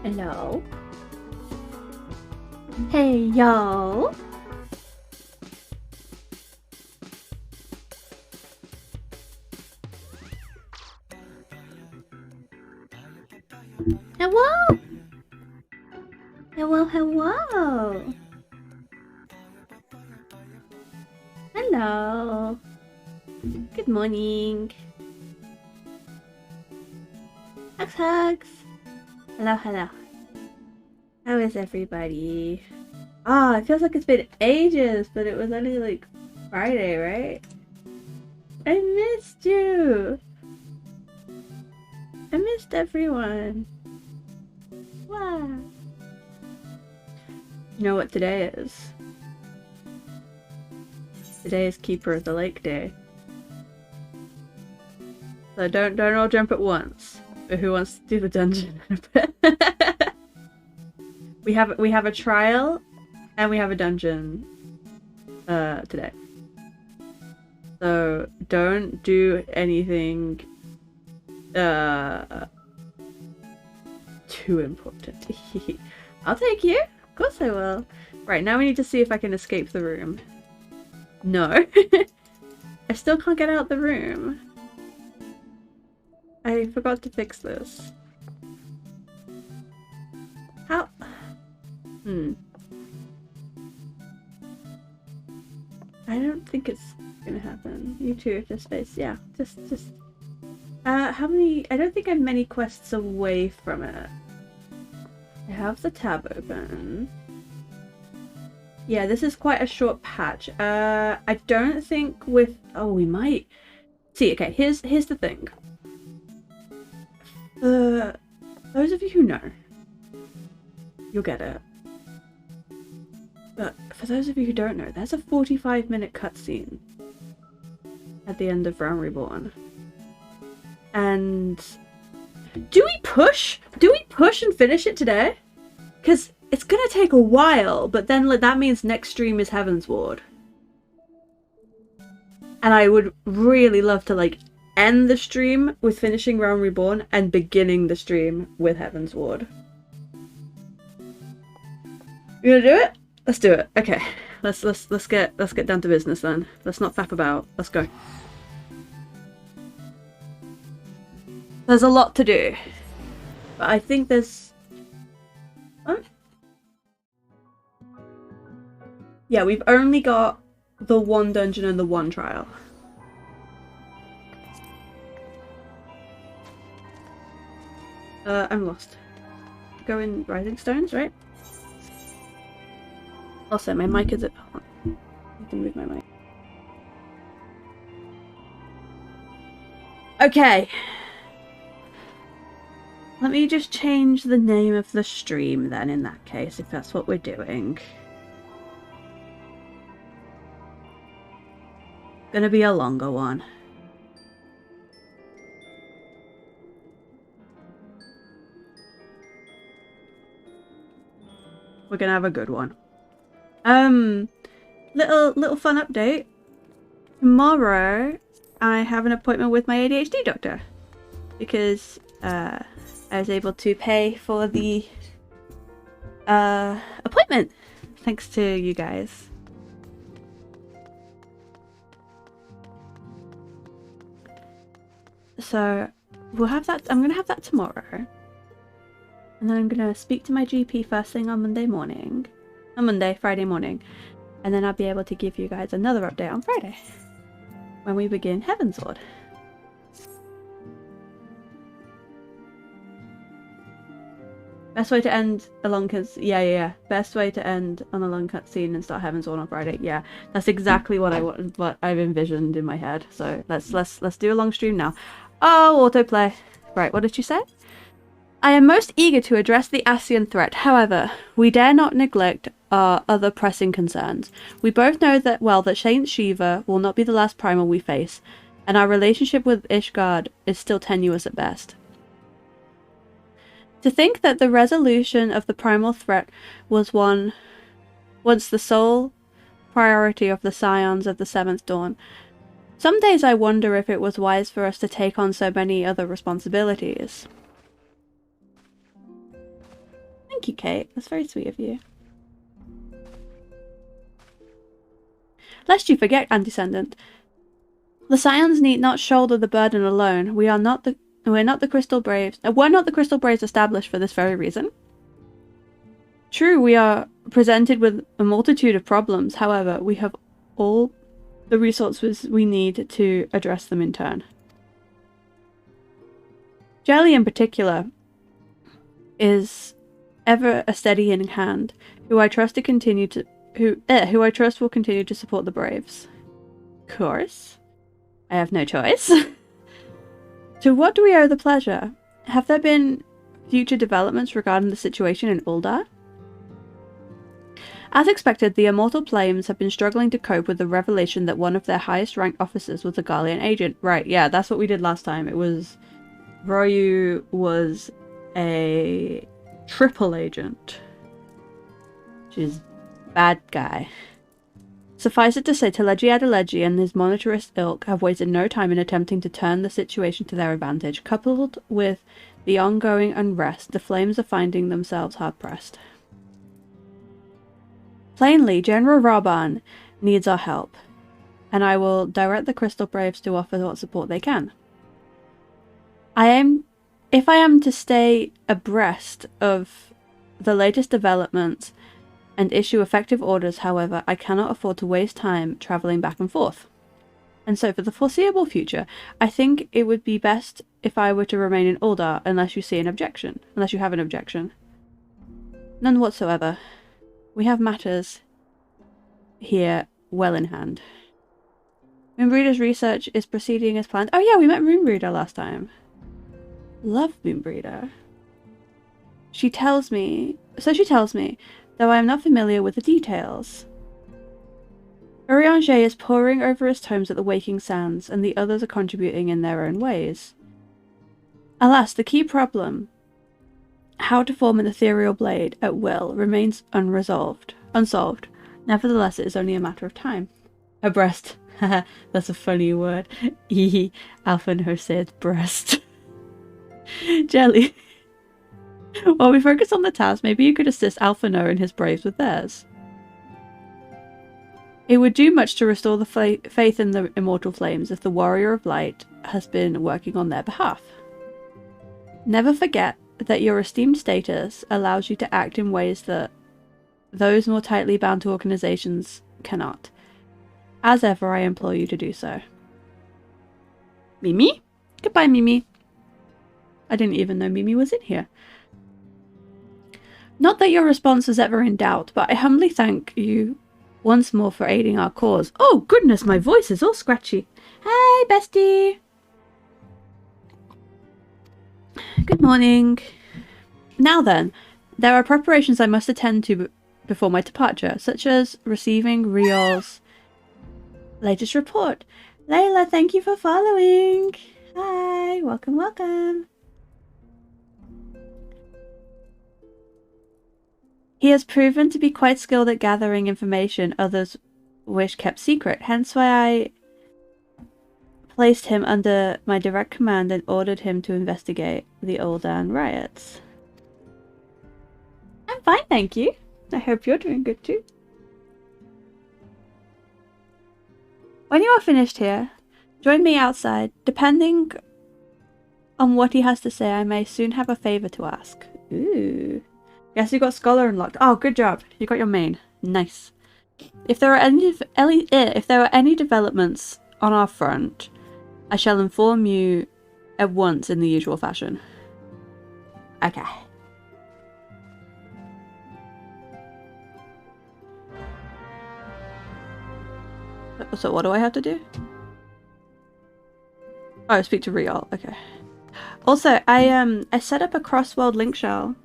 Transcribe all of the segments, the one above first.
Hello. Hey, yo. Hello. Hello, hello. Hello. Good morning. Hugs, hugs. Hello, hello. How is everybody? Ah, it feels like it's been ages, but it was only like Friday, right? I missed you. I missed everyone. Wow. You know what today is? Today is Keeper of the Lake Day. So don't all jump at once. But who wants to do the dungeon in a bit? we have a trial and we have a dungeon today. So don't do anything too important. I'll take you. Of course I will. Right, now we need to see if I can escape the room. No. I still can't get out the room. I forgot to fix this. How? I don't think it's gonna happen. You too, just space. Yeah, just how many? I don't think I'm many quests away from it. I have the tab open. Yeah, this is quite a short patch. I don't think with... Oh, we might... See, okay, here's the thing. Those of you who know, you'll get it. But for those of you who don't know, there's a 45-minute cutscene at the end of Realm Reborn. And... Do we push? Do we push and finish it today? Because it's gonna take a while, but then that means next stream is Heaven's Ward. And I would really love to like end the stream with finishing Realm Reborn and beginning the stream with Heaven's Ward. You gonna do it? Let's do it. Okay. Let's get down to business then. Let's not faff about. Let's go. There's a lot to do. But I think there's... Yeah, we've only got the one dungeon and the one trial. I'm lost. Go in Rising Stones, right? Also, my mic is at... Hold on. I can move my mic. Okay. Let me just change the name of the stream then, in that case, if that's what we're doing. Gonna be a longer one. We're gonna have a good one. Little fun update. Tomorrow, I have an appointment with my ADHD doctor. Because, I was able to pay for the, appointment. Thanks to you guys. So, we'll have that. I'm gonna have that tomorrow. And then I'm gonna speak to my GP first thing on Monday morning. Friday morning. And then I'll be able to give you guys another update on Friday. When we begin Heaven's Ward. Best way to end a long yeah. Best way to end on a long cutscene and start Heaven's Ward on Friday. Yeah, that's exactly what I've envisioned in my head. So let's do a long stream now. Oh, autoplay. Right, what did you say? I am most eager to address the Ascian threat. However, we dare not neglect our other pressing concerns. We both know that that Saint Shiva will not be the last primal we face, and our relationship with Ishgard is still tenuous at best. To think that the resolution of the primal threat was once the sole priority of the Scions of the Seventh Dawn. Some days I wonder if it was wise for us to take on so many other responsibilities. Thank you, Kate. That's very sweet of you. Lest you forget, Antecedent, the Scions need not shoulder the burden alone. We're not the Crystal Braves. We're not the Crystal Braves established for this very reason. True, we are presented with a multitude of problems. However, we have all the resources we need to address them in turn. Jelly, in particular, is ever a steadying hand, who I trust will continue to support the Braves. Of course. I have no choice. To what do we owe the pleasure? Have there been future developments regarding the situation in Uldar? As expected, the Immortal Flames have been struggling to cope with the revelation that one of their highest ranked officers was a Garlean agent. Right, yeah, that's what we did last time. It was... Vroyu was a triple agent. Which is bad guy. Suffice it to say, Teleji Adeleji and his monetarist ilk have wasted no time in attempting to turn the situation to their advantage. Coupled with the ongoing unrest, the Flames are finding themselves hard-pressed. Plainly, General Raban needs our help, and I will direct the Crystal Braves to offer what support they can. If I am to stay abreast of the latest developments and issue effective orders, however, I cannot afford to waste time travelling back and forth. And so for the foreseeable future, I think it would be best if I were to remain in Uldar unless you have an objection. None whatsoever. We have matters here well in hand. Moonbreeder's research is proceeding as planned. Oh yeah, we met Moonbreeder last time. Love Moonbreeder. She tells me, though I am not familiar with the details. Urianger is poring over his tomes at the Waking Sands, and the others are contributing in their own ways. Alas, the key problem, how to form an ethereal blade at will, remains unsolved. Nevertheless, it is only a matter of time. Abreast. Haha, that's a funny word. Alpha says breast. Jelly. While we focus on the task, maybe you could assist Alphano and his Braves with theirs. It would do much to restore the faith in the Immortal Flames if the Warrior of Light has been working on their behalf. Never forget that your esteemed status allows you to act in ways that those more tightly bound to organizations cannot. As ever, I implore you to do so. Mimi? Goodbye, Mimi. I didn't even know Mimi was in here. Not that your response was ever in doubt, but I humbly thank you once more for aiding our cause. Oh, goodness, my voice is all scratchy. Hey, bestie. Good morning. Now then, there are preparations I must attend to before my departure, such as receiving Riol's latest report. Layla, thank you for following. Hi, welcome, welcome. He has proven to be quite skilled at gathering information others wish kept secret, hence why I placed him under my direct command and ordered him to investigate the Uldan riots. I'm fine, thank you. I hope you're doing good too. When you are finished here, join me outside. Depending on what he has to say, I may soon have a favor to ask. Ooh. Yes, you got Scholar unlocked. Oh, good job. You got your main. Nice. If there are any developments on our front, I shall inform you at once in the usual fashion. Okay. So what do I have to do? Oh, speak to Riol. Okay. Also, I set up a cross-world link shell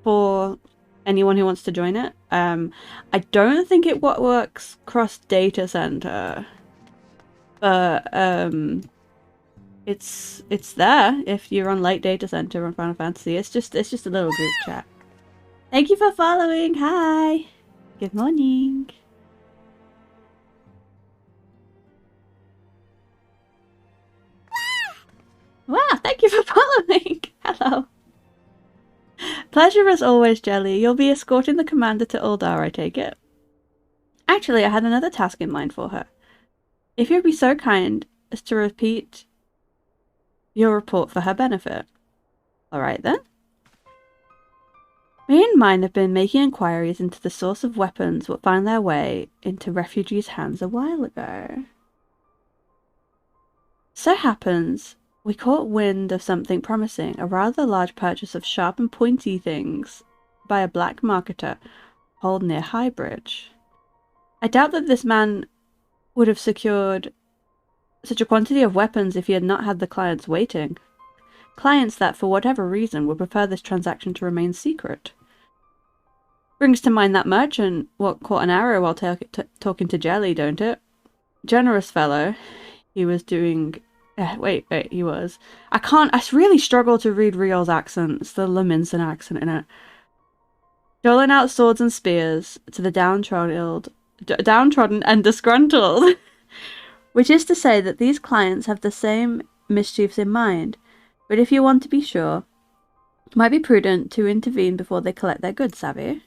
for anyone who wants to join it. I don't think it works cross data center, but it's there if you're on Light Data Center on Final Fantasy. It's just a little group chat. Thank you for following. Hi. Good morning. Wow, thank you for following. Hello. Pleasure as always, Jelly. You'll be escorting the commander to Uldar, I take it. Actually, I had another task in mind for her. If you'd be so kind as to repeat your report for her benefit. Alright then. Me and mine have been making inquiries into the source of weapons that found their way into refugees' hands a while ago. So happens, we caught wind of something promising, a rather large purchase of sharp and pointy things by a black marketer held near Highbridge. I doubt that this man would have secured such a quantity of weapons if he had not had the clients waiting. Clients that, for whatever reason, would prefer this transaction to remain secret. Brings to mind that merchant what caught an arrow while talking to Jelly, don't it? Generous fellow. He was doing... he was. I really struggle to read Riol's accent. It's the Leminson accent in it. Doling out swords and spears to the downtrodden and disgruntled. Which is to say that these clients have the same mischiefs in mind. But if you want to be sure, it might be prudent to intervene before they collect their goods, savvy?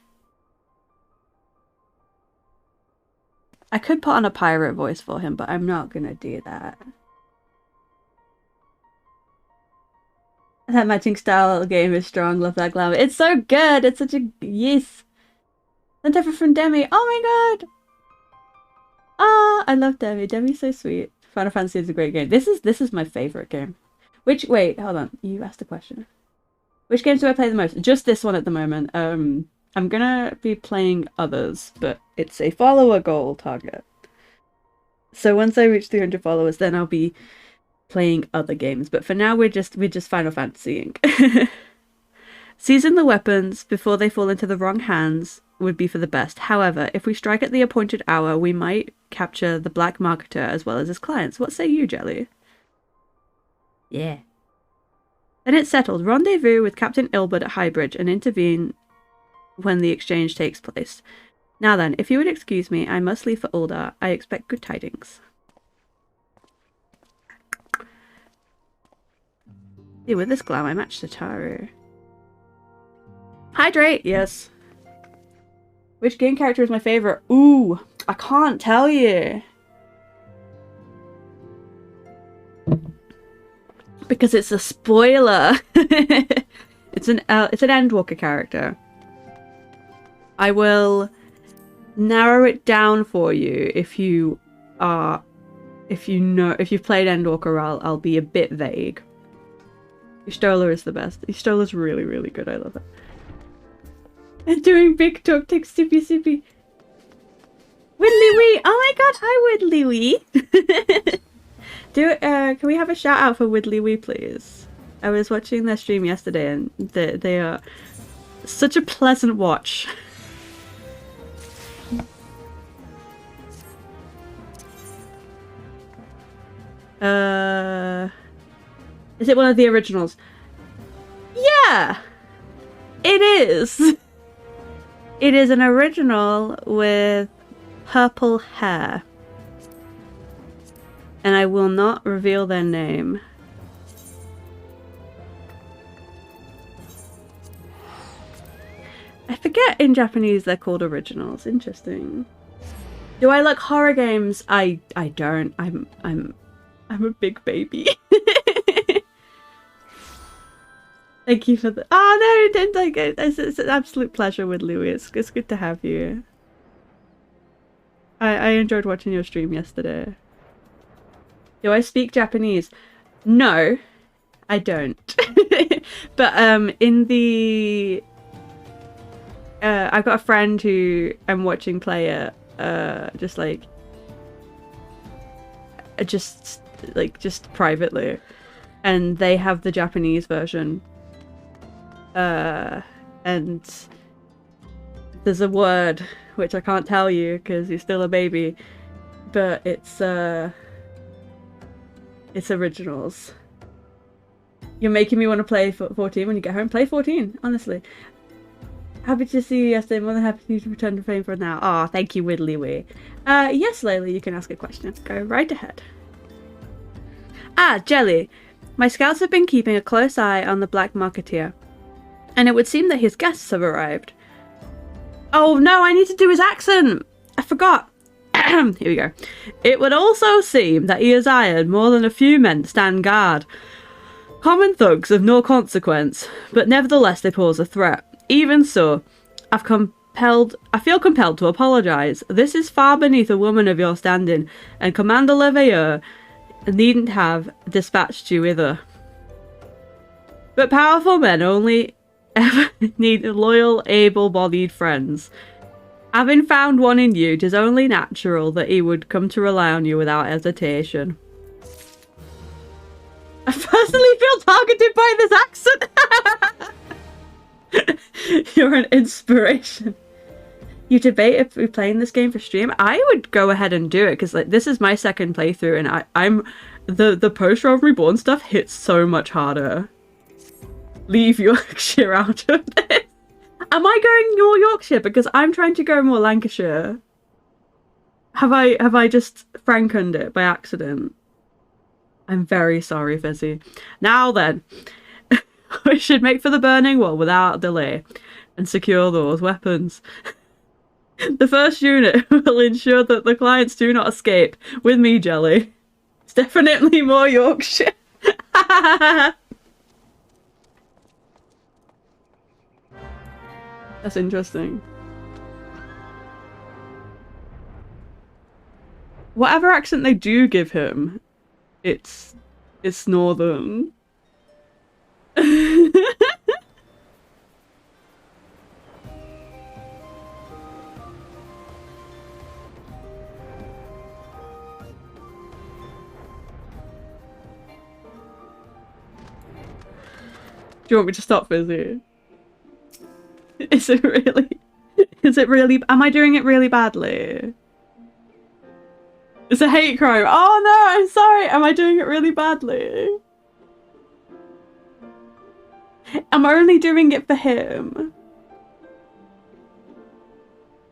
I could put on a pirate voice for him, but I'm not gonna do that. That matching style game is strong. Love that glamour. It's so good. It's such a yes. And different from Demi. Oh my god. Ah, I love Demi. Demi's so sweet. Final Fantasy is a great game. This is my favorite game. Wait, hold on. You asked a question. Which games do I play the most? Just this one at the moment. I'm gonna be playing others, but it's a follower goal target. So once I reach 300 followers, then I'll be playing other games. But for now, we're just Final Fantasying. Seizing the weapons before they fall into the wrong hands would be for the best. However, if we strike at the appointed hour, we might capture the black marketer as well as his clients. What say you, Jelly? Yeah. Then it's settled. Rendezvous with Captain Ilbert at Highbridge and intervene when the exchange takes place. Now then, if you would excuse me, I must leave for Uldar. I expect good tidings. See, with this glam, I match Sataru. Hydrate, yes. Which game character is my favorite? Ooh, I can't tell you. Because it's a spoiler. It's an Endwalker character. I will narrow it down for you if you've played Endwalker. I'll be a bit vague. Y'shtola is the best. Y'shtola's really, really good. I love it. And doing big talk takes sippy sippy. Widdly wee! Oh my god, hi Widdly wee! Can we have a shout out for Widdly wee, please? I was watching their stream yesterday and they are such a pleasant watch. Is it one of the originals? Yeah! It is! It is an original with purple hair. And I will not reveal their name. I forget in Japanese they're called originals. Interesting. Do I like horror games? I don't. I'm a big baby. Thank you for the... Oh no, don't like it. It's an absolute pleasure with Louis. It's good to have you. I enjoyed watching your stream yesterday. Do I speak Japanese? No, I don't. But in the... I've got a friend who I'm watching play it, just privately, and they have the Japanese version. And there's a word which I can't tell you because you're still a baby, but it's originals. You're making me want to play 14 when you get home. Play 14, honestly. Happy to see you yesterday. More than happy to return to fame for now. Oh, thank you, Widdly wee. Yes, Layla, you can ask a question. Go right ahead. Ah, Jelly. My scouts have been keeping a close eye on the black marketeer. and it would seem that his guests have arrived. Oh no, I need to do his accent! I forgot. Here we go. It would also seem that he has hired more than a few men to stand guard. Common thugs of no consequence, but nevertheless they pose a threat. Even so, I feel compelled to apologise. This is far beneath a woman of your standing, and Commander Leveilleur needn't have dispatched you hither. But powerful men only ever need loyal, able-bodied friends. Having found one in you, it is only natural that he would come to rely on you without hesitation. I personally feel targeted by this accent! You're an inspiration. You debate if we're playing this game for stream? I would go ahead and do it, because like this is my second playthrough, and I'm the post-Rome Reborn stuff hits so much harder. Leave Yorkshire out of this. Am I going more Yorkshire? Because I'm trying to go more Lancashire. Have I just frankened it by accident? I'm very sorry, Fizzy. Now then, we should make for the Burning Wall without delay and secure those weapons. The first unit will ensure that the clients do not escape. With me, Jelly. It's definitely more Yorkshire. That's interesting. Whatever accent they do give him, it's northern. Do you want me to stop, Fizzy? Is it really? Is it really? Am I doing it really badly? It's a hate crime. Oh no, I'm sorry. Am I doing it really badly? I'm only doing it for him.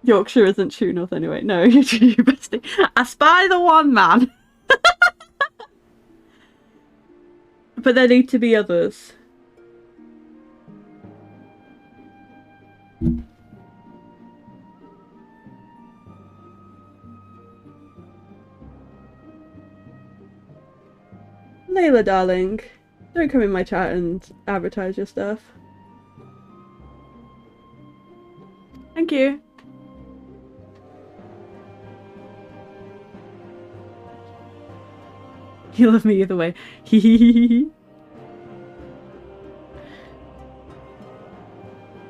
Yorkshire isn't true north anyway. No, you're true, bestie. I spy the one man. But there need to be others. Layla, darling, don't come in my chat and advertise your stuff. Thank you. You love me either way.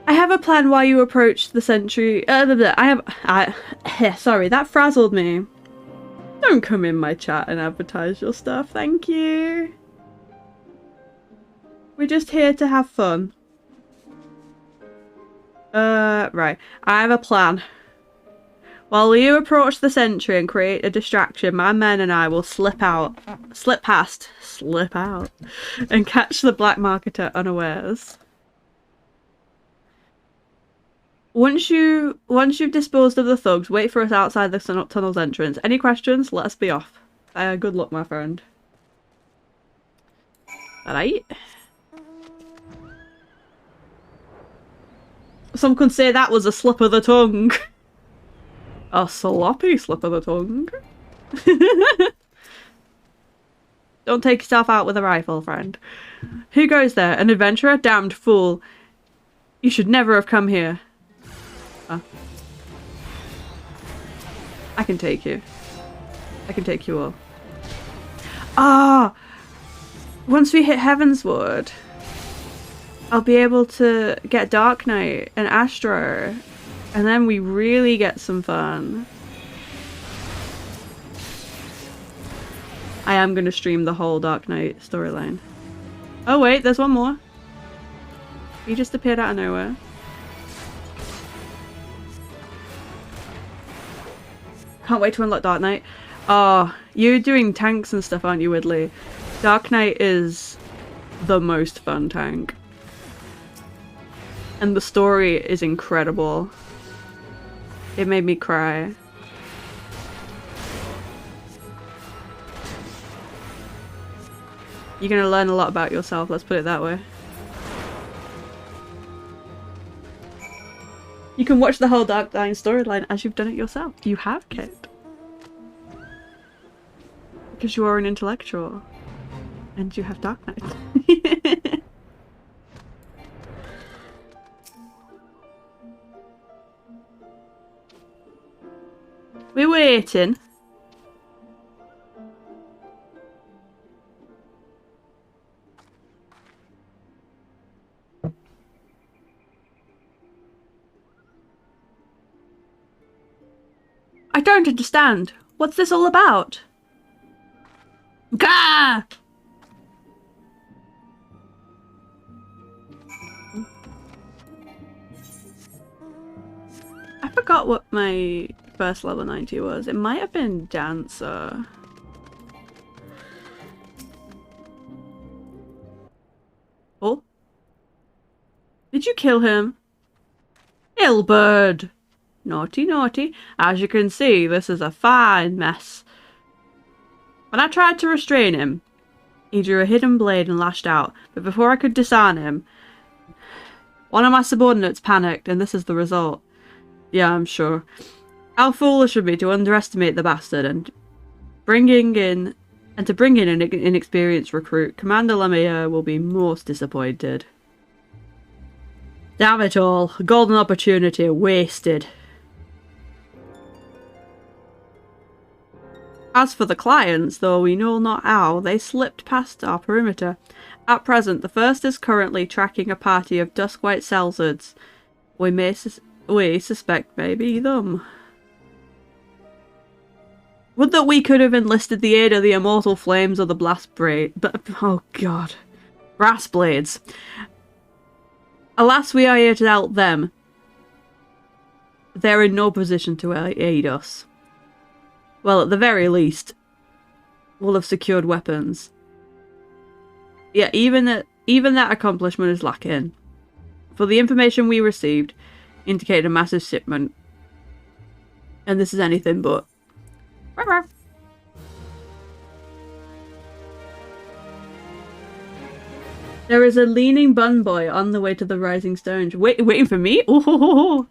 I have a plan while you approach the sentry. Sorry, that frazzled me. Don't come in my chat and advertise your stuff, thank you. We're just here to have fun. Right. I have a plan. While you approach the sentry and create a distraction, my men and I will slip out, and catch the black marketer unawares. Once you've disposed of the thugs, wait for us outside the tunnel's entrance. Any questions? Let us be off. Good luck, my friend. Alright. Some could say that was a slip of the tongue. A sloppy slip of the tongue. Don't take yourself out with a rifle, friend. Who goes there? An adventurer? Damned fool. You should never have come here. I can take you. I can take you all. Ah! Once we hit Heavensward, I'll be able to get Dark Knight and Astro, and then we really get some fun. I am going to stream the whole Dark Knight storyline. Oh wait, there's one more. He just appeared out of nowhere. Can't wait to unlock Dark Knight. Oh, you're doing tanks and stuff, aren't you, Widley? Dark Knight is the most fun tank. And the story is incredible. It made me cry. You're gonna learn a lot about yourself, let's put it that way. can watch the whole Dark Line storyline as you've done it yourself. You have, Kate. Because you are an intellectual. And you have Dark Knight. We're waiting. I don't understand. What's this all about? Gah! I forgot what my first level 90 was. It might have been Dancer. Oh? Did you kill him? Illbird! Naughty, naughty. As you can see, this is a fine mess. When I tried to restrain him, he drew a hidden blade and lashed out, but before I could disarm him, one of my subordinates panicked, and this is the result. Yeah, I'm sure. How foolish of me to underestimate the bastard and to bring in an inexperienced recruit. Commander Lemire will be most disappointed. Damn it all. A golden opportunity wasted. As for the clients, though we know not how, they slipped past our perimeter. At present, the first is currently tracking a party of dusk-white sellsards. We suspect maybe them. Would that we could have enlisted the aid of the immortal flames or the blast blade, but oh god. Brass blades. Alas, we are here to help them. They're in no position to aid us. Well, at the very least, we'll have secured weapons. Yeah, even that accomplishment is lacking. For the information we received, indicated a massive shipment. And this is anything but. There is a leaning bun boy on the way to the Rising Stone. Waiting for me? Oh.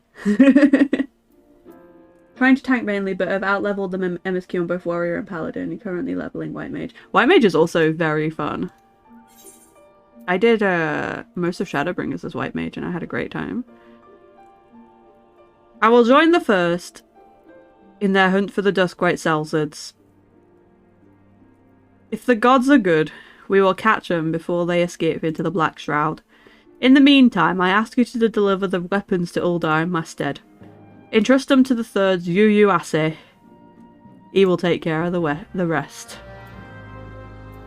Trying to tank mainly, but have out-leveled the MSQ on both Warrior and Paladin, and currently leveling White Mage. White Mage is also very fun. I did most of Shadowbringers as White Mage, and I had a great time. I will join the first in their hunt for the Duskwhite Sellsards. If the gods are good, we will catch them before they escape into the Black Shroud. In the meantime, I ask you to deliver the weapons to Uldar in my stead. Entrust them to the third's Yu Ase. He will take care of the rest.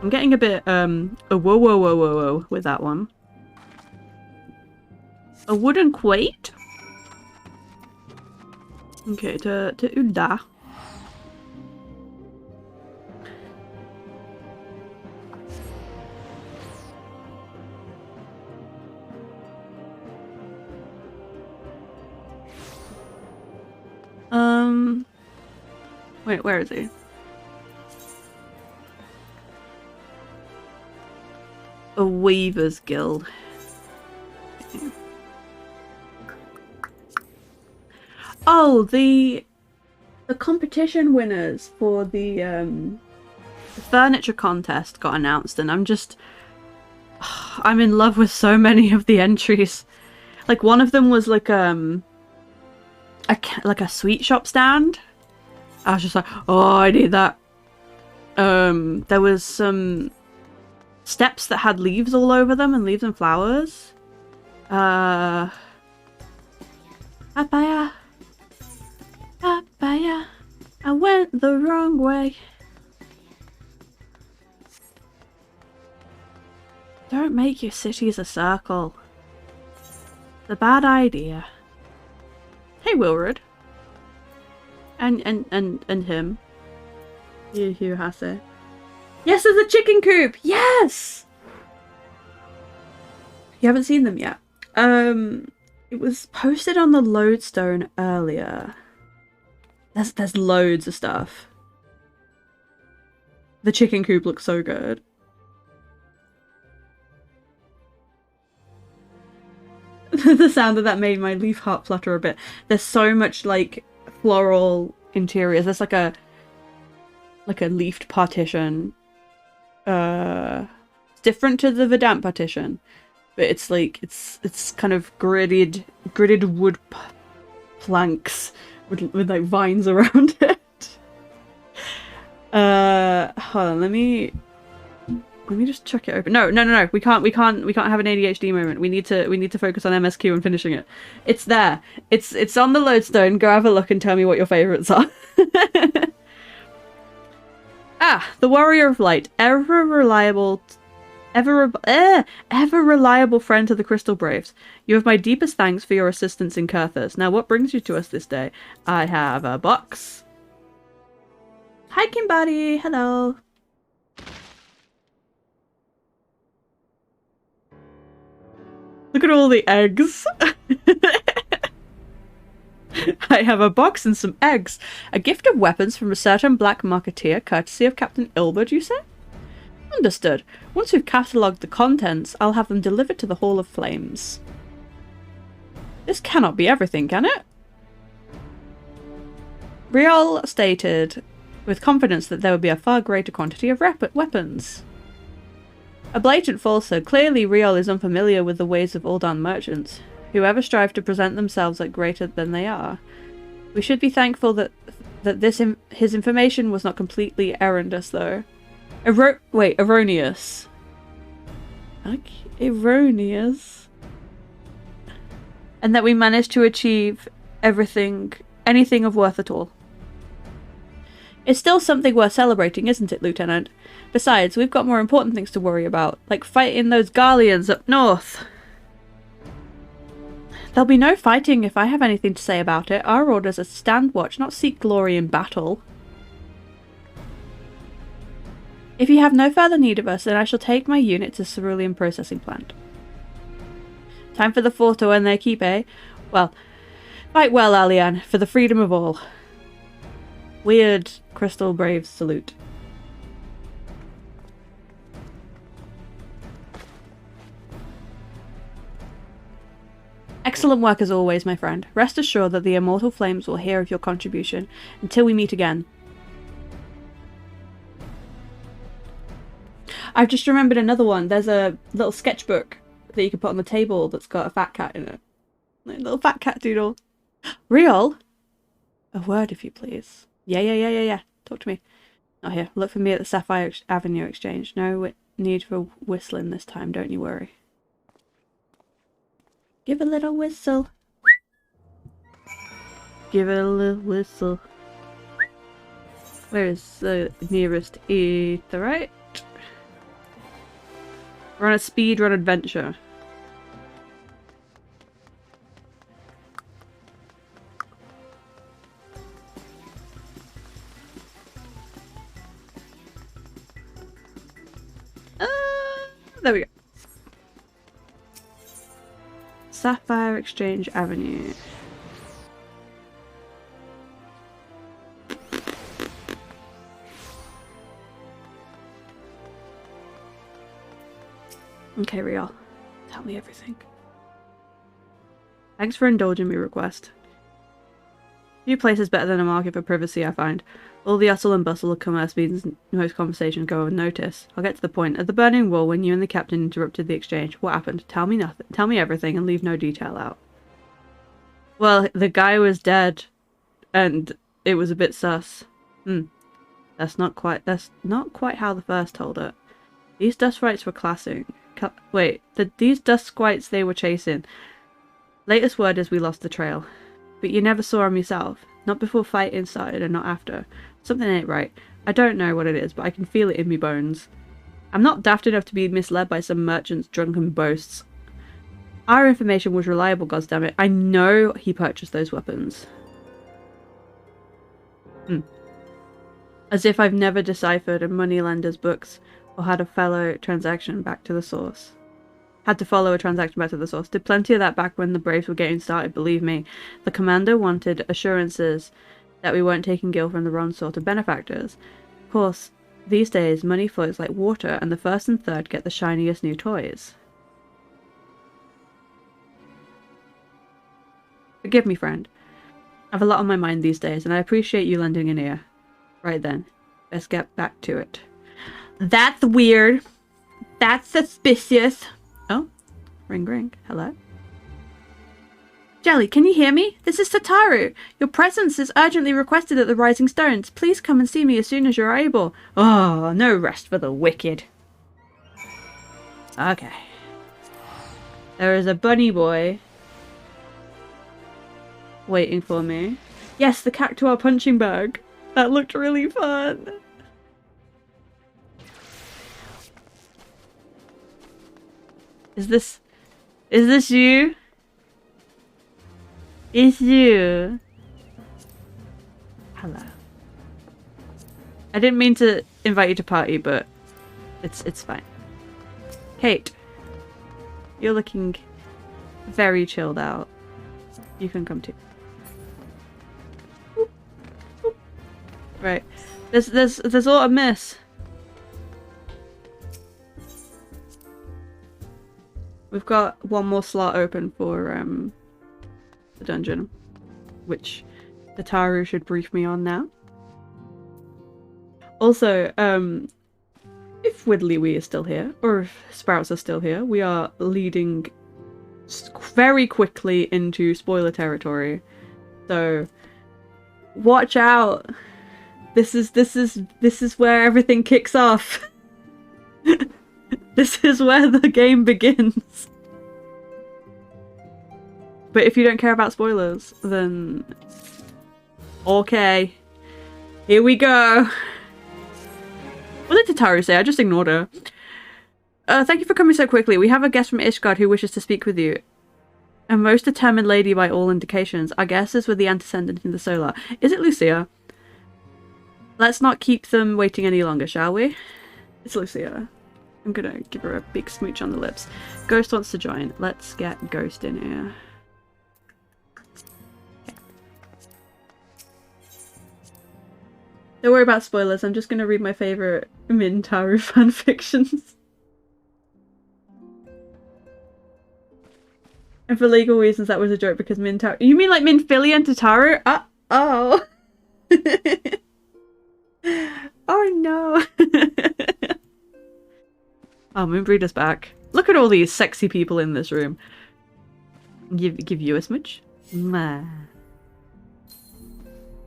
I'm getting a bit, whoa with that one. A wooden quate? Okay, to Uldar. Wait, where is he? A Weaver's Guild. Oh, the competition winners for the furniture contest got announced, and I'm in love with so many of the entries. Like, one of them was like a sweet shop stand. I was just like, oh, I need that. There was some steps that had leaves all over them, and leaves and flowers. Papaya. Papaya. I went the wrong way. Don't make your cities a circle. It's a bad idea. Hey, Wilred. And him. Hugh Hasse. Yes, there's a chicken coop! Yes! You haven't seen them yet. It was posted on the Lodestone earlier. There's loads of stuff. The chicken coop looks so good. the sound that made my leaf heart flutter a bit. There's so much like floral interiors. There's like a leafed partition. It's different to the Verdant partition, but it's like it's kind of gridded wood planks with like vines around it. Hold on, let me just chuck it open. No. We can't have an ADHD moment. We need to focus on MSQ and finishing it. It's there. It's on the lodestone. Go have a look and tell me what your favorites are. Ah, the Warrior of Light, ever reliable friend to the Crystal Braves. You have my deepest thanks for your assistance in Kurthus. Now, what brings you to us this day? I have a box. Hi, Kimbari. Hello. Look at all the eggs. I have a box and some eggs. A gift of weapons from a certain black marketeer, courtesy of Captain Ilbert, you say? Understood. Once we've catalogued the contents, I'll have them delivered to the Hall of Flames. This cannot be everything, can it? Riol stated with confidence that there would be a far greater quantity of weapons. A blatant falsehood. Clearly, Riol is unfamiliar with the ways of Uldan merchants, who ever strive to present themselves as greater than they are. We should be thankful that his information was not completely erroneous, though. Erroneous. Erroneous. And that we managed to achieve anything of worth at all. It's still something worth celebrating, isn't it, Lieutenant? Besides, we've got more important things to worry about, like fighting those Garleans up north. There'll be no fighting if I have anything to say about it. Our orders are to stand watch, not seek glory in battle. If you have no further need of us, then I shall take my unit to Cerulean Processing Plant. Time for the fort to earn their keep, eh? Well, fight well, Alian, for the freedom of all. Weird Crystal Braves salute. Excellent work as always, my friend. Rest assured that the Immortal Flames will hear of your contribution until we meet again. I've just remembered another one. There's a little sketchbook that you can put on the table that's got a fat cat in it. Like a little fat cat doodle. Riol? A word, if you please. Yeah. Talk to me. Not here. Look for me at the Sapphire Avenue Exchange. No need for whistling this time, don't you worry. Give a little whistle. Give it a little whistle. Where is the nearest Aetheryte? We're on a speedrun adventure. There we go. Sapphire Exchange Avenue. Okay, Riol. Tell me everything. Thanks for indulging me request. Few places better than a market for privacy, I find. All the hustle and bustle of commerce means most conversations go unnoticed. I'll get to the point. At the Burning Wall, when you and the captain interrupted the exchange, what happened? Tell me nothing. Tell me everything and leave no detail out. Well, the guy was dead, and it was a bit sus. That's not quite how the first told it. These dustsprites were classing. These dustsprites they were chasing. Latest word is we lost the trail. But you never saw him yourself. Not before fighting started and not after. Something ain't right. I don't know what it is, but I can feel it in me bones. I'm not daft enough to be misled by some merchant's drunken boasts. Our information was reliable, goddammit. I know he purchased those weapons. As if I've never deciphered a moneylender's books or had to follow a transaction back to the source. Did plenty of that back when the Braves were getting started, believe me. The commander wanted assurances that we weren't taking Gil from the wrong sort of benefactors. Of course, these days money flows like water and the first and third get the shiniest new toys. Forgive me, friend. I have a lot on my mind these days, and I appreciate you lending an ear. Right then. Let's get back to it. That's weird. That's suspicious. Oh. Ring ring. Hello? Jelly, can you hear me? This is Tataru. Your presence is urgently requested at the Rising Stones. Please come and see me as soon as you're able. Oh, no rest for the wicked. Okay. There is a bunny boy waiting for me. Yes, the cactuar punching bag. That looked really fun. Is this you? It's you. Hello. I didn't mean to invite you to party, but it's fine. Kate, you're looking very chilled out. You can come too. Right. There's all a miss. We've got one more slot open for the dungeon, which Tataru should brief me on now. Also, if Widdly-Wee is still here, or if Sprouts are still here, we are leading very quickly into spoiler territory. So watch out. This is where everything kicks off. This is where the game begins. But if you don't care about spoilers, then okay. Here we go. What did Tataru say? I just ignored her. Thank you for coming so quickly. We have a guest from Ishgard who wishes to speak with you. A most determined lady by all indications. Our guest is with the Antecedent in the Solar. Is it Lucia? Let's not keep them waiting any longer, shall we? It's Lucia. I'm gonna give her a big smooch on the lips. Ghost wants to join. Let's get Ghost in here. Okay. Don't worry about spoilers. I'm just gonna read my favorite Mintaru fanfictions. And for legal reasons, that was a joke because Mintaru. You mean like Minfili and Tataru? Oh. Oh no. Oh, Moonbreeder's back. Look at all these sexy people in this room. Give you a smooch. Mwah.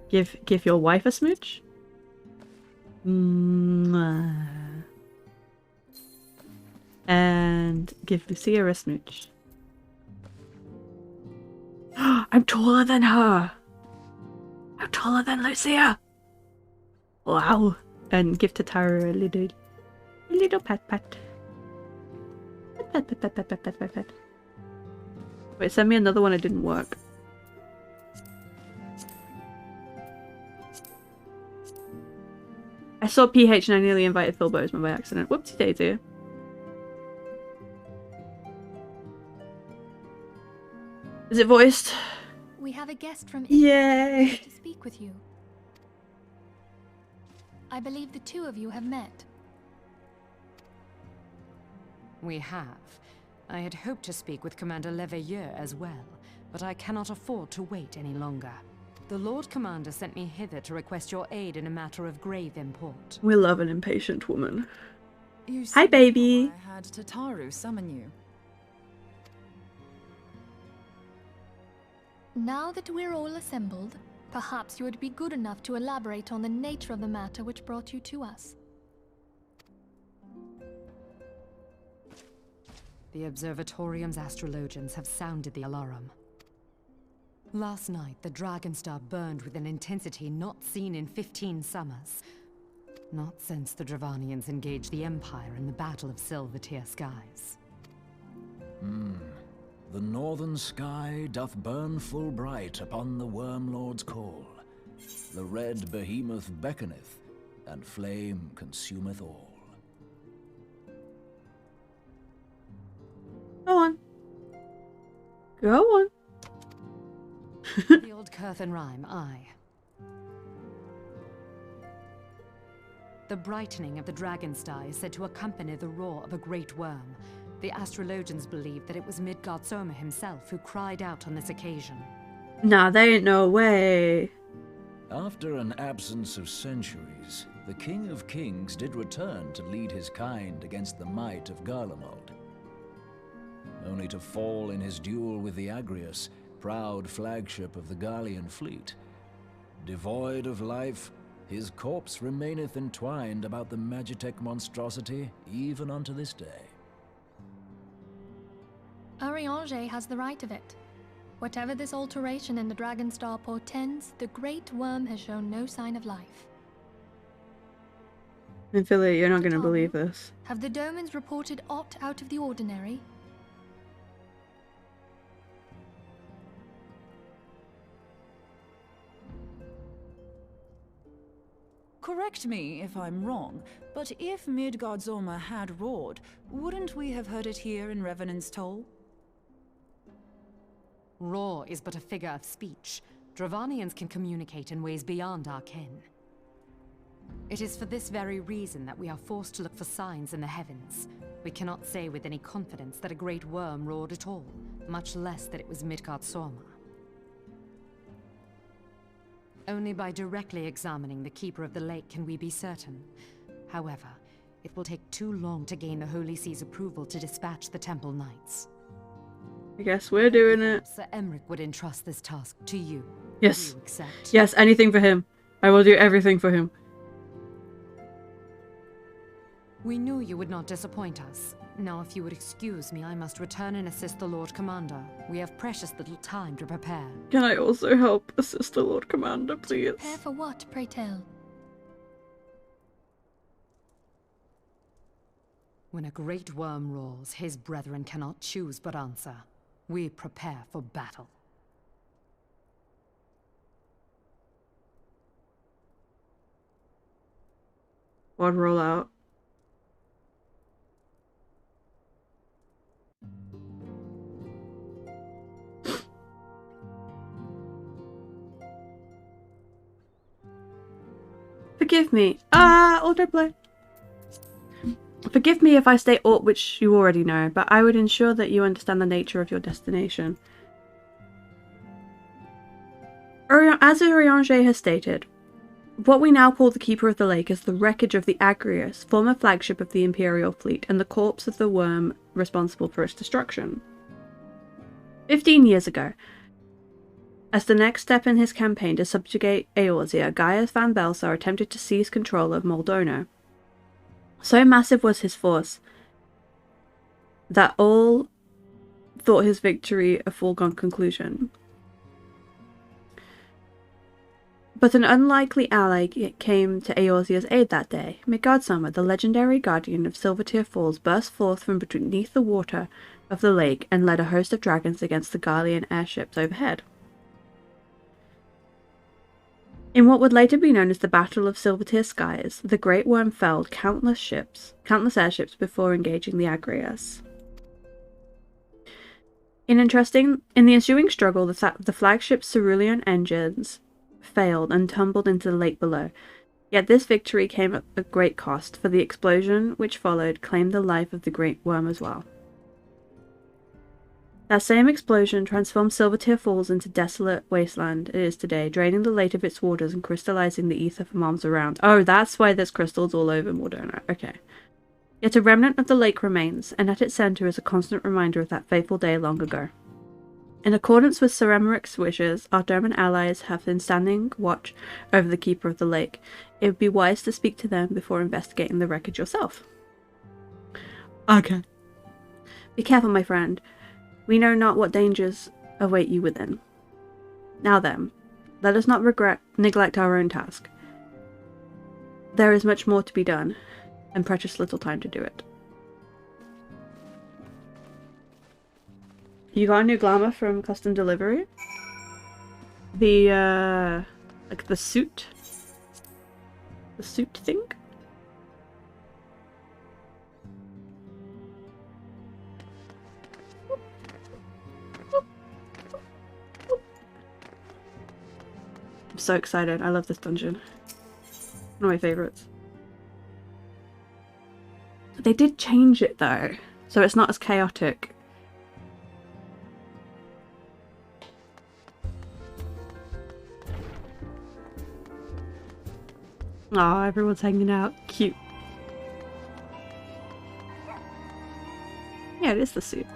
Give your wife a smooch. Mwah. And give Lucia a smooch. I'm taller than her. I'm taller than Lucia. Wow. And give Tataru a little pat pat. Pat. Wait, send me another one. It didn't work. I saw PH and I nearly invited Phil Bozeman by accident. Whoopsie daisy. Is it voiced? We have a guest from Yay! to speak with you. I believe the two of you have met. We have. I had hoped to speak with Commander Leveilleur as well, but I cannot afford to wait any longer. The Lord Commander sent me hither to request your aid in a matter of grave import. We love an impatient woman. You Hi, baby. I had Tataru summon you. Now that we're all assembled, perhaps you would be good enough to elaborate on the nature of the matter which brought you to us. The Observatorium's astrologians have sounded the alarm. Last night, the Dragonstar burned with an intensity not seen in 15 summers. Not since the Dravanians engaged the Empire in the Battle of Silvertear Skies. The northern sky doth burn full bright upon the Wormlord's call. The red behemoth beckoneth, and flame consumeth all. Go on. Go on. The old Curthan rhyme, aye. The brightening of the Dragonstar is said to accompany the roar of a great worm. The astrologians believe that it was Midgard Soma himself who cried out on this occasion. Nah, they ain't no way. After an absence of centuries, the King of Kings did return to lead his kind against the might of Garlemald, only to fall in his duel with the Agrius, proud flagship of the Garlean fleet. Devoid of life, his corpse remaineth entwined about the Magitech monstrosity even unto this day. Urianger has the right of it. Whatever this alteration in the Dragon Star portends, the Great Worm has shown no sign of life. And Philly, you're not gonna Tom, believe this. Have the Domans reported aught out of the ordinary? Correct me if I'm wrong, but if Midgardsormr had roared, wouldn't we have heard it here in Revenant's Toll? Roar is but a figure of speech. Dravanians can communicate in ways beyond our ken. It is for this very reason that we are forced to look for signs in the heavens. We cannot say with any confidence that a great worm roared at all, much less that it was Midgardsormr. Only by directly examining the Keeper of the Lake can we be certain. However, it will take too long to gain the Holy See's approval to dispatch the Temple Knights. I guess we're doing it. Sir Emric would entrust this task to you. Yes. Do you accept? Yes, anything for him. I will do everything for him. We knew you would not disappoint us. Now, if you would excuse me, I must return and assist the Lord Commander. We have precious little time to prepare. Can I also help assist the Lord Commander, please? Prepare for what, pray tell? When a great worm roars, his brethren cannot choose but answer. We prepare for battle. Quad roll out. Forgive me. Autoplay. Forgive me if I state aught which you already know, but I would ensure that you understand the nature of your destination. As Urianger has stated, what we now call the Keeper of the Lake is the wreckage of the Agrius, former flagship of the Imperial fleet, and the corpse of the worm responsible for its destruction. 15 years ago, as the next step in his campaign to subjugate Eorzea, Gaius van Belsar attempted to seize control of Moldono. So massive was his force that all thought his victory a foregone conclusion. But an unlikely ally came to Eorzea's aid that day. Midgardsormr, the legendary guardian of Silvertear Falls, burst forth from beneath the water of the lake and led a host of dragons against the Garlean airships overhead. In what would later be known as the Battle of Silvertear Skies, the Great Worm felled countless airships before engaging the Agrius. In the ensuing struggle, the flagship's cerulean engines failed and tumbled into the lake below. Yet this victory came at a great cost, for the explosion which followed claimed the life of the Great Worm as well. That same explosion transformed Silvertear Falls into desolate wasteland it is today, draining the lake of its waters and crystallizing the ether from arms around. Oh, that's why there's crystals all over Moldono. Okay. Yet a remnant of the lake remains, and at its center is a constant reminder of that fateful day long ago. In accordance with Sir Emeric's wishes, our Doman allies have been standing watch over the Keeper of the Lake. It would be wise to speak to them before investigating the wreckage yourself. Okay. Be careful, my friend. We know not what dangers await you within. Now then, let us not neglect our own task. There is much more to be done, and precious little time to do it. You got a new glamour from custom delivery? The, like the suit? The suit thing? I'm so excited. I love this dungeon. One of my favorites. They did change it though, so it's not as chaotic. Oh, everyone's hanging out. Cute. Yeah, it is the suit.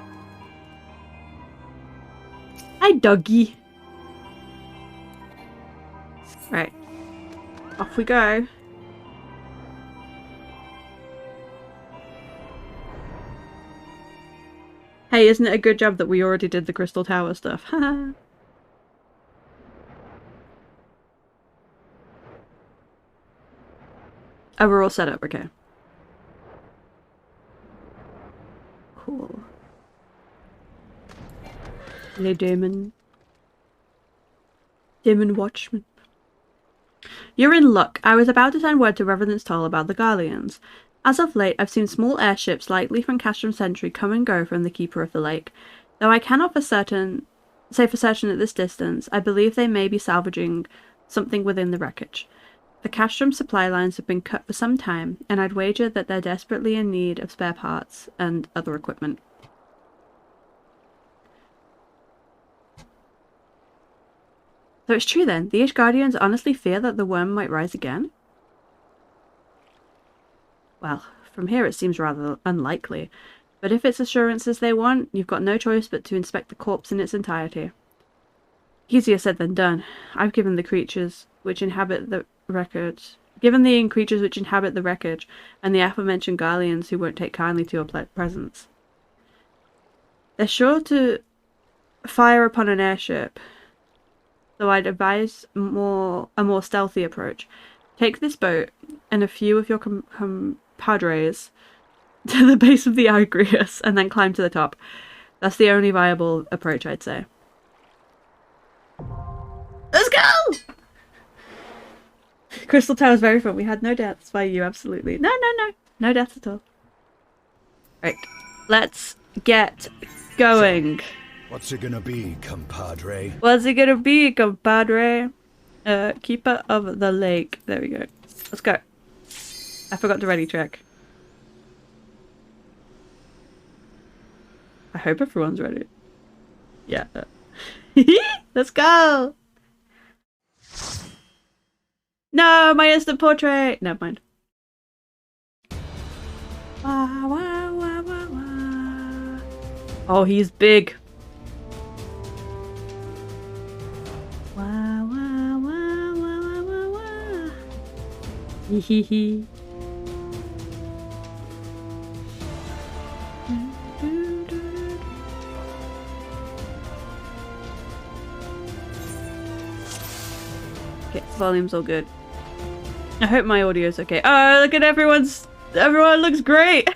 Hi, doggy. Right. Off we go. Hey, isn't it a good job that we already did the Crystal Tower stuff? Haha. Oh, we're all set up, okay. Cool. Hello, Damon. Damon Watchman. You're in luck. I was about to send word to Reverend's Toll about the Garleans. As of late, I've seen small airships likely from Castrum Sentry come and go from the Keeper of the Lake. Though I cannot say for certain at this distance, I believe they may be salvaging something within the wreckage. The Castrum supply lines have been cut for some time, and I'd wager that they're desperately in need of spare parts and other equipment. So it's true then, the Ishgardians honestly fear that the worm might rise again? Well, from here it seems rather unlikely, but if it's assurances they want, you've got no choice but to inspect the corpse in its entirety. Easier said than done. I've given the creatures which inhabit the wreckage, and the aforementioned Garleans who won't take kindly to your presence. They're sure to fire upon an airship, though I'd advise a more stealthy approach. Take this boat and a few of your compadres to the base of the Igreus and then climb to the top. That's the only viable approach, I'd say. Let's go! Crystal Tower is very fun. We had no deaths by you, absolutely. No. No deaths at all. Right. Let's get going. So, what's it gonna be, compadre? What's it gonna be, compadre? Keeper of the Lake. There we go. Let's go. I forgot to ready check. I hope everyone's ready. Yeah. Let's go! No, my instant portrait! Never mind. Wah, wah, wah, wah, wah. Oh, he's big. Wah, wah, wah, wah, wah, wah. Hee hee hee. Okay, volume's all good. I hope my audio's okay. Oh, look at everyone looks great!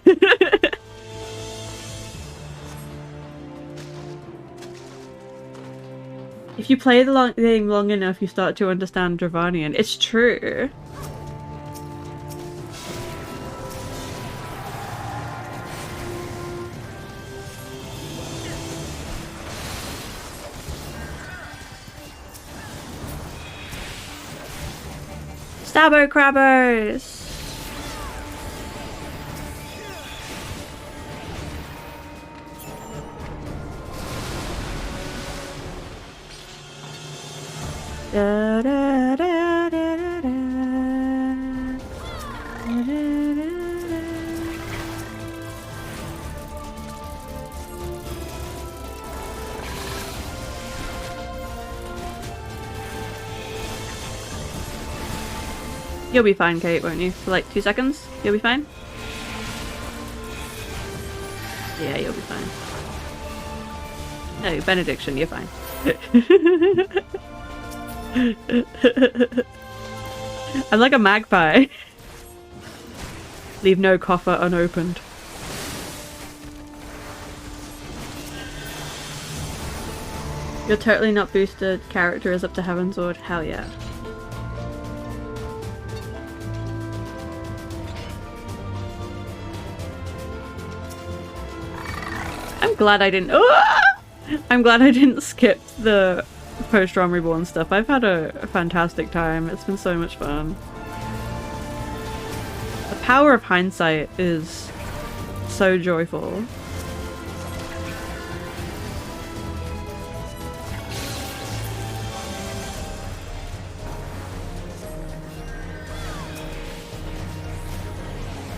If you play the game long enough, you start to understand Dravanian. It's true. Stabbo crabbers! Da, da, da, da, da, da. Da, da, da, da. You'll be fine, Kate, won't you? For like 2 seconds? You'll be fine? Yeah, you'll be fine. No, benediction, you're fine. I'm like a magpie. Leave no coffer unopened. Your totally not boosted character is up to Heavensward. Hell yeah. I'm glad I didn't. I'm glad I didn't skip the post-Rom Reborn stuff. I've had a fantastic time. It's been so much fun. The power of hindsight is so joyful.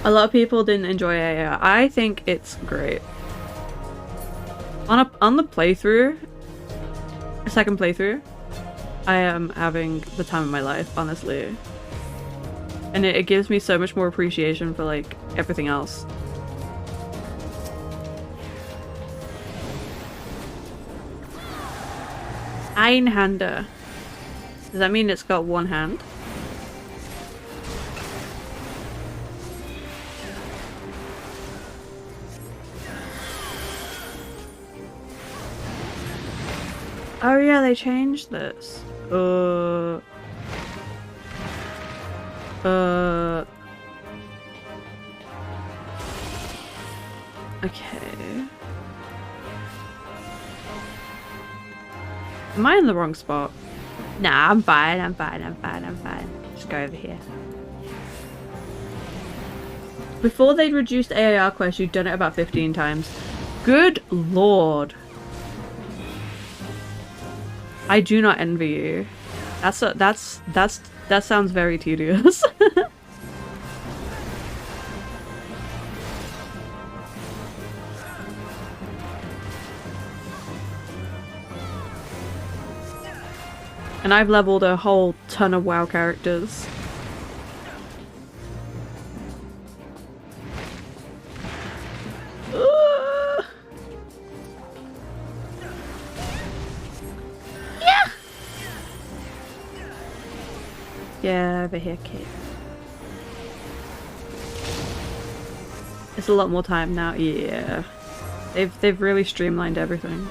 A lot of people didn't enjoy AR. I think it's great. On the playthrough, second playthrough, I am having the time of my life, honestly. And it gives me so much more appreciation for like everything else. Einhander. Does that mean it's got one hand? Oh yeah, they changed this. Okay. Am I in the wrong spot? Nah, I'm fine, I'm fine. Just go over here. Before they'd reduced AAR quests, you'd done it about 15 times. Good lord. I do not envy you. That sounds very tedious. And I've leveled a whole ton of WoW characters. Yeah, over here, kid. It's a lot more time now. Yeah, they've really streamlined everything.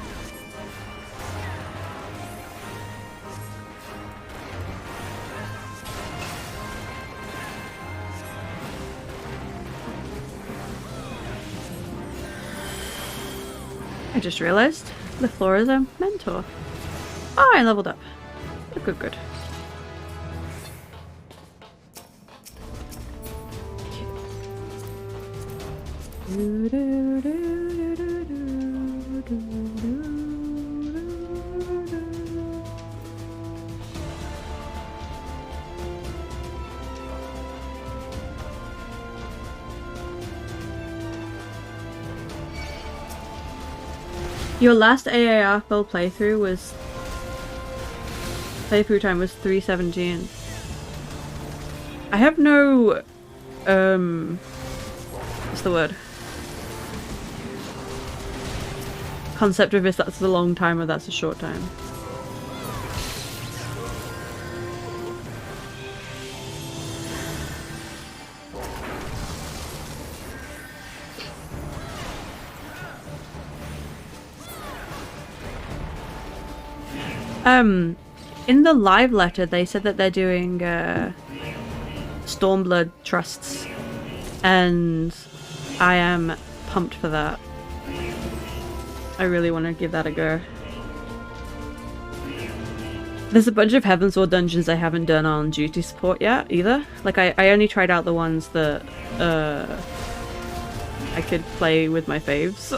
I just realized the floor is a mentor. Oh, I leveled up. Good, good. Your last AAR full playthrough time was 3:17. I have no what's the word? Concept of if that's a long time or that's a short time. In the live letter they said that they're doing Stormblood trusts, and I am pumped for that. I really want to give that a go. There's a bunch of Heavensward dungeons I haven't done on duty support yet either. Like I only tried out the ones that I could play with my faves.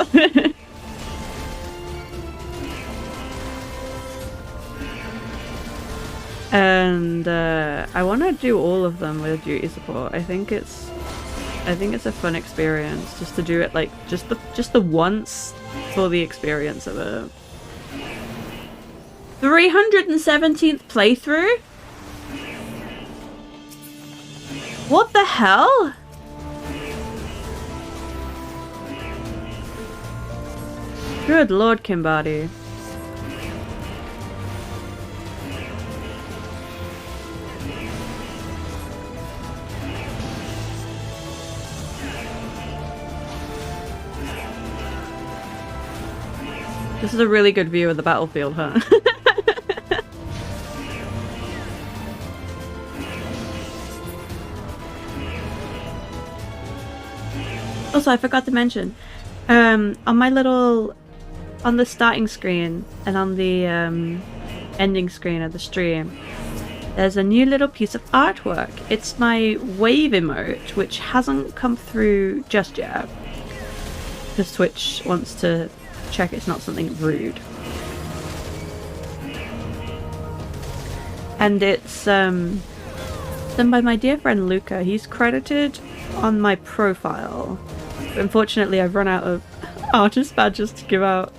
And I want to do all of them with duty support. I think it's a fun experience just to do it like just the once for the experience of it. 317th playthrough? What the hell? Good lord, Kimbadi. This is a really good view of the battlefield, huh? Also, I forgot to mention, on the starting screen and on the ending screen of the stream, there's a new little piece of artwork. It's my wave emote, which hasn't come through just yet, because Twitch wants to check it's not something rude. And it's done by my dear friend Luca. He's credited on my profile. But unfortunately, I've run out of artist badges to give out.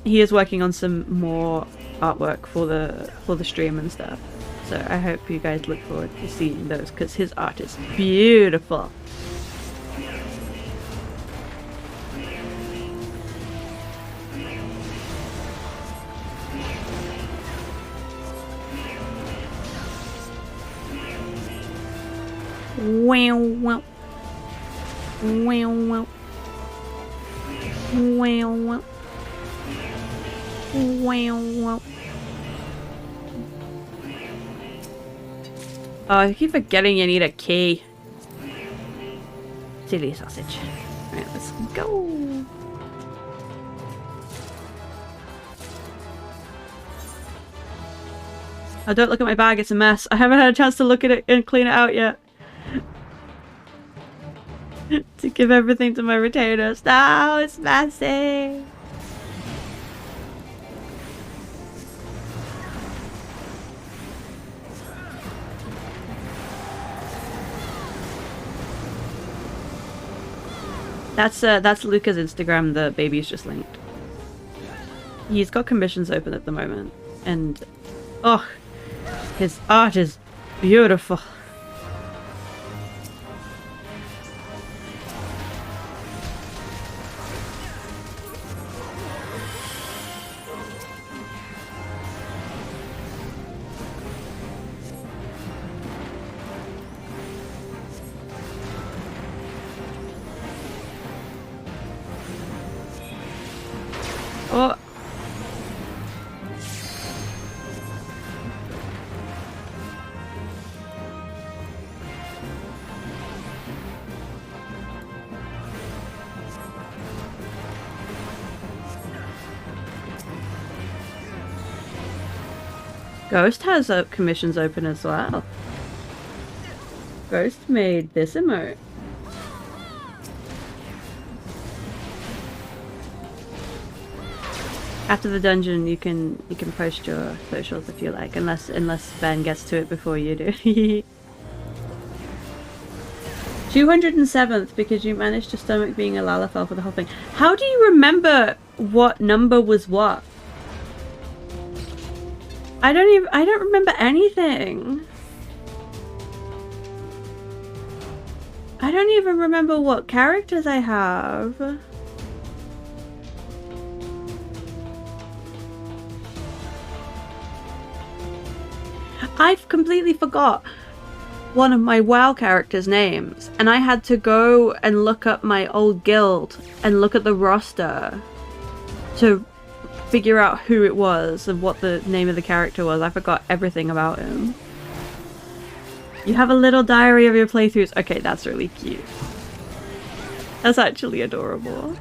He is working on some more artwork for the stream and stuff. So I hope you guys look forward to seeing those because his art is beautiful. Wow, wow. Wow, wow. Wow, wow. Wow, wow. Oh, I keep forgetting you need a key. Silly sausage. Alright, let's go. Oh, don't look at my bag, it's a mess. I haven't had a chance to look at it and clean it out yet. To give everything to my retainers. No, it's messy. That's Luca's Instagram. The baby's just linked. He's got commissions open at the moment, and oh, his art is beautiful. Oh. Ghost has commissions open as well. Ghost made this emote. After the dungeon, you can post your socials if you like, unless Ben gets to it before you do. 207th because you managed to stomach being a Lalafell for the whole thing. How do you remember what number was what? I don't remember anything. I don't even remember what characters I have. I've completely forgot one of my WoW characters' names, and I had to go and look up my old guild and look at the roster to figure out who it was and what the name of the character was. I forgot everything about him. You have a little diary of your playthroughs. Okay, that's really cute. That's actually adorable.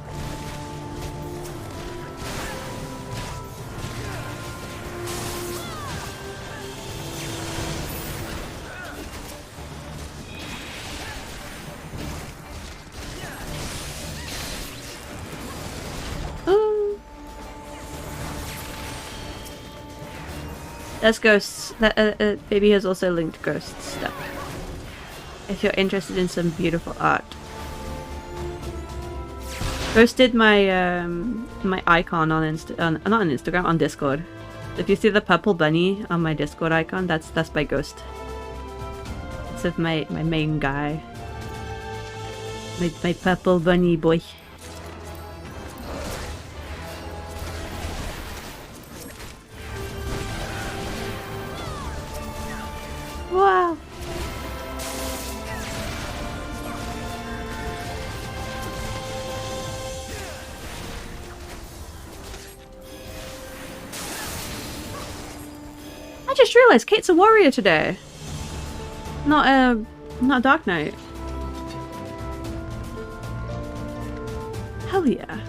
That's Ghosts. Baby has also linked Ghost stuff. If you're interested in some beautiful art. Ghost did my my icon on not on Instagram, on Discord. If you see the purple bunny on my Discord icon, that's by Ghost. It's of my main guy. My purple bunny boy. Wow. I just realized Kate's a warrior today. Not Dark Knight. Hell yeah.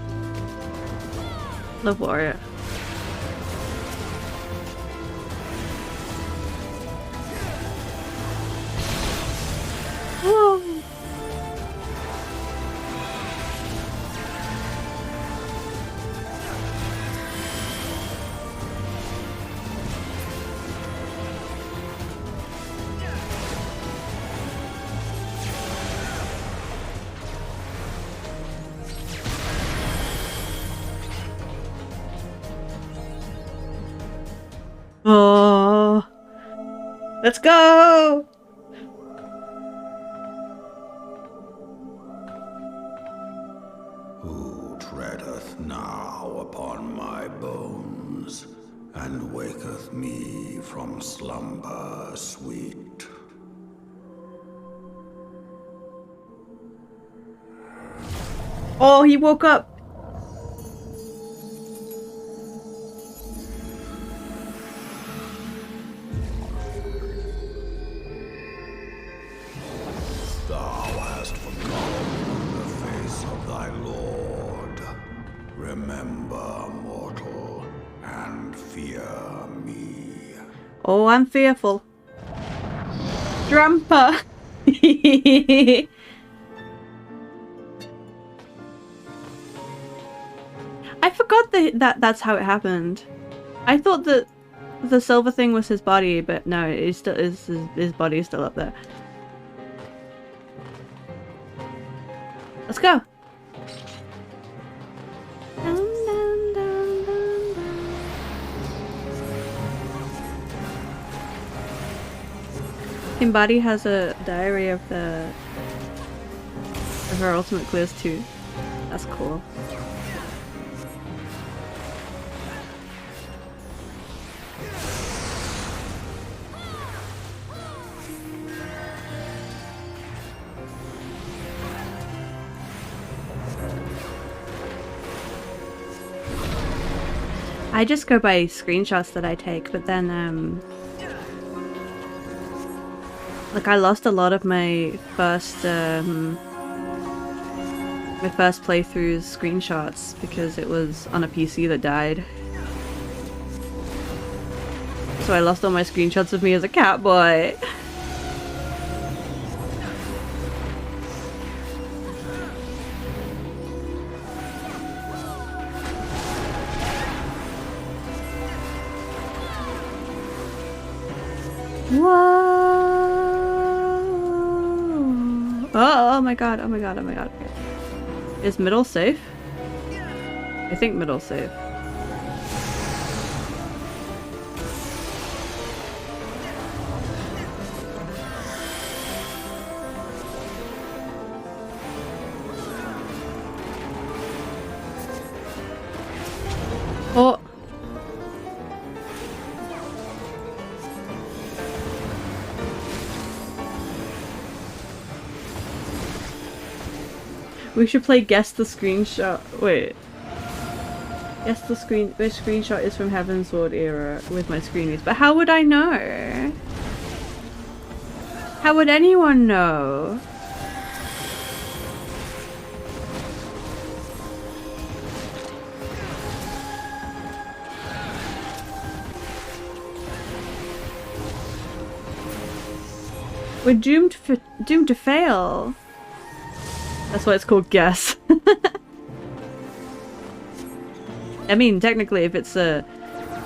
Love warrior. Whoa. Oh, let's go! Who treadeth now upon my bones, and waketh me from slumber sweet? Oh, he woke up. Thou hast forgotten the face of thy Lord. Remember, mortal, and fear me. Oh, I'm fearful. Drampa. I forgot that's how it happened. I thought that the silver thing was his body, but no, it still is his body is still up there. Let's go. Dun, dun, dun, dun, dun. Kimbadi has a diary of her ultimate clears too. That's cool. I just go by screenshots that I take, but then like I lost a lot of my first playthrough's screenshots because it was on a PC that died. So I lost all my screenshots of me as a cat boy. Whoa! Oh my god, oh my god, oh my god. Is middle safe? I think middle's safe. Oh! We should play guess the screenshot. Wait. Guess the which screenshot is from Heavensward era with my screenies. But how would I know? How would anyone know? We're doomed to fail. That's why it's called guess. I mean, technically, if it's the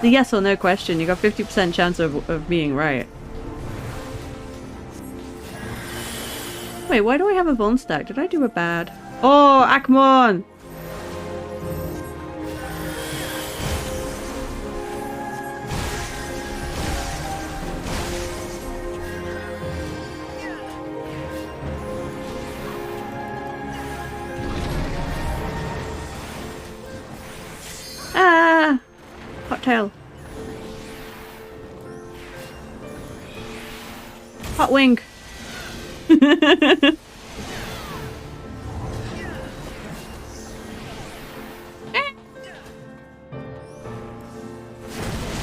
yes or no question, you got 50% chance of being right. Wait, why do I have a bone stack? Did I do it bad? Oh, Akmon! Ah! Hot tail. Hot wing.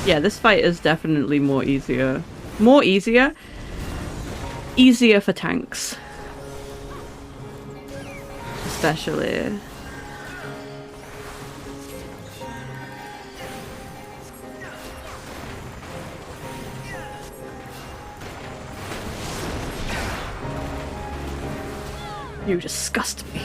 Yeah, this fight is definitely more easier. More easier? Easier for tanks. Especially. You disgust me.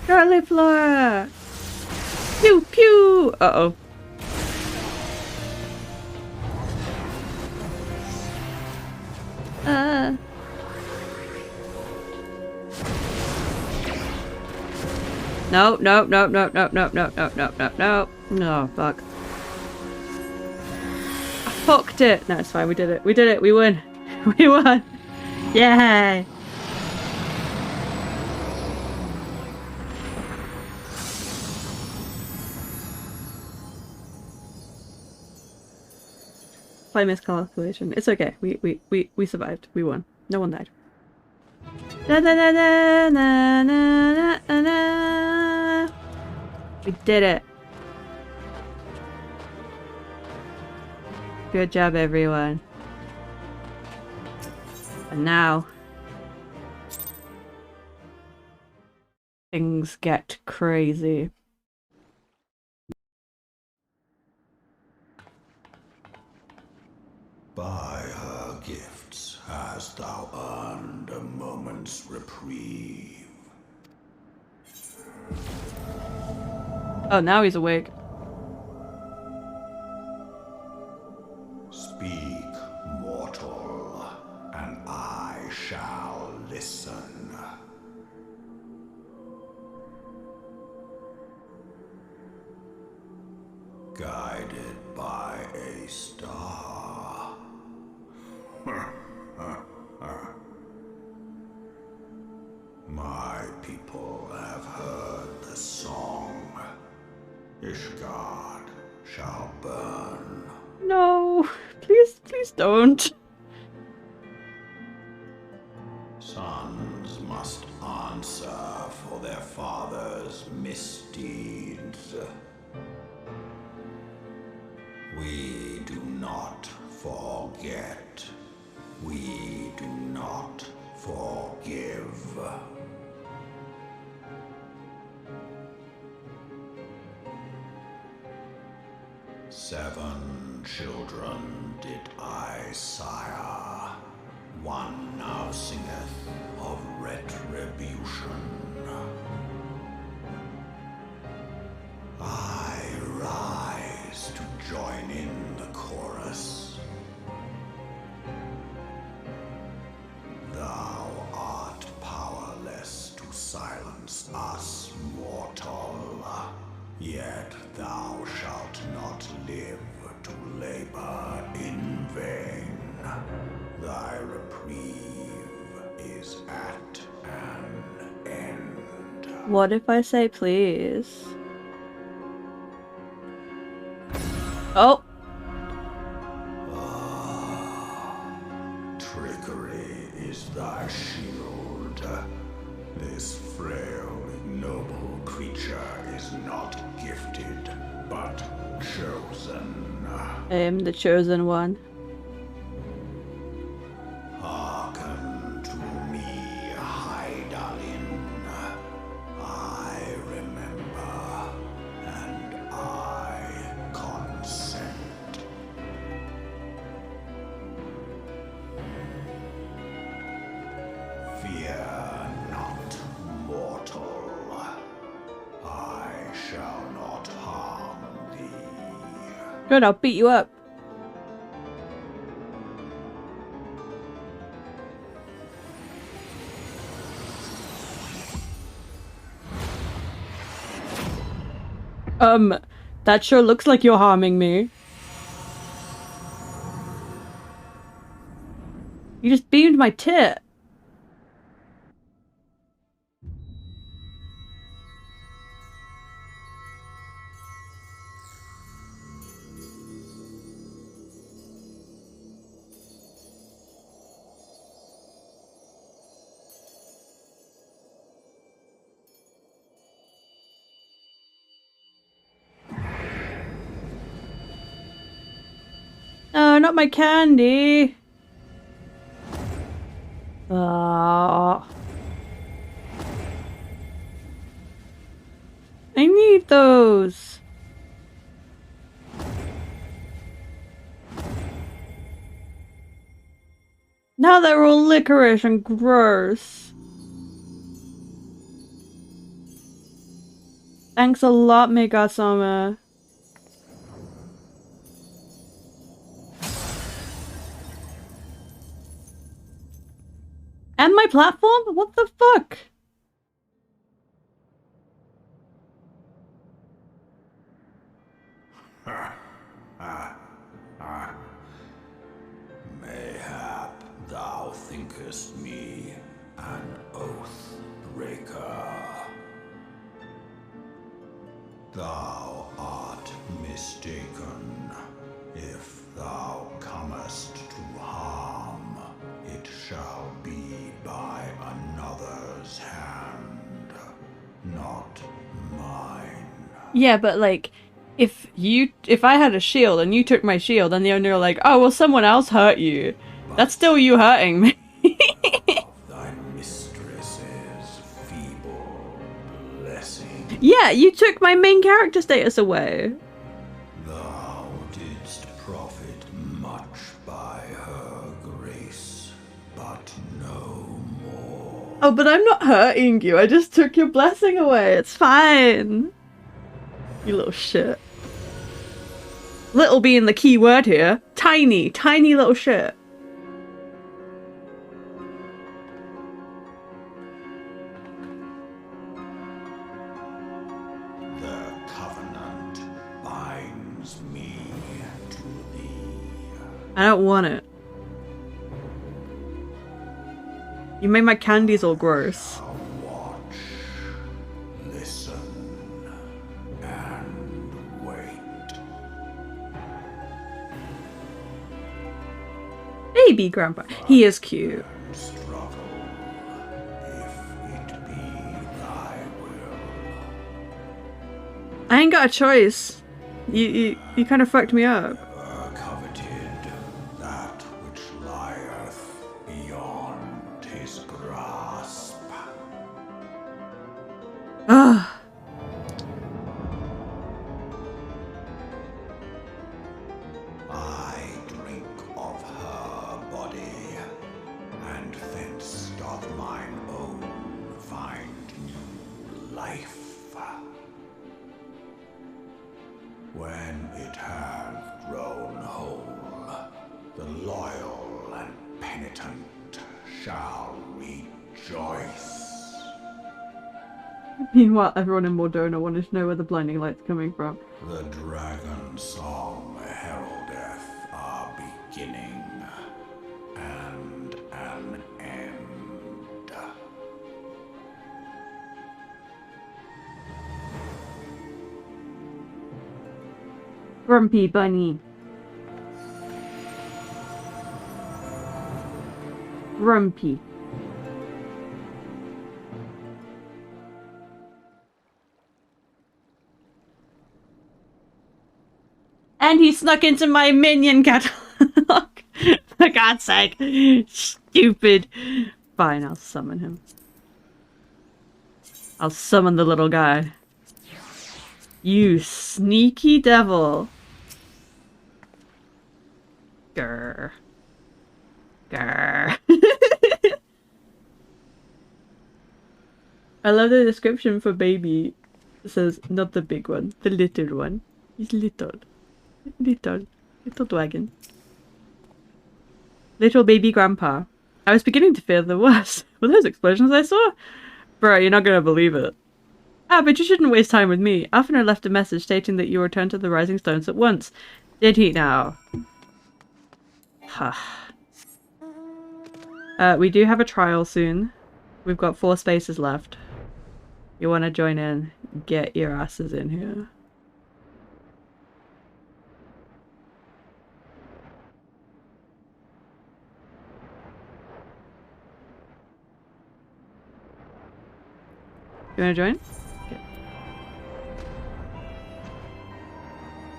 Charlie Flora! Pew pew! Uh-oh. No, no, no, no, no, no, no, no, no, no, no. No, fuck. I fucked it! No, it's fine, we did it. We did it, we won. We won! Yay! Slight miscalculation. It's okay. We survived. We won. No one died. Na na na na na na na na. We did it. Good job, everyone. And now things get crazy. By her gifts hast thou earned a moment's reprieve. Oh, now he's awake. Speak, mortal, and I shall listen. Guided by a star. My people have heard the song. Ishgard shall burn. No, please, please don't. Sons must answer for their father's misdeeds. We do not forget. We do not forgive. Seven children did I sire. One now singeth of retribution. I rise to join in the chorus. Thou art powerless to silence us, mortal. Yet thou shalt not live to labor in vain. Thy reprieve is at an end. What if I say please? Oh! Trickery is thy shield. This frail, ignoble creature is not gifted, but chosen. I am the chosen one. Hearken to me, Hydaelyn. I remember, and I consent. Fear not, mortal. I shall not harm thee. Good, I'll beat you up. That sure looks like you're harming me. You just beamed my tit. No, not my candy. Ah. I need those. Now they're all licorice and gross. Thanks a lot, Megasama. And my platform? What the fuck? Mayhap thou thinkest me an oath breaker. Thou art mistaken. If thou comest to harm, it shall be by another's hand, not mine. Yeah, but like, if I had a shield and you took my shield and then you're like, oh well, someone else hurt you, that's still you hurting me. Thy mistress's feeble blessing. Yeah, you took my main character status away. Thou didst profit much by her grace, but no more. Oh, but I'm not hurting you. I just took your blessing away. It's fine. You little shit. Little being the key word here. Tiny, tiny little shit. The covenant binds me to thee. I don't want it. You made my candies all gross. Now watch, listen, and wait. Baby grandpa. He is cute. Struggle, if it be thy will. I ain't got a choice. You kind of fucked me up. Coveted that which lieth beyond his grasp. Ugh. I drink of her body, and thence doth mine own find new life. When it hath grown whole, the loyal and penitent shall rejoice. Meanwhile, everyone in Mordona wanted to know where the blinding light's coming from. The dragon song heraldeth our beginning and an end. Grumpy bunny. Grumpy. And he snuck into my minion catalog. For God's sake. Stupid. Fine, I'll summon him. I'll summon the little guy. You sneaky devil. Grr. Grr. I love the description for baby. It says, not the big one, the little one. He's little. Little dragon. Little baby grandpa. I was beginning to fear the worst. Were those explosions I saw? Bro, you're not gonna believe it. Ah, but you shouldn't waste time with me. Alfner left a message stating that you return to the Rising Stones at once. Did he now? We do have a trial soon. We've got 4 spaces left. You want to join in? Get your asses in here. You want to join? Okay.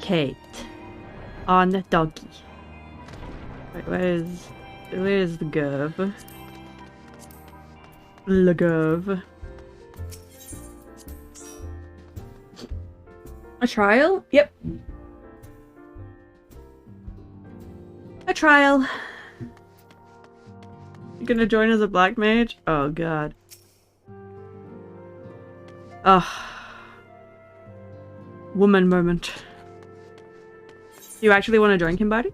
Kate. On the doggy. Wait, where's the Gov? Le Gov. A trial? Yep. A trial. You gonna join as a black mage? Oh god. Ugh. Woman moment. You actually want to join, Kimbari?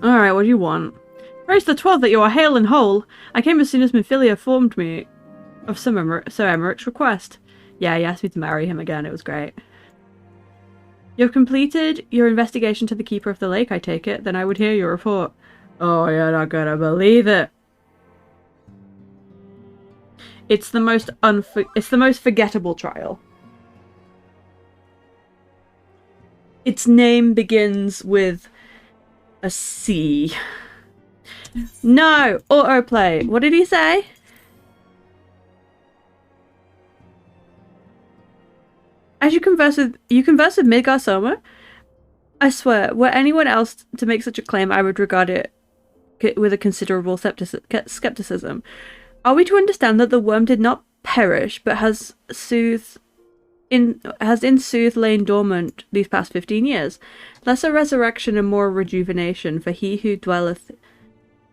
Alright, what do you want? Praise the 12 that you are hale and whole. I came as soon as Minfilia informed me of Sir Emeric's request. Yeah, he asked me to marry him again. It was great. You've completed your investigation to the Keeper of the Lake, I take it? Then I would hear your report. Oh, you're not gonna believe it. It's the most forgettable trial. Its name begins with a C. No! Autoplay. What did he say? As you converse with Midgar Soma? I swear, were anyone else to make such a claim, I would regard it with a considerable skepticism. Are we to understand that the worm did not perish, but has in sooth lain dormant these past 15 years? Less a resurrection and more a rejuvenation, for he who dwelleth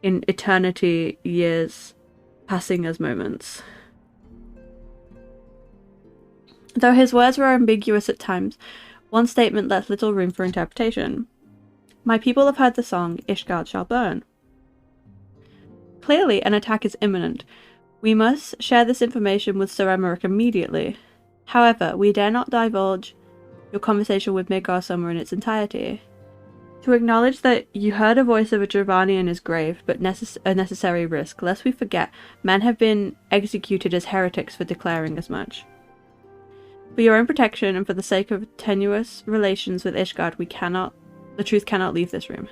in eternity, years passing as moments. Though his words were ambiguous at times, one statement left little room for interpretation. My people have heard the song, Ishgard shall burn. Clearly, an attack is imminent. We must share this information with Sir Emeric immediately. However, we dare not divulge your conversation with Midgar Summer in its entirety. To acknowledge that you heard a voice of a Dravanian is grave, but a necessary risk, lest we forget, men have been executed as heretics for declaring as much. For your own protection and for the sake of tenuous relations with Ishgard, the truth cannot leave this room.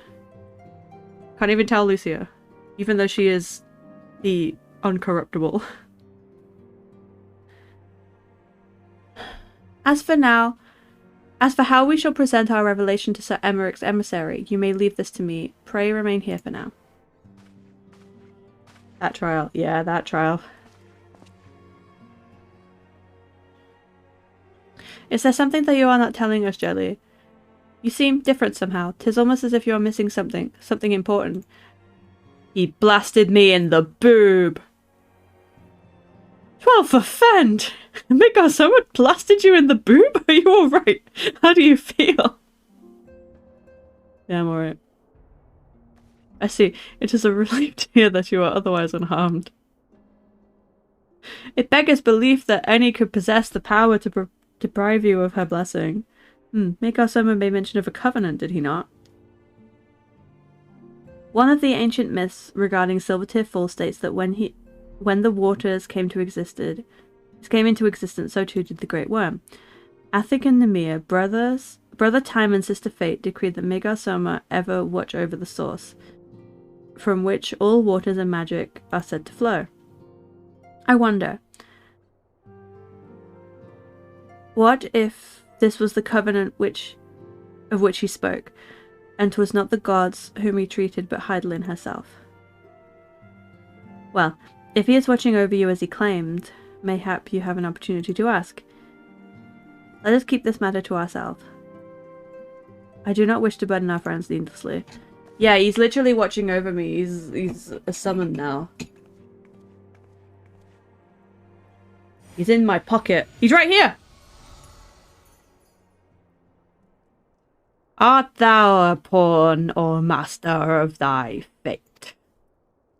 Can't even tell Lucia, even though she is the uncorruptible. As for how we shall present our revelation to Sir Emeric's emissary, you may leave this to me. Pray remain here for now. That trial. Yeah, that trial. Is there something that you are not telling us, Jelly? You seem different somehow. 'Tis almost as if you are missing something important. He blasted me in the boob. 12 for Fend! Midgar, someone blasted you in the boob? Are you alright? How do you feel? Yeah, I'm alright. I see. It is a relief to hear that you are otherwise unharmed. It beggars belief that any could possess the power to deprive you of her blessing. Midgar Soma made mention of a covenant, did he not? One of the ancient myths regarding Silvertear Fall states that when the waters came into existence, so too did the Great Worm. Athik and Nemir, brother Time and sister Fate, decreed that Midgar Soma ever watch over the source, from which all waters and magic are said to flow. I wonder, what if this was the covenant of which he spoke, and 'twas not the gods whom he treated but Heidelin herself? Well, if he is watching over you as he claimed, mayhap you have an opportunity to ask. Let us keep this matter to ourselves. I do not wish to burden our friends needlessly. Yeah, he's literally watching over me. He's a summon now. He's in my pocket. He's right here! Art thou a pawn or master of thy fate?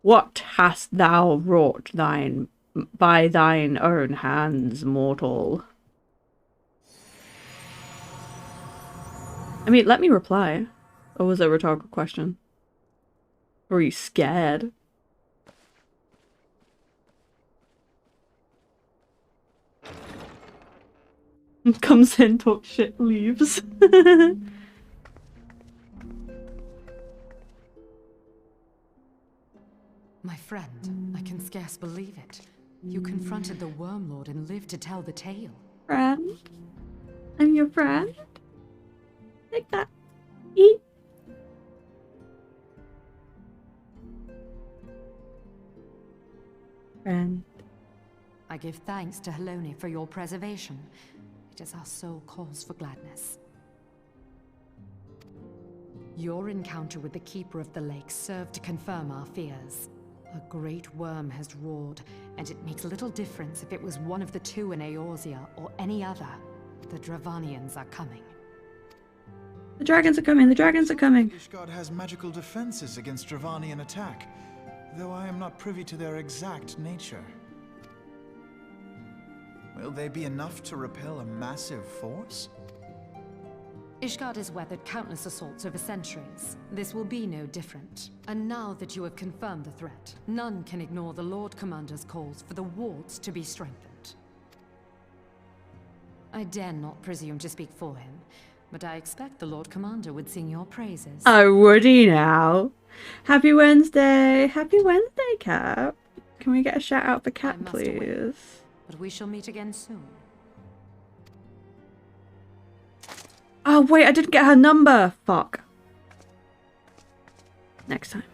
What hast thou wrought by thine own hands, mortal? I mean, let me reply. Or was it a rhetorical question? Or are you scared? Comes in, talks shit, leaves. My friend, I can scarce believe it. You confronted the Worm Lord and lived to tell the tale. Friend? I'm your friend? Take that. Eat. Friend. I give thanks to Helone for your preservation. It is our sole cause for gladness. Your encounter with the Keeper of the Lake served to confirm our fears. A great worm has roared, and it makes little difference if it was one of the two in Eorzea or any other. The Dravanians are coming. The dragons are coming, the dragons are coming. Ishgard has magical defenses against Dravanian attack, though I am not privy to their exact nature. Will they be enough to repel a massive force? Ishgard has weathered countless assaults over centuries. This will be no different. And now that you have confirmed the threat, none can ignore the Lord Commander's calls for the wards to be strengthened. I dare not presume to speak for him, but I expect the Lord Commander would sing your praises. Oh, would he now? Happy Wednesday. Happy Wednesday, Cap. Can we get a shout out for Cap, please? But we shall meet again soon. Oh, wait, I didn't get her number. Fuck. Next time.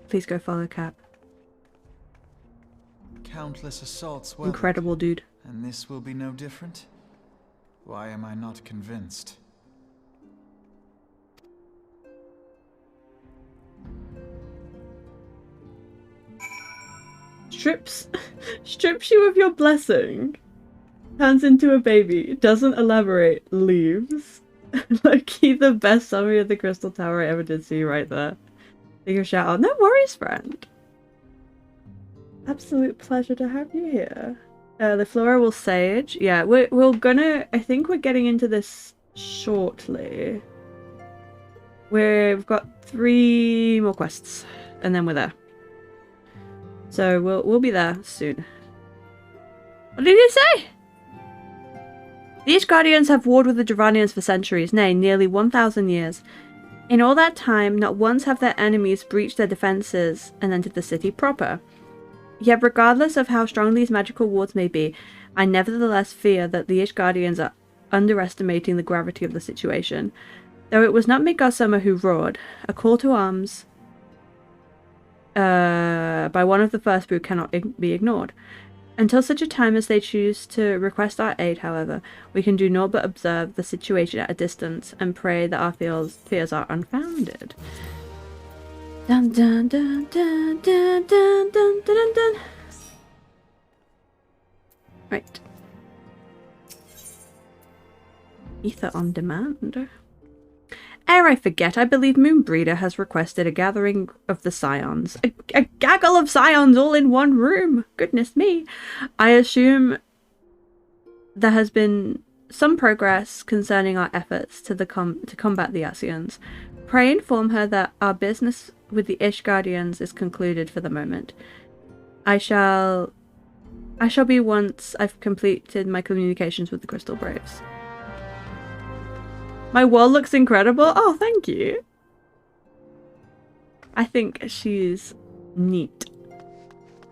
Please go follow Cap. Countless assaults weathered, Incredible dude. and this will be no different? Why am I not convinced? Strips you of your blessing. Turns into a baby. Doesn't elaborate. Leaves. Low-key the best summary of the Crystal Tower I ever did see right there. Take a shout out. No worries, friend. Absolute pleasure to have you here. The Flora will sage. Yeah, we're gonna... I think we're getting into this shortly. We've got 3 more quests. And then we're there. So we'll be there soon. What did he say? These guardians have warred with the Dravanians for centuries, nay, nearly 1,000 years. In all that time, not once have their enemies breached their defences and entered the city proper. Yet regardless of how strong these magical wards may be, I nevertheless fear that the Ishgardians are underestimating the gravity of the situation. Though it was not Midgardsormr who roared, a call to arms by one of the first brood cannot be ignored. Until such a time as they choose to request our aid, however, we can do naught but observe the situation at a distance and pray that our fears are unfounded. Dun dun dun dun dun dun dun dun dun. Right. Ether on demand. Ere I forget, I believe Moonbreeder has requested a gathering of the Scions. A gaggle of Scions all in one room! Goodness me! I assume there has been some progress concerning our efforts to combat the Ascians. Pray inform her that our business with the Ishgardians is concluded for the moment. I shall be once I've completed my communications with the Crystal Braves. My wall looks incredible. Oh, thank you. I think she's neat.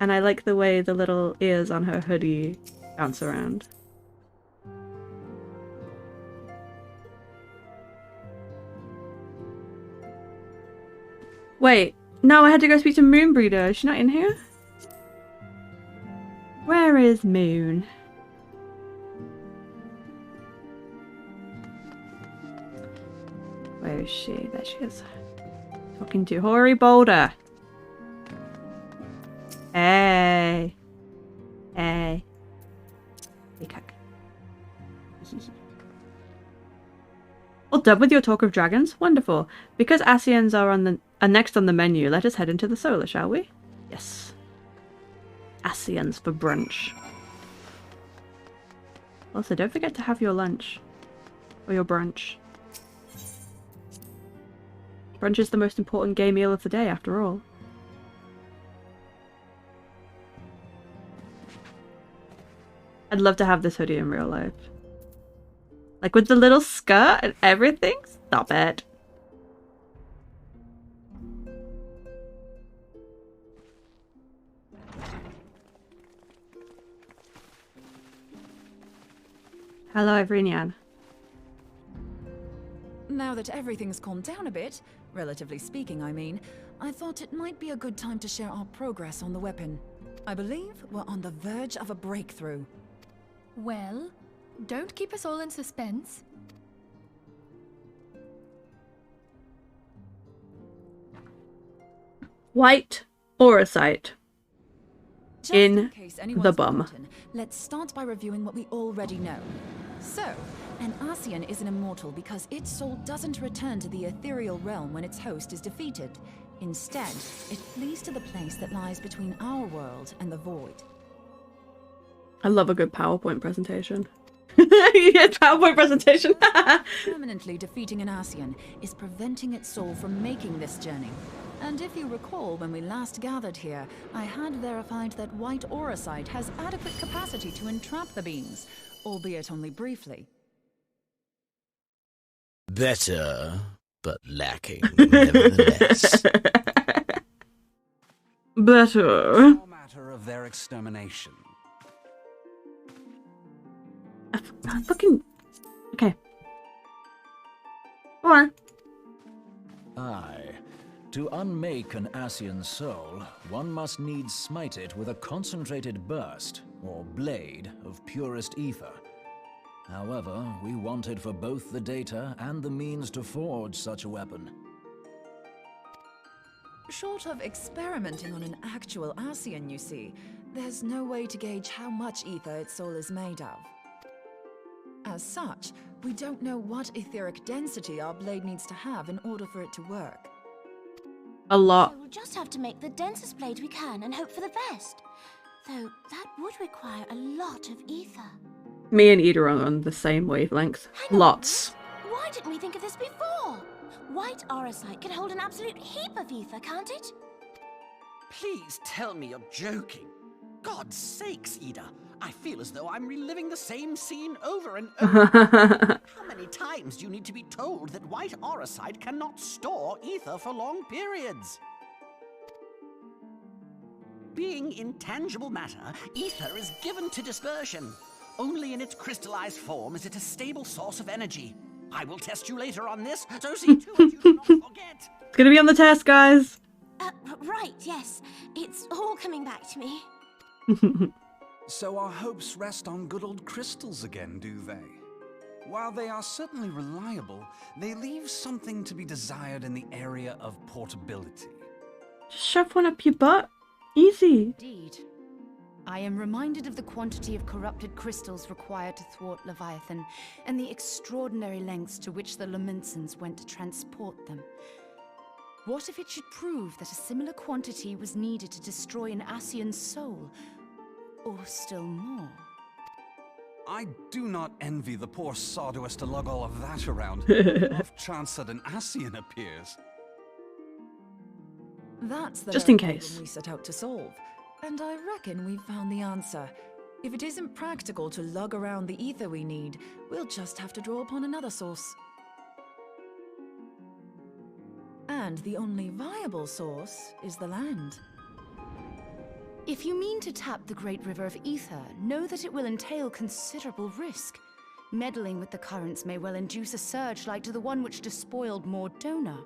And I like the way the little ears on her hoodie bounce around. Wait, no, I had to go speak to Moonbreeder. Is she not in here? Where is Moon? Where is she? There she is. Talking to Hoary Boulder. Hey. Hey. Hey, cuck. All done with your talk of dragons? Wonderful. Because Ascians are next on the menu, let us head into the solar, shall we? Yes. Ascians for brunch. Also, don't forget to have your lunch. Or your brunch. Brunch is the most important gay meal of the day, after all. I'd love to have this hoodie in real life. Like with the little skirt and everything? Stop it. Hello, Evrinian. Now that everything's calmed down a bit, relatively speaking, I mean, I thought it might be a good time to share our progress on the weapon. I believe we're on the verge of a breakthrough. Well, don't keep us all in suspense. White Auracite. Just in case the anyone's bum. forgotten, let's start by reviewing what we already know. So, an Ascian is an immortal because its soul doesn't return to the ethereal realm when its host is defeated. Instead, it flees to the place that lies between our world and the void. I love a good PowerPoint presentation. Yeah, PowerPoint presentation. Permanently defeating an Ascian is preventing its soul from making this journey. And if you recall, when we last gathered here, I had verified that white auracite has adequate capacity to entrap the beings, albeit only briefly. Better, but lacking, nevertheless. Better. No matter of their extermination. I fucking... Okay. Go on. Aye. To unmake an Ascian soul, one must needs smite it with a concentrated burst, or blade, of purest ether. However, we wanted for both the data and the means to forge such a weapon. Short of experimenting on an actual Ascian, you see, there's no way to gauge how much ether its soul is made of. As such, we don't know what etheric density our blade needs to have in order for it to work. A lot. So we'll just have to make the densest blade we can and hope for the best. Though that would require a lot of ether. Me and Ida are on the same wavelength. Hang on. Lots. Why didn't we think of this before? White auracite can hold an absolute heap of ether, can't it? Please tell me you're joking. God's sakes, Ida. I feel as though I'm reliving the same scene over and over. How many times do you need to be told that white auracite cannot store ether for long periods? Being intangible matter, ether is given to dispersion. Only in its crystallized form is it a stable source of energy. I will test you later on this, so see to it you do not forget. It's gonna be on the test, guys. Right, yes. It's all coming back to me. So our hopes rest on good old crystals again, do they? While they are certainly reliable, they leave something to be desired in the area of portability. Just shove one up your butt. Easy. Indeed. I am reminded of the quantity of corrupted crystals required to thwart Leviathan, and the extraordinary lengths to which the Lamentsons went to transport them. What if it should prove that a similar quantity was needed to destroy an Ascian's soul? Or still more? I do not envy the poor sod who has to lug all of that around. Off chance that an Ascian appears. That's the Just in very case. problem we set out to solve. And I reckon we've found the answer. If it isn't practical to lug around the ether we need, we'll just have to draw upon another source. And the only viable source is the land. If you mean to tap the Great River of Ether, know that it will entail considerable risk. Meddling with the currents may well induce a surge like to the one which despoiled Mordona.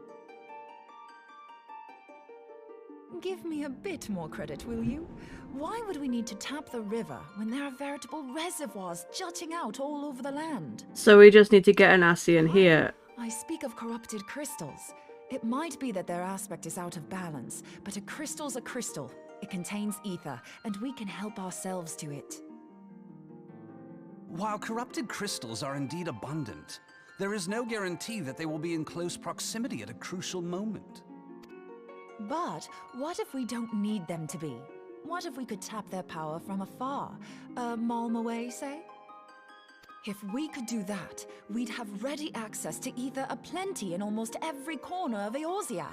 Give me a bit more credit, will you? Why would we need to tap the river when there are veritable reservoirs jutting out all over the land? So we just need to get an Ascian here. I speak of corrupted crystals. It might be that their aspect is out of balance, but a crystal's a crystal. It contains ether, and we can help ourselves to it. While corrupted crystals are indeed abundant, there is no guarantee that they will be in close proximity at a crucial moment. But what if we don't need them to be? What if we could tap their power from afar? A malm away, say? If we could do that, we'd have ready access to ether aplenty in almost every corner of Eorzea.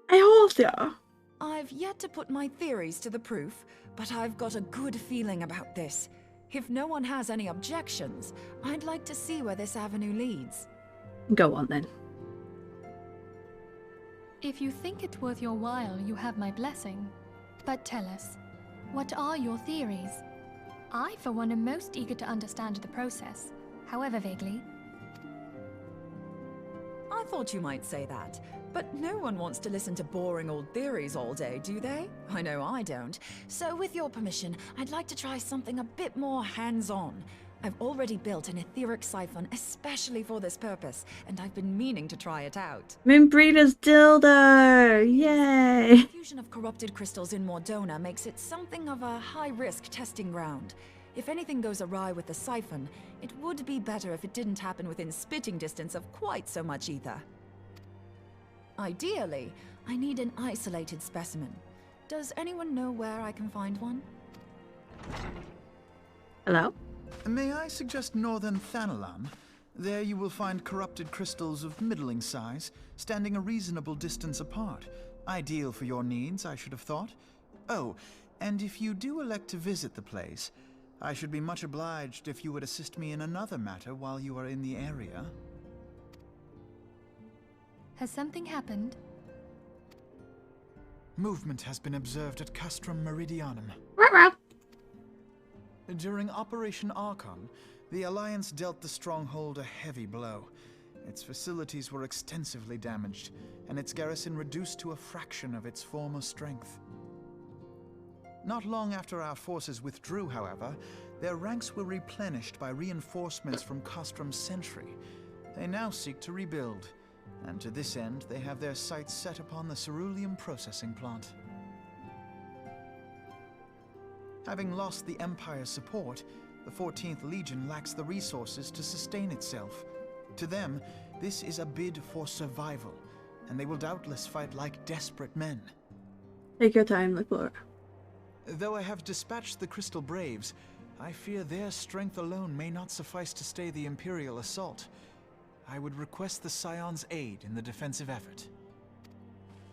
Eorzea? I've yet to put my theories to the proof, but I've got a good feeling about this. If no one has any objections, I'd like to see where this avenue leads. Go on then. If you think it worth your while, you have my blessing. But tell us, what are your theories? I, for one, am most eager to understand the process, however vaguely. I thought you might say that, but no one wants to listen to boring old theories all day, do they? I know I don't. So with your permission, I'd like to try something a bit more hands-on. I've already built an etheric siphon especially for this purpose, and I've been meaning to try it out. Moonbreeder's dildo! Yay! The fusion of corrupted crystals in Mordona makes it something of a high-risk testing ground. If anything goes awry with the siphon, it would be better if it didn't happen within spitting distance of quite so much ether. Ideally, I need an isolated specimen. Does anyone know where I can find one? Hello? May I suggest northern Thanalan? There you will find corrupted crystals of middling size, standing a reasonable distance apart. Ideal for your needs, I should have thought. Oh, and if you do elect to visit the place, I should be much obliged if you would assist me in another matter while you are in the area. Has something happened? Movement has been observed at Castrum Meridianum. During Operation Archon, the Alliance dealt the stronghold a heavy blow. Its facilities were extensively damaged, and its garrison reduced to a fraction of its former strength. Not long after our forces withdrew, however, their ranks were replenished by reinforcements from Castrum's sentry. They now seek to rebuild, and to this end they have their sights set upon the ceruleum processing plant. Having lost the Empire's support, the 14th Legion lacks the resources to sustain itself. To them, this is a bid for survival, and they will doubtless fight like desperate men. Take your time, LeClaire. Though I have dispatched the Crystal Braves, I fear their strength alone may not suffice to stay the Imperial assault. I would request the Scion's aid in the defensive effort.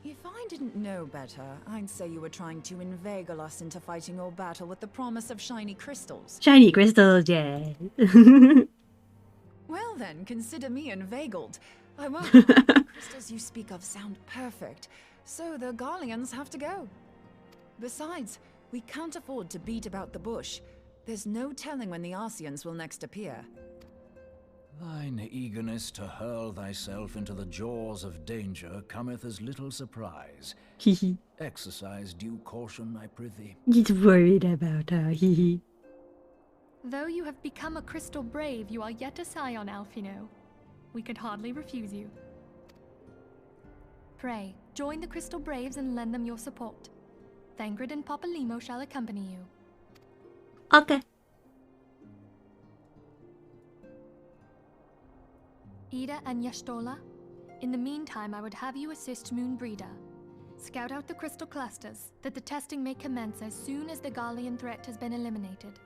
If I didn't know better, I'd say you were trying to inveigle us into fighting your battle with the promise of shiny crystals. Shiny crystals, yeah. Well then, consider me inveigled. I won't. The crystals you speak of sound perfect, so the Garleans have to go. Besides, we can't afford to beat about the bush. There's no telling when the Arceans will next appear. Thine eagerness to hurl thyself into the jaws of danger cometh as little surprise. Hehe. Exercise due caution, I prithee. He's worried about her, hehe. Though you have become a crystal brave, you are yet a scion, Alphino. We could hardly refuse you. Pray, join the Crystal Braves and lend them your support. Thangrid and Papalymo shall accompany you. Okay. Ida and Yashtola, in the meantime I would have you assist Moonbreeder. Scout out the crystal clusters, that the testing may commence as soon as the Garlean threat has been eliminated.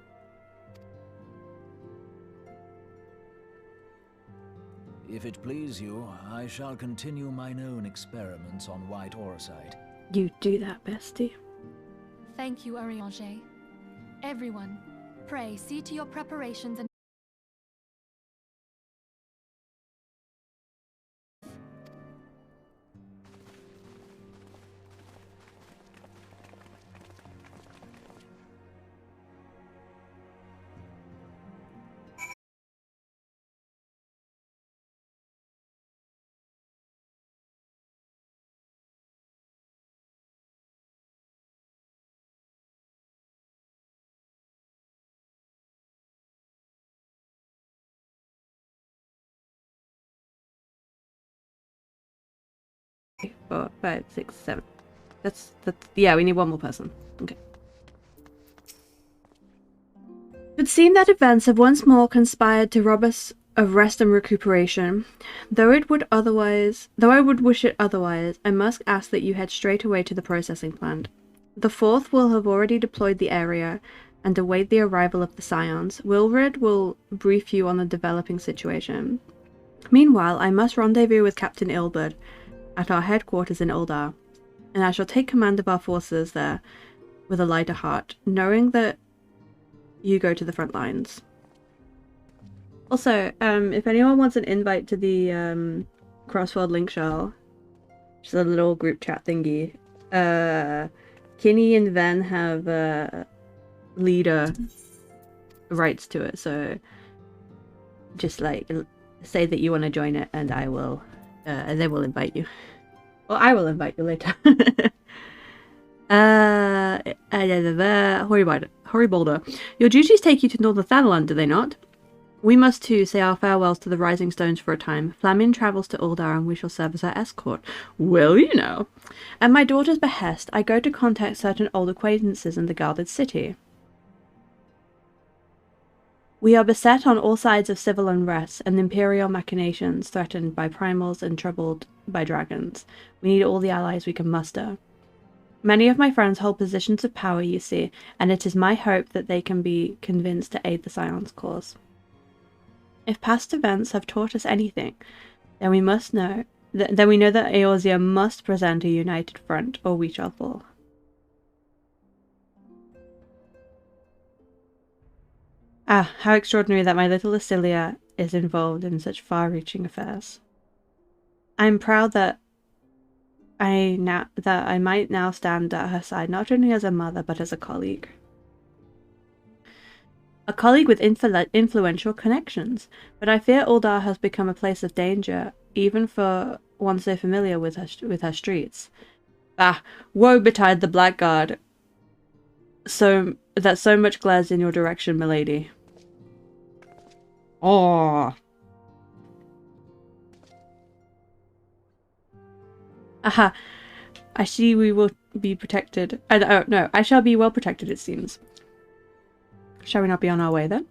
If it please you, I shall continue mine own experiments on white orosite. You do that, bestie. Thank you, Arianger. Everyone, pray see to your preparations and Four, 5, 6, 7. That's yeah, we need one more person. Okay. It would seem that events have once more conspired to rob us of rest and recuperation. Though I would wish it otherwise, I must ask that you head straight away to the processing plant. The 4th will have already deployed the area and await the arrival of the Scions. Wilred will brief you on the developing situation. Meanwhile, I must rendezvous with Captain Ilberd at our headquarters in Uldar, and I shall take command of our forces there with a lighter heart, knowing that you go to the front lines. Also, if anyone wants an invite to the Crossworld Link Shell, which is a little group chat thingy, Kinney and Ven have leader rights to it, so just like say that you want to join it, and I will. And they will invite you. Well, I will invite you later. Hoary Boulder. Your duties take you to Northern Thanalan, do they not? We must too say our farewells to the Rising Stones for a time. Flamin travels to Uldar and we shall serve as her escort. Well, you know. At my daughter's behest, I go to contact certain old acquaintances in the guarded city. We are beset on all sides of civil unrest and imperial machinations, threatened by primals and troubled by dragons. We need all the allies we can muster. Many of my friends hold positions of power, you see, and it is my hope that they can be convinced to aid the Scion's cause. If past events have taught us anything, then we know that Eorzea must present a united front, or we shall fall. Ah, how extraordinary that my little Acilia is involved in such far-reaching affairs. I am proud that I might now stand at her side, not only as a mother, but as a colleague. A colleague with influential connections, but I fear Uldar has become a place of danger, even for one so familiar with her streets. Ah, woe betide the blackguard, that so much glares in your direction, milady. Oh. Aha, I see we will be protected. Oh, no, I shall be well protected, it seems. Shall we not be on our way, then?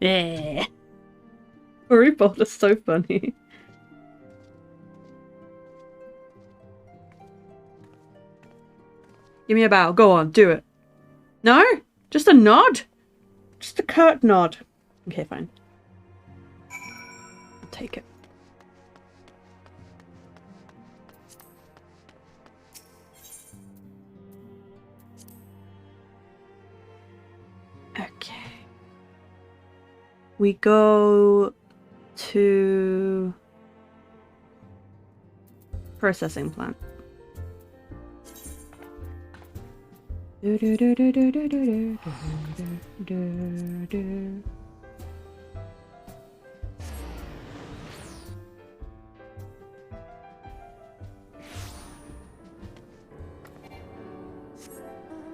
Yeah. Furrybolt is so funny. Give me a bow. Go on, do it. No? Just a nod? Just a curt nod. Okay, fine. I'll take it. Okay. We go to processing plant.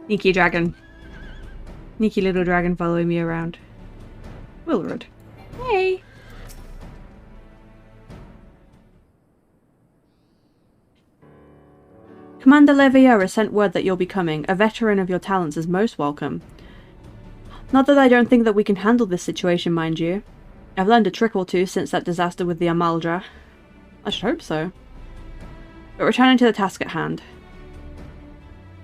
Sneaky dragon. Sneaky little dragon following me around. Wilrod. Hey! Commander Leviera sent word that you'll be coming. A veteran of your talents is most welcome. Not that I don't think that we can handle this situation, mind you. I've learned a trick or two since that disaster with the Amaldra. I should hope so. But returning to the task at hand.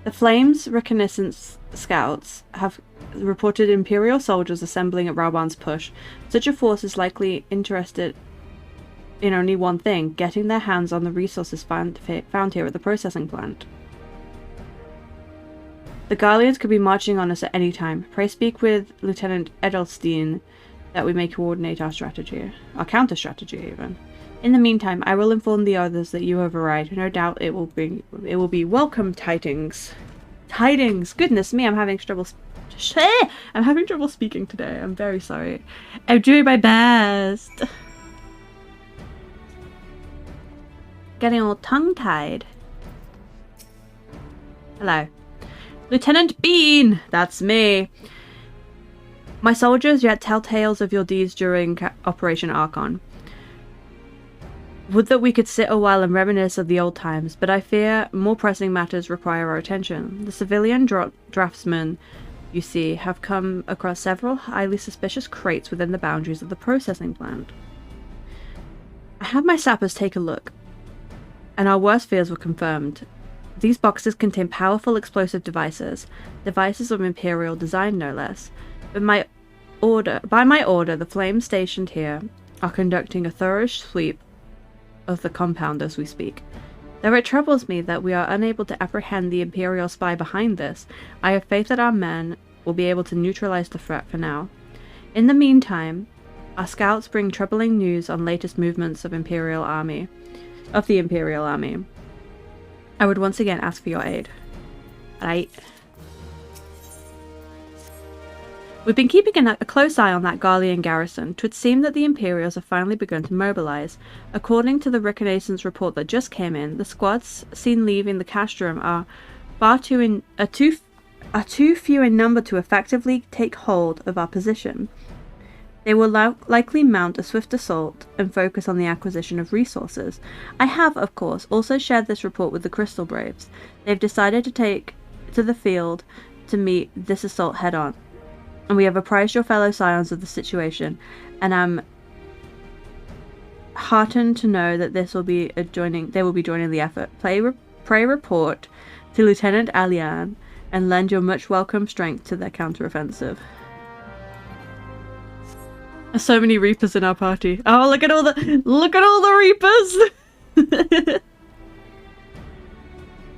The Flames Reconnaissance Scouts have reported Imperial soldiers assembling at Rauban's Push. Such a force is likely interested in only one thing, getting their hands on the resources found here at the processing plant. The Garleans could be marching on us at any time. Pray speak with Lieutenant Edelstein that we may coordinate our strategy. Our counter-strategy, even. In the meantime, I will inform the others that you have arrived. No doubt it will be welcome tidings. Tidings! Goodness me, I'm having trouble speaking today. I'm very sorry. I'm doing my best. Getting all tongue-tied. Hello. Lieutenant Bean! That's me. My soldiers yet tell tales of your deeds during Operation Archon. Would that we could sit a while and reminisce of the old times, but I fear more pressing matters require our attention. The civilian draftsmen, you see, have come across several highly suspicious crates within the boundaries of the processing plant. I had my sappers take a look, and our worst fears were confirmed. These boxes contain powerful explosive devices of Imperial design no less. But by my order, the Flames stationed here are conducting a thorough sweep of the compound as we speak. Though it troubles me that we are unable to apprehend the Imperial spy behind this, I have faith that our men will be able to neutralize the threat for now. In the meantime, our scouts bring troubling news on latest movements of the Imperial Army. I would once again ask for your aid. We've been keeping a close eye on that Garlean garrison. 'Twould seem that the Imperials have finally begun to mobilize. According to the reconnaissance report that just came in, the squads seen leaving the castrum are are too few in number to effectively take hold of our position. They will likely mount a swift assault and focus on the acquisition of resources. I have, of course, also shared this report with the Crystal Braves. They've decided to take to the field to meet this assault head-on, and we have apprised your fellow scions of the situation, and I'm heartened to know that they will be joining the effort. Pray report to Lieutenant Alian and lend your much welcome strength to their counteroffensive. There's so many Reapers in our party. Oh, look at all the Reapers!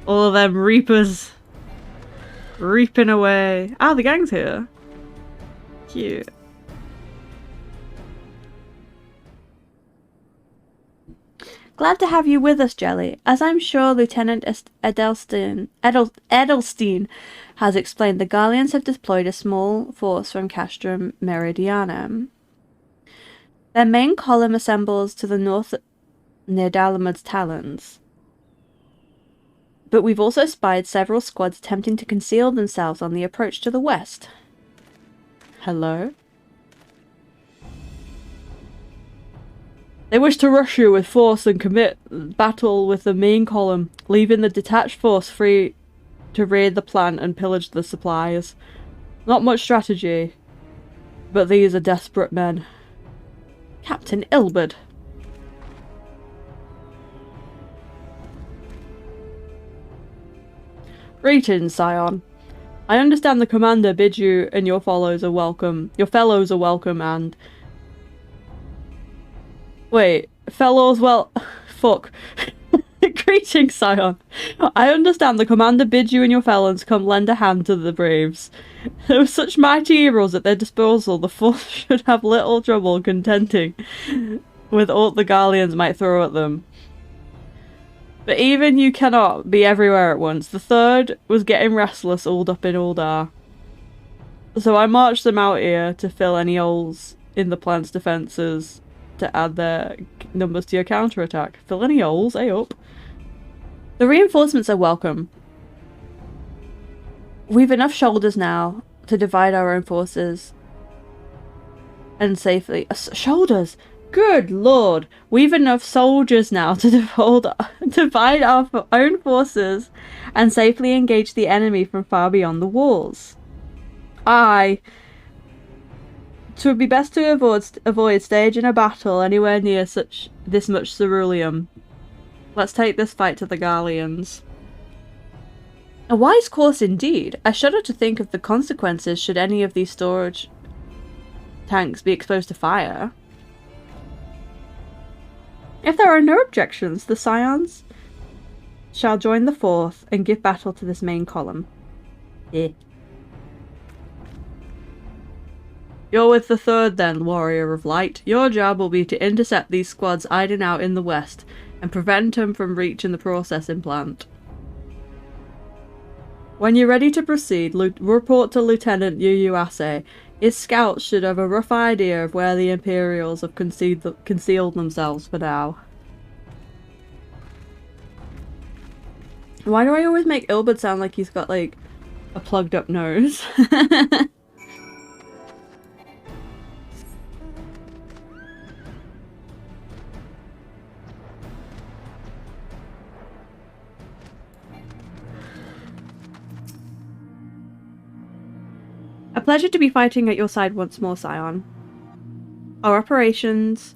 All of them Reapers reaping away. Ah, the gang's here. Cute. Glad to have you with us, Jelly. As I'm sure Lieutenant Edelstein has explained, the Garleans have deployed a small force from Castrum Meridianum. Their main column assembles to the north near Dalamud's Talons. But we've also spied several squads attempting to conceal themselves on the approach to the west. Hello? They wish to rush you with force and commit battle with the main column, leaving the detached force free to raid the plant and pillage the supplies. Not much strategy, but these are desperate men. Captain Ilbert. Greetings, Scion. I understand the commander bids you and your fellows are welcome, and... Wait, fellows, well... Fuck. Greetings, Scion. I understand the commander bids you and your fellows come lend a hand to the Braves. With such mighty heroes at their disposal, the force should have little trouble contenting with all the Garleans might throw at them. But even you cannot be everywhere at once. The third was getting restless all up in Uldar. So I marched them out here to fill any holes in the plant's defences to add their numbers to your counterattack. Fill any holes, up. The reinforcements are welcome. We've enough shoulders now to divide our own forces and safely... shoulders? Good lord! We've enough soldiers now to divide our own forces and safely engage the enemy from far beyond the walls. Aye. 'Twould be best to avoid staging a battle anywhere near this much ceruleum. Let's take this fight to the Garleans. A wise course indeed. I shudder to think of the consequences should any of these storage tanks be exposed to fire. If there are no objections, the Scions shall join the fourth and give battle to this main column. You're with the third then, Warrior of Light. Your job will be to intercept these squads hiding out in the west and prevent them from reaching the processing plant. When you're ready to proceed, report to Lieutenant Yu. His scouts should have a rough idea of where the Imperials have concealed themselves for now. Why do I always make Ilbert sound like he's got, like, a plugged up nose? A pleasure to be fighting at your side once more, Scion. Our operations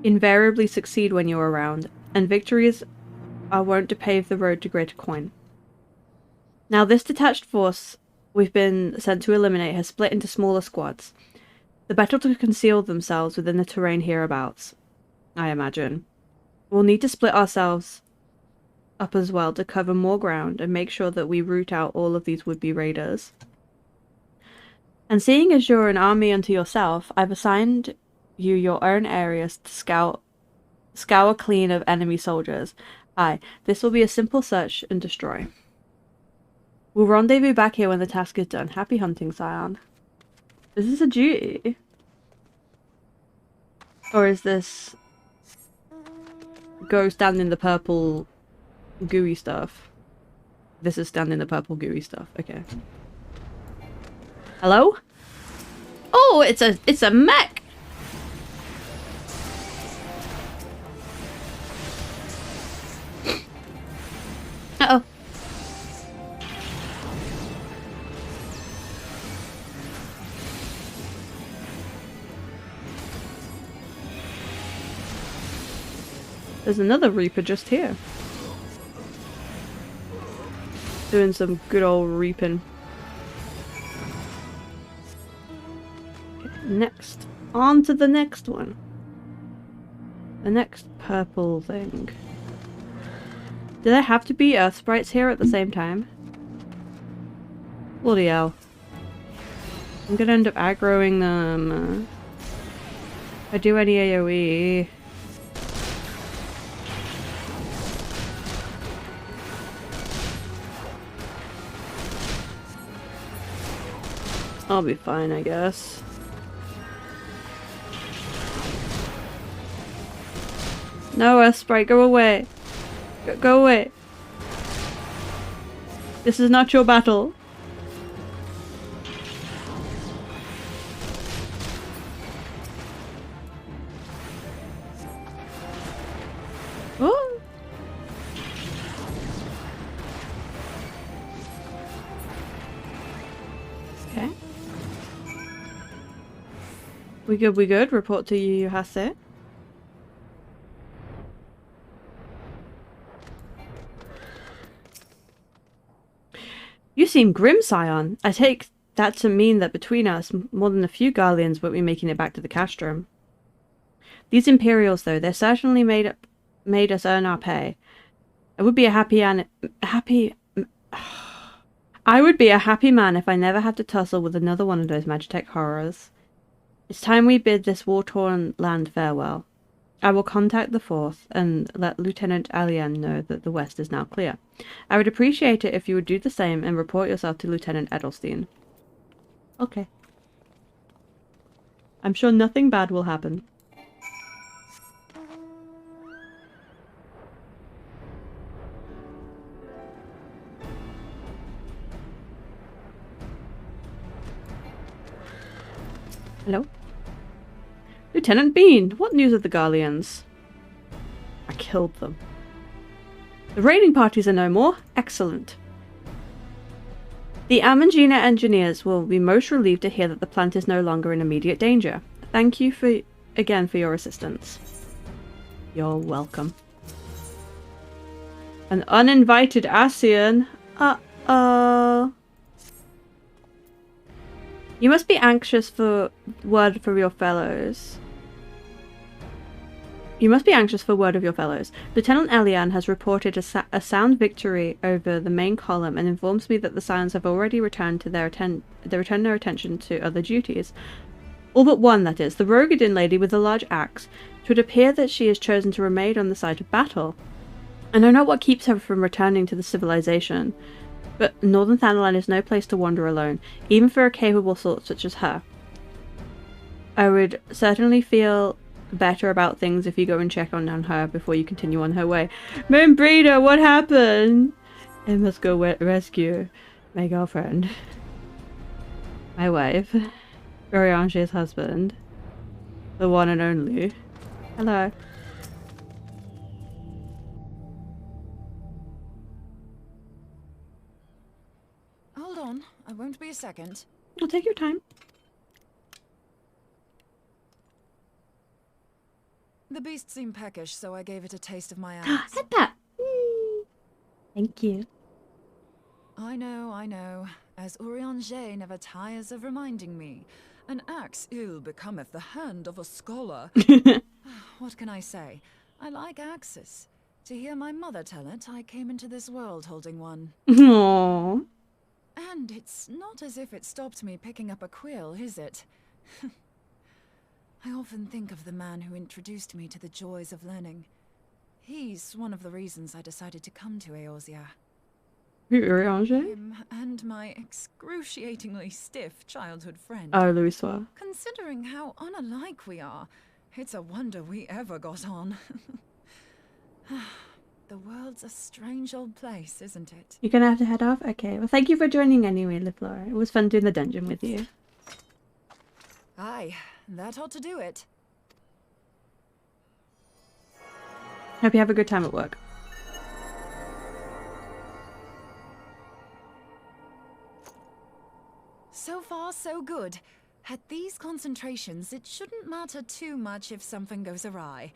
invariably succeed when you're around, and victories are wont to pave the road to greater coin. Now this detached force we've been sent to eliminate has split into smaller squads. The better to conceal themselves within the terrain hereabouts, I imagine. We'll need to split ourselves up as well to cover more ground and make sure that we root out all of these would-be raiders. And seeing as you're an army unto yourself, I've assigned you your own areas to scour clean of enemy soldiers. Aye, this will be a simple search and destroy. We'll rendezvous back here when the task is done. Happy hunting, Scion. Is this a duty? Or is this... go stand in the purple gooey stuff? This is stand in the purple gooey stuff. Okay. Hello? Oh, it's a mech. Uh-oh. There's another Reaper just here. Doing some good old reaping. Okay, next. On to the next one. The next purple thing. Do there have to be Earth sprites here at the same time? Bloody hell. I'm gonna end up aggroing them. If I do any AoE. I'll be fine, I guess. No, Earth Sprite, go away. Go away. This is not your battle. Oh. Okay. We good? Report to you, Hase. You seem grim, Scion. I take that to mean that between us, more than a few Garleans won't be making it back to the castrum. These Imperials, though, they're certainly made us earn our pay. I would be a happy man if I never had to tussle with another one of those Magitech horrors. It's time we bid this war-torn land farewell. I will contact the 4th and let Lieutenant Alian know that the west is now clear. I would appreciate it if you would do the same and report yourself to Lieutenant Edelstein. Okay. I'm sure nothing bad will happen. Hello? Lieutenant Bean, what news of the Garleans? I killed them. The raiding parties are no more. Excellent. The Amangina engineers will be most relieved to hear that the plant is no longer in immediate danger. Thank you again for your assistance. You're welcome. An uninvited Asian? Uh-oh. You must be anxious for word from your fellows. Lieutenant Elian has reported a sound victory over the main column and informs me that the Scions have already returned to their attention to other duties. All but one, that is, the Rogadin lady with the large axe. It would appear that she has chosen to remain on the site of battle. I know not what keeps her from returning to the civilization, but Northern Thanalan is no place to wander alone, even for a capable sort such as her. I would certainly feel better about things if you go and check on her before you continue on her way. Moon Breeder, what happened? I must go rescue my girlfriend. My wife. Oriange's husband. The one and only. Hello. Hold on, I won't be a second. I'll take your time. The beast seemed peckish, so I gave it a taste of my axe. Hit that! Thank you. I know. As Oriange never tires of reminding me, an axe ill becometh the hand of a scholar. What can I say? I like axes. To hear my mother tell it, I came into this world holding one. Aww. And it's not as if it stopped me picking up a quill, is it? I often think of the man who introduced me to the joys of learning. He's one of the reasons I decided to come to Eorzea. Oriange? Him and my excruciatingly stiff childhood friend. Oh, Louisois. Considering how unalike we are, it's a wonder we ever got on. The world world's a strange old place, isn't it? You're gonna have to head off? Okay, well thank you for joining anyway, Liflora. It was fun doing the dungeon with you. Aye, that ought to do it. Hope you have a good time at work. So far, so good. At these concentrations, it shouldn't matter too much if something goes awry.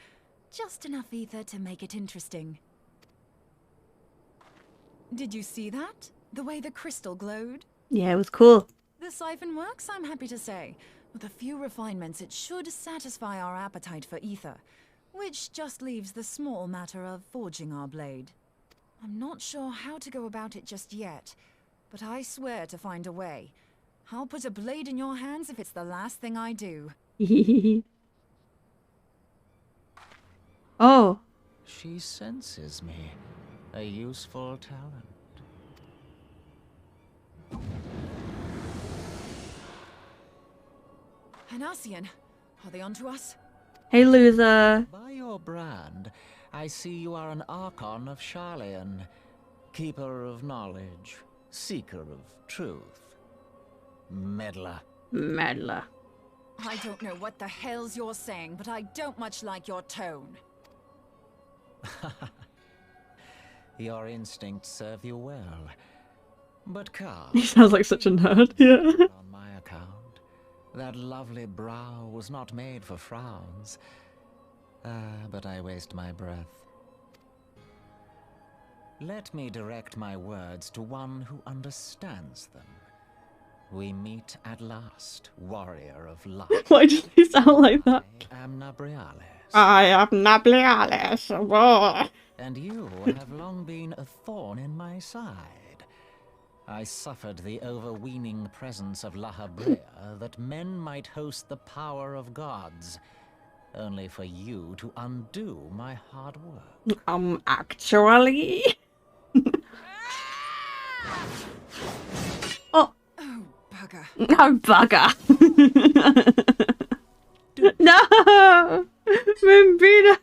Just enough ether to make it interesting. Did you see that? The way the crystal glowed? Yeah, it was cool. The siphon works, I'm happy to say. With a few refinements, it should satisfy our appetite for ether, which just leaves the small matter of forging our blade. I'm not sure how to go about it just yet, but I swear to find a way. I'll put a blade in your hands if it's the last thing I do. Oh. She senses me. A useful talent. Hanassian, are they onto us? Hey, loser. By your brand, I see you are an Archon of Sharlayan, keeper of knowledge, seeker of truth. Meddler. Meddler. I don't know what the hell's you're saying, but I don't much like your tone. Your instincts serve you well. But come. He sounds like such a nerd, yeah. On my account, that lovely brow was not made for frowns. But I waste my breath. Let me direct my words to one who understands them. We meet at last, warrior of light. Why does he sound like that? I am Nabriales. I am Nabriales. And you have long been a thorn in my side. I suffered the overweening presence of La Habrea that men might host the power of gods, only for you to undo my hard work. Actually... Oh! Oh, bugger. No, bugger! No! Membrina!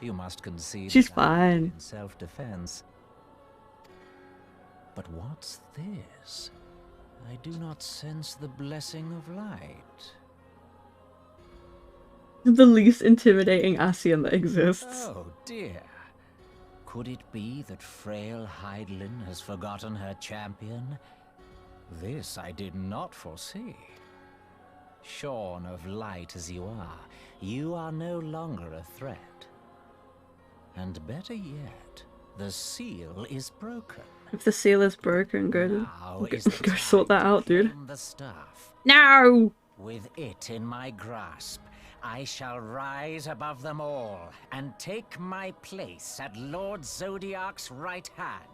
You must concede She's that I am fine. in self-defense. But what's this? I do not sense the blessing of light. The least intimidating Ascian that exists. Oh dear. Could it be that frail Hydelin has forgotten her champion? This I did not foresee. Shorn of light as you are no longer a threat. And better yet, the seal is broken. If the seal is broken, go sort that out, dude. The staff. No! With it in my grasp, I shall rise above them all and take my place at Lord Zodiac's right hand.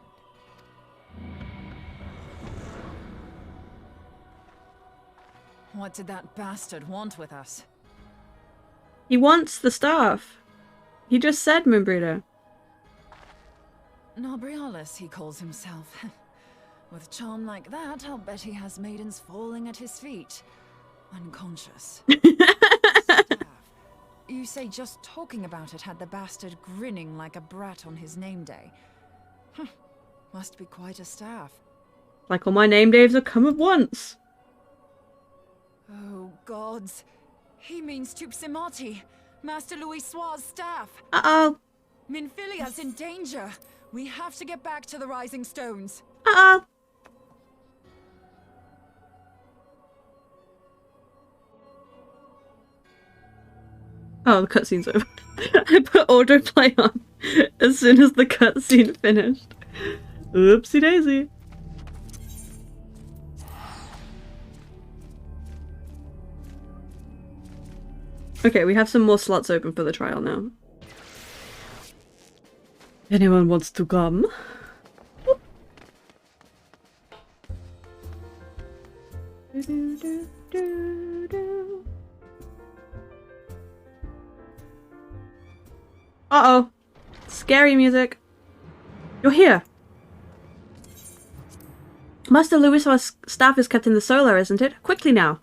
What did that bastard want with us? He wants the staff. He just said, Membrina. Nabriales, he calls himself. With charm like that, I'll bet he has maidens falling at his feet. Unconscious. Staff. You say just talking about it had the bastard grinning like a brat on his name day. Must be quite a staff. Like all my name days have come at once. Oh, gods. He means Tupsimati, Master Louis Soir's staff. Uh-oh. Minfilia's in danger. We have to get back to the Rising Stones. Uh-oh. Oh, the cutscene's over. I put autoplay on as soon as the cutscene finished. Oopsie daisy. Okay, we have some more slots open for the trial now. Anyone wants to come? Uh-oh. Scary music. You're here. Master Louis' staff is kept in the solar, isn't it? Quickly now.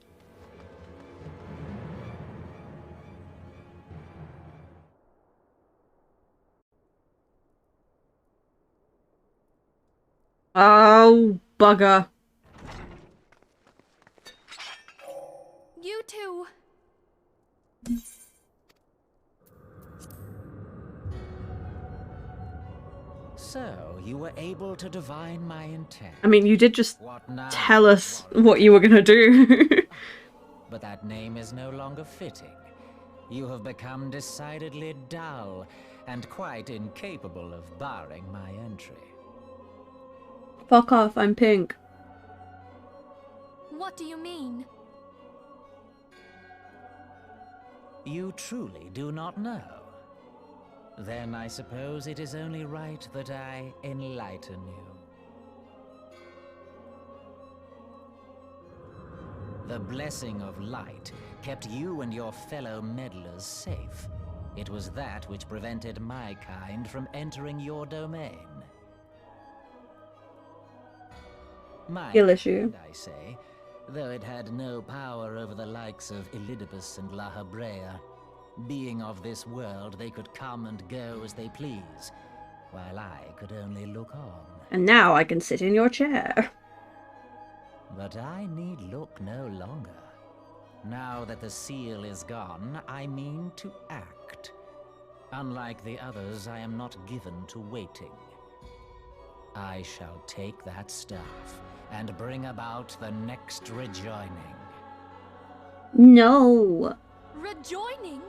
Oh, bugger. You two. So, you were able to divine my intent. I mean, you did just What now? tell us what you were gonna do. But that name is no longer fitting. You have become decidedly dull, and quite incapable of barring my entry. Fuck off, I'm pink. What do you mean? You truly do not know? Then I suppose it is only right that I enlighten you. The blessing of light kept you and your fellow meddlers safe. It was that which prevented my kind from entering your domain. My Skill issue. kind, I say, though it had no power over the likes of Elidibus and La Habrea. Being of this world, they could come and go as they please, while I could only look on. And now I can sit in your chair. But I need look no longer. Now that the seal is gone, I mean to act. Unlike the others, I am not given to waiting. I shall take that staff and bring about the next rejoining. No. Rejoining?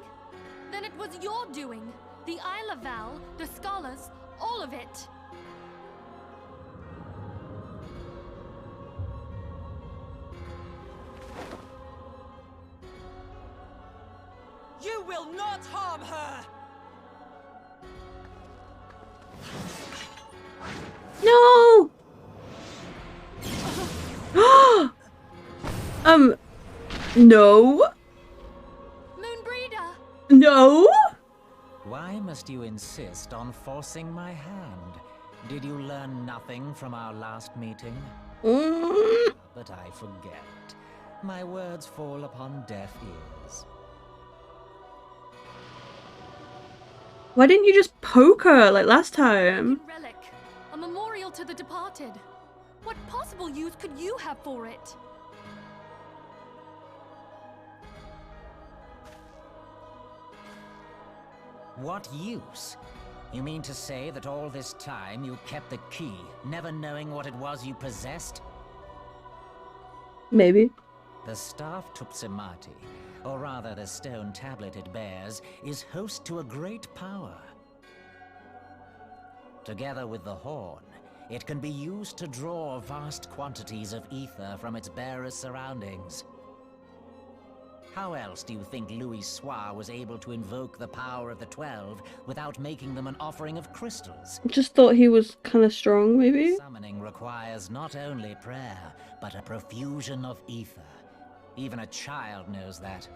Then it was your doing. The Isle of Val, the scholars, all of it. You will not harm her! No! No? Moonbreeder! No? Why must you insist on forcing my hand? Did you learn nothing from our last meeting? But I forget. My words fall upon deaf ears. Why didn't you just poke her like last time? Relic. A memorial to the departed. What possible use could you have for it? What use? You mean to say that all this time you kept the key, never knowing what it was you possessed? Maybe. The staff Tupsimati, or rather the stone tablet it bears, is host to a great power. Together with the horn, it can be used to draw vast quantities of ether from its bearer's surroundings. How else do you think Louis Soir was able to invoke the power of the 12 without making them an offering of crystals? Just thought he was kind of strong, maybe? Summoning requires not only prayer, but a profusion of ether. Even a child knows that.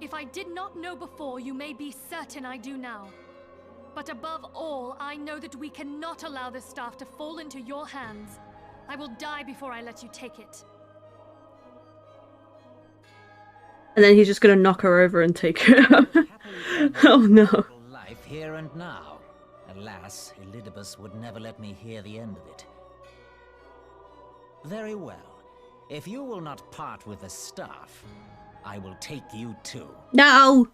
If I did not know before, you may be certain I do now. But above all, I know that we cannot allow this staff to fall into your hands. I will die before I let you take it. And then he's just gonna knock her over and take her. Oh no. Life here and now. Alas, Elidibus would never let me hear the end of it. Very well. If you will not part with the staff, I will take you too. No!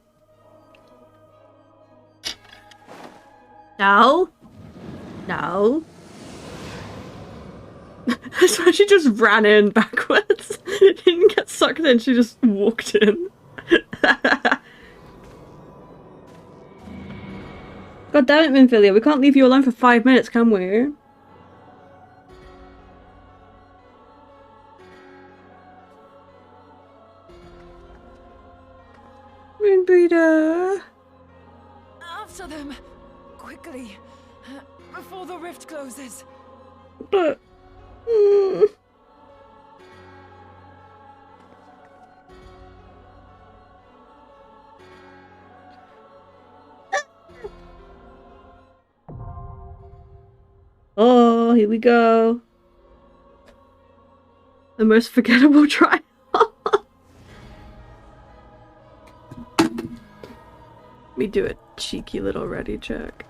No! No! That's why she just ran in backwards. Didn't get sucked in, she just walked in. God damn it, Minfilia, we can't leave you alone for 5 minutes, can we? Moonbreeder! After them! Quickly! Before the rift closes! But... Oh, here we go. The most forgettable trial. Let me do a cheeky little ready check.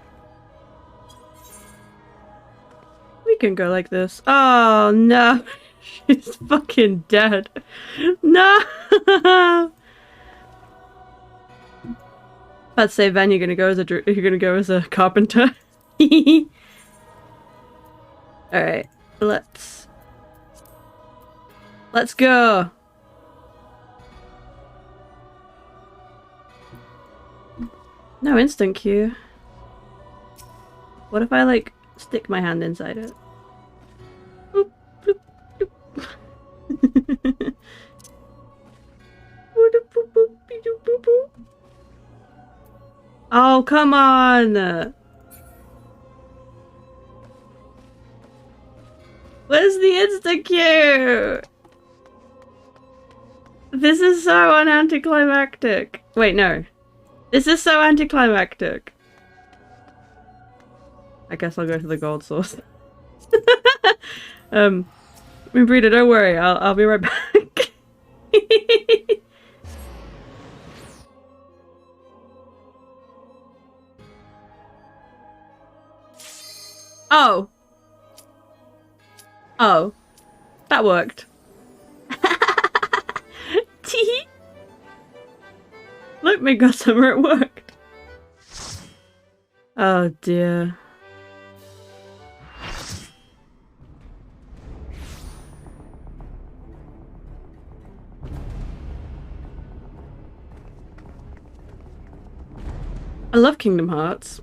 We can go like this. Oh no, she's fucking dead. No. Let's say, Van, you're gonna go as a carpenter. All right, let's go. No instant queue. What if I like stick my hand inside it? Boop, boop, boop. Oh, come on! Where's the instant queue? This is so anticlimactic. Wait, no. This is so anticlimactic. I guess I'll go to the gold source. Breeder, don't worry. I'll be right back. Oh. Oh. That worked. Tee. Look, me Gossamer, it worked. Oh dear. I love Kingdom Hearts.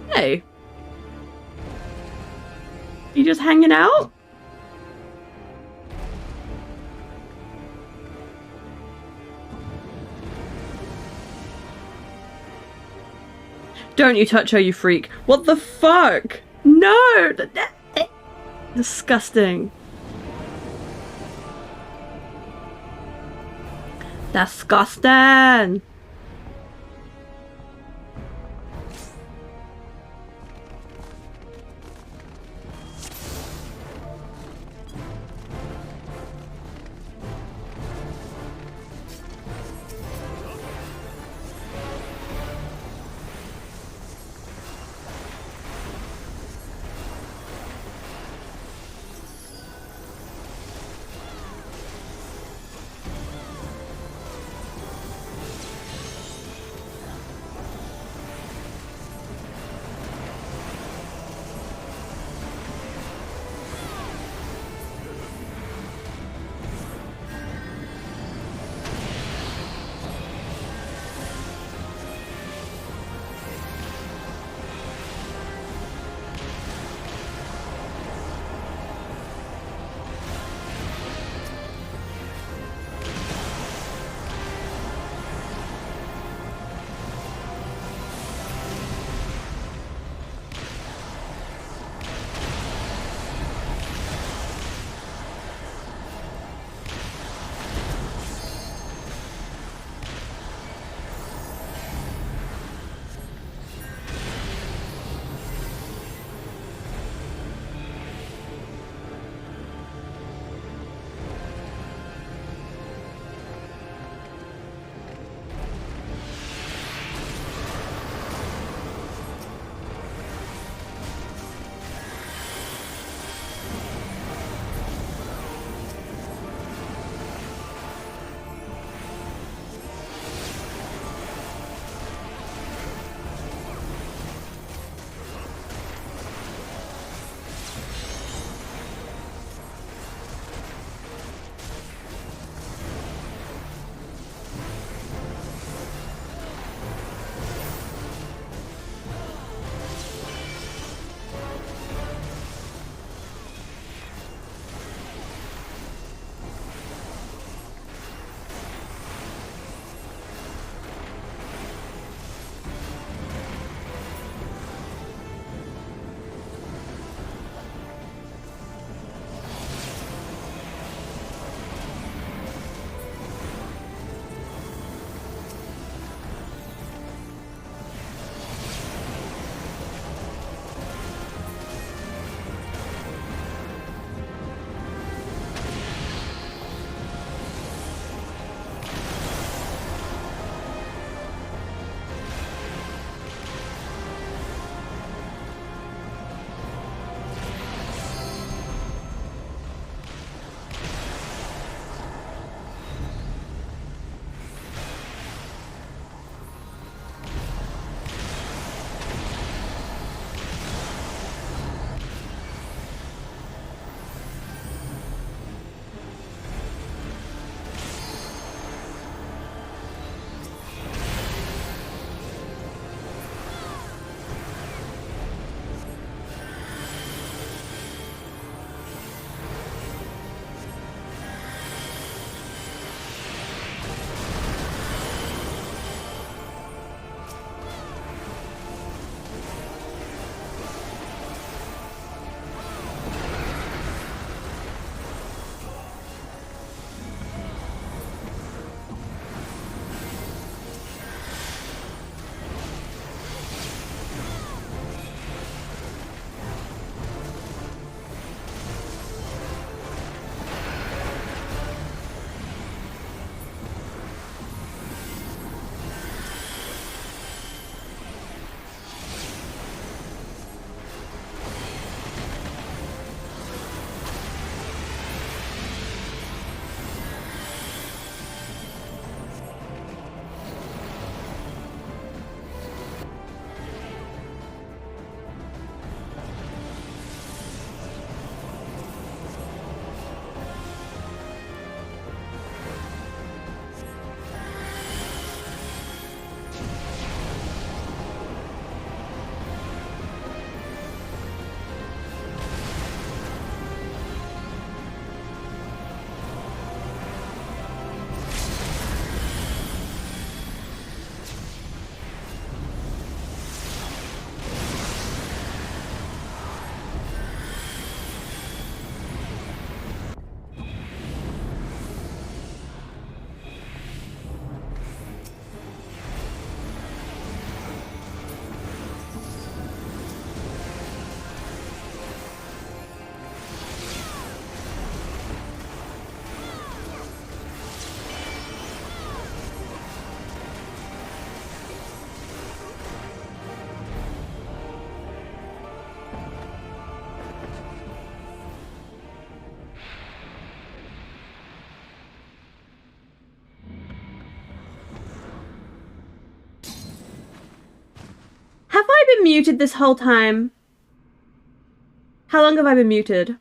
Hey. You just hanging out? Don't you touch her, you freak. What the fuck? No! Disgusting. Disgusting! been muted this whole time? How long have I been muted?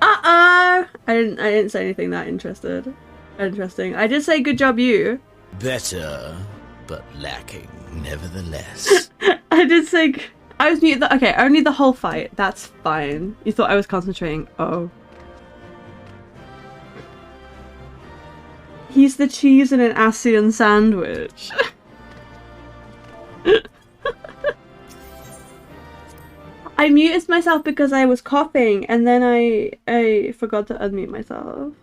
Uh-oh! I didn't say anything that interesting. I did say good job you. Better, but lacking, nevertheless. I did say I was muted. Okay, only the whole fight. That's fine. You thought I was concentrating. Oh. He's the cheese in an Asian sandwich. I muted myself because I was coughing, and then I forgot to unmute myself.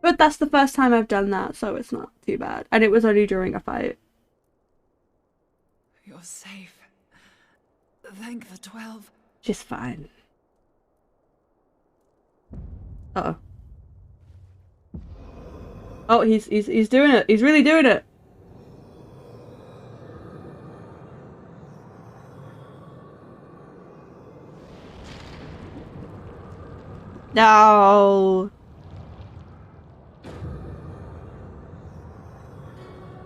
But that's the first time I've done that, so it's not too bad. And it was only during a fight. You're safe. Thank the 12. Just fine. Uh-oh. Oh, he's doing it. He's really doing it. No.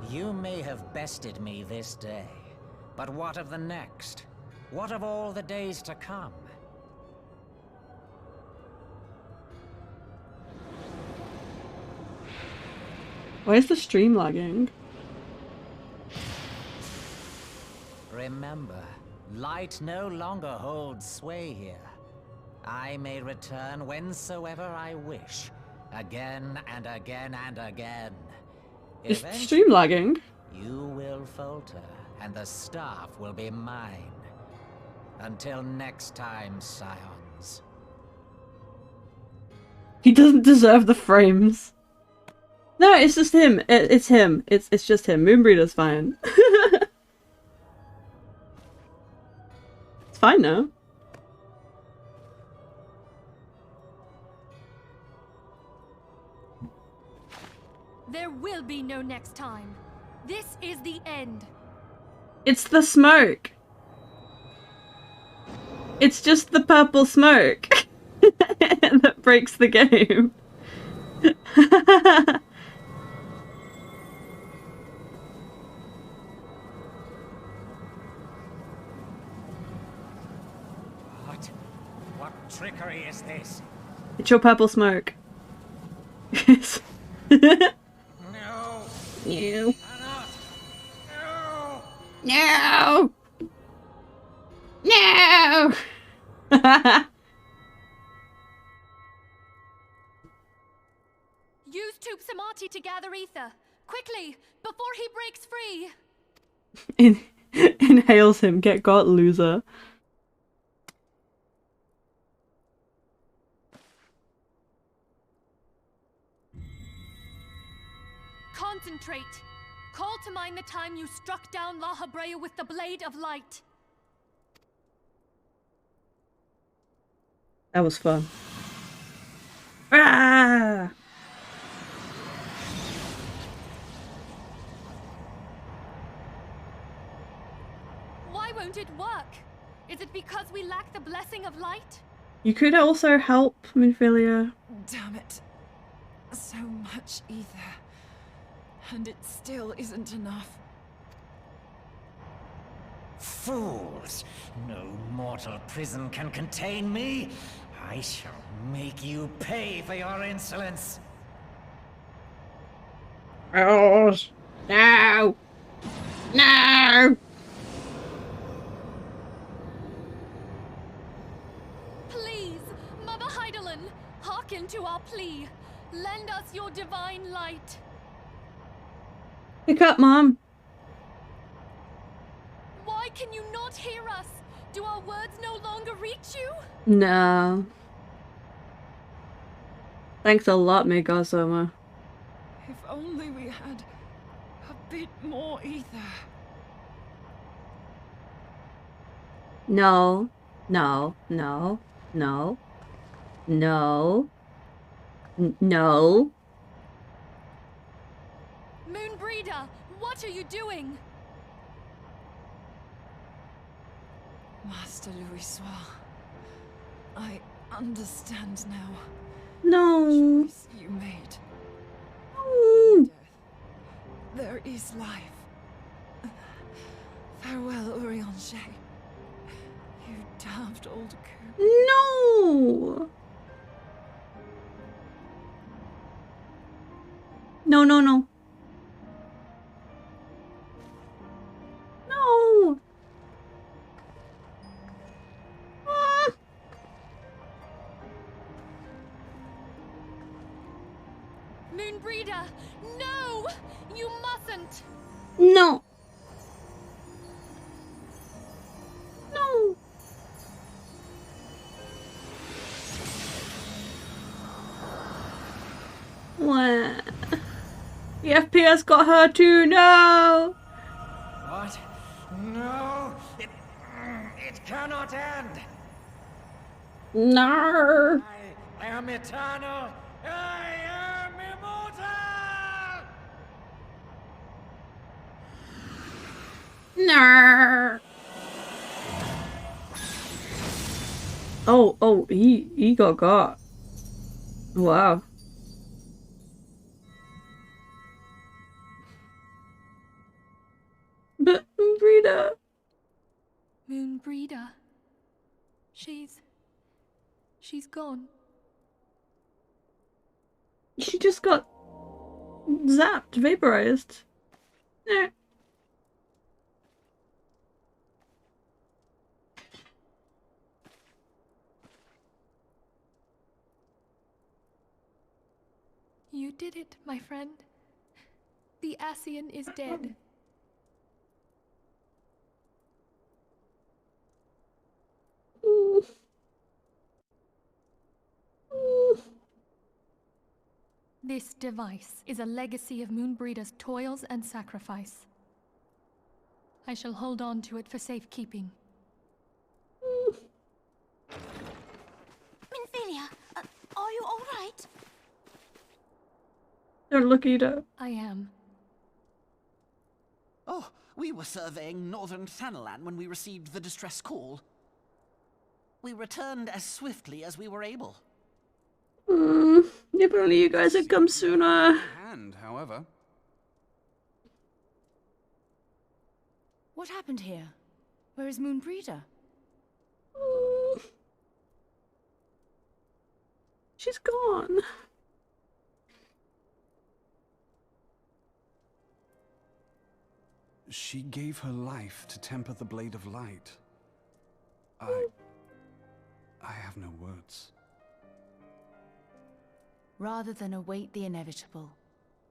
You may have bested me this day, but what of the next? What of all the days to come? Why is the stream lagging? Remember, light no longer holds sway here. I may return whensoever I wish, again and again and again. Is the stream lagging? You will falter, and the staff will be mine. Until next time, scions. He doesn't deserve the frames. No, it's just him. It's him. It's just him. Moonbreeder's fine. It's fine now. There will be no next time. This is the end. It's the smoke. It's just the purple smoke that breaks the game. What trickery is this? It's your purple smoke. No. You. No. No. Use Tube Samati to gather ether. Quickly, before he breaks free. Inhales him. Get got, loser. Concentrate. Call to mind the time you struck down La Habrea with the Blade of Light. That was fun. Ah! Why won't it work? Is it because we lack the blessing of light? You could also help, Minfilia. Damn it. So much ether. And it still isn't enough. Fools! No mortal prison can contain me. I shall make you pay for your insolence. Rose! No! No! Please, Mother Heidelin, hearken to our plea. Lend us your divine light. Pick up, Mom. Why can you not hear us? Do our words no longer reach you? No. Thanks a lot, Megazoma. If only we had a bit more ether. No. No. No. No. No. No. Moonbreeder, what are you doing? Master Louis Soir, I understand now. No. The choice you made. Mm. there is life. Farewell, Urianger. You daft old coot. No! No, no, no. No! Ah. Moonbreeder, no! You mustn't! No! No! What? The FPS got her too, no! What? No! It cannot end! No! I am eternal! I am immortal! No! Oh, he got. Wow. But Moonbreeder. Moonbreeder. She's gone. She just got zapped, vaporized. Eh. You did it, my friend. The Ascian is dead. This device is a legacy of Moonbreeder's toils and sacrifice. I shall hold on to it for safekeeping. Minfilia, are you all right? They're looking at. I am. Oh, we were surveying northern Thanalan when we received the distress call. We returned as swiftly as we were able. If only you guys had come sooner. And, however. What happened here? Where is Moonbreeder? She's gone. She gave her life to temper the Blade of Light. I have no words. Rather than await the inevitable,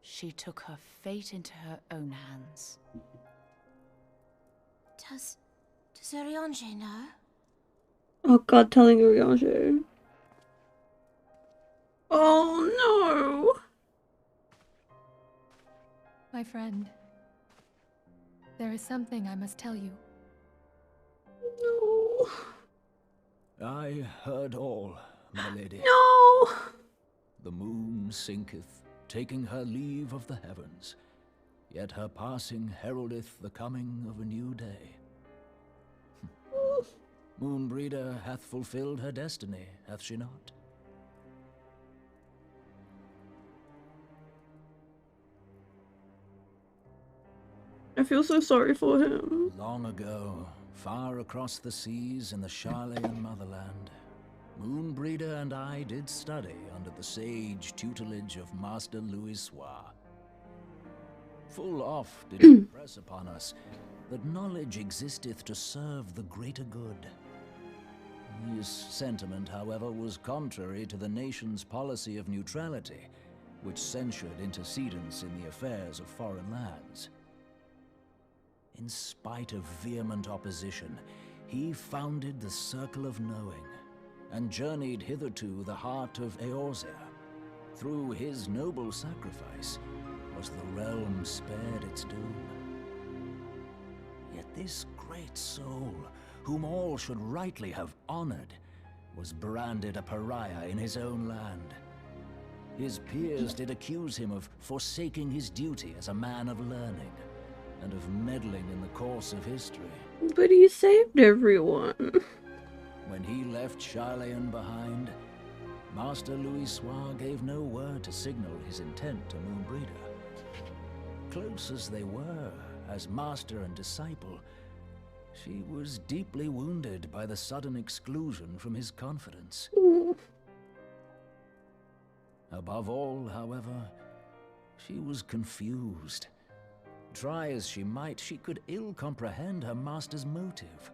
she took her fate into her own hands. Does Urianger know? Oh god, telling Urianger. Oh no! My friend, there is something I must tell you. No. I heard all, my lady. No! The moon sinketh, taking her leave of the heavens, yet her passing heraldeth the coming of a new day. Moonbreeder hath fulfilled her destiny, hath she not? I feel so sorry for him. Long ago, far across the seas in the Charlayan motherland, Moonbreeder and I did study under the sage tutelage of Master Louis Soir. Full oft did he impress upon us that knowledge existeth to serve the greater good. His sentiment, however, was contrary to the nation's policy of neutrality, which censured intercedence in the affairs of foreign lands. In spite of vehement opposition, he founded the Circle of Knowing, and journeyed hitherto the heart of Eorzea. Through his noble sacrifice was the realm spared its doom. Yet this great soul, whom all should rightly have honored, was branded a pariah in his own land. His peers did accuse him of forsaking his duty as a man of learning, and of meddling in the course of history. But he saved everyone. When he left Charlayan behind, Master Louis Soir gave no word to signal his intent to Moonbreeder. close as they were, as master and disciple, she was deeply wounded by the sudden exclusion from his confidence. Above all, however, she was confused. Try as she might, she could ill comprehend her master's motive.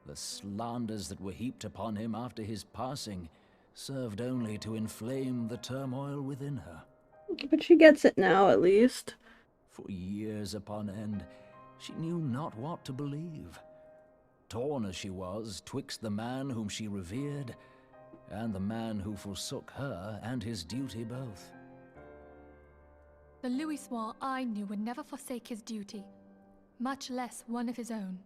The slanders that were heaped upon him after his passing served only to inflame the turmoil within her. But she gets it now, at least. For years upon end, she knew not what to believe. Torn as she was twixt the man whom she revered and the man who forsook her and his duty both. The Louisoix I knew would never forsake his duty, much less one of his own.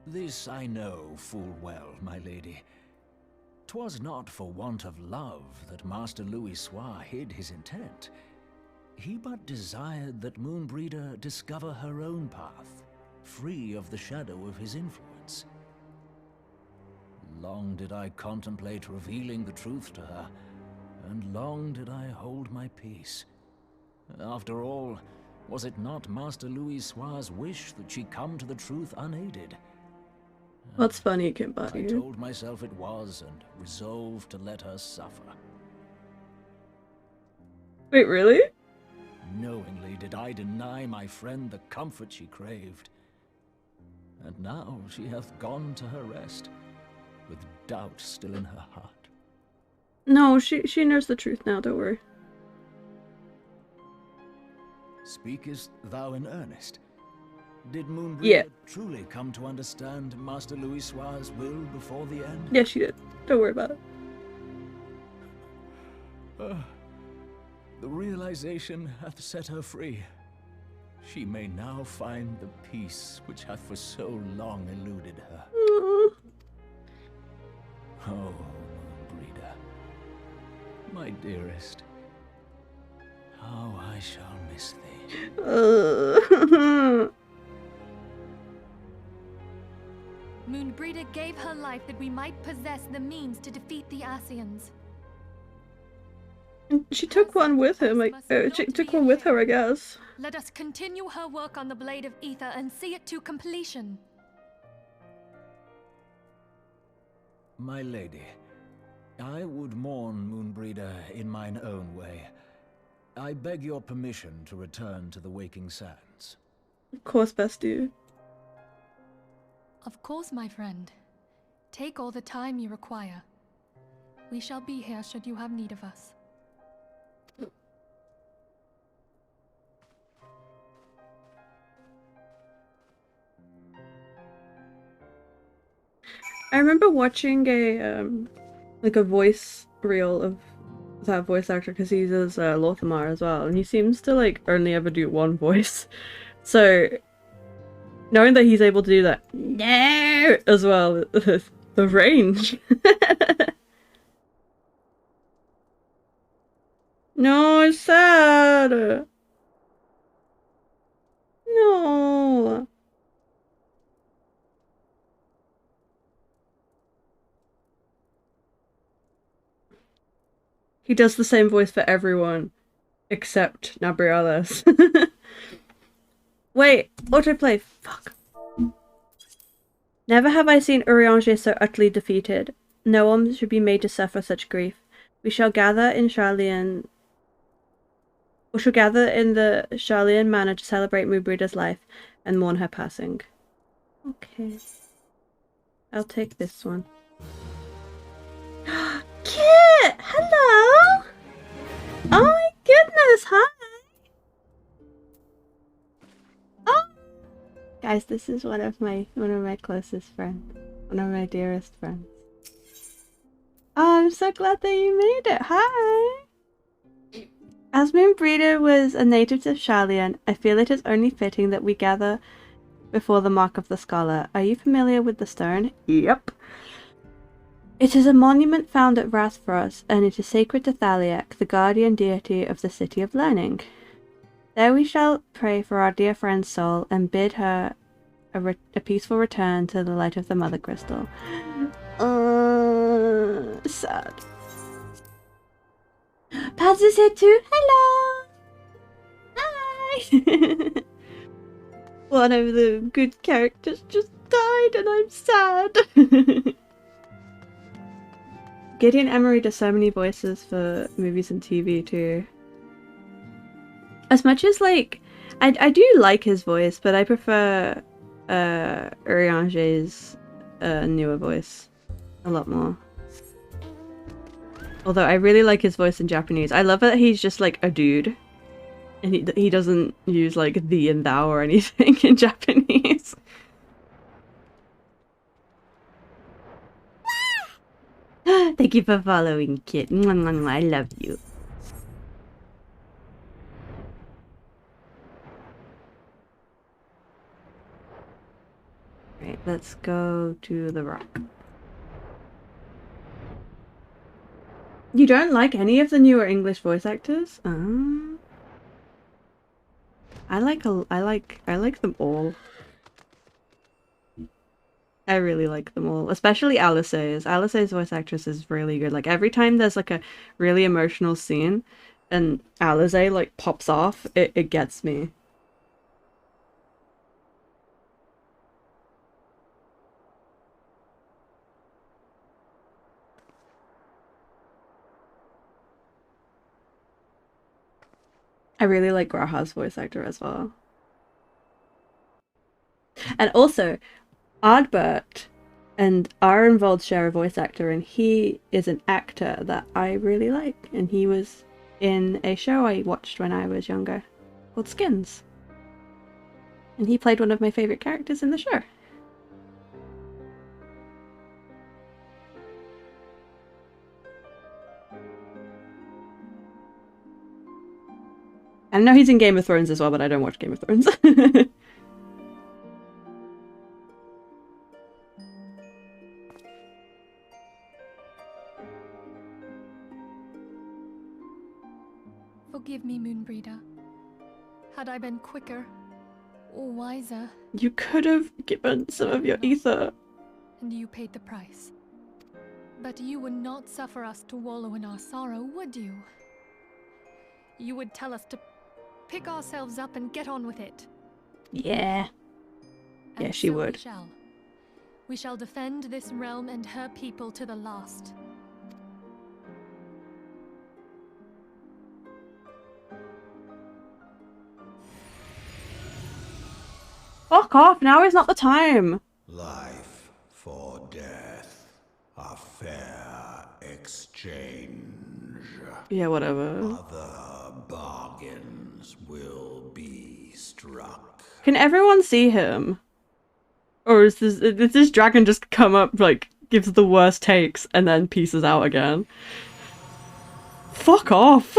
This I know full well, my lady. 'Twas not for want of love that Master Louisoix hid his intent. He but desired that Moonbreeder discover her own path, free of the shadow of his influence. Long did I contemplate revealing the truth to her, and long did I hold my peace. After all, was it not Master Louisoix's wish that she come to the truth unaided? What's funny about I you? told myself it was, and resolved to let her suffer. Wait, really? Knowingly did I deny my friend the comfort she craved. And now she hath gone to her rest, with doubt still in her heart. No, she knows the truth now, don't worry. Speakest thou in earnest? Did Moonbreeder Yeah. truly come to understand Master Louisoix's will before the end? Yeah, she did. Don't worry about it. The realization hath set her free. She may now find the peace which hath for so long eluded her. Aww. Oh, Moonbreeder, my dearest, how I shall miss thee. Moonbreeder gave her life that we might possess the means to defeat the Ascians. She took one with him. She took one with her, I guess. Let us continue her work on the Blade of Ether and see it to completion. My lady, I would mourn Moonbreeder in mine own way. I beg your permission to return to the Waking Sands. Of course, best dude. Of course, my friend. Take all the time you require. We shall be here should you have need of us. I remember watching a like a voice reel of that voice actor because he does Lothamar as well, and he seems to like only ever do one voice. So knowing that he's able to do that no as well, the range. No, it's sad. No. He does the same voice for everyone except Nabriales. Wait, autoplay. Fuck. Never have I seen Urianger so utterly defeated. No one should be made to suffer such grief. We shall gather in Charlian. We shall gather in the Charlian manor to celebrate Moonbreeder's life and mourn her passing. Okay. I'll take this one. Kit! Hello! Oh my goodness, hi! Oh! Guys, this is one of my closest friends. One of my dearest friends. Oh, I'm so glad that you made it. Hi! As Moonbreeder was a native to Charlian, I feel it is only fitting that we gather before the Mark of the Scholar. Are you familiar with the stone? Yep. It is a monument found at Rathfrost, and it is sacred to Thaliak, the guardian deity of the City of Learning. There we shall pray for our dear friend's soul and bid her a peaceful return to the light of the Mother Crystal. Sad. Paz is here too. Hello! why? One of the good characters just died and I'm sad. Gideon Emery does so many voices for movies and TV too. As much as like, I do like his voice, but I prefer Urianger's newer voice a lot more. Although I really like his voice in Japanese. I love that he's just like a dude. And he doesn't use like thee and thou or anything in Japanese. Thank you for following, Kit. I love you. Right, let's go to the rock. You don't like any of the newer English voice actors? I like them all. I really like them all, especially Alice's. Alice's voice actress is really good. Like every time there's like a really emotional scene and Alice like pops off, it gets me. I really like Graha's voice actor as well. And also, Ardbert and Arenvold share a voice actor, and he is an actor that I really like. And he was in a show I watched when I was younger called Skins. And he played one of my favorite characters in the show. I know he's in Game of Thrones as well, but I don't watch Game of Thrones. Forgive me, Moonbreeder. Had I been quicker or wiser... You could have given some of your ether. And you paid the price. But you would not suffer us to wallow in our sorrow, would you? You would tell us to pick ourselves up and get on with it. Yeah. And yeah, she so would. We shall defend this realm and her people to the last. Fuck off, now is not the time. Life for death. A fair exchange. Yeah, whatever. Other bargains will be struck. Can everyone see him? Or is this dragon just come up, like, gives the worst takes and then pieces out again? Fuck off!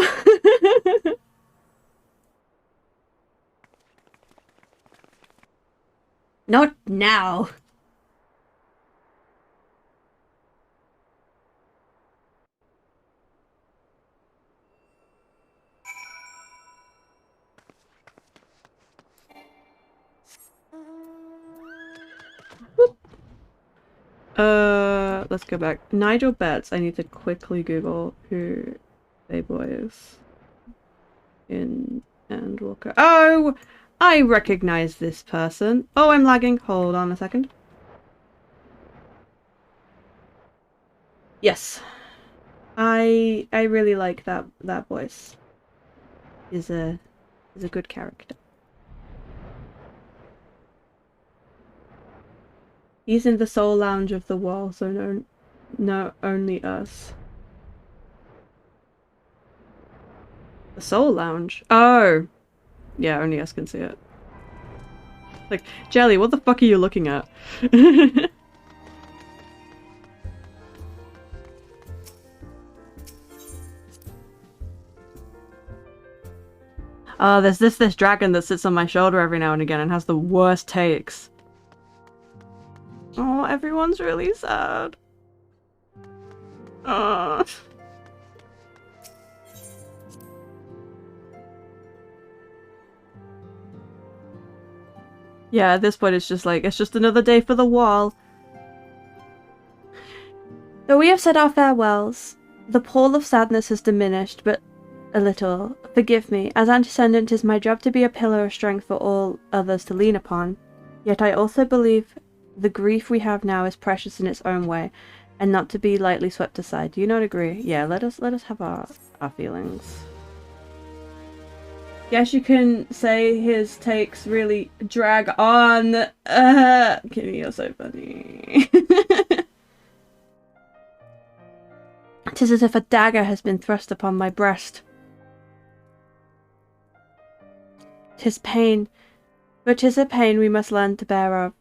Not now! Let's go back. Nigel Betts, I need to quickly Google who Playboy is in Endwalker. Oh! I recognize this person. Oh, I'm lagging. Hold on a second. Yes. I really like that voice. Is a good character. He's in the Soul Lounge of the Wall, so no, only us. The Soul Lounge? Oh! Yeah, only us can see it. Like, Jelly, what the fuck are you looking at? Oh, there's this dragon that sits on my shoulder every now and again and has the worst takes. Oh, everyone's really sad. Oh. Yeah, at this point it's just like, it's just another day for the wall. Though we have said our farewells, the pall of sadness has diminished but a little, Forgive me. As Antecedent, it is my job to be a pillar of strength for all others to lean upon. Yet I also believe the grief we have now is precious in its own way, and not to be lightly swept aside. Do you not agree? Yeah, let us have our feelings. Guess you can say his takes really drag on. Kitty, you're so funny. 'Tis as if a dagger has been thrust upon my breast. 'Tis pain, but 'tis a pain we must learn to bear of,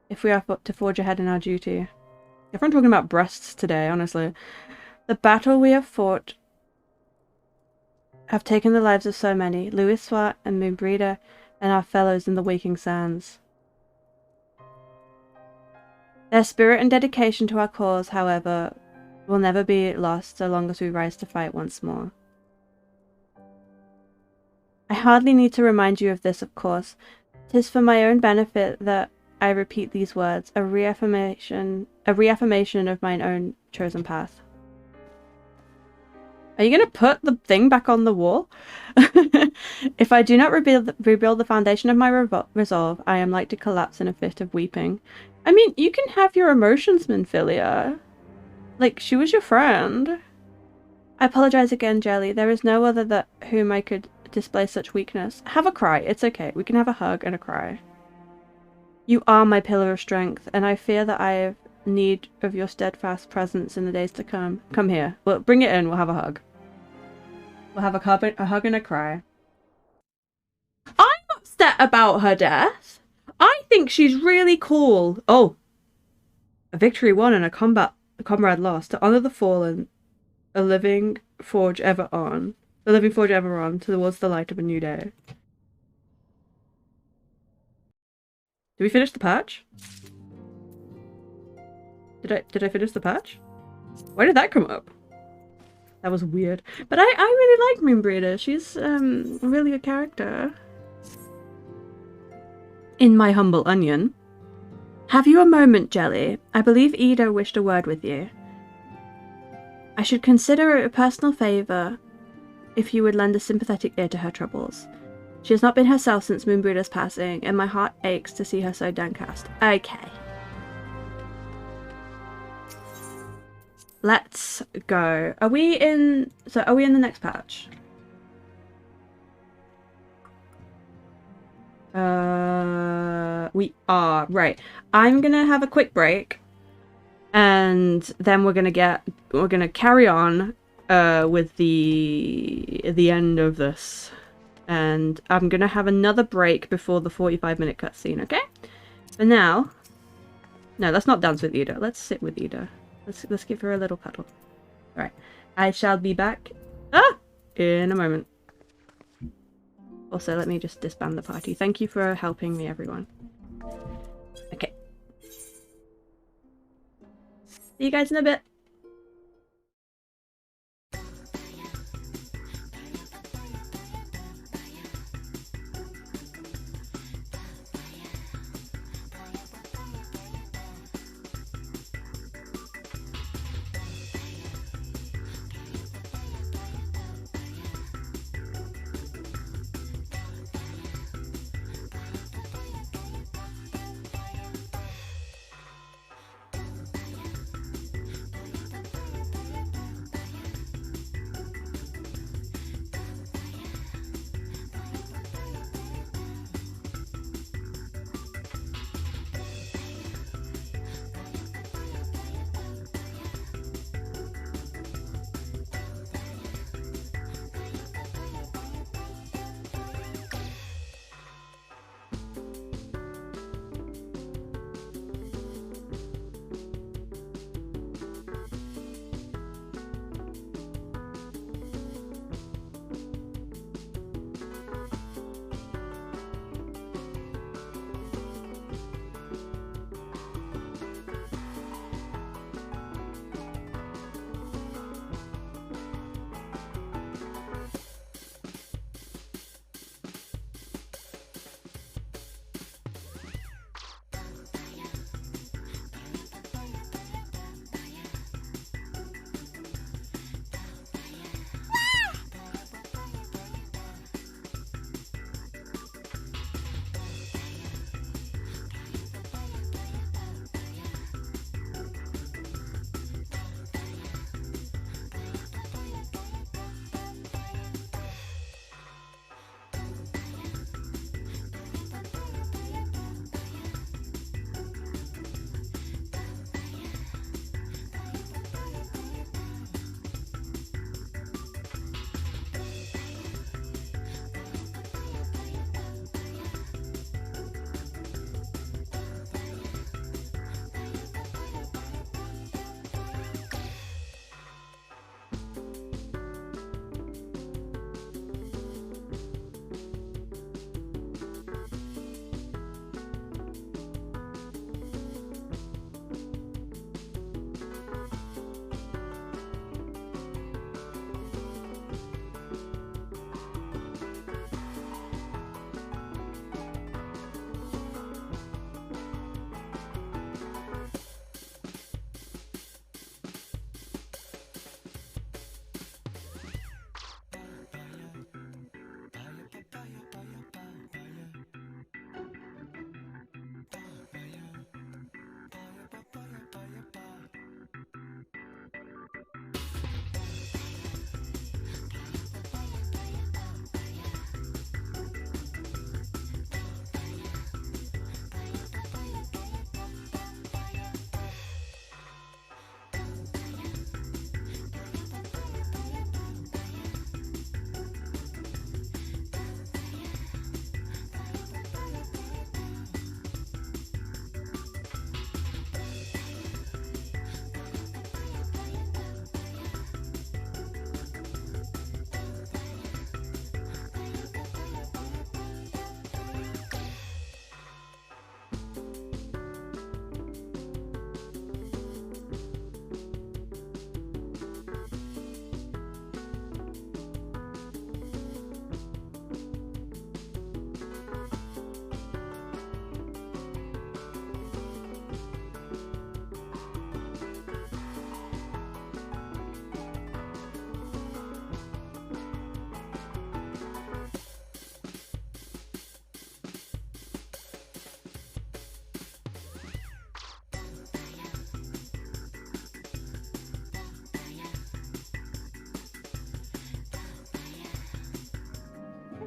if we are to forge ahead in our duty. Everyone talking about breasts today, honestly. The battle we have fought have taken the lives of so many, Louis Swart and Moonbreeder and our fellows in the Waking Sands. Their spirit and dedication to our cause, however, will never be lost so long as we rise to fight once more. I hardly need to remind you of this, of course. 'Tis for my own benefit that I repeat these words, a reaffirmation of mine own chosen path. Are you going to put the thing back on the wall? If I do not rebuild the foundation of my resolve, I am like to collapse in a fit of weeping. I mean, you can have your emotions, Minfilia. Like, she was your friend. I apologize again, Jelly. There is no other whom I could display such weakness. Have a cry. It's okay. We can have a hug and a cry. You are my pillar of strength, and I fear that I have need of your steadfast presence in the days to come. Come here. Well, bring it in. We'll have a hug. We'll have a hug and a cry. I'm upset about her death. I think she's really cool. Oh. A victory won and a comrade lost. To honor the fallen, a living forge ever on. The living forge ever on towards the light of a new day. Did we finish the patch? Did I finish the patch? Why did that come up? That was weird. But I really like Moonbreeder. She's a really good character. In my humble onion. Have you a moment, Jelly? I believe Ida wished a word with you. I should consider it a personal favour if you would lend a sympathetic ear to her troubles. She has not been herself since Moonbreeder's passing, and my heart aches to see her so downcast. Okay. Let's go. Are we in the next patch? We are. Right. I'm gonna have a quick break. And then we're gonna carry on with the end of this. And I'm gonna have another break before the 45-minute cutscene, okay? For now. No, let's not dance with Ida. Let's sit with Ida. Let's give her a little cuddle. Alright. I shall be back in a moment. Also, let me just disband the party. Thank you for helping me, everyone. Okay. See you guys in a bit.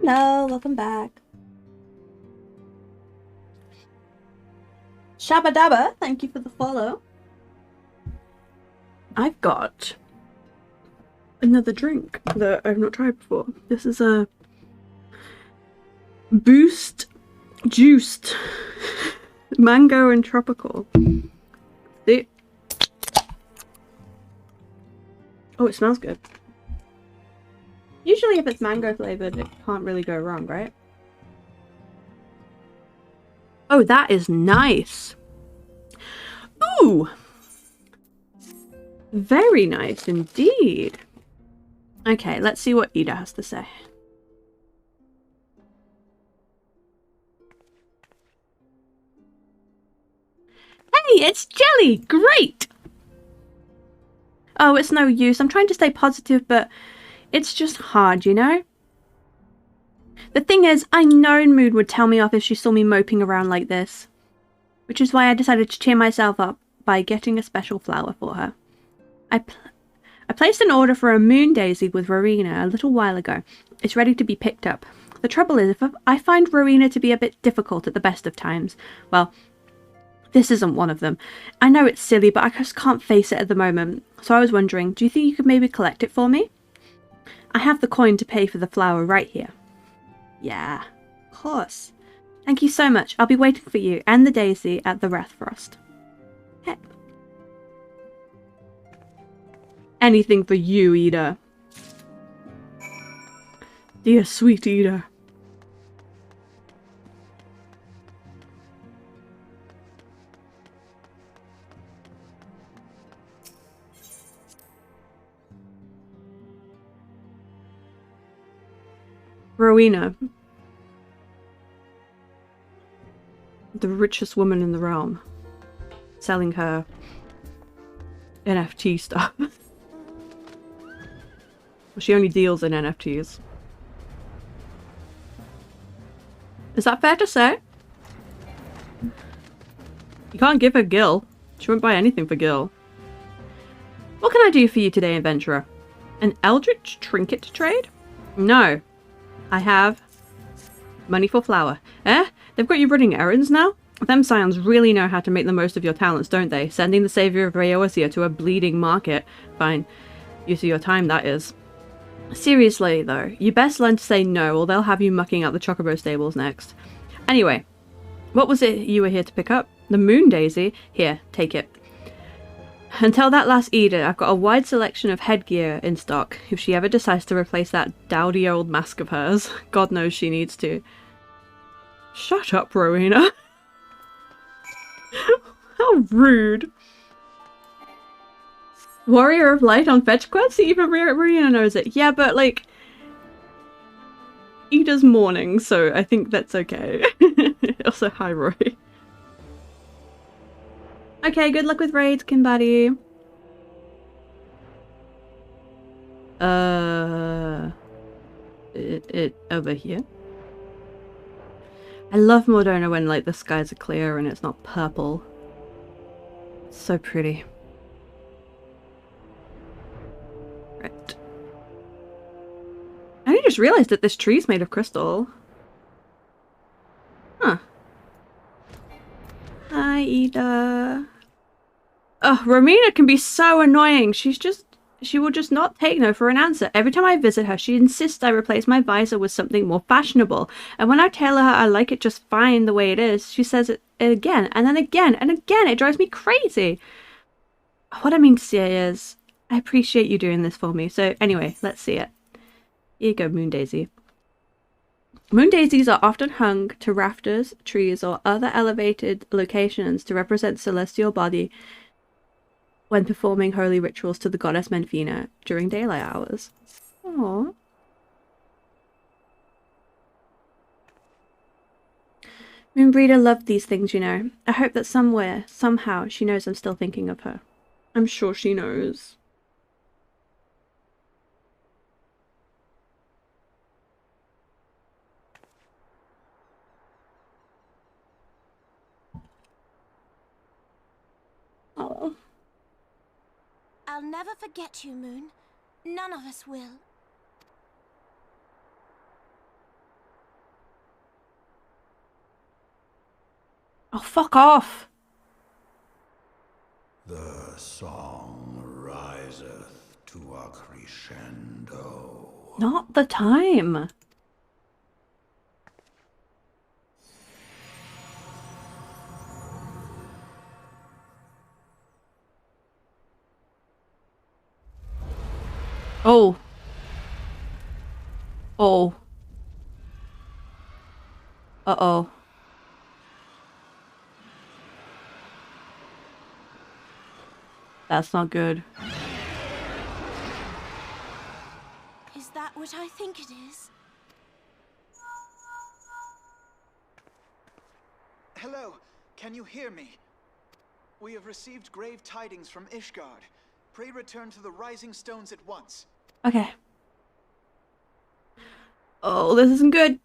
Hello, welcome back. Shabba Dabba, thank you for the follow. I've got another drink that I've not tried before. This is a Boost Juiced Mango and Tropical. See? Oh, it smells good. Usually if it's mango flavored, it can't really go wrong, right? Oh, that is nice. Ooh! Very nice indeed. Okay, let's see what Ida has to say. Hey, it's Jelly! Great! Oh, it's no use. I'm trying to stay positive, but it's just hard, you know? The thing is, I know Moon would tell me off if she saw me moping around like this. Which is why I decided to cheer myself up by getting a special flower for her. I placed an order for a moon daisy with Rowena a little while ago. It's ready to be picked up. The trouble is, if I find Rowena to be a bit difficult at the best of times, well, this isn't one of them. I know it's silly, but I just can't face it at the moment. So I was wondering, do you think you could maybe collect it for me? I have the coin to pay for the flower right here. Yeah, of course. Thank you so much. I'll be waiting for you and the daisy at the Rathfrost. Heck. Anything for you, Ida. Dear sweet Ida. Rowena. The richest woman in the realm. Selling her NFT stuff. Well, she only deals in NFTs. Is that fair to say? You can't give her Gil. She won't buy anything for Gil. What can I do for you today, adventurer? An eldritch trinket to trade? No. I have money for flour. Eh? They've got you running errands now? Them scions really know how to make the most of your talents, don't they? Sending the savior of Rhaeosia to a bleeding market. Fine. Use of your time, that is. Seriously, though, you best learn to say no, or they'll have you mucking out the Chocobo stables next. Anyway, what was it you were here to pick up? The moon daisy? Here, take it. And tell that last Ida I've got a wide selection of headgear in stock, if she ever decides to replace that dowdy old mask of hers. God knows she needs to. Shut up, Rowena. How rude. Warrior of Light on fetch quests? Even Rowena knows it. Yeah, but like... Ida's mourning, so I think that's okay. Also, hi, Roy. Okay, good luck with raids, Kinbadi. It over here. I love Mordona when like the skies are clear and it's not purple. It's so pretty. Right. I only just realized that this tree's made of crystal. Huh. Hi, Ida. Ugh, Romina can be so annoying. She will just not take no for an answer. Every time I visit her, she insists I replace my visor with something more fashionable. And when I tell her I like it just fine the way it is, she says it again, and then again, and again. It drives me crazy. What I mean to say is, I appreciate you doing this for me. So anyway, let's see it. Here you go, Moon Daisy. Moon daisies are often hung to rafters, trees, or other elevated locations to represent celestial body when performing holy rituals to the goddess Menfina during daylight hours. Aww. Moonbreeder loved these things, you know. I hope that somewhere, somehow, she knows I'm still thinking of her. I'm sure she knows. Oh. I'll never forget you, Moon. None of us will. Oh, fuck off! The song riseth to a crescendo. Not the time. Oh. Oh. Uh-oh. That's not good. Is that what I think it is? Hello, can you hear me? We have received grave tidings from Ishgard. Pray return to the Rising Stones at once. Okay. Oh, this isn't good.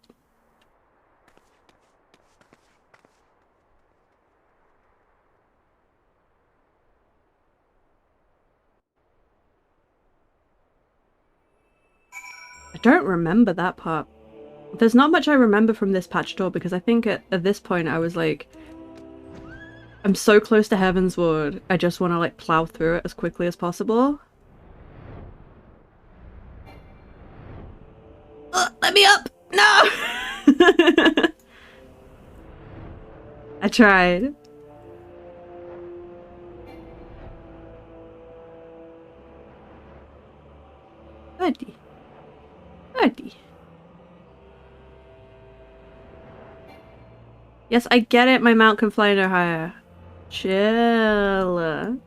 I don't remember that part. There's not much I remember from this patch at all, because I think at this point I was like, I'm so close to Heavensward, I just want to like plow through it as quickly as possible. Let me up! No! I tried. Buddy. Buddy. Yes, I get it, my mount can fly no higher. Chill.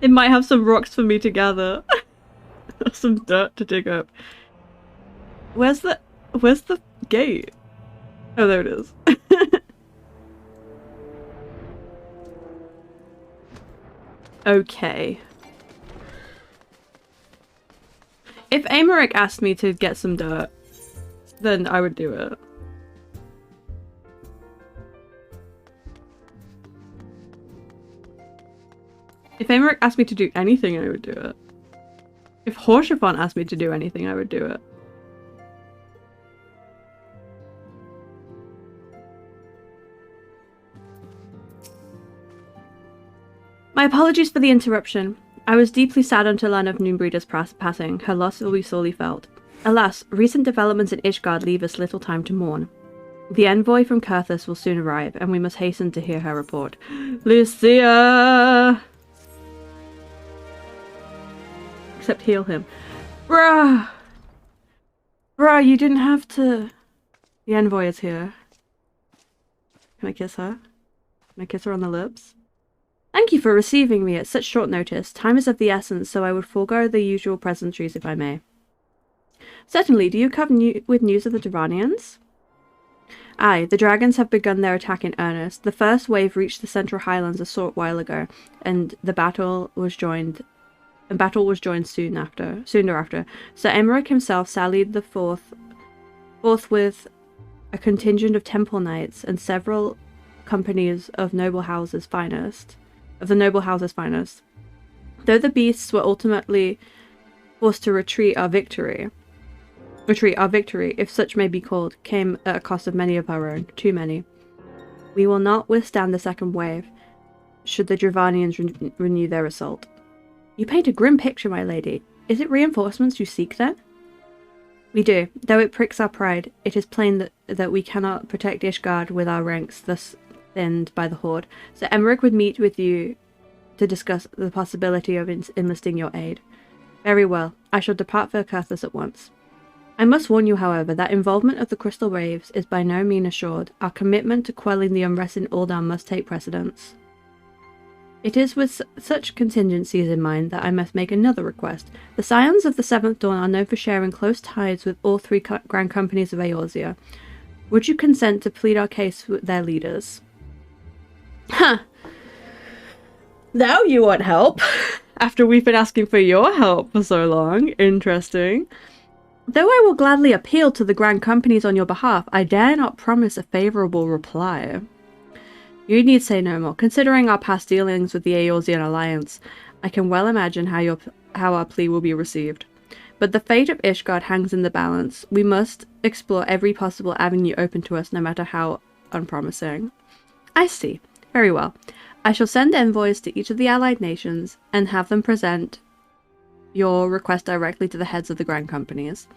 It might have some rocks for me to gather. Some dirt to dig up. Where's the gate? Oh, there it is. Okay. If Amaric asked me to get some dirt, then I would do it. If Amaric asked me to do anything, I would do it. If Horshaphon asked me to do anything, I would do it. My apologies for the interruption. I was deeply saddened to learn of Noonbreeder's passing. Her loss will be sorely felt. Alas, recent developments in Ishgard leave us little time to mourn. The envoy from Kurthus will soon arrive, and we must hasten to hear her report. Lucia! Except heal him. Bruh! Bruh, you didn't have to... The envoy is here. Can I kiss her? Can I kiss her on the lips? Thank you for receiving me at such short notice. Time is of the essence, so I would forego the usual pleasantries if I may. Certainly, do you come with news of the Duranians? Aye, the dragons have begun their attack in earnest. The first wave reached the Central Highlands a short while ago, and battle was joined soon after. Sir Emeric himself sallied forth with a contingent of temple knights and several companies of the noble house's finest. Though the beasts were ultimately forced to retreat, our victory, if such may be called, came at a cost of many of our own, too many. We will not withstand the second wave, should the Dravanians renew their assault. You paint a grim picture, my lady. Is it reinforcements you seek, then? We do. Though it pricks our pride, it is plain that we cannot protect Ishgard with our ranks thus thinned by the Horde. So Emeric would meet with you to discuss the possibility of enlisting your aid. Very well. I shall depart for Kurthus at once. I must warn you, however, that involvement of the Crystal Waves is by no means assured. Our commitment to quelling the unrest in Ul'dah must take precedence. It is with such contingencies in mind that I must make another request. The Scions of the Seventh Dawn are known for sharing close ties with all three grand companies of Eorzea. Would you consent to plead our case with their leaders? Huh. Now you want help? After we've been asking for your help for so long. Interesting. Though I will gladly appeal to the grand companies on your behalf, I dare not promise a favourable reply. You need say no more. Considering our past dealings with the Eorzean Alliance, I can well imagine how our plea will be received. But the fate of Ishgard hangs in the balance. We must explore every possible avenue open to us, no matter how unpromising. I see. Very well. I shall send envoys to each of the allied nations and have them present your request directly to the heads of the Grand Companies.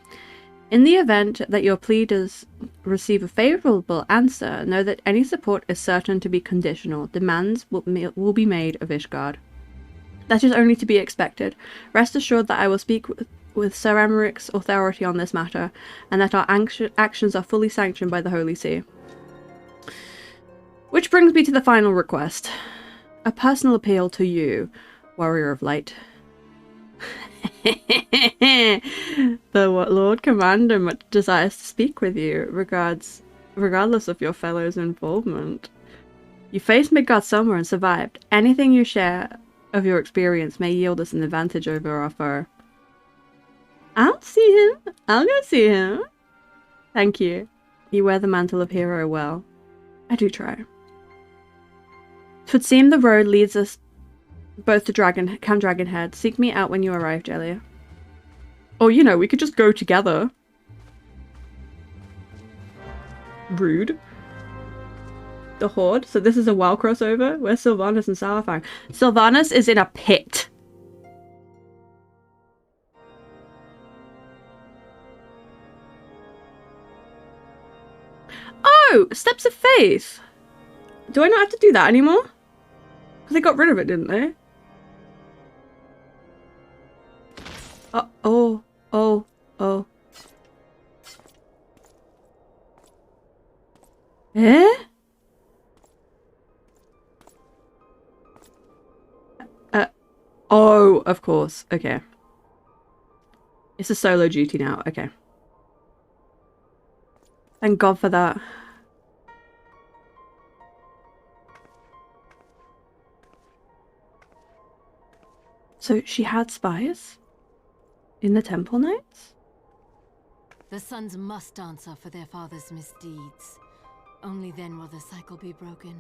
In the event that your plea does receive a favourable answer, know that any support is certain to be conditional. Demands will be made of Ishgard. That is only to be expected. Rest assured that I will speak with Sir Emeric's authority on this matter, and that our actions are fully sanctioned by the Holy See. Which brings me to the final request. A personal appeal to you, Warrior of Light. The Lord Commander desires to speak with you, regardless of your fellow's involvement. You faced Midgard somewhere and survived. Anything you share of your experience may yield us an advantage over our foe. I'll see him. I'll go see him. Thank you. You wear the mantle of hero well. I do try. 'Twould seem the road leads us both to Camp Dragonhead. Seek me out when you arrive, Jelly. Oh, you know, we could just go together. Rude. The Horde. So this is a WoW crossover? Where's Sylvanas and Salafang? Sylvanas is in a pit. Oh! Steps of Faith! Do I not have to do that anymore? Because they got rid of it, didn't they? Oh. Eh? Oh, of course. Okay. It's a solo duty now. Okay. Thank God for that. So she had spies? In the Temple Knights? The sons must answer for their father's misdeeds. Only then will the cycle be broken.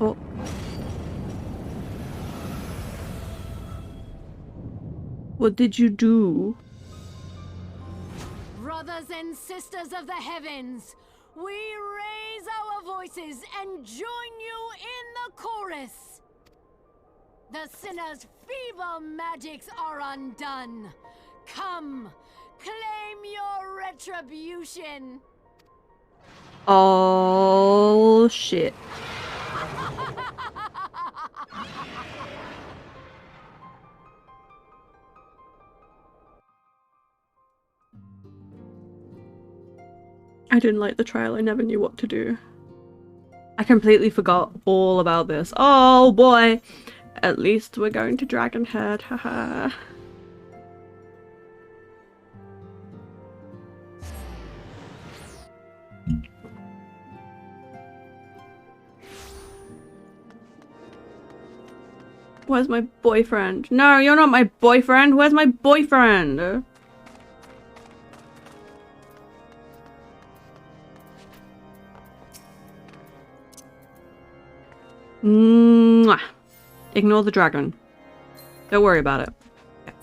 Oh. What did you do? Brothers and sisters of the heavens, we raise our voices and join you in the chorus. The sinner's feeble magics are undone. Come, claim your retribution. Oh, shit. I didn't like the trial. I never knew what to do. I completely forgot all about this. Oh boy! At least we're going to Dragonhead, haha. Where's my boyfriend? No, you're not my boyfriend! Where's my boyfriend? Mwah. Ignore the dragon. Don't worry about it. Okay.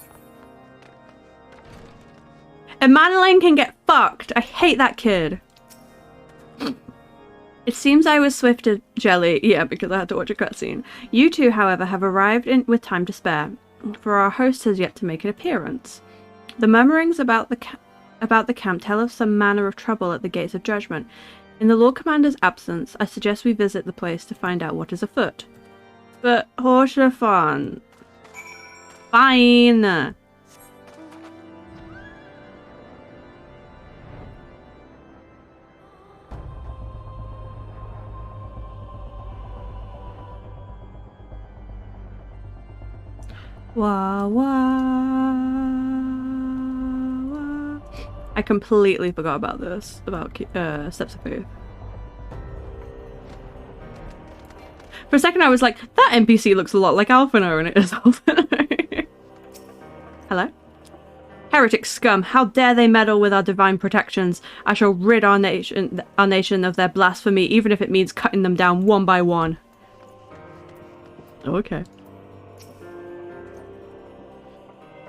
And Madeline can get fucked. I hate that kid. It seems I was swifted, Jelly. Yeah, because I had to watch a cutscene. You two, however, have arrived with time to spare, for our host has yet to make an appearance. The murmurings about the camp tell of some manner of trouble at the gates of judgment. In the Lord Commander's absence, I suggest we visit the place to find out what is afoot. But Horsefon. Fine. Wah, wah. I completely forgot about this, about Steps of Faith. For a second I was like, that NPC looks a lot like Alphino, and it is Alphino. Hello? Heretic scum, how dare they meddle with our divine protections? I shall rid our nation of their blasphemy, even if it means cutting them down one by one. Okay.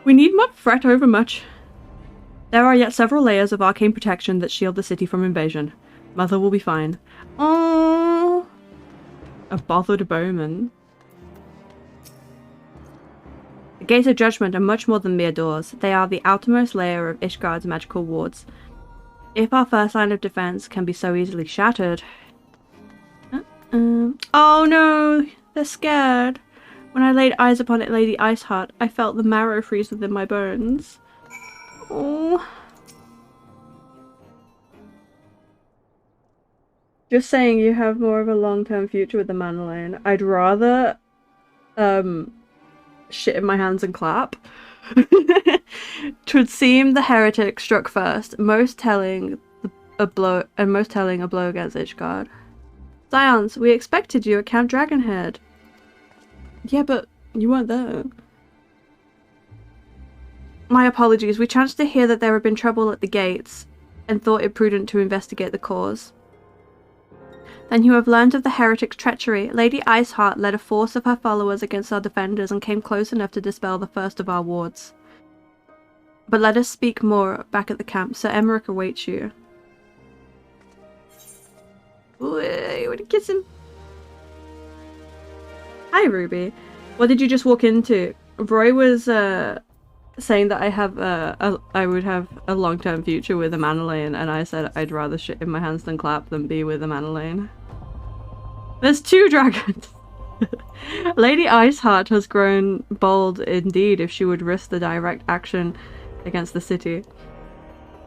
We need not fret over much. There are yet several layers of arcane protection that shield the city from invasion. Mother will be fine. Oh, a bothered bowman. The Gates of Judgment are much more than mere doors. They are the outermost layer of Ishgard's magical wards. If our first line of defense can be so easily shattered... Oh no! They're scared. When I laid eyes upon it, Lady Iceheart, I felt the marrow freeze within my bones. Oh. Just saying, you have more of a long-term future with the Manolane. I'd rather, shit in my hands and clap. 'Twould seem the heretic struck first, most telling a blow against Ishgard. Scions, we expected you at Camp Dragonhead. Yeah, but you weren't there. My apologies. We chanced to hear that there had been trouble at the gates, and thought it prudent to investigate the cause. Then you have learned of the heretic's treachery. Lady Iceheart led a force of her followers against our defenders and came close enough to dispel the first of our wards. But let us speak more back at the camp. Sir Emmerich awaits you. Ooh, you want to kiss him? Hi, Ruby. What did you just walk into? Roy was saying that I would have a long-term future with a Manolane, and I said I'd rather shit in my hands than clap than be with a Manolane. There's 2 dragons! Lady Iceheart has grown bold indeed if she would risk the direct action against the city.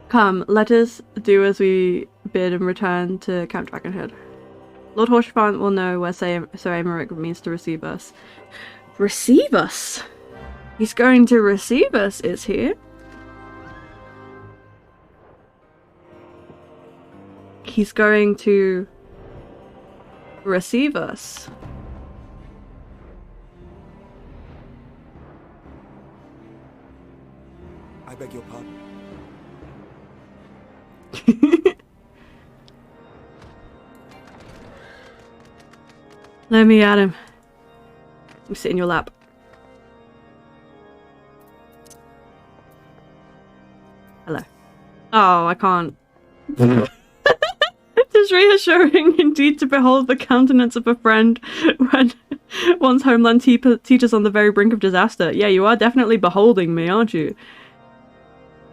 Come, let us do as we bid and return to Camp Dragonhead. Lord Horshafant will know where Sir Emmerich means to receive us. Receive us? He's going to receive us, is he? He's going to receive us. I beg your pardon? Let me at him. Let me sit in your lap. Hello. Oh, I can't. It's reassuring indeed to behold the countenance of a friend when one's homeland teeters on the very brink of disaster. Yeah, you are definitely beholding me, aren't you?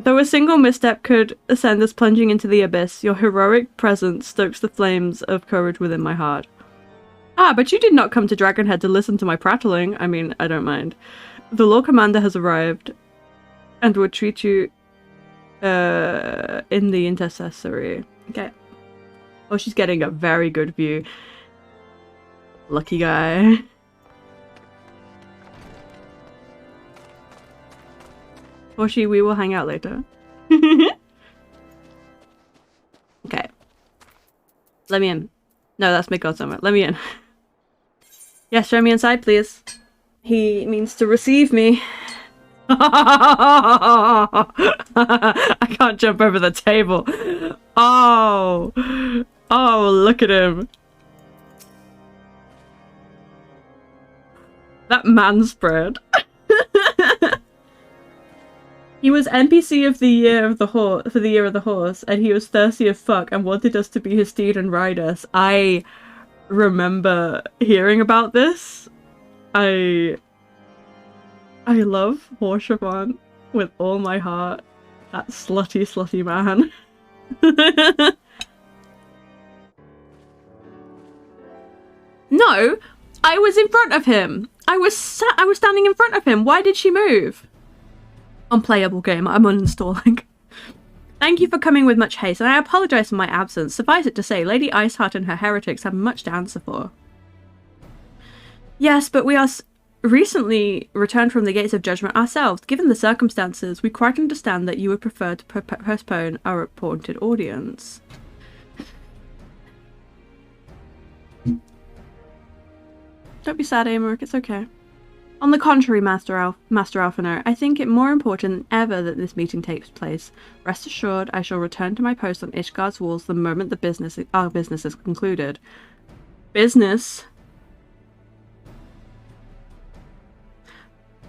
Though a single misstep could send us plunging into the abyss, your heroic presence stokes the flames of courage within my heart. Ah, but you did not come to Dragonhead to listen to my prattling. I mean, I don't mind. The Lord Commander has arrived and would treat you in the intercessory. Okay. Oh, she's getting a very good view. Lucky guy. Hoshi, we will hang out later. Okay. Let me in. No, that's Midgard Summer. Let me in. Yes, show me inside, please. He means to receive me. I can't jump over the table. Oh. Oh, look at him. That man spread. He was NPC of the year of the horse for the year of the horse, and he was thirsty as fuck and wanted us to be his steed and ride us. I remember hearing about this. I love Horshafant with all my heart. That slutty man. No, I was in front of him. I was standing in front of him. Why did she move? Unplayable game. I'm uninstalling. Thank you for coming with much haste, and I apologize for my absence. Suffice it to say, Lady Iceheart and her heretics have much to answer for. Yes, but we are recently returned from the Gates of Judgment ourselves. Given the circumstances, we quite understand that you would prefer to postpone our appointed audience. Don't be sad, Amoric. It's okay. On the contrary, Master Alphinaud, I think it more important than ever that this meeting takes place. Rest assured, I shall return to my post on Ishgard's walls the moment our business is concluded. Business?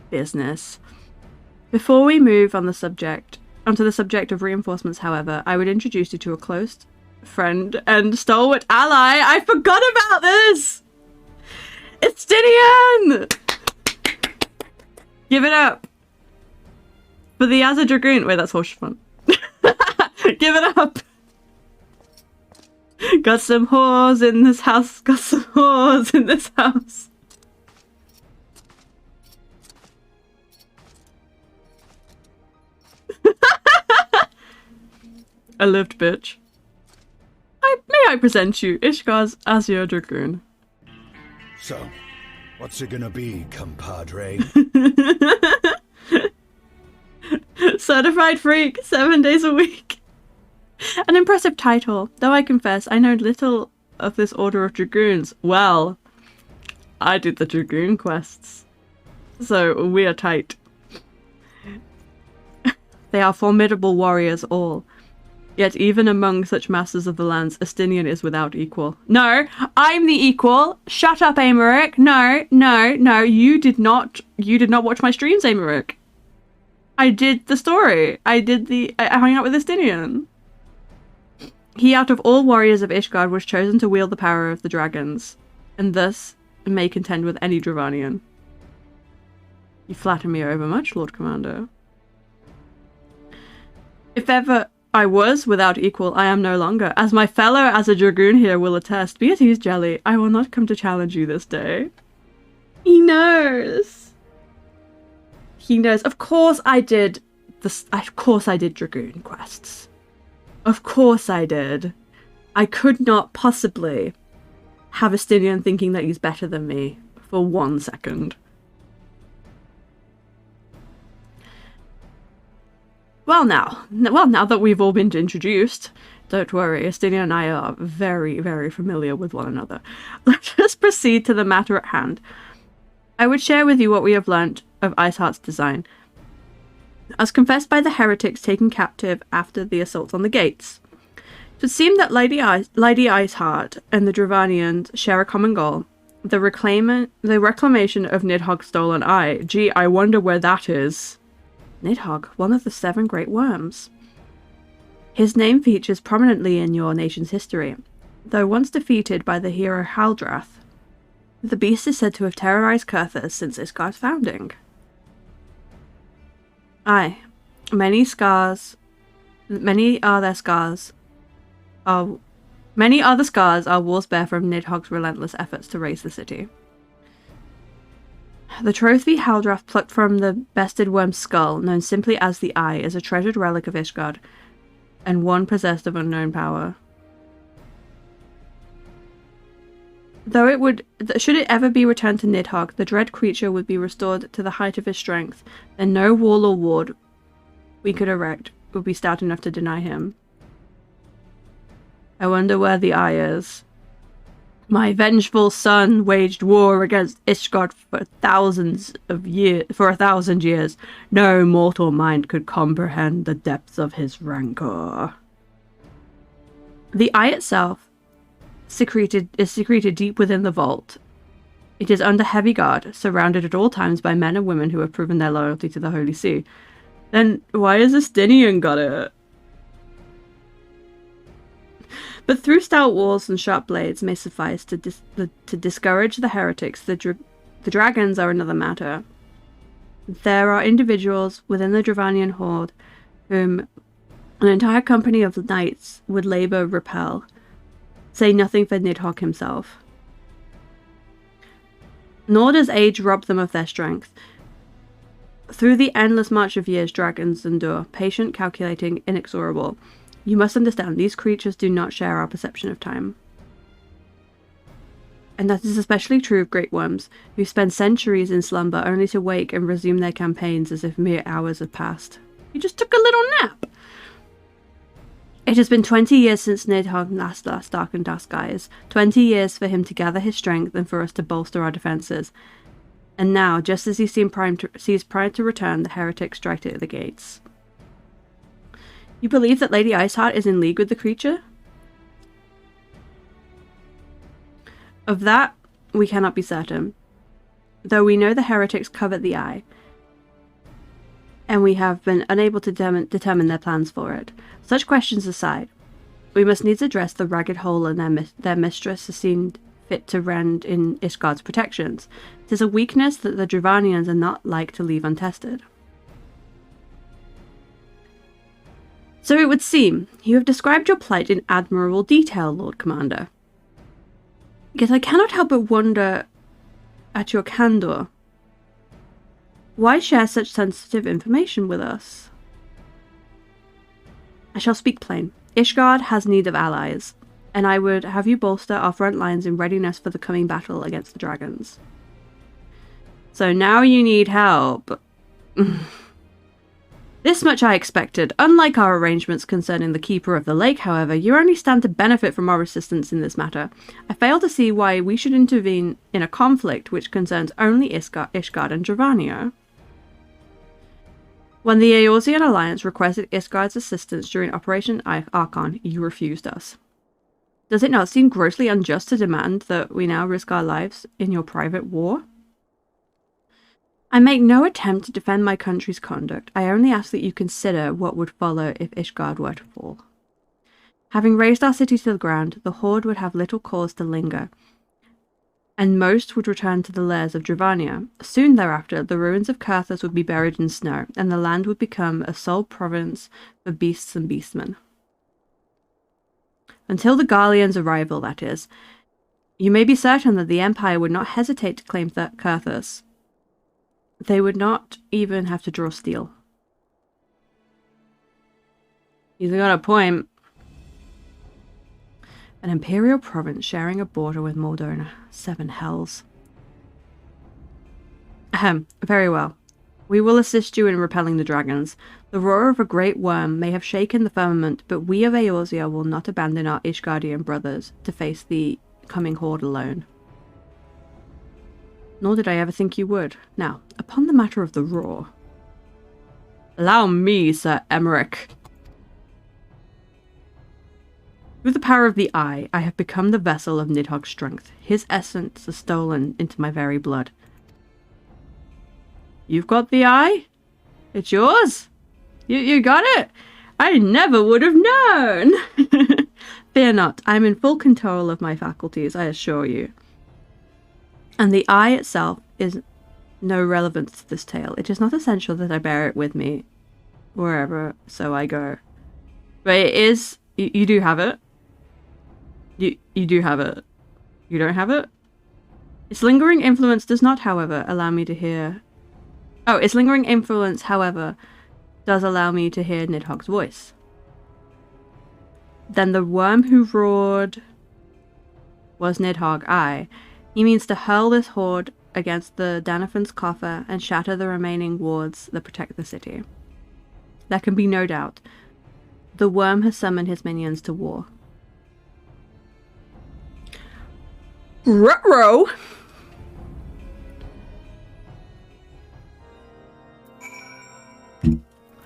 Business. Before we move onto the subject of reinforcements, however, I would introduce you to a close friend and stalwart ally. I forgot about this! Estinian! Give it up for the Azure Dragoon. Wait, that's horse fun. Give it up. Got some whores in this house. Got some whores in this house. I lived, bitch. May I present you, Ishgar's Azure Dragoon. So, what's it gonna be, compadre? Certified freak, 7 days a week. An impressive title, though I confess I know little of this order of dragoons. Well, I did the dragoon quests, so we are tight. They are formidable warriors all. Yet even among such masters of the lands, Estinian is without equal. No, I'm the equal. Shut up, Aymeric. No, no, no. You did not watch my streams, Aymeric. I did the story. I hung out with Estinian. He, out of all warriors of Ishgard, was chosen to wield the power of the dragons, and thus may contend with any Dravanian. You flatter me overmuch, Lord Commander. If ever I was without equal, I am no longer. As my fellow as a dragoon here will attest, be at ease, Jelly. I will not come to challenge you this day. He knows. He knows. Of course I did dragoon quests. Of course I did. I could not possibly have Estinian thinking that he's better than me for 1 second. Well now that we've all been introduced, don't worry, Estinian and I are very, very familiar with one another. Let us proceed to the matter at hand. I would share with you what we have learnt of Iceheart's design, as confessed by the heretics taken captive after the assault on the gates. It would seem that Lady Iceheart and the Dravanians share a common goal, the reclamation of Nidhogg's stolen eye. Gee, I wonder where that is. Nidhogg, one of the 7 great worms. His name features prominently in your nation's history, though once defeated by the hero Haldrath. The beast is said to have terrorized Kurthas since Ishgard's founding. Aye, many are the scars our walls bear from Nidhogg's relentless efforts to raise the city. The trophy Haldrath plucked from the bested worm's skull, known simply as the Eye, is a treasured relic of Ishgard, and one possessed of unknown power. Should it ever be returned to Nidhogg, the dread creature would be restored to the height of his strength, and no wall or ward we could erect would be stout enough to deny him. I wonder where the Eye is. My vengeful son waged war against Ishgard for 1,000 years. No mortal mind could comprehend the depths of his rancor. The eye itself is secreted deep within the vault. It is under heavy guard, surrounded at all times by men and women who have proven their loyalty to the Holy See. Then why has Estinian got it? But through stout walls and sharp blades may suffice to discourage the heretics. The dragons are another matter. There are individuals within the Dravanian horde whom an entire company of knights would labor repel, say nothing for Nidhogg himself. Nor does age rob them of their strength. Through the endless march of years dragons endure, patient, calculating, inexorable. You must understand, these creatures do not share our perception of time. And that is especially true of great worms, who spend centuries in slumber only to wake and resume their campaigns as if mere hours have passed. You just took a little nap! It has been 20 years since Nidhogg last darkened our skies. 20 years for him to gather his strength and for us to bolster our defences. And now, just as he sees prime to return, the heretics strike it at the gates. You believe that Lady Iceheart is in league with the creature? Of that, we cannot be certain, though we know the heretics covet the eye, and we have been unable to determine their plans for it. Such questions aside, we must needs address the ragged hole in their mistress has seen fit to rend in Ishgard's protections. It is a weakness that the Dravanians are not like to leave untested. So it would seem you have described your plight in admirable detail, Lord Commander. Yet I cannot help but wonder at your candor. Why share such sensitive information with us? I shall speak plain. Ishgard has need of allies, and I would have you bolster our front lines in readiness for the coming battle against the dragons. So now you need help. This much I expected. Unlike our arrangements concerning the Keeper of the Lake, however, you only stand to benefit from our assistance in this matter. I fail to see why we should intervene in a conflict which concerns only Ishgard and Dravania. When the Eorzean Alliance requested Ishgard's assistance during Operation Archon, you refused us. Does it not seem grossly unjust to demand that we now risk our lives in your private war? I make no attempt to defend my country's conduct. I only ask that you consider what would follow if Ishgard were to fall. Having razed our city to the ground, the Horde would have little cause to linger, and most would return to the lairs of Dravania. Soon thereafter, the ruins of Kurthus would be buried in snow, and the land would become a sole province for beasts and beastmen. Until the Garlean's arrival, that is. You may be certain that the Empire would not hesitate to claim Kurthus. They would not even have to draw steel. He's got a point. An imperial province sharing a border with Mordor. 7 hells. Ahem, very well. We will assist you in repelling the dragons. The roar of a great worm may have shaken the firmament, but we of Eorzea will not abandon our Ishgardian brothers to face the coming horde alone. Nor did I ever think you would. Now, upon the matter of the roar. Allow me, Sir Emmerich. Through the power of the eye, I have become the vessel of Nidhogg's strength. His essence is stolen into my very blood. You've got the eye? It's yours? You got it? I never would have known! Fear not, I am in full control of my faculties, I assure you. And the eye itself is no relevance to this tale. It is not essential that I bear it with me wherever so I go. But it is... You do have it. You do have it. You don't have it? Its lingering influence does not, however, allow me to hear... Oh, its lingering influence, however, does allow me to hear Nidhogg's voice. Then the worm who roared was Nidhogg, aye. He means to hurl this horde against the Danafan's coffer and shatter the remaining wards that protect the city. There can be no doubt. The worm has summoned his minions to war. Ruh-roh!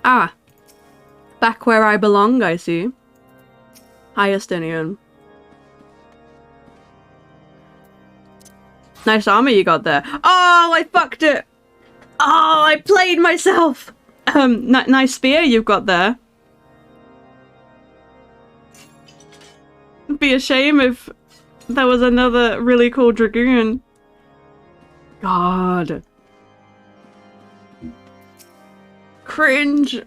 Ah, back where I belong, I see. Hi, Estinian. Nice armor you got there. Oh, I fucked it! Oh, I played myself! Nice spear you've got there. It'd be a shame if there was another really cool dragoon. God. Cringe.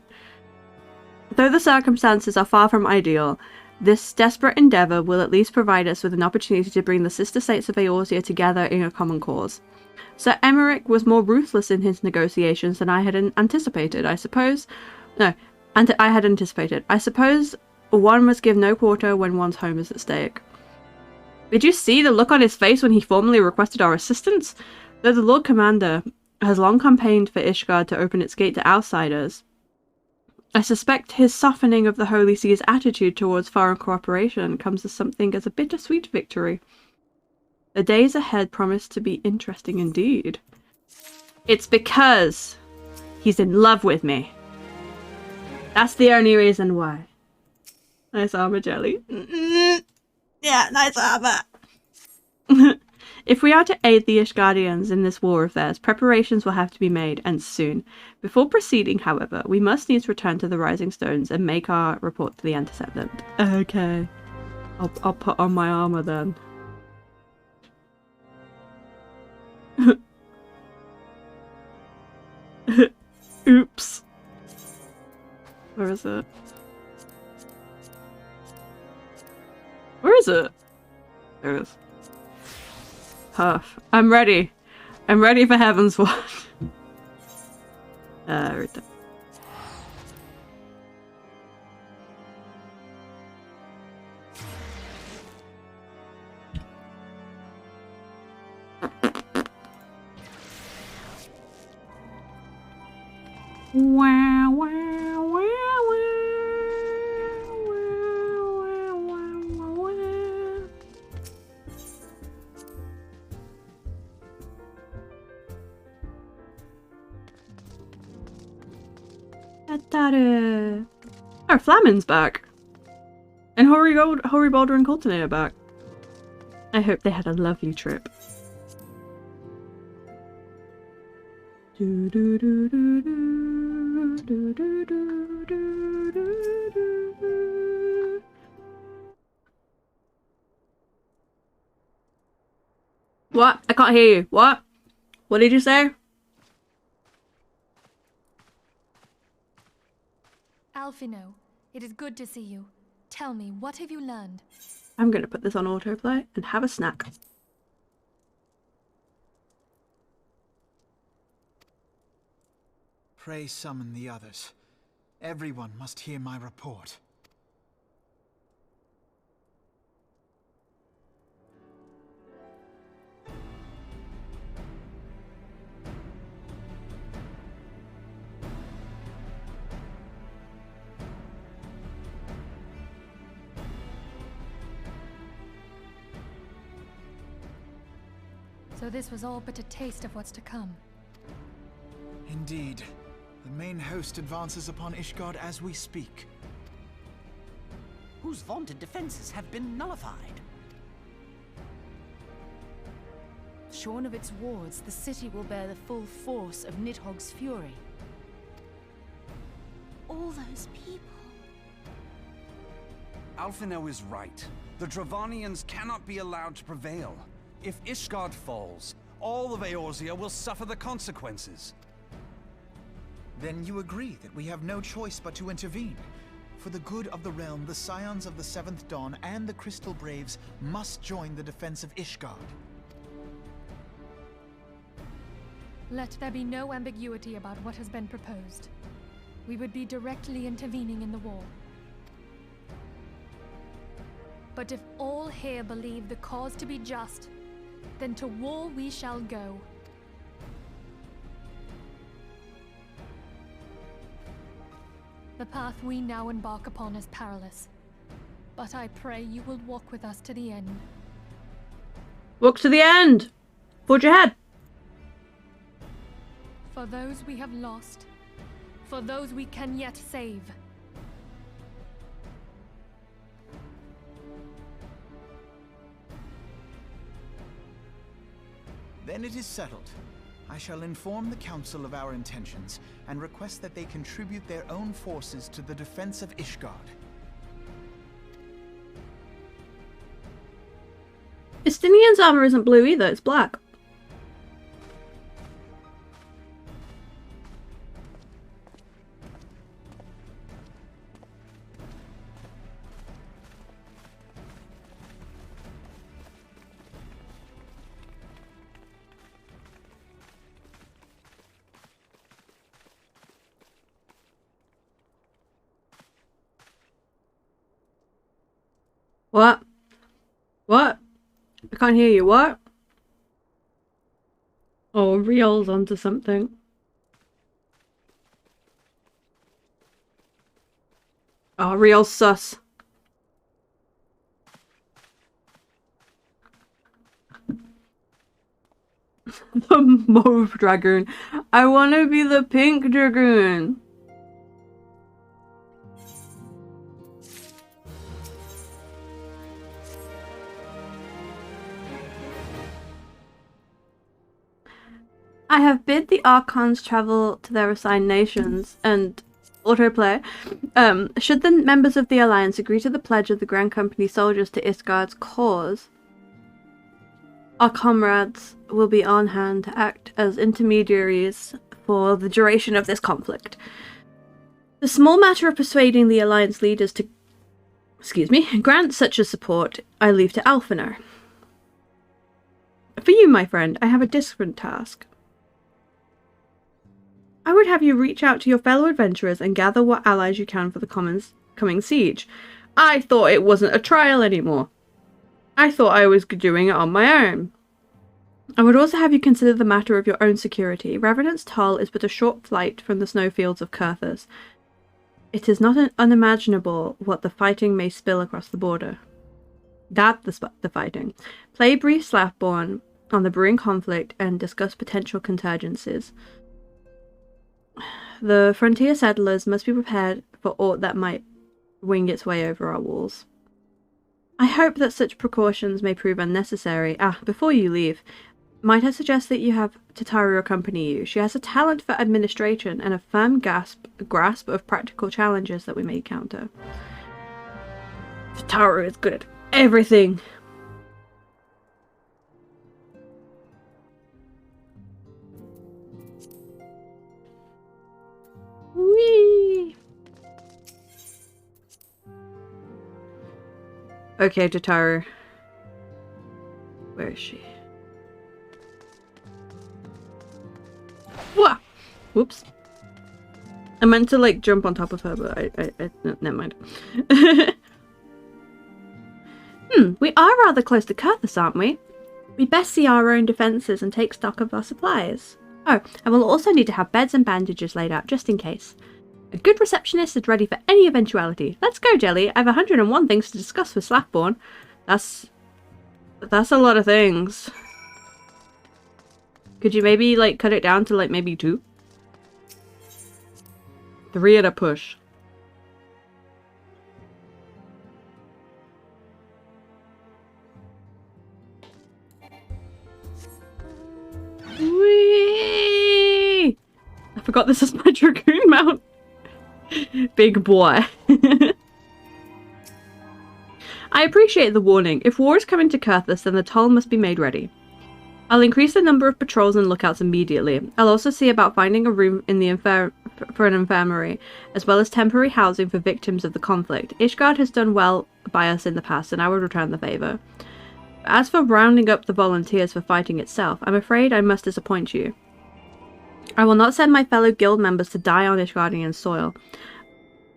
Though the circumstances are far from ideal, this desperate endeavour will at least provide us with an opportunity to bring the sister states of Eorzea together in a common cause. Sir Emmerich was more ruthless in his negotiations than I had anticipated, I suppose. No, I had anticipated. I suppose one must give no quarter when one's home is at stake. Did you see the look on his face when he formally requested our assistance? Though the Lord Commander has long campaigned for Ishgard to open its gate to outsiders, I suspect his softening of the Holy See's attitude towards foreign cooperation comes as something as a bittersweet victory. The days ahead promise to be interesting indeed. It's because he's in love with me. That's the only reason why. Nice armor, Jelly. Yeah, nice armor. If we are to aid the Ishgardians in this war of theirs, preparations will have to be made, and soon. Before proceeding, however, we must needs return to the Rising Stones and make our report to the Interceptor. Okay. I'll put on my armor then. Oops. Where is it? Where is it? There it is. Huff. I'm ready. I'm ready for Heaven's Watch. Right there. Wow, wow, wow, wow, wow, wow, wow. Oh, Flamin's back. And Horribalder and Coltonet are back. I hope they had a lovely trip. Do do do do do do do do do do. What? I can't hear you. What? What did you say? Alphino, it is good to see you. Tell me, what have you learned? I'm gonna put this on autoplay and have a snack. Pray summon the others. Everyone must hear my report. So this was all but a taste of what's to come. Indeed. The main host advances upon Ishgard as we speak. Whose vaunted defenses have been nullified. Shorn of its wards, the city will bear the full force of Nidhogg's fury. All those people. Alphino is right. The Dravanians cannot be allowed to prevail. If Ishgard falls, all of Eorzea will suffer the consequences. Then you agree that we have no choice but to intervene. For the good of the realm, the Scions of the Seventh Dawn and the Crystal Braves must join the defense of Ishgard. Let there be no ambiguity about what has been proposed. We would be directly intervening in the war. But if all here believe the cause to be just, then to war we shall go. The path we now embark upon is perilous, but I pray you will walk with us to the end. Walk to the end! Forge ahead! For those we have lost, for those we can yet save. Then it is settled. I shall inform the Council of our intentions, and request that they contribute their own forces to the defense of Ishgard. Estinian's armor isn't blue either, it's black. What? What? I can't hear you. What? Oh, Riol's onto something. Oh, Riol's sus. The mauve dragoon. I want to be the pink dragoon. I have bid the Archons travel to their assigned nations and autoplay. Should the members of the Alliance agree to the pledge of the Grand Company soldiers to Isgard's cause, our comrades will be on hand to act as intermediaries for the duration of this conflict. The small matter of persuading the Alliance leaders to, grant such a support, I leave to Alphinaur. For you, my friend, I have a different task. I would have you reach out to your fellow adventurers and gather what allies you can for the coming siege. I thought it wasn't a trial anymore. I thought I was doing it on my own. I would also have you consider the matter of your own security. Revenant's Toll is but a short flight from the snowfields of Kurthus. It is not unimaginable what the fighting may spill across the border. The fighting. Play brief Slathborn on the brewing conflict and discuss potential contingencies. The frontier settlers must be prepared for aught that might wing its way over our walls. I hope that such precautions may prove unnecessary. Before you leave, might I suggest that you have Tataru accompany you? She has a talent for administration and a firm grasp of practical challenges that we may encounter. Tataru is good at everything. Whee! Okay, Tataru. Where is she? Whoa! Whoops. I meant to like jump on top of her, but I never mind. We are rather close to Kurthus, aren't we? We best see our own defences and take stock of our supplies. Oh, and we'll also need to have beds and bandages laid out, just in case. A good receptionist is ready for any eventuality. Let's go, Jelly. I have 101 things to discuss with Slathborn. That's a lot of things. Could you maybe, like, cut it down to, like, maybe 2? 3 at a push. Whee! I forgot this is my Dragoon mount. Big boy. I appreciate the warning. If war is coming to Kurthus, then the toll must be made ready. I'll increase the number of patrols and lookouts immediately. I'll also see about finding a room in the for an infirmary, as well as temporary housing for victims of the conflict. Ishgard has done well by us in the past, and I would return the favour. As for rounding up the volunteers for fighting itself, I'm afraid I must disappoint you. I will not send my fellow guild members to die on Ishgardian soil,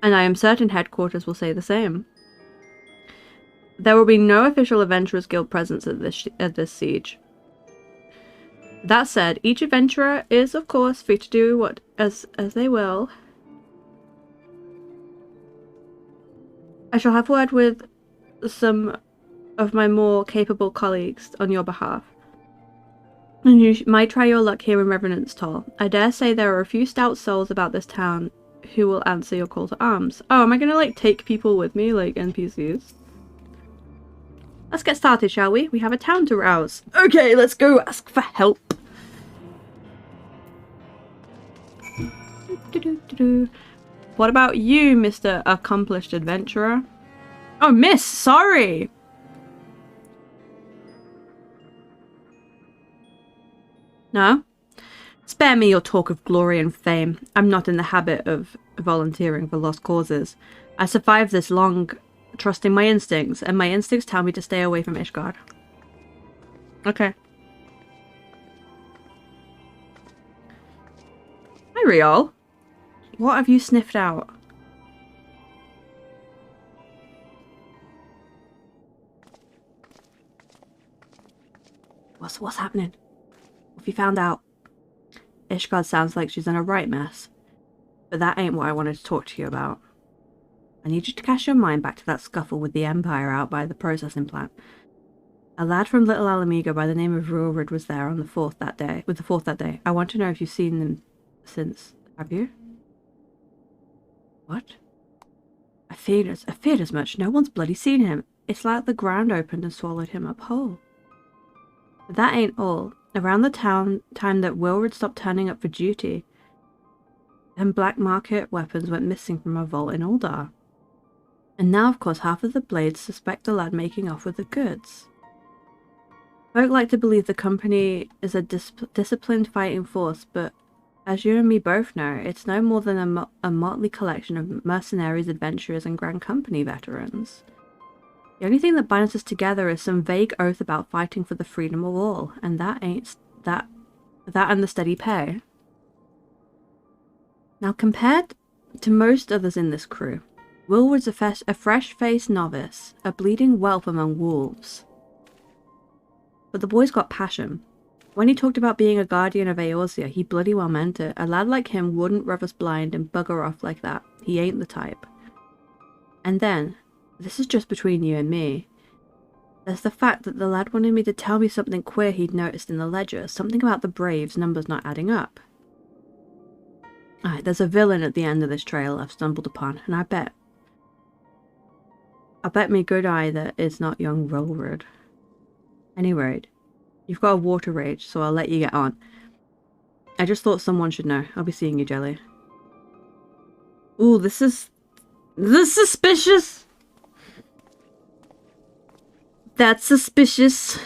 and I am certain headquarters will say the same. There will be no official Adventurers Guild presence at this siege. That said, each adventurer is, of course, free to do as they will. I shall have word with some of my more capable colleagues on your behalf. And you might try your luck here in Revenant's Toll. I dare say there are a few stout souls about this town who will answer your call to arms. Oh, am I gonna, like, take people with me, like NPCs? Let's get started, shall we? We have a town to rouse. Okay, let's go ask for help. What about you, Mr. Accomplished Adventurer? Oh, miss, sorry! No? Spare me your talk of glory and fame. I'm not in the habit of volunteering for lost causes. I survived this long trusting my instincts, and my instincts tell me to stay away from Ishgard. Okay. Hi, Riol. What have you sniffed out? What's happening? What have you found out? Ishgard sounds like she's in a right mess. But that ain't what I wanted to talk to you about. I need you to cast your mind back to that scuffle with the Empire out by the processing plant. A lad from Little Alamega by the name of Rulrid was there on the 4th that day. I want to know if you've seen them since. Have you? What? I feared as much. No one's bloody seen him. It's like the ground opened and swallowed him up whole. But that ain't all. Around the time that Wilrid stopped turning up for duty, them black market weapons went missing from a vault in Uldar. And now, of course, half of the blades suspect the lad making off with the goods. Folk like to believe the company is a disciplined fighting force, but as you and me both know, it's no more than a motley collection of mercenaries, adventurers, and Grand Company veterans. The only thing that binds us together is some vague oath about fighting for the freedom of all, and that ain't that and the steady pay. Now, compared to most others in this crew, Will was a fresh-faced novice, a bleeding whelp among wolves. But the boy's got passion. When he talked about being a guardian of Eorzea, he bloody well meant it. A lad like him wouldn't rub us blind and bugger off like that. He ain't the type. And then, this is just between you and me, there's the fact that the lad wanted me to tell me something queer he'd noticed in the ledger, something about the Braves' numbers not adding up. Alright, there's a villain at the end of this trail I've stumbled upon, and I bet me good eye that it's not young Rulrid. Anyway, you've got a water rage, so I'll let you get on. I just thought someone should know. I'll be seeing you, Jelly. Ooh, this is suspicious. That's suspicious.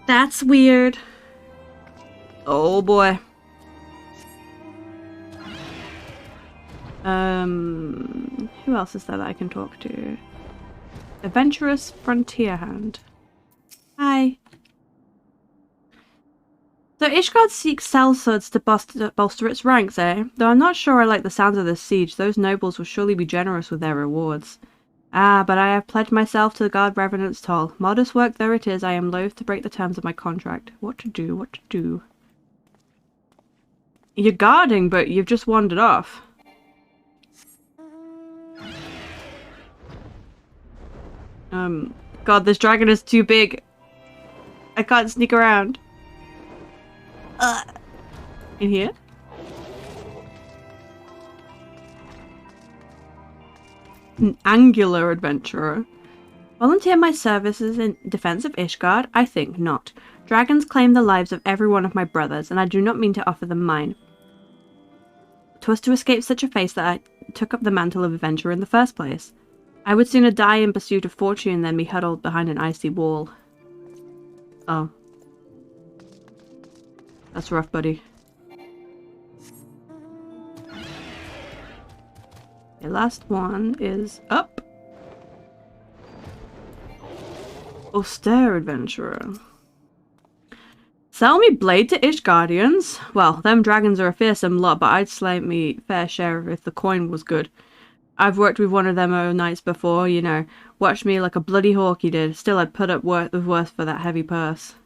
That's weird. Oh boy. Who else is there that I can talk to? Adventurous Frontier Hand. Hi. So Ishgard seeks sellswords to bolster its ranks, eh? Though I'm not sure I like the sounds of this siege. Those nobles will surely be generous with their rewards. Ah, but I have pledged myself to guard Revenant's toll. Modest work though it is, I am loath to break the terms of my contract. What to do? What to do? You're guarding, but you've just wandered off. God, this dragon is too big. I can't sneak around. In here? An angular adventurer. Volunteer my services in defense of Ishgard? I think not. Dragons claim the lives of every one of my brothers, and I do not mean to offer them mine. 'Twas to escape such a fate that I took up the mantle of adventurer in the first place. I would sooner die in pursuit of fortune than be huddled behind an icy wall. Oh. That's rough, buddy. The last one is up. Austere adventurer. Sell me blade to Ishgardians? Well, them dragons are a fearsome lot, but I'd slay me fair share if the coin was good. I've worked with one of them knights before, you know. Watched me like a bloody hawk he did. Still, I'd put up with worse for that heavy purse.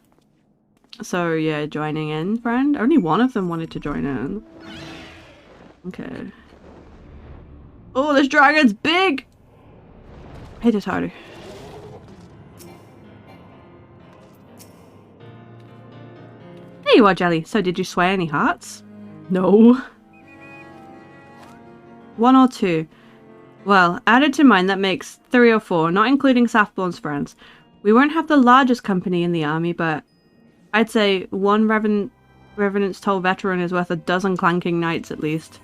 So, yeah, joining in, friend? Only one of them wanted to join in. Okay. Oh, this dragon's big! Hey, Tataru. There you are, Jelly. So, did you sway any hearts? No. 1 or 2. Well, added to mine, that makes 3 or 4, not including Sathborn's friends. We won't have the largest company in the army, but I'd say one Revenant's Toll veteran is worth a dozen clanking knights at least.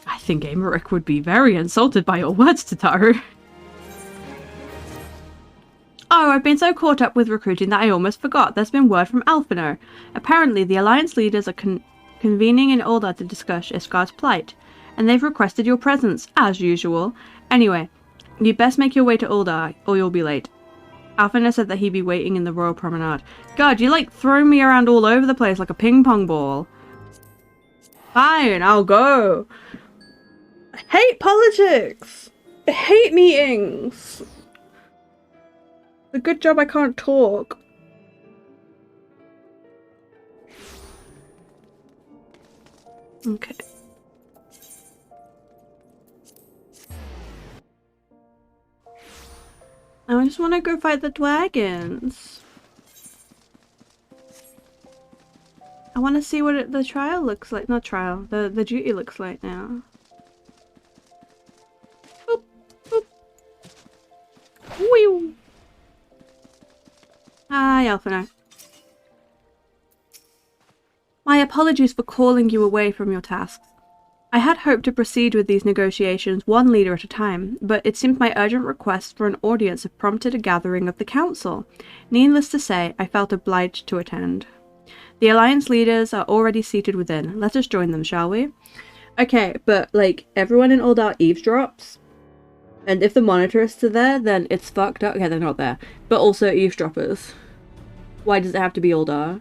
I think Aymeric would be very insulted by your words, Tataru. Oh, I've been so caught up with recruiting that I almost forgot. There's been word from Alphino. Apparently, the Alliance leaders are convening in Uldar to discuss Ishgard's plight, and they've requested your presence, as usual. Anyway, you'd best make your way to Uldar, or you'll be late. Alphino said that he'd be waiting in the Royal Promenade. God, you like throwing me around all over the place like a ping pong ball. Fine, I'll go. I hate politics. I hate meetings. It's a good job I can't talk. Okay. I just want to go fight the dragons. I want to see what the trial looks like. Not trial. The duty looks like now. Boop, boop. Whew. Hi, Alphinaud. My apologies for calling you away from your tasks. I had hoped to proceed with these negotiations one leader at a time, but it seems my urgent request for an audience have prompted a gathering of the council. Needless to say, I felt obliged to attend. The Alliance leaders are already seated within. Let us join them, shall we? Okay, but, like, everyone in Oldar eavesdrops. And if the monitorists are there, then it's fucked up. Okay, they're not there. But also eavesdroppers. Why does it have to be Oldar?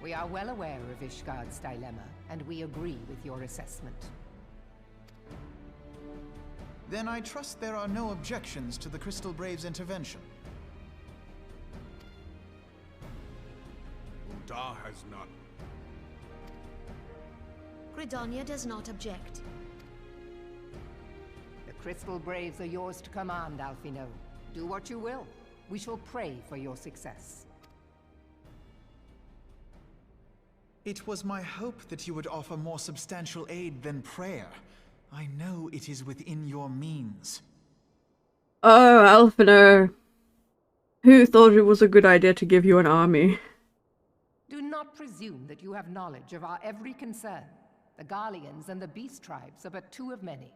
We are well aware of Ishgard's dilemma, and we agree with your assessment. Then I trust there are no objections to the Crystal Braves' intervention. Uldar has none. Gridania does not object. The Crystal Braves are yours to command, Alphinaud. Do what you will. We shall pray for your success. It was my hope that you would offer more substantial aid than prayer. I know it is within your means. Oh, Alphinaud. Who thought it was a good idea to give you an army? Do not presume that you have knowledge of our every concern. The Garleans and the Beast Tribes are but two of many.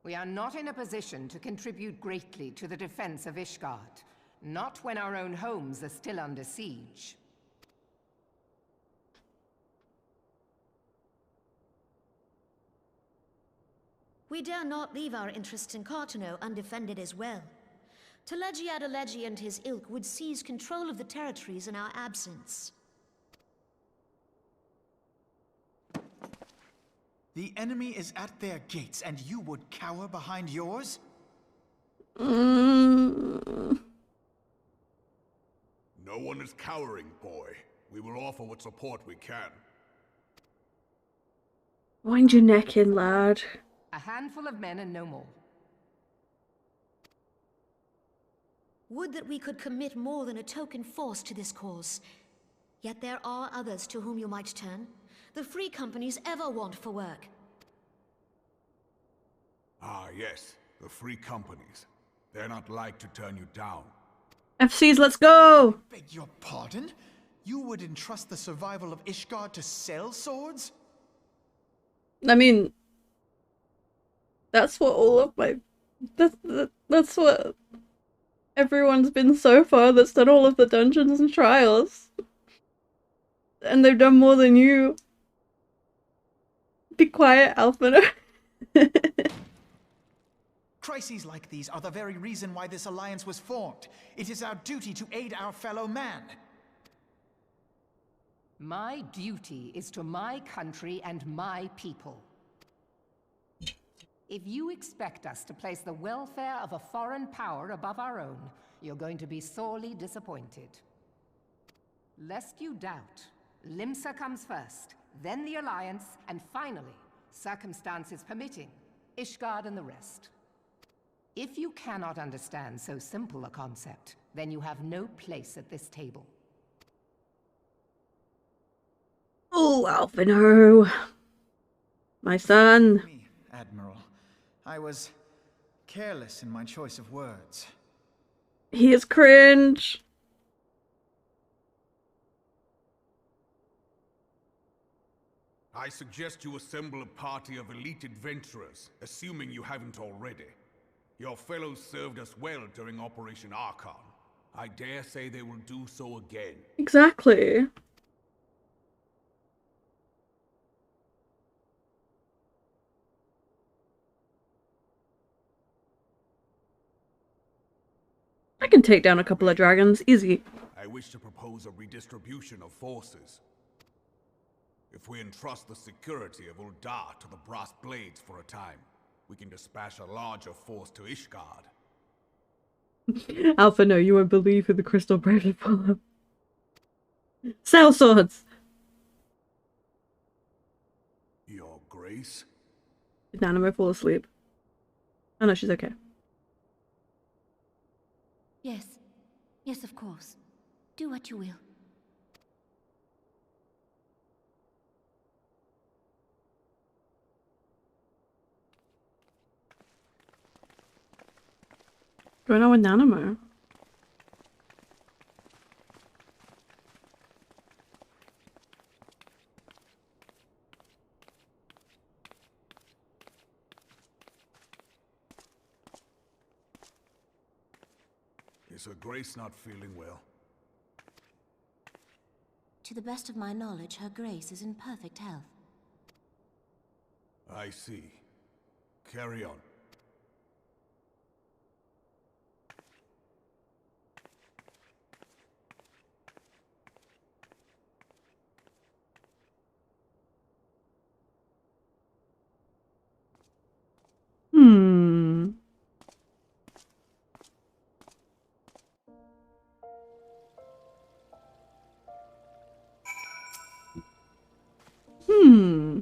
We are not in a position to contribute greatly to the defense of Ishgard, not when our own homes are still under siege. We dare not leave our interests in Cartano undefended as well. Telegi Adalegi and his ilk would seize control of the territories in our absence. The enemy is at their gates, and you would cower behind yours? No one is cowering, boy. We will offer what support we can. Wind your neck in, lad. A handful of men and no more. Would that we could commit more than a token force to this cause. Yet there are others to whom you might turn. The free companies ever want for work. Ah, yes. The free companies. They're not like to turn you down. FCs, let's go! Beg your pardon? You would entrust the survival of Ishgard to sell swords? I mean, that's what all of my... That's what everyone's been so far that's done all of the dungeons and trials. And they've done more than you. Be quiet, Alphinaud. Crises like these are the very reason why this alliance was formed. It is our duty to aid our fellow man. My duty is to my country and my people. If you expect us to place the welfare of a foreign power above our own, you're going to be sorely disappointed. Lest you doubt, Limsa comes first, then the Alliance, and finally, circumstances permitting, Ishgard and the rest. If you cannot understand so simple a concept, then you have no place at this table. Oh, Alphinaud. My son. Me, Admiral. I was careless in my choice of words. He is cringe. I suggest you assemble a party of elite adventurers, assuming you haven't already. Your fellows served us well during Operation Archon. I dare say they will do so again. Exactly. I can take down a couple of dragons, easy. I wish to propose a redistribution of forces. If we entrust the security of Uldar to the Brass Blades for a time, we can dispatch a larger force to Ishgard. Alphinaud, you won't believe who the Crystal Braves will pull up. Sell swords! Your Grace? Did Nanamo fall asleep? Oh no, she's okay. Yes. Yes, of course. Do what you will. Going on with Nanamo? Is her grace not feeling well? To the best of my knowledge, her grace is in perfect health. I see. Carry on. Hmm. Hmm.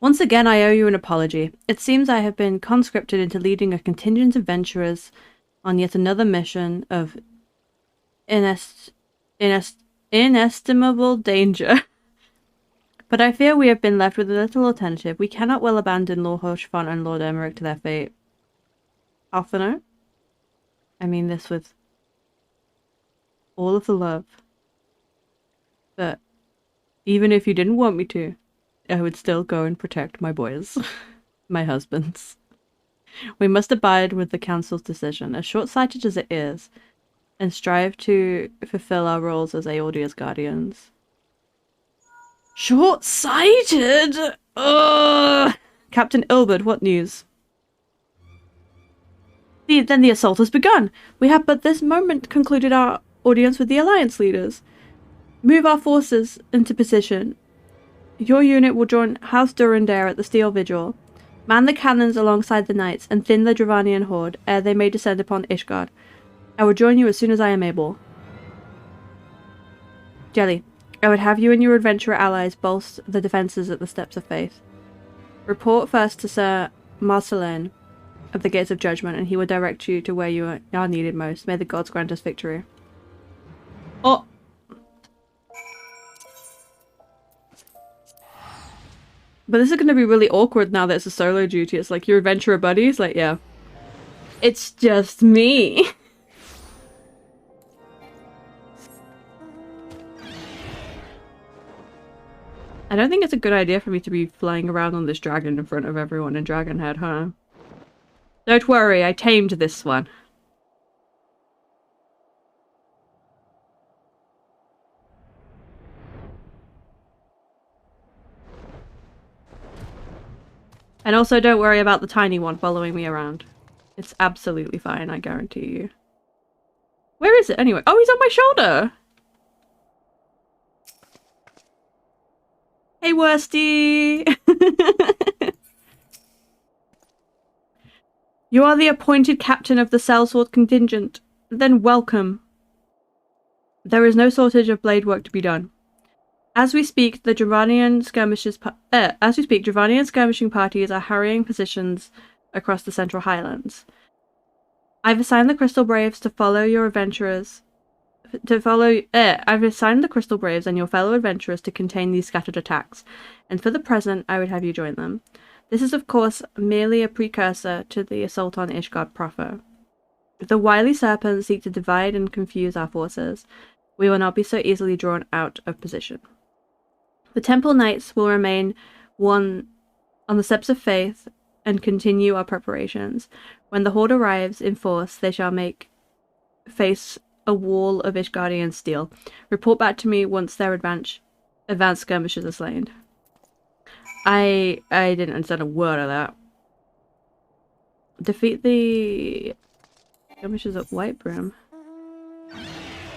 Once again, I owe you an apology. It seems I have been conscripted into leading a contingent of venturers on yet another mission of inestimable danger. But I fear we have been left with a little alternative. We cannot well abandon Lord Hochfont and Lord Emmerich to their fate. Alphino? I mean this with all of the love. But even if you didn't want me to, I would still go and protect my boys. My husbands. We must abide with the council's decision, as short-sighted as it is, and strive to fulfill our roles as Aeordia's guardians. Short-sighted? Ugh! Captain Ilbert, what news? Then the assault has begun. We have but this moment concluded our audience with the Alliance leaders. Move our forces into position. Your unit will join House Durandare at the Steel Vigil. Man the cannons alongside the knights and thin the Dravanian horde ere they may descend upon Ishgard. I will join you as soon as I am able. Jelly, I would have you and your adventurer allies bolster the defences at the Steps of Faith. Report first to Sir Marcelin of the Gates of Judgment, and he will direct you to where you are needed most. May the gods grant us victory. Oh! But this is going to be really awkward now that it's a solo duty. It's like your adventurer buddies, like, yeah. It's just me. I don't think it's a good idea for me to be flying around on this dragon in front of everyone in Dragonhead, huh? Don't worry, I tamed this one. And also don't worry about the tiny one following me around. It's absolutely fine, I guarantee you. Where is it anyway? Oh, he's on my shoulder! Hey, Worsty! You are the appointed captain of the Sellsword contingent. Then welcome. There is no shortage of blade work to be done. As we speak, the Dravanian skirmishing parties are harrying positions across the Central Highlands. I've assigned the Crystal Braves to follow your adventurers. I've assigned the Crystal Braves and your fellow adventurers to contain these scattered attacks, and for the present, I would have you join them. This is, of course, merely a precursor to the assault on Ishgard proper. If the wily serpents seek to divide and confuse our forces, we will not be so easily drawn out of position. The Temple Knights will remain on the Steps of Faith and continue our preparations. When the Horde arrives in force, they shall face a wall of Ishgardian steel. Report back to me once their advanced skirmishers are slain. I didn't understand a word of that. Defeat the skirmishers at Whitebrim.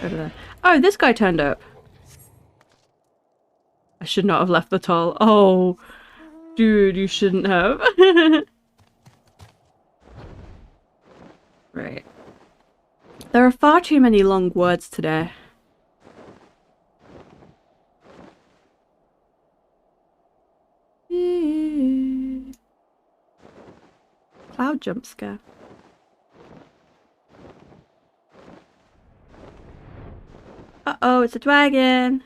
Over there. Oh, this guy turned up. I should not have left the toll. Oh, dude, you shouldn't have. Right. There are far too many long words today. Cloud jump scare. Uh-oh, it's a dragon.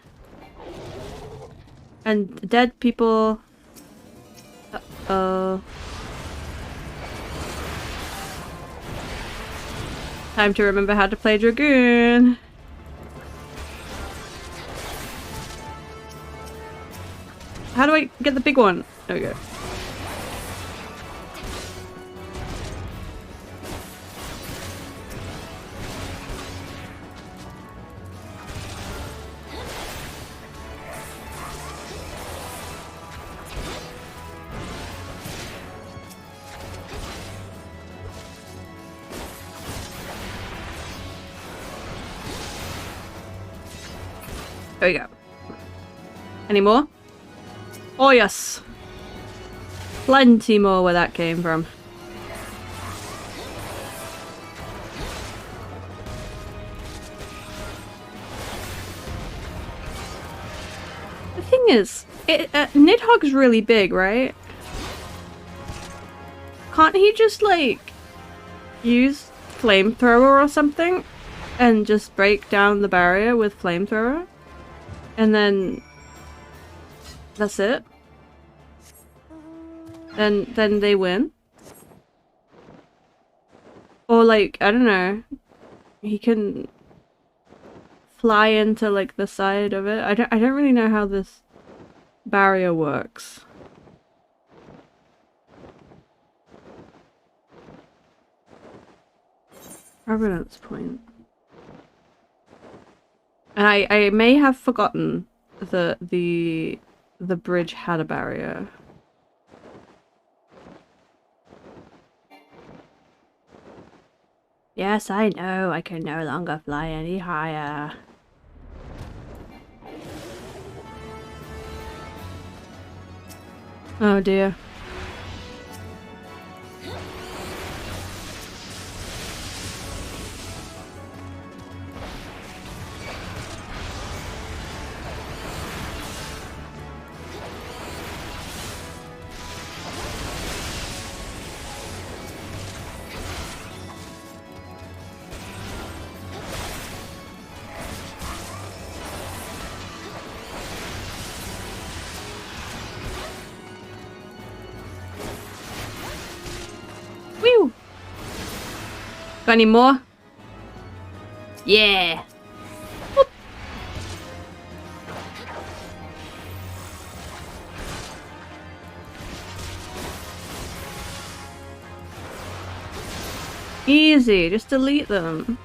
And dead people. Uh-oh. Time to remember how to play Dragoon. How do I get the big one? There we go. There we go. Any more? Oh yes! Plenty more where that came from. The thing is, Nidhogg's really big, right? Can't he just, like, use flamethrower or something? And just break down the barrier with flamethrower? And then that's it. Then they win. Or like, I don't know. He can fly into like the side of it. I don't really know how this barrier works. Providence Point. And I may have forgotten that the bridge had a barrier. Yes, I know. I can no longer fly any higher. Oh dear. Whew! Got any more? Yeah! Whoop. Easy, just delete them.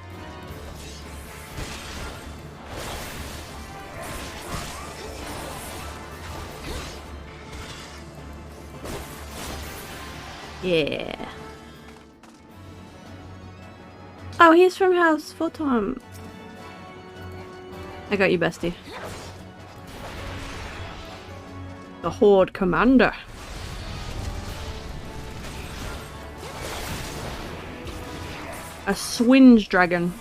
Yeah. Oh, he's from House Photon. I got you, bestie. The Horde Commander. A Swinge Dragon.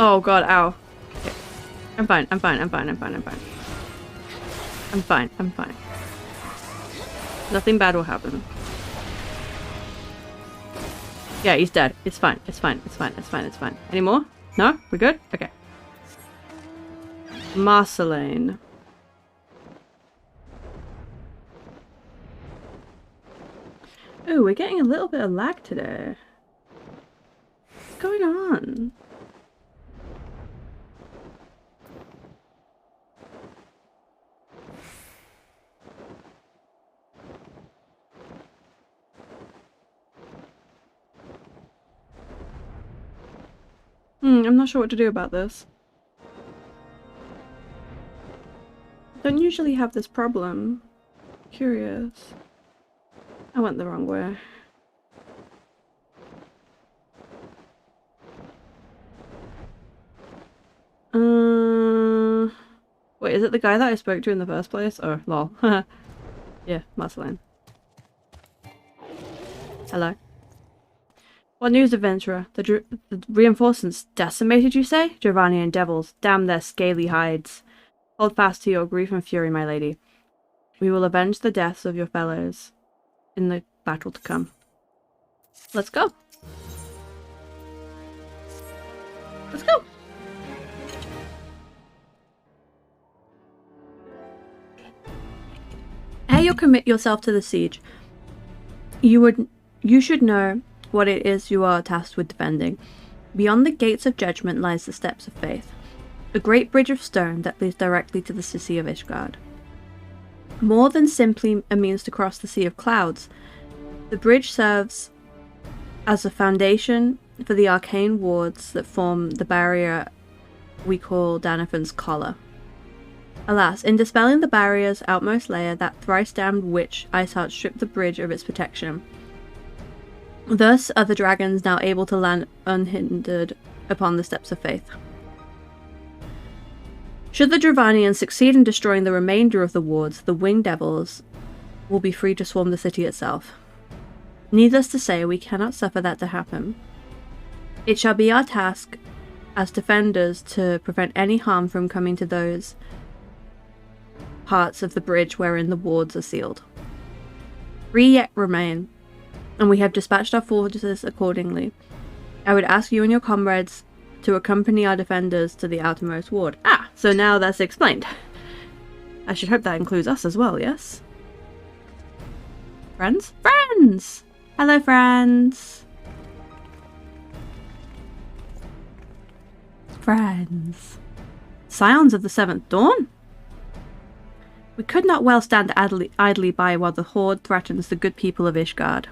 Oh god, ow. Okay. I'm fine. Nothing bad will happen. Yeah, he's dead. It's fine. Any more? No? We good? Okay. Marceline. Ooh, we're getting a little bit of lag today. What's going on? I'm not sure what to do about this. I don't usually have this problem. Curious. I went the wrong way. Wait, is it the guy that I spoke to in the first place? Oh, lol. Yeah, Marceline. Hello. What news, adventurer? The reinforcements decimated, you say? Giovanni and devils, damn their scaly hides. Hold fast to your grief and fury, my lady. We will avenge the deaths of your fellows in the battle to come. Let's go. Let's go. Ere you commit yourself to the siege, you should know what it is you are tasked with defending. Beyond the gates of judgment lies the steps of faith, a great bridge of stone that leads directly to the city of Ishgard. More than simply a means to cross the sea of clouds, the bridge serves as a foundation for the arcane wards that form the barrier we call Danafan's collar. Alas, in dispelling the barrier's outmost layer, that thrice-damned witch Iceheart stripped the bridge of its protection. Thus are the dragons now able to land unhindered upon the steps of faith. Should the Dravanians succeed in destroying the remainder of the wards, the winged devils will be free to swarm the city itself. Needless to say, we cannot suffer that to happen. It shall be our task as defenders to prevent any harm from coming to those parts of the bridge wherein the wards are sealed. 3 yet remain, and we have dispatched our forces accordingly. I would ask you and your comrades to accompany our defenders to the outermost ward. Ah, so now that's explained. I should hope that includes us as well, yes? Friends? Friends! Hello, friends! Friends. Scions of the Seventh Dawn? We could not well stand idly by while the Horde threatens the good people of Ishgard.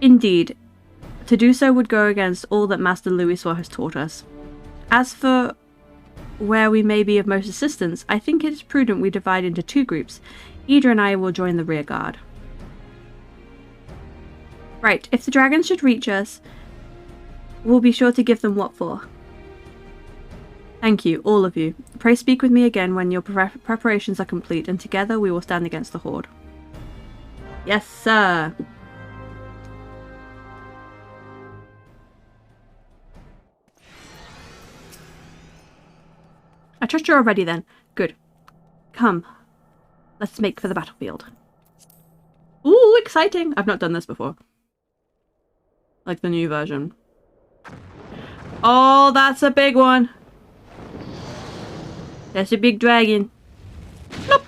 Indeed, to do so would go against all that Master Louiswa has taught us. As for where we may be of most assistance, I think it is prudent we divide into 2 groups. Ida and I will join the rear guard. Right, if the dragons should reach us, we'll be sure to give them what for. Thank you, all of you. Pray speak with me again when your preparations are complete, and together we will stand against the Horde. Yes, sir! I trust you're all ready then. Good. Come. Let's make for the battlefield. Ooh, exciting! I've not done this before. Like the new version. Oh, that's a big one! That's a big dragon. Nope.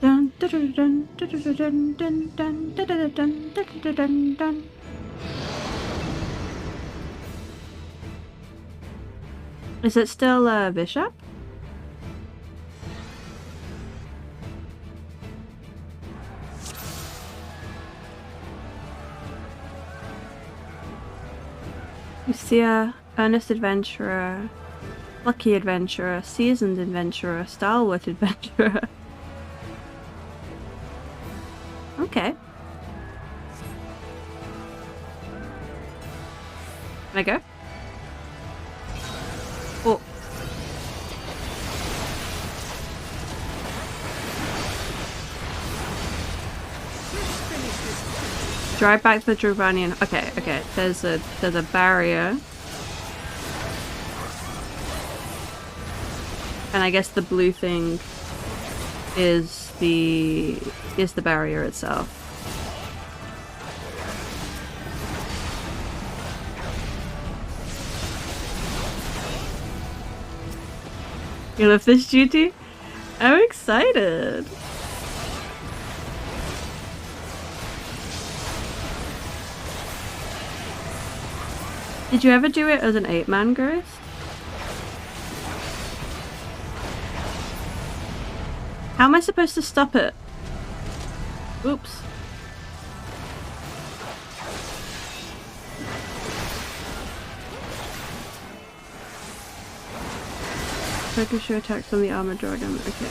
Dun dun dun dun dun dun dun dun dun dun dun dun. Is it still Bishop? Lucia, earnest adventurer, lucky adventurer, seasoned adventurer, stalwart adventurer. Okay. Can I go? Oh. Drive back to the Dravanian. Okay, okay. There's a barrier. And I guess the blue thing is the barrier itself. You love this duty? I'm excited. Did you ever do it as an 8-man ghost? How am I supposed to stop it? Oops. Focus your attacks on the armored dragon. Okay.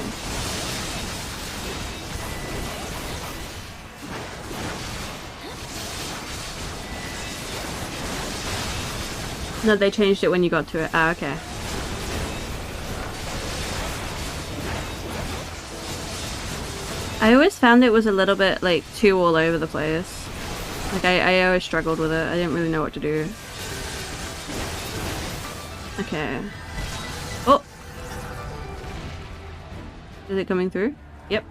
No, they changed it when you got to it. Ah, okay. I always found it was a little bit, like, too all over the place. Like, I always struggled with it. I didn't really know what to do. Okay. Is it coming through? Yep.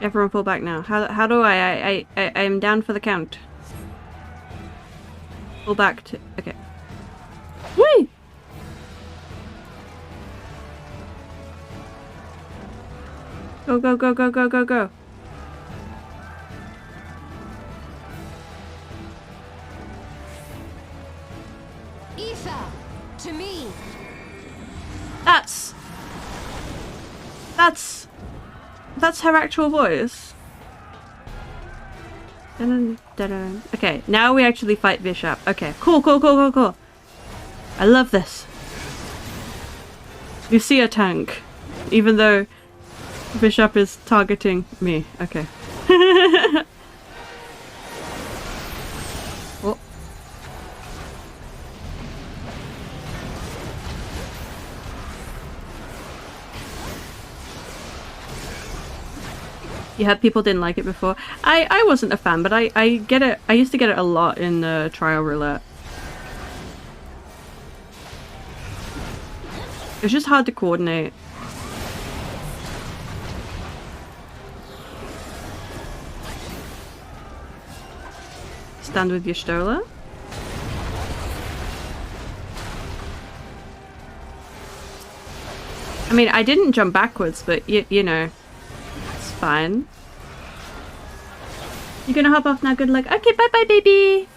Everyone pull back now. How do I'm down for the count. Pull back to... Okay. Whee! Go, go, go, go, go, go, go. Aoife, to me. That's her actual voice. Dun, dun, dun. Okay, now we actually fight Bishop. Okay, cool, cool, cool, cool, cool. I love this. You see a tank, even though Bishop is targeting me. Okay. Oh. Yeah, people didn't like it before. I wasn't a fan, but I get it. I used to get it a lot in Trial Roulette. It's just hard to coordinate. Stand with your Stola. I mean, I didn't jump backwards, but you know, it's fine. You're gonna hop off now, good luck. Okay, bye-bye, baby!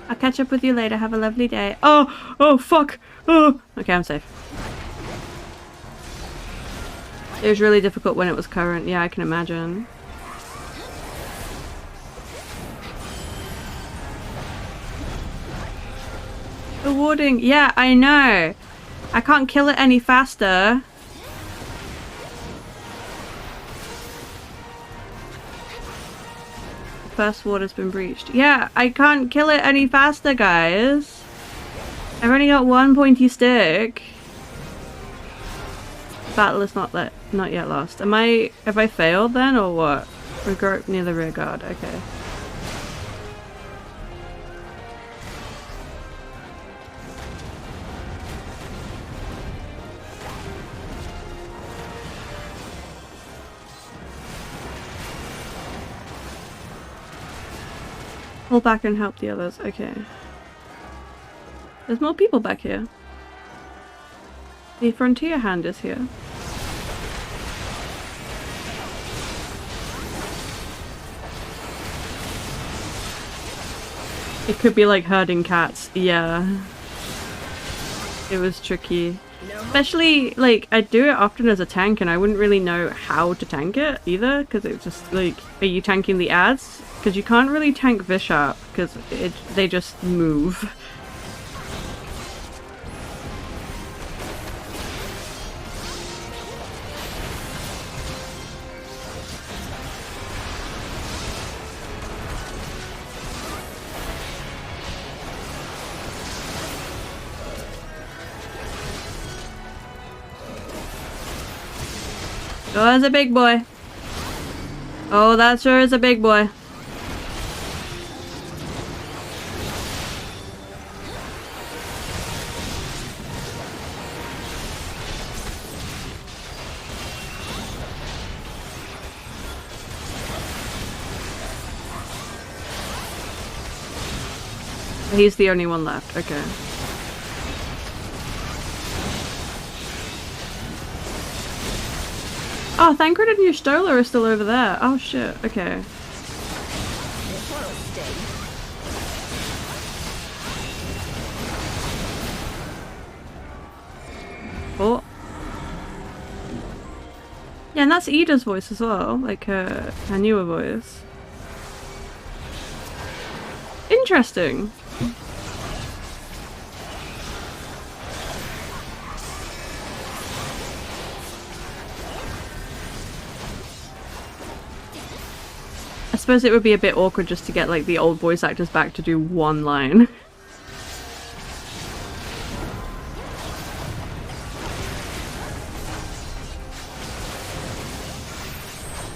I'll catch up with you later, have a lovely day. Oh, fuck! Oh! Okay, I'm safe. It was really difficult when it was current, yeah, I can imagine. The warding, yeah, I know! I can't kill it any faster. First ward has been breached. Yeah, I can't kill it any faster, guys. I've only got one pointy stick. Battle is not yet lost. Have I failed then, or what? Regroup near the rear guard. Okay. Pull back and help the others. Okay. There's more people back here. The frontier hand is here. It could be like herding cats. Yeah. It was tricky. Especially, like, I do it often as a tank and I wouldn't really know how to tank it either, because it's just like, are you tanking the ads? Because you can't really tank Bishop, because they just move. Oh, that's a big boy. Oh, that sure is a big boy. He's the only one left. Okay. Oh, Thancred and Yustola are still over there. Oh shit, okay. Oh. Yeah, and that's Ida's voice as well, like her newer voice. Interesting. I suppose it would be a bit awkward just to get like the old voice actors back to do one line.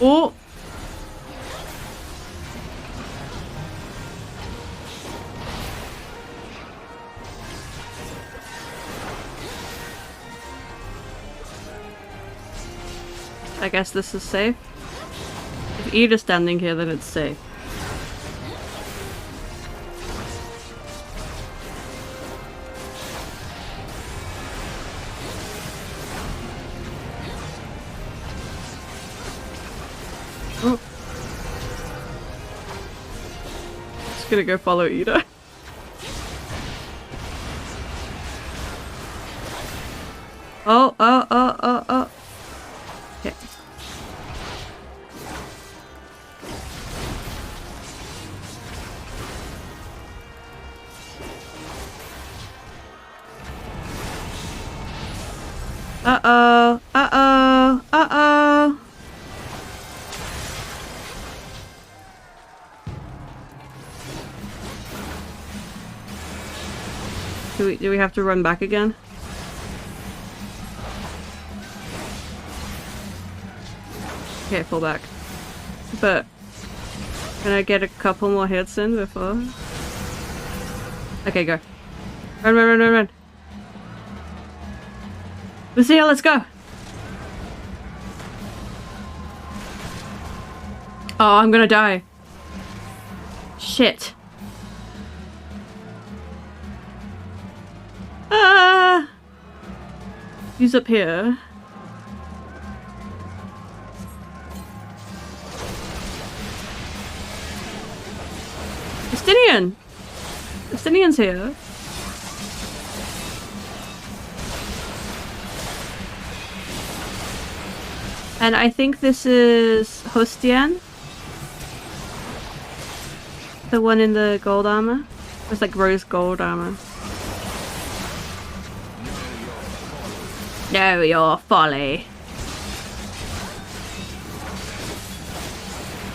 Oh! I guess this is safe. If Ida's standing here, then it's safe. Oh. Just gonna go follow Ida. Oh. Okay. Uh-oh. Uh-oh. Uh-oh. Do we have to run back again? Okay, fall back. But can I get a couple more hits in before? Okay, go. Run. Lucia, let's go! Oh, I'm gonna die. Shit. Ah! Who's up here? Justinian! Justinian's here. And I think this is Hostian. The one in the gold armor. It's like rose gold armor. Know your folly.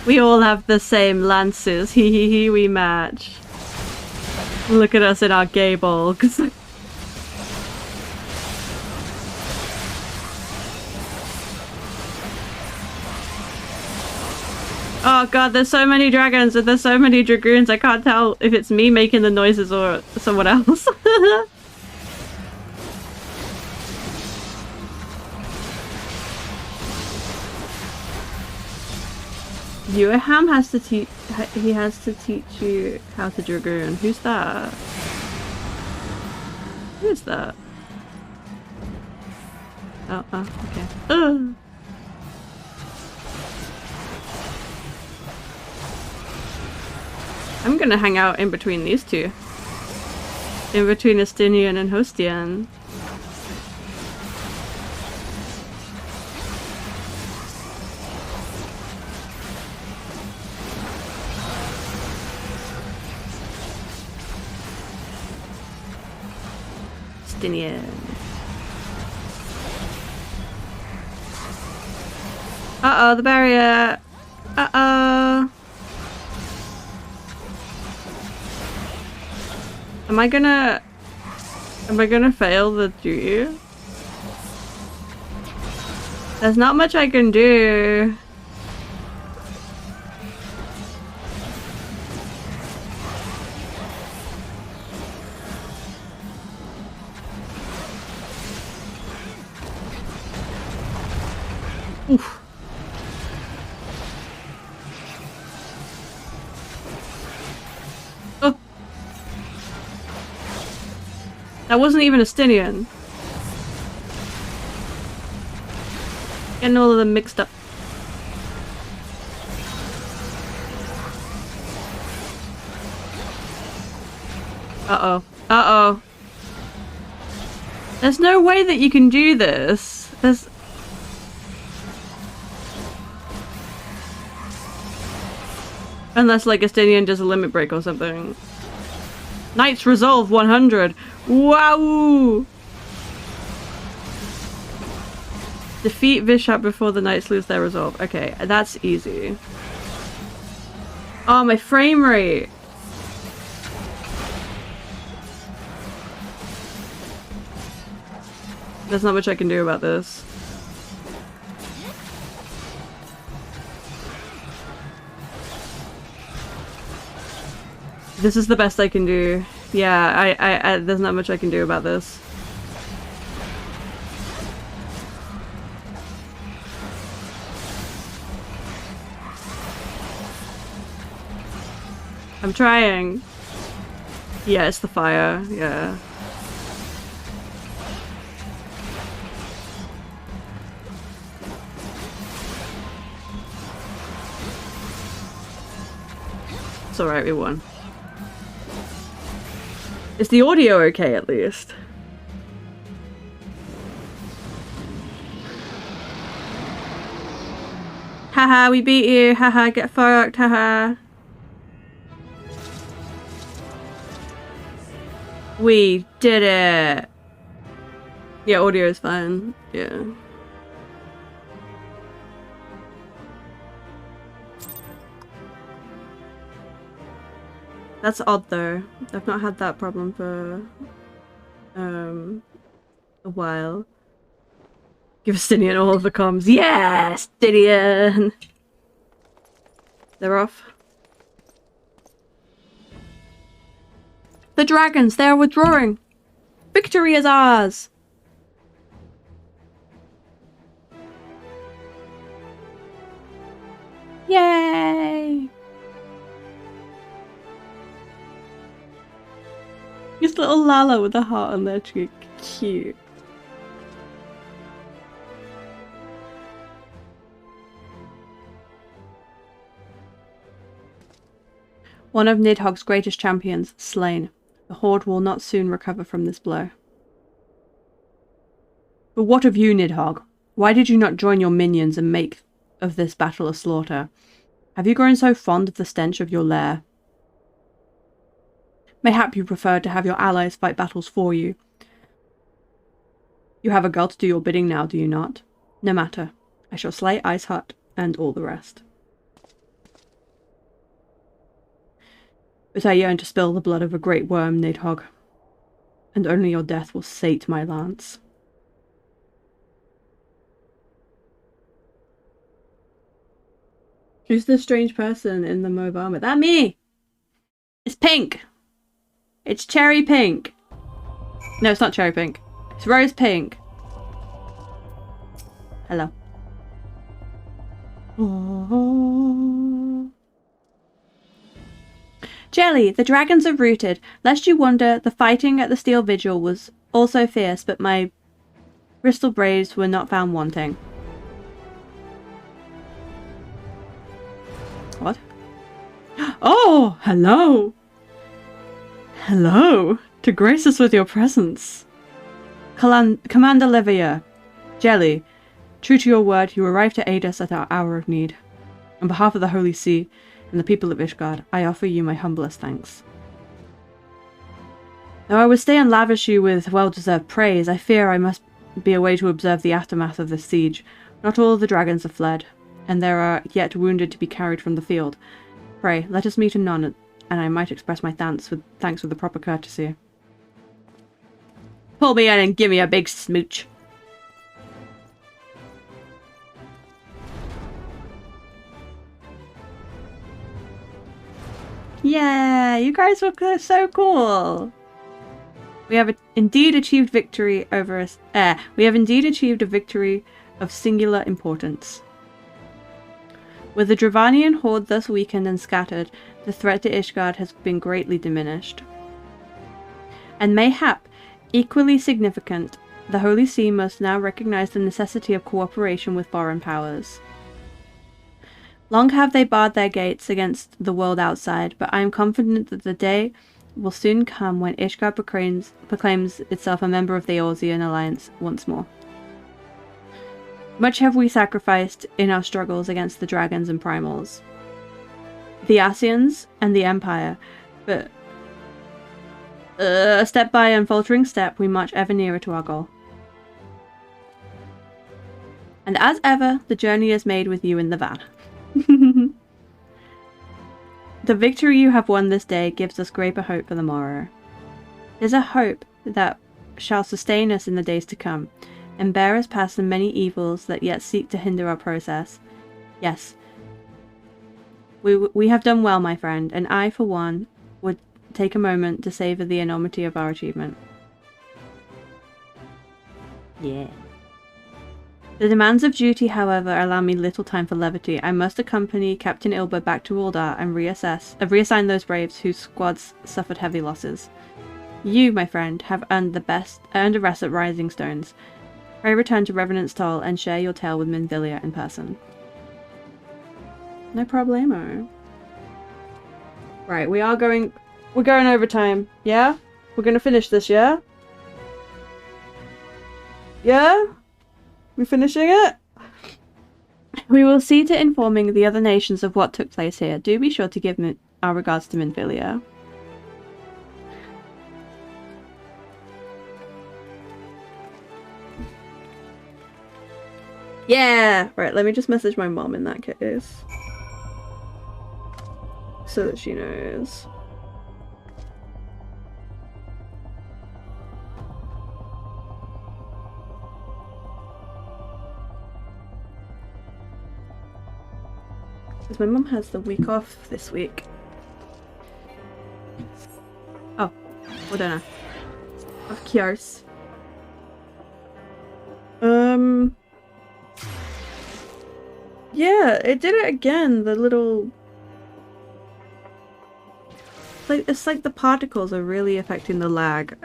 We all have the same lances. Hee, we match. Look at us in our gay bulks. Oh god, there's so many dragons and there's so many dragoons. I can't tell if it's me making the noises or someone else. Yueham has to teach. He has to teach you how to dragoon. Who's that? Who is that? Oh, okay. Ugh. I'm gonna hang out in between these two. In between Estinian and Hostian. Estinian. Uh-oh, the barrier! Uh-oh! Am I gonna fail the duty? There's not much I can do. Oof. That wasn't even Estinian. Getting all of them mixed up. Uh-oh. Uh-oh. There's no way that you can do this. There's... Unless, like, Estinian does a limit break or something. Knight's Resolve 100. Wow! Defeat Vishap before the knights lose their resolve. Okay, that's easy. Oh, my frame rate! There's not much I can do about this. This is the best I can do. Yeah, I there's not much I can do about this. I'm trying. Yeah, it's the fire. Yeah. It's alright, we won. Is the audio okay at least? Haha, we beat you. Haha, get fucked. Haha. We did it. Yeah, audio is fine. Yeah. That's odd though. I've not had that problem for a while. Give Stinian all of the comms. Yes, Stinian. They're off. The dragons, they are withdrawing. Victory is ours. Yay! This little Lala with a heart on their cheek. Cute. One of Nidhogg's greatest champions, slain. The Horde will not soon recover from this blow. But what of you, Nidhogg? Why did you not join your minions and make of this battle a slaughter? Have you grown so fond of the stench of your lair? Mayhap you prefer to have your allies fight battles for you. You have a girl to do your bidding now, do you not? No matter. I shall slay Ice Hut and all the rest. But I yearn to spill the blood of a great worm, Nidhogg. And only your death will sate my lance. Who's the strange person in the mauve armor? That me! It's pink! It's cherry pink! No, it's not cherry pink. It's rose pink. Hello. Jelly, the dragons are rooted. Lest you wonder, the fighting at the Steel Vigil was also fierce, but my crystal braves were not found wanting. What? Oh, hello! Hello! To grace us with your presence. Commander Livia, Jelly, true to your word, you arrived to aid us at our hour of need. On behalf of the Holy See and the people of Ishgard, I offer you my humblest thanks. Though I would stay and lavish you with well-deserved praise, I fear I must be away to observe the aftermath of this siege. Not all the dragons have fled, and there are yet wounded to be carried from the field. Pray, let us meet anon, and I might express my thanks with the proper courtesy. Pull me in and give me a big smooch. Yeah, you guys look so cool. We have indeed achieved victory over us. We have indeed achieved a victory of singular importance. With the Dravanian horde thus weakened and scattered, the threat to Ishgard has been greatly diminished. And mayhap, equally significant, the Holy See must now recognize the necessity of cooperation with foreign powers. Long have they barred their gates against the world outside, but I am confident that the day will soon come when Ishgard proclaims itself a member of the Eorzean Alliance once more. Much have we sacrificed in our struggles against the dragons and primals, the Ascians and the Empire, but step by unfaltering step we march ever nearer to our goal. And as ever, the journey is made with you in the van. The victory you have won this day gives us greater hope for the morrow. It is a hope that shall sustain us in the days to come, and bear us past the many evils that yet seek to hinder our process. Yes, we have done well, my friend, and I, for one, would take a moment to savor the enormity of our achievement. Yeah. The demands of duty, however, allow me little time for levity. I must accompany Captain Ilber back to Uldar and reassign those braves whose squads suffered heavy losses. You, my friend, have earned a rest at Rising Stones. Pray return to Revenant's Toll and share your tale with Minvilia in person. No problemo. Right, we're going overtime, yeah? We're gonna finish this, yeah? Yeah? We finishing it? We will see to informing the other nations of what took place here. Do be sure to give our regards to Minvilia. Yeah! Right, let me just message my mom in that case. So that she knows. Because my mum has the week off this week. Oh, well done. Of course. Yeah, it did it again. The little... It's like the particles are really affecting the lag.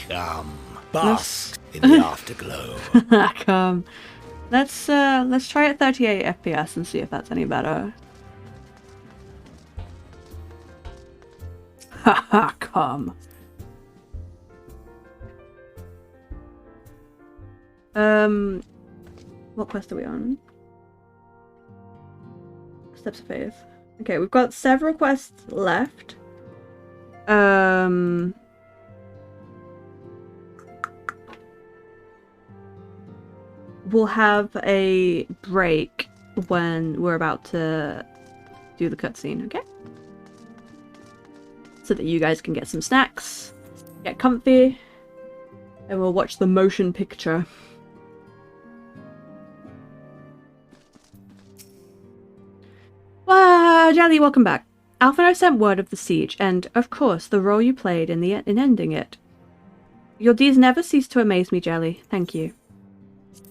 Come, bask in the afterglow. Come. Let's try at 38 FPS and see if that's any better. Haha, come. What quest are we on? Steps of Faith. Okay, we've got several quests left. We'll have a break when we're about to do the cutscene, okay? So that you guys can get some snacks, get comfy, and we'll watch the motion picture. Wow, Jelly, welcome back. Alphino sent word of the siege, and, of course, the role you played in ending it. Your deeds never cease to amaze me, Jelly. Thank you.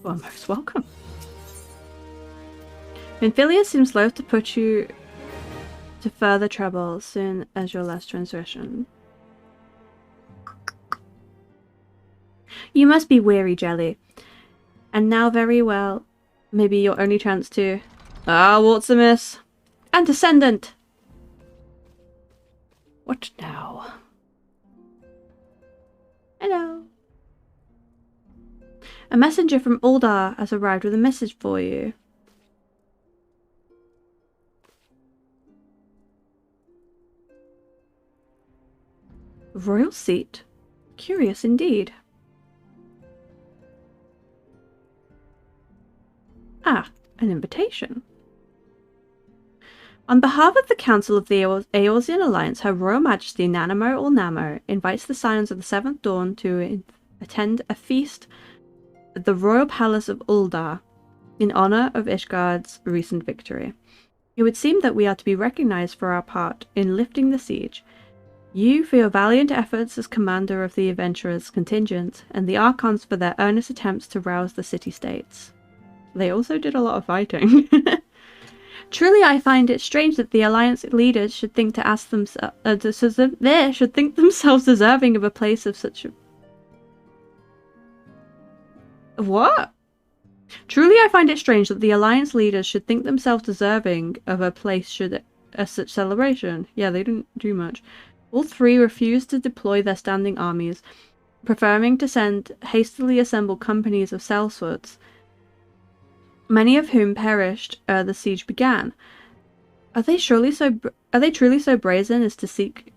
Well, most welcome. Minfilia seems loath to put you to further trouble soon as your last transgression. You must be weary, Jelly. And now very well, maybe your only chance to... Ah, what's amiss? And Descendant! What now? Hello. A messenger from Uldar has arrived with a message for you. Royal seat? Curious indeed. Ah, an invitation. On behalf of the Council of the Eorzean Alliance, Her Royal Majesty Nanamo Ulnamo invites the Scions of the Seventh Dawn to attend a feast at the Royal Palace of Uldar in honor of Ishgard's recent victory. It would seem that we are to be recognized for our part in lifting the siege. You for your valiant efforts as commander of the Adventurers' contingent, and the Archons for their earnest attempts to rouse the city-states. They also did a lot of fighting. Truly, I find it strange that the Alliance leaders should think themselves deserving of a place of such a... What? Truly, I find it strange that the Alliance leaders should think themselves deserving of a place should such celebration. Yeah, they didn't do much. All three refused to deploy their standing armies, preferring to send hastily assembled companies of sellswords, many of whom perished ere the siege began. Are they truly so brazen as to seek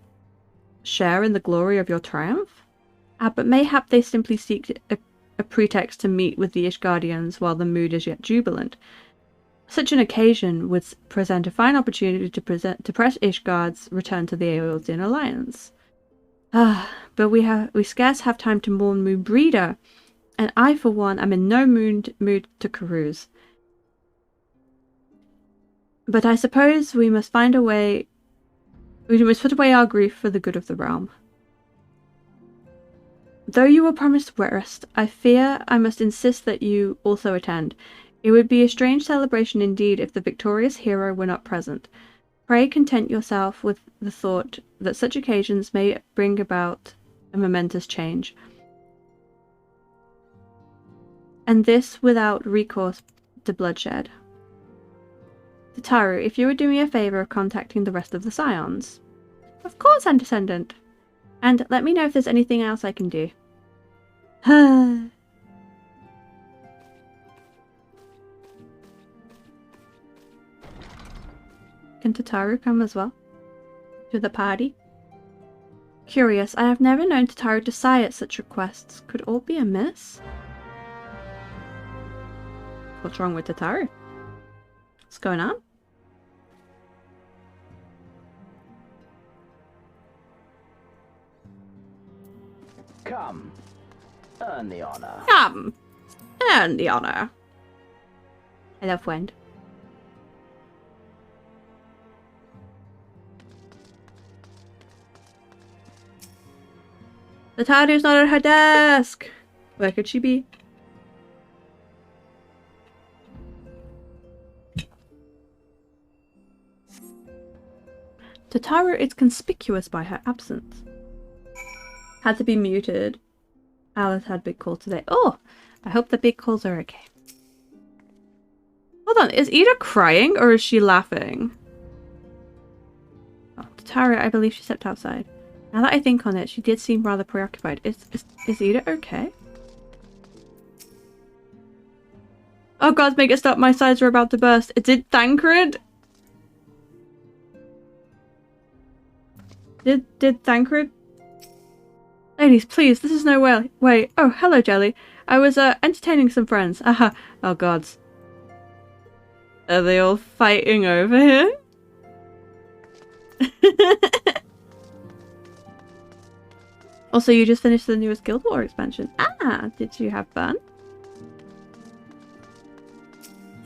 share in the glory of your triumph? But mayhap they simply seek a pretext to meet with the Ishgardians while the mood is yet jubilant. Such an occasion would present a fine opportunity to press Ishgard's return to the Eorzean Alliance. But we scarce have time to mourn Moonbreeder, and I, for one, am in no mood to carouse. But I suppose we must find a way... We must put away our grief for the good of the realm. Though you were promised rest, I fear I must insist that you also attend. It would be a strange celebration indeed if the victorious hero were not present. Pray content yourself with the thought that such occasions may bring about a momentous change. And this without recourse to bloodshed. Tataru, if you would do me a favor of contacting the rest of the Scions. Of course, Antecedent. And let me know if there's anything else I can do. Can Tataru come as well? To the party? Curious, I have never known Tataru to sigh at such requests. Could all be amiss? What's wrong with Tataru? What's going on? Come, earn the honor. Come, earn the honor. Hello, friend. Tataru's not at her desk. Where could she be? Tataru is conspicuous by her absence. Had to be muted. Alice had big calls today. Oh, I hope the big calls are okay. Hold on, is Ida crying or is she laughing? Oh, Tataru, I believe she stepped outside. Now that I think on it, she did seem rather preoccupied. Is Ida okay? Oh god, make it stop, my sides are about to burst. Did Thancred? Did Thancred? Ladies, please, this is no way. Oh, hello, Jelly. I was, entertaining some friends. Aha. Oh, gods. Are they all fighting over here? Also, you just finished the newest Guild War expansion. Ah, did you have fun?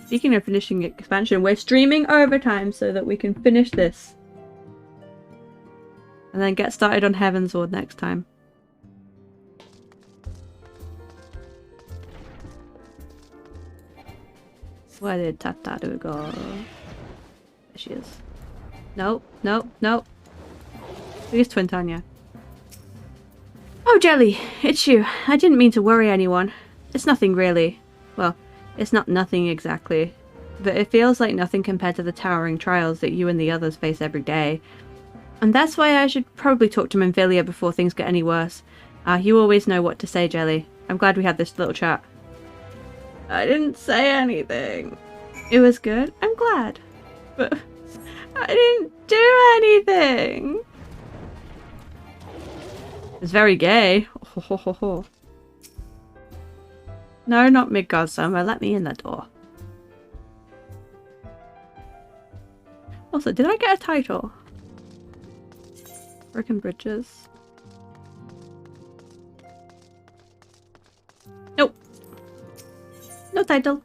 Speaking of finishing expansion, we're streaming overtime so that we can finish this. And then get started on Heavensward next time. Where did Tataru go? There she is. Nope, nope, nope. Where's Twin Tanya? Oh, Jelly, it's you. I didn't mean to worry anyone. It's nothing really. Well, it's not nothing exactly. But it feels like nothing compared to the towering trials that you and the others face every day. And that's why I should probably talk to Minfilia before things get any worse. You always know what to say, Jelly. I'm glad we had this little chat. I didn't say anything. It was good. I'm glad. But I didn't do anything. It's very gay. Ho, ho, ho, ho. No, not Midgard Summer. Let me in the door. Also, did I get a title? Broken Bridges. Nope. No title.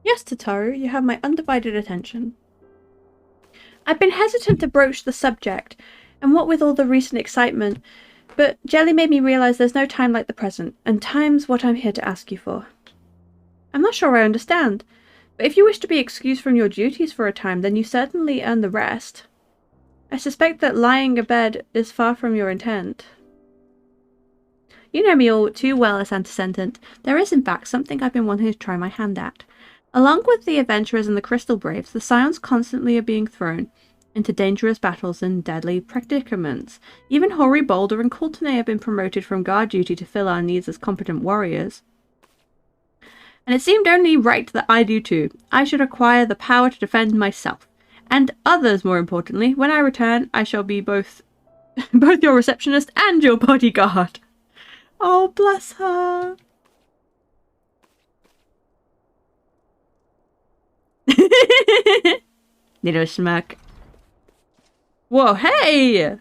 Yes, Tataru, you have my undivided attention. I've been hesitant to broach the subject, and what with all the recent excitement, but Jelly made me realize there's no time like the present, and time's what I'm here to ask you for. I'm not sure I understand, but if you wish to be excused from your duties for a time, then you certainly earn the rest. I suspect that lying abed is far from your intent. You know me all too well as Antecedent. There is, in fact, something I've been wanting to try my hand at. Along with the adventurers and the Crystal Braves, the Scions constantly are being thrown into dangerous battles and deadly predicaments. Even Hori, Boulder, and Coultenay have been promoted from guard duty to fill our needs as competent warriors. And it seemed only right that I do too. I should acquire the power to defend myself. And others, more importantly. When I return, I shall be both your receptionist and your bodyguard. Oh, bless her. Little smirk. Whoa, hey!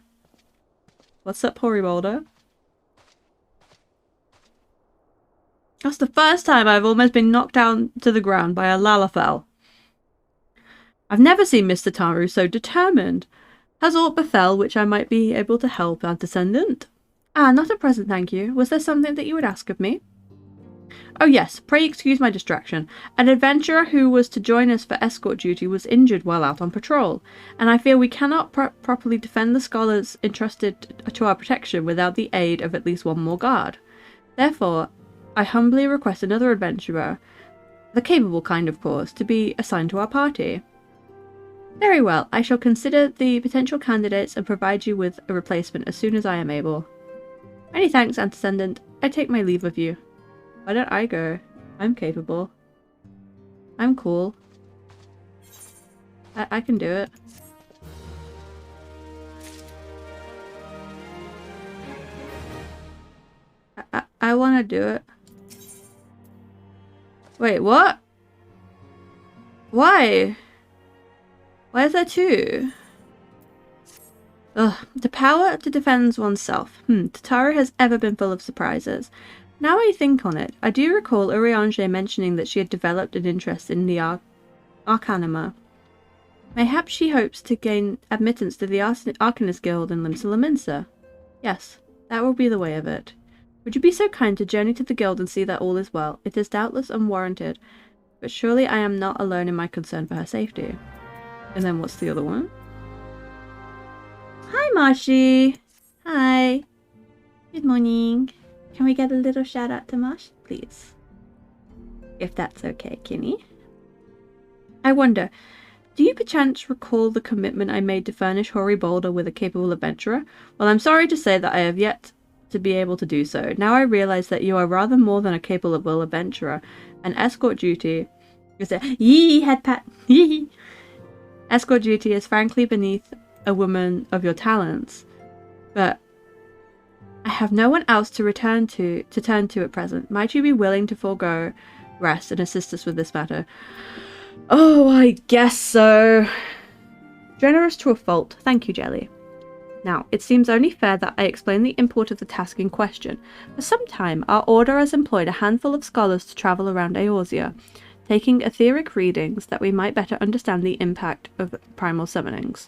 What's up, Hoary Boulder? That's the first time I've almost been knocked down to the ground by a Lalafell. I've never seen Mr. Taru so determined. Has aught befell which I might be able to help our descendant? Ah, not at present, thank you. Was there something that you would ask of me? Oh yes, pray excuse my distraction. An adventurer who was to join us for escort duty was injured while out on patrol, and I feel we cannot properly defend the scholars entrusted to our protection without the aid of at least one more guard. Therefore, I humbly request another adventurer, the capable kind of course, to be assigned to our party. Very well, I shall consider the potential candidates and provide you with a replacement as soon as I am able. Many thanks, Antecedent. I take my leave of you. Why don't I go? I'm capable. I'm cool. I can do it. I want to do it. Wait, what? Why? Why is there two? Ugh, the power to defend oneself. Tataru has ever been full of surprises. Now I think on it, I do recall Urianger mentioning that she had developed an interest in the Arcanima. Mayhap she hopes to gain admittance to the Arcanist Guild in Limsa Lominsa. Yes, that will be the way of it. Would you be so kind to journey to the guild and see that all is well? It is doubtless unwarranted, but surely I am not alone in my concern for her safety. And then what's the other one? Hi, Marshy! Hi! Good morning. Can we get a little shout out to Marsh, please? If that's okay, Kinney. I wonder, do you perchance recall the commitment I made to furnish Hoary Boulder with a capable adventurer? Well, I'm sorry to say that I have yet to be able to do so. Now I realize that you are rather more than a capable adventurer, and escort duty is a head pat. Escort duty is frankly beneath a woman of your talents, but I have no one else to turn to at present. Might you be willing to forego rest and assist us with this matter? Oh, I guess so. Generous to a fault. Thank you, Jelly. Now, it seems only fair that I explain the import of the task in question. For some time, our order has employed a handful of scholars to travel around Eorzea, taking etheric readings that we might better understand the impact of primal summonings.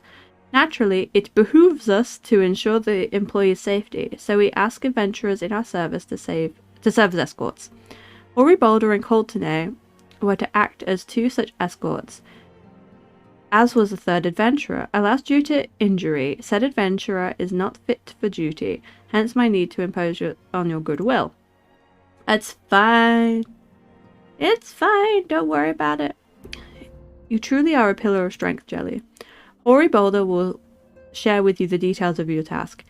Naturally, it behooves us to ensure the employee's safety, so we ask adventurers in our service to serve as escorts. Hoary Boulder and Coltonay were to act as two such escorts, as was the third adventurer. Alas, due to injury, said adventurer is not fit for duty, hence my need to impose on your goodwill. It's fine. It's fine, don't worry about it. You truly are a pillar of strength, Jelly. Hoary Boulder will share with you the details of your task.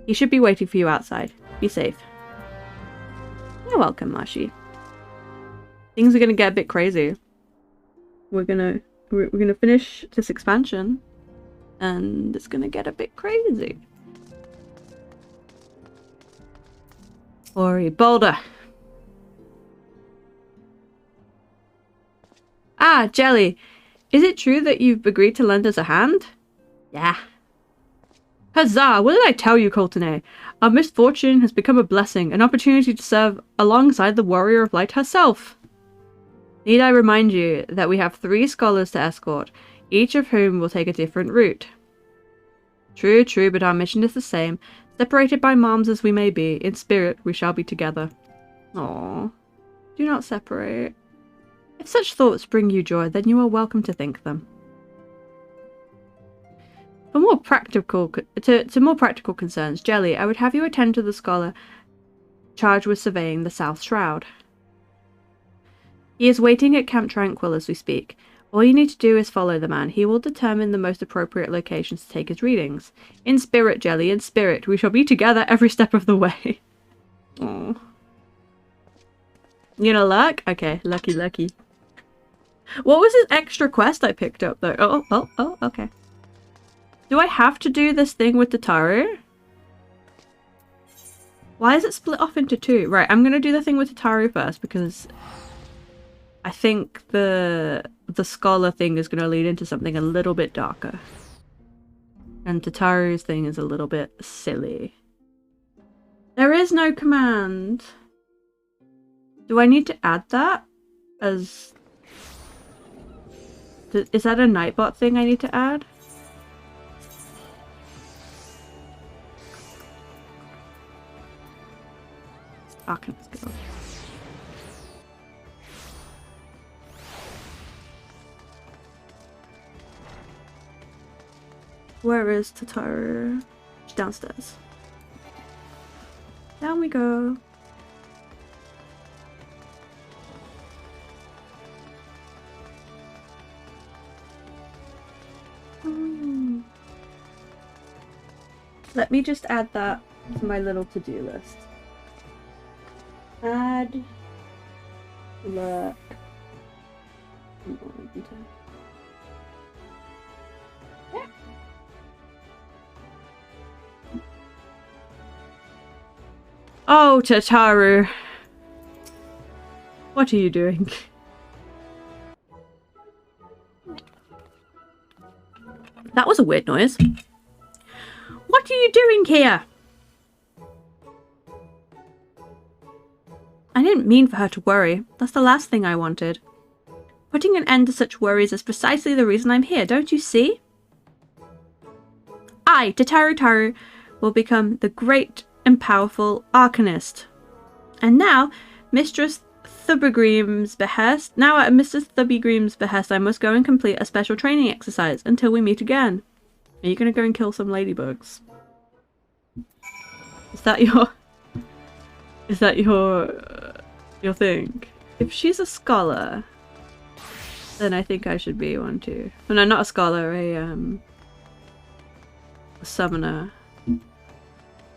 He should be waiting for you outside. Be safe. You're welcome, Marshy. Things are gonna get a bit crazy. We're gonna finish this expansion, and it's gonna get a bit crazy. Hoary Boulder. Ah, Jelly. Is it true that you've agreed to lend us a hand? Yeah. Huzzah! What did I tell you, Coltonay? Our misfortune has become a blessing, an opportunity to serve alongside the Warrior of Light herself. Need I remind you that we have 3 scholars to escort, each of whom will take a different route. True, true, but our mission is the same. Separated by moms as we may be, in spirit we shall be together. Aww. Do not separate. If such thoughts bring you joy, then you are welcome to think them. For more practical concerns, Jelly, I would have you attend to the scholar charged with surveying the South Shroud. He is waiting at Camp Tranquil as we speak. All you need to do is follow the man. He will determine the most appropriate locations to take his readings. In spirit, Jelly, in spirit. We shall be together every step of the way. Aww. You know, luck? Okay, lucky, lucky. What was this extra quest I picked up, though? Oh, okay. Do I have to do this thing with Tataru? Why is it split off into 2? Right, I'm going to do the thing with Tataru first, because I think the scholar thing is going to lead into something a little bit darker. And Tataru's thing is a little bit silly. There is no command. Do I need to add that? As... Is that a Nightbot thing I need to add? Arcanist Guild. Where is Tataru? She's downstairs. Down we go. Let me just add that to my little to-do list. Add lurk. Oh, Tataru. What are you doing? That was a weird noise. What are you doing here? I didn't mean for her to worry. That's the last thing I wanted. Putting an end to such worries is precisely the reason I'm here, don't you see? I, Tataru, will become the great and powerful Arcanist. And now, Mistress Thubigrim's behest. Now at Mr. Thubigrim's behest, I must go and complete a special training exercise until we meet again. Are you gonna go and kill some ladybugs? Is that your... Is that your thing? If she's a scholar, then I think I should be one too. Oh, no, not a scholar, a summoner. The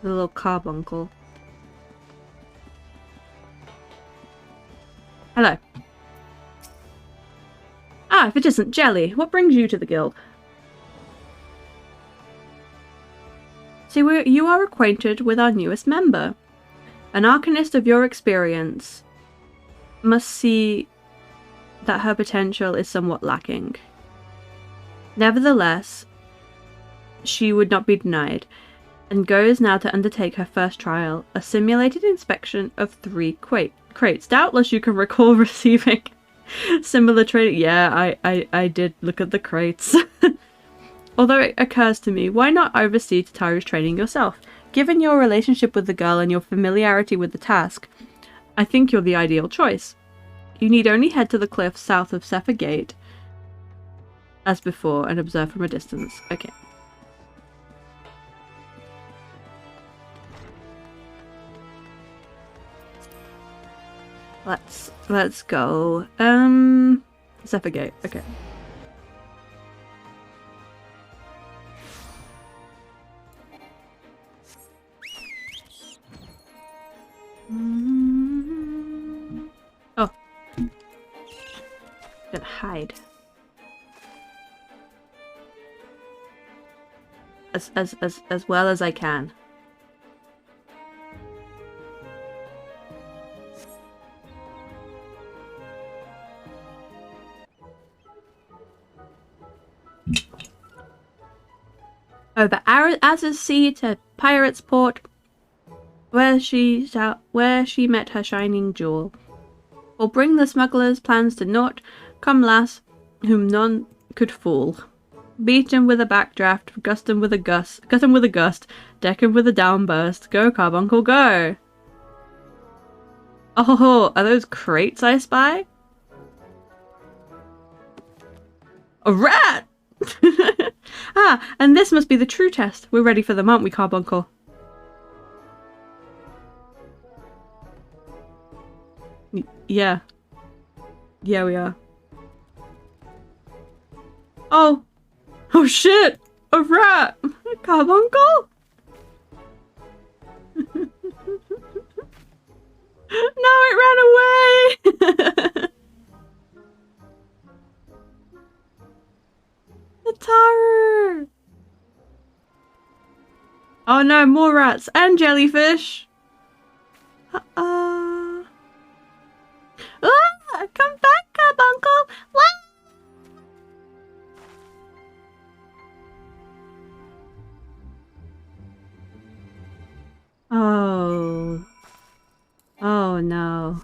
little carbuncle. Hello. Ah, if it isn't Jelly, what brings you to the guild? See, you are acquainted with our newest member. An Arcanist of your experience must see that her potential is somewhat lacking. Nevertheless, she would not be denied, and goes now to undertake her first trial, a simulated inspection of 3 crates. Doubtless you can recall receiving similar training. Yeah, I did look at the crates. Although it occurs to me, why not oversee Tataru's training yourself? Given your relationship with the girl and your familiarity with the task, I think you're the ideal choice. You need only head to the cliff south of Sefer Gate, as before, and observe from a distance. Okay. Let's go. Sefer Gate. Okay. Oh. Gonna hide. As well as I can. Over Az's Sea to Pirate's Port, where she met her shining jewel. Or bring the smuggler's plans to naught, come lass, whom none could fool. Beat him with a backdraft, gust him with a gust, deck him with a downburst. Go, carbuncle, go! Oh, are those crates I spy? A rat! Ah, and this must be the true test. We're ready for them, aren't we, carbuncle? Yeah. Yeah, we are. Oh! Oh shit! A rat! Carbuncle? No, it ran away! Tataru! Oh no, more rats and jellyfish! Ah, come back, carbuncle! Oh. Oh no.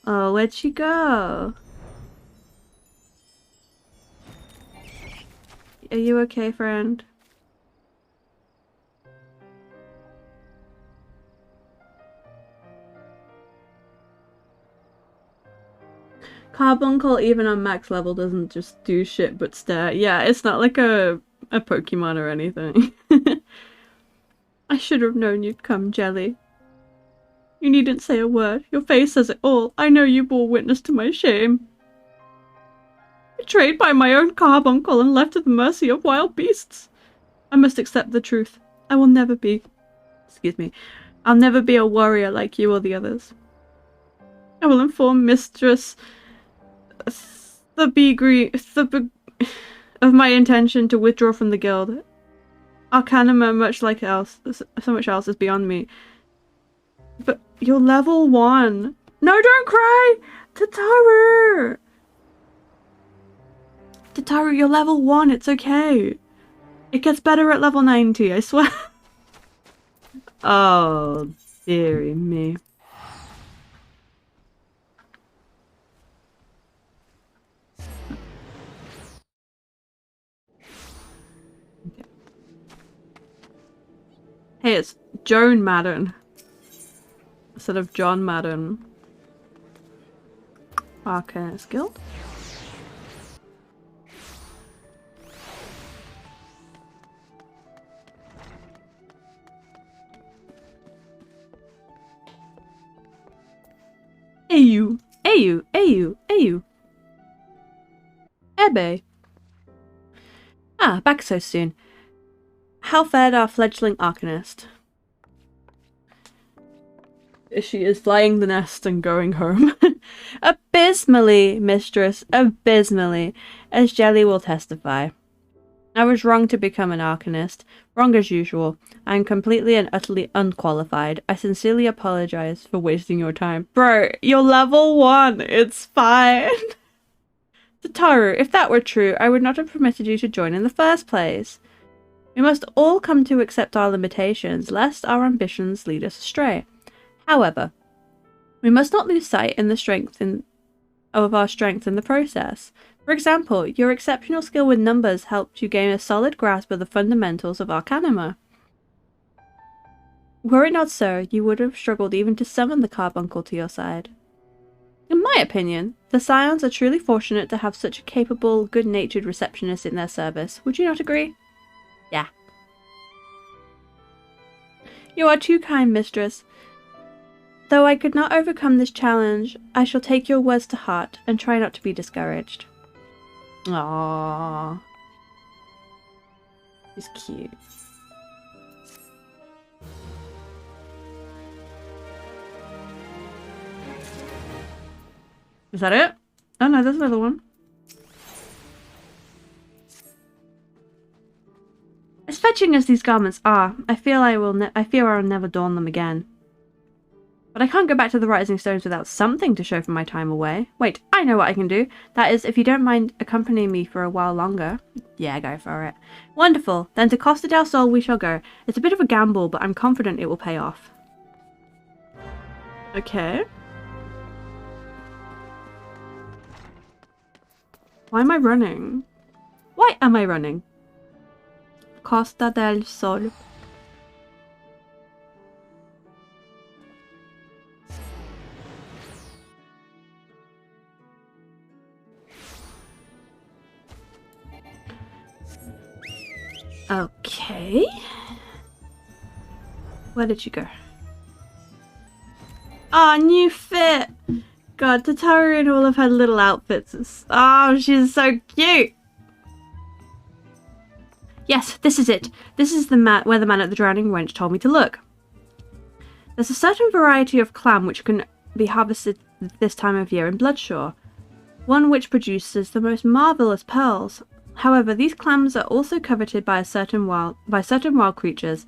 Oh, where'd she go? Are you okay, friend? Carbuncle, even on max level, doesn't just do shit but stare. Yeah, it's not like a Pokemon or anything. I should have known you'd come, Jelly. You needn't say a word. Your face says it all. I know you bore witness to my shame. Betrayed by my own carbuncle and left to the mercy of wild beasts. I must accept the truth. I will never be... Excuse me. I'll never be a warrior like you or the others. I will inform Mistress... of my intention to withdraw from the guild. Arcanima, much like so much else, is beyond me. But you're level 1. No, don't cry! Tataru! Tataru, you're level 1, it's okay. It gets better at level 90, I swear. Oh, dearie me. Hey, it's Joan Madden instead of John Madden. Arcanist Guild. Ayu, Ayu, Ayu, Ayu. Ebe. Ah, back so soon. How fared our fledgling Arcanist? She is flying the nest and going home. Abysmally, mistress, abysmally, as Jelly will testify. I was wrong to become an Arcanist. Wrong as usual. I am completely and utterly unqualified. I sincerely apologize for wasting your time. Bro, you're level 1. It's fine. Tataru, if that were true, I would not have permitted you to join in the first place. We must all come to accept our limitations, lest our ambitions lead us astray. However, we must not lose sight of our strength in the process. For example, your exceptional skill with numbers helped you gain a solid grasp of the fundamentals of Arcanima. Were it not so, you would have struggled even to summon the carbuncle to your side. In my opinion, the Scions are truly fortunate to have such a capable, good-natured receptionist in their service. Would you not agree? Yeah. You are too kind, mistress. Though I could not overcome this challenge, I shall take your words to heart and try not to be discouraged. Aww. He's cute. Is that it? Oh no, there's another one. As fetching as these garments are, I fear I will never don them again. But I can't go back to the Rising Stones without something to show for my time away. Wait, I know what I can do. That is, if you don't mind accompanying me for a while longer. Yeah, go for it. Wonderful. Then to Costa del Sol we shall go. It's a bit of a gamble, but I'm confident it will pay off. Okay. Why am I running? Why am I running? Costa del Sol. Okay. Where did you go? Ah, new fit! God, Tataru and all have had little outfits. Oh, she's so cute! Yes, this is it. This is where the man at the Drowning Wench told me to look. There's a certain variety of clam which can be harvested this time of year in Bloodshore. One which produces the most marvellous pearls. However, these clams are also coveted by certain wild creatures,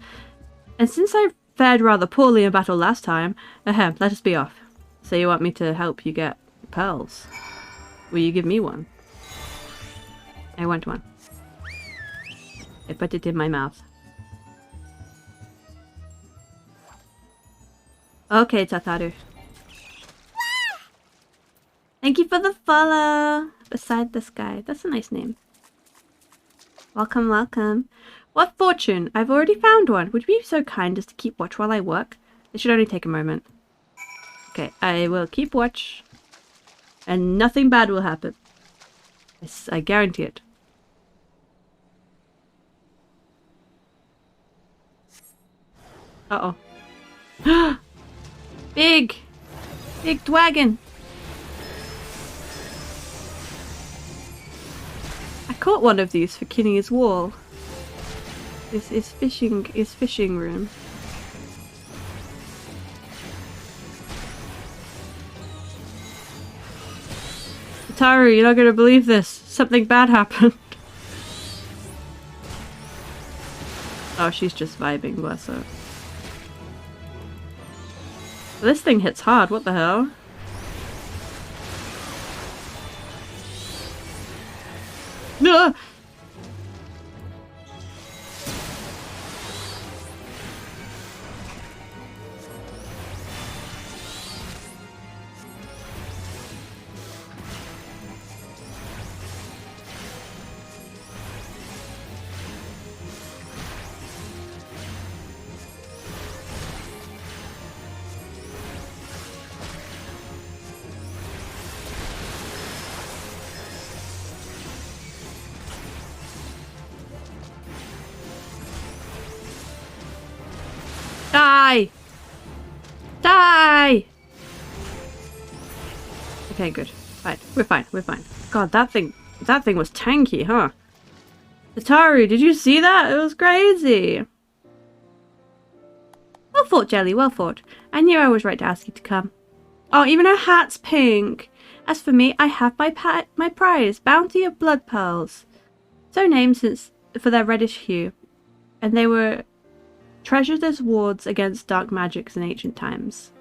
and since I fared rather poorly in battle last time, let us be off. So you want me to help you get pearls? Will you give me one? I want one. I put it in my mouth. Okay, Tataru. Thank you for the follow. Beside the Sky. That's a nice name. Welcome, welcome. What fortune? I've already found one. Would you be so kind as to keep watch while I work? It should only take a moment. Okay, I will keep watch. And nothing bad will happen. Yes, I guarantee it. Uh-oh. Big dragon. I caught one of these for killing his wall. This is fishing room. Taru, you're not gonna believe this. Something bad happened. Oh, she's just vibing, bless her. This thing hits hard, what the hell? No! Die! Die! Okay, good. Fine. We're fine. We're fine. God, that thing was tanky, huh? Ataru, did you see that? It was crazy. Well fought, Jelly. Well fought. I knew I was right to ask you to come. Oh, even her hat's pink. As for me, I have my prize, bounty of blood pearls. So named for their reddish hue. And they were treasured as wards against dark magics in ancient times.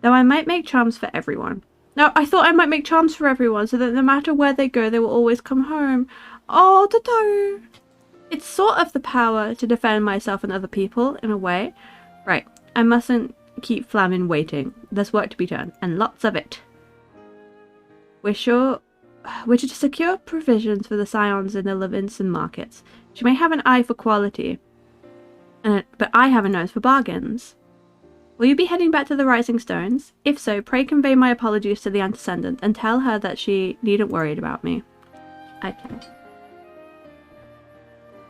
Though I might make charms for everyone. No, I thought I might make charms for everyone so that no matter where they go, they will always come home. Oh, Tataru! It's sort of the power to defend myself and other people, in a way. Right, I mustn't keep Flamin waiting. There's work to be done, and lots of it. We're to secure provisions for the scions in the Levinson markets. She may have an eye for quality. But I have a nose for bargains. Will you be heading back to the Rising Stones? If so, pray convey my apologies to the Antecedent and tell her that she needn't worry about me. Okay.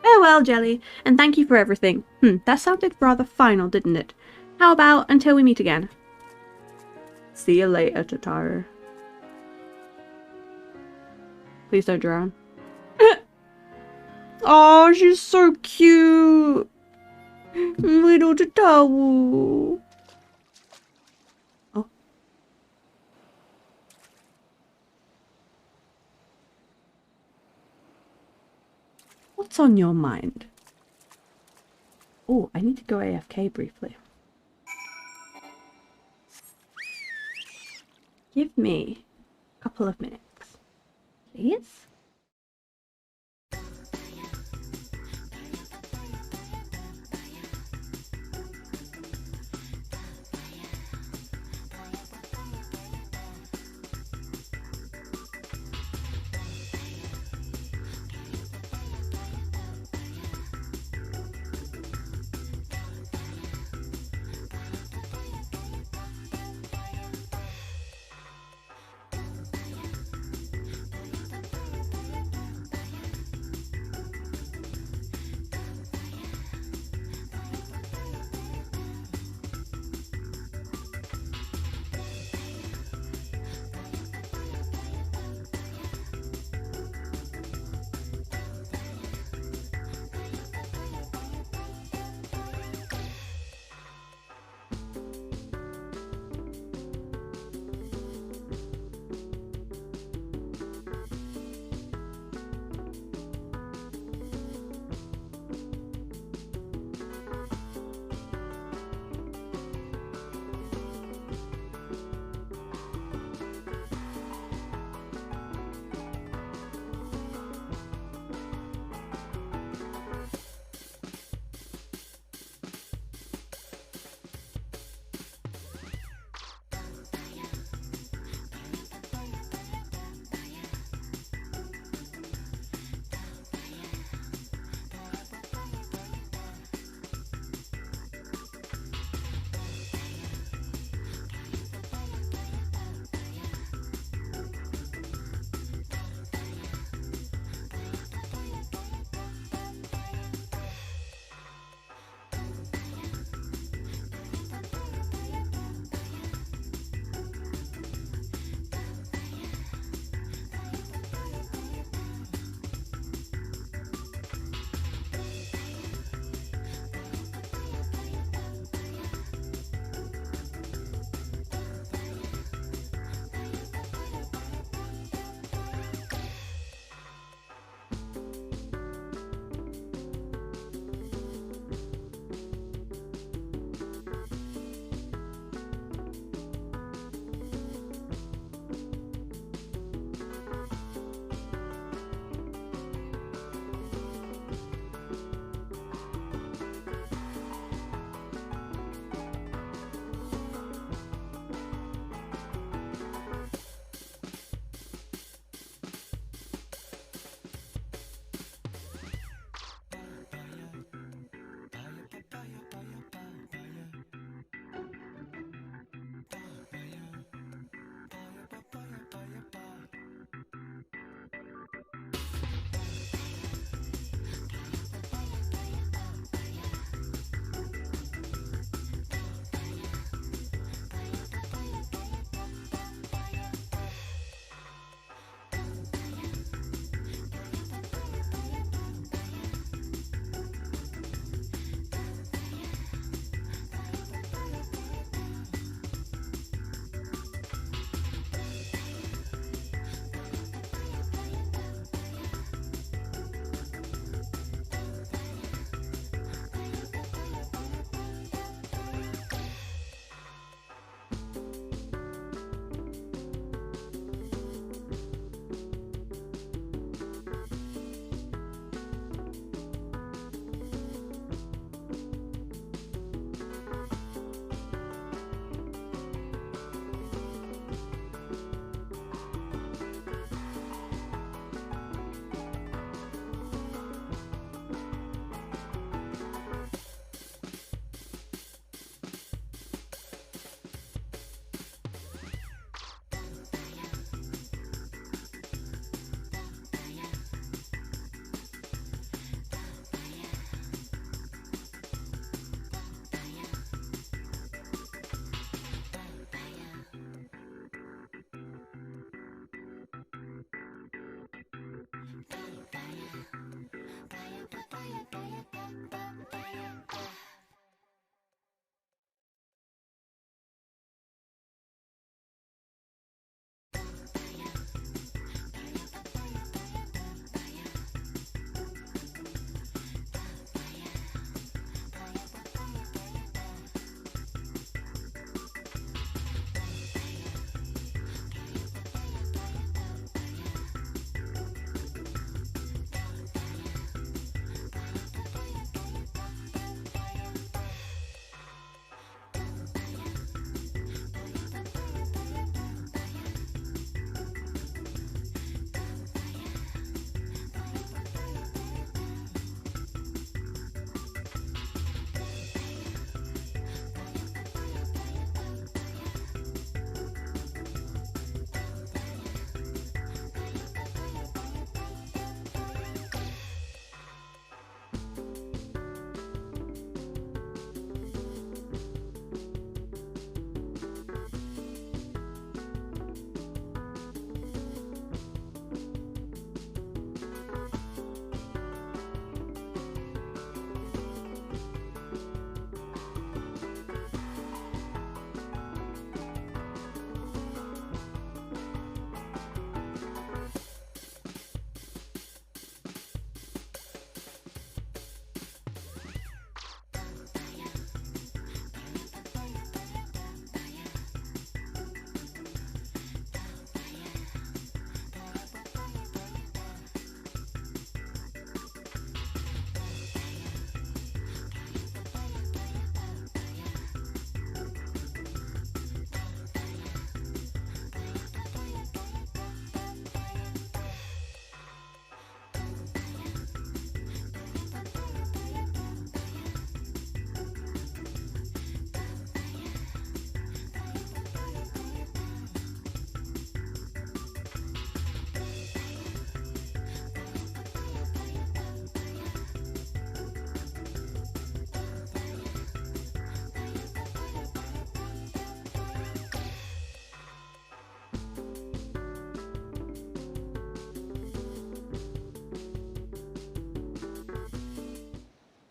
Farewell, Jelly, and thank you for everything. That sounded rather final, didn't it? How about until we meet again? See you later, Tataru. Please don't drown. Oh, she's so cute. Little Tataru. Oh. What's on your mind? Oh, I need to go AFK briefly. Give me a couple of minutes, please.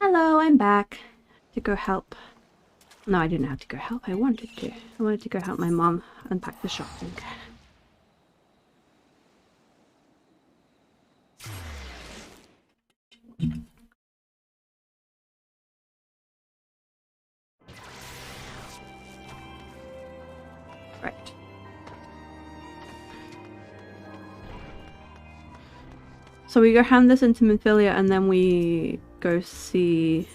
Hello, I'm back. To go help. No, I didn't have to go help. I wanted to. I wanted to go help my mom unpack the shopping. Right. So we go hand this into Minfilia and then we go see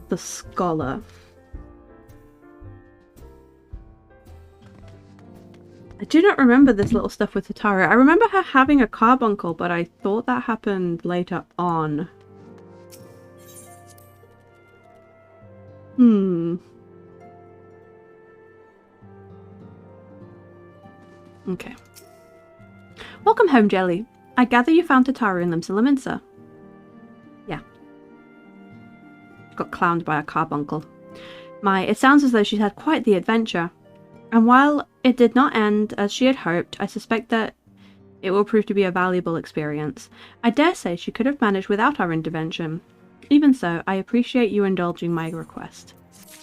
the scholar. I do not remember this little stuff with Tataru. I remember her having a carbuncle, but I thought that happened later on. Okay. Welcome home, Jelly. I gather you found Tataru in Limsa Lominsa. Yeah. Got clowned by a carbuncle. It sounds as though she's had quite the adventure. And while it did not end as she had hoped, I suspect that it will prove to be a valuable experience. I dare say she could have managed without our intervention. Even so, I appreciate you indulging my request.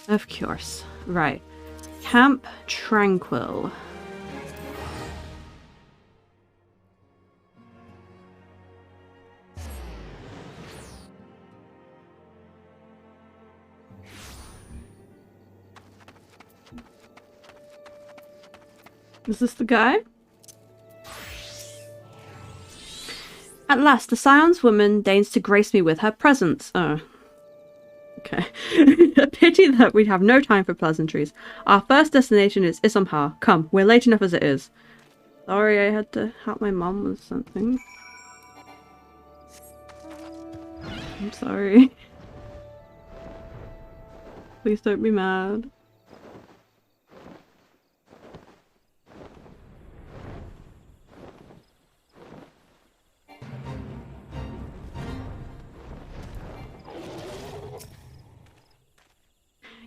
Of course. Right. Camp Tranquil. Is this the guy? At last, the Scion's woman deigns to grace me with her presence. Oh. Okay. A pity that we have no time for pleasantries. Our first destination is Issamhar. Come, we're late enough as it is. Sorry, I had to help my mom with something. I'm sorry. Please don't be mad.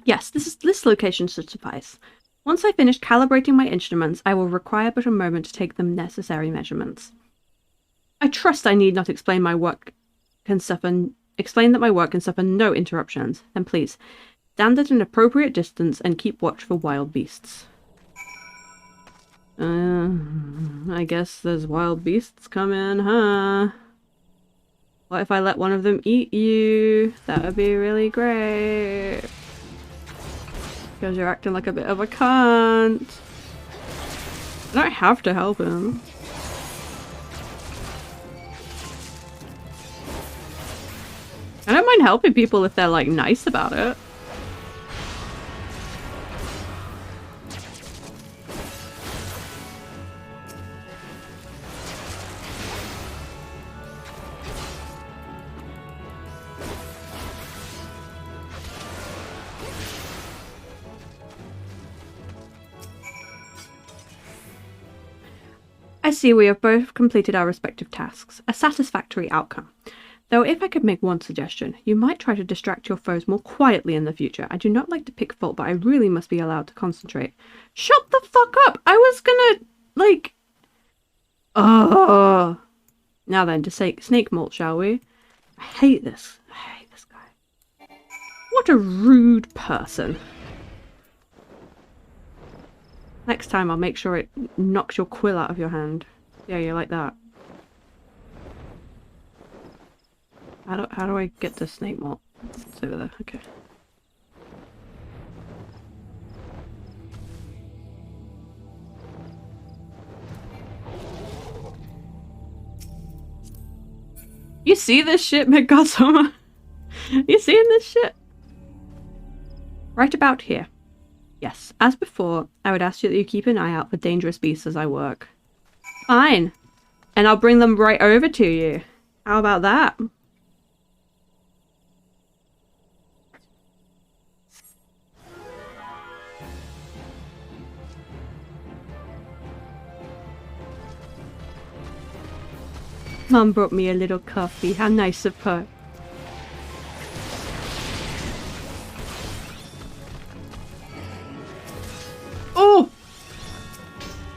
Yes, this location should suffice. Once I finish calibrating my instruments, I will require but a moment to take the necessary measurements. I trust I need not explain that my work can suffer no interruptions. Then please, stand at an appropriate distance and keep watch for wild beasts. I guess there's wild beasts coming, huh? What if I let one of them eat you? That would be really great. Because you're acting like a bit of a cunt. I don't have to help him. I don't mind helping people if they're like nice about it. I see we have both completed our respective tasks. A satisfactory outcome. Though if I could make one suggestion, you might try to distract your foes more quietly in the future. I do not like to pick fault, but I really must be allowed to concentrate. Shut the fuck up! I was gonna, like... Oh. Now then, to snake molt, shall we? I hate this. I hate this guy. What a rude person. Next time I'll make sure it knocks your quill out of your hand. Yeah, you like that. How do I get the snake molt? It's over there, okay. You see this shit, Midgosoma? You seeing this shit? Right about here. Yes, as before, I would ask you that you keep an eye out for dangerous beasts as I work. Fine. And I'll bring them right over to you. How about that? Mum brought me a little coffee. How nice of her. Oh!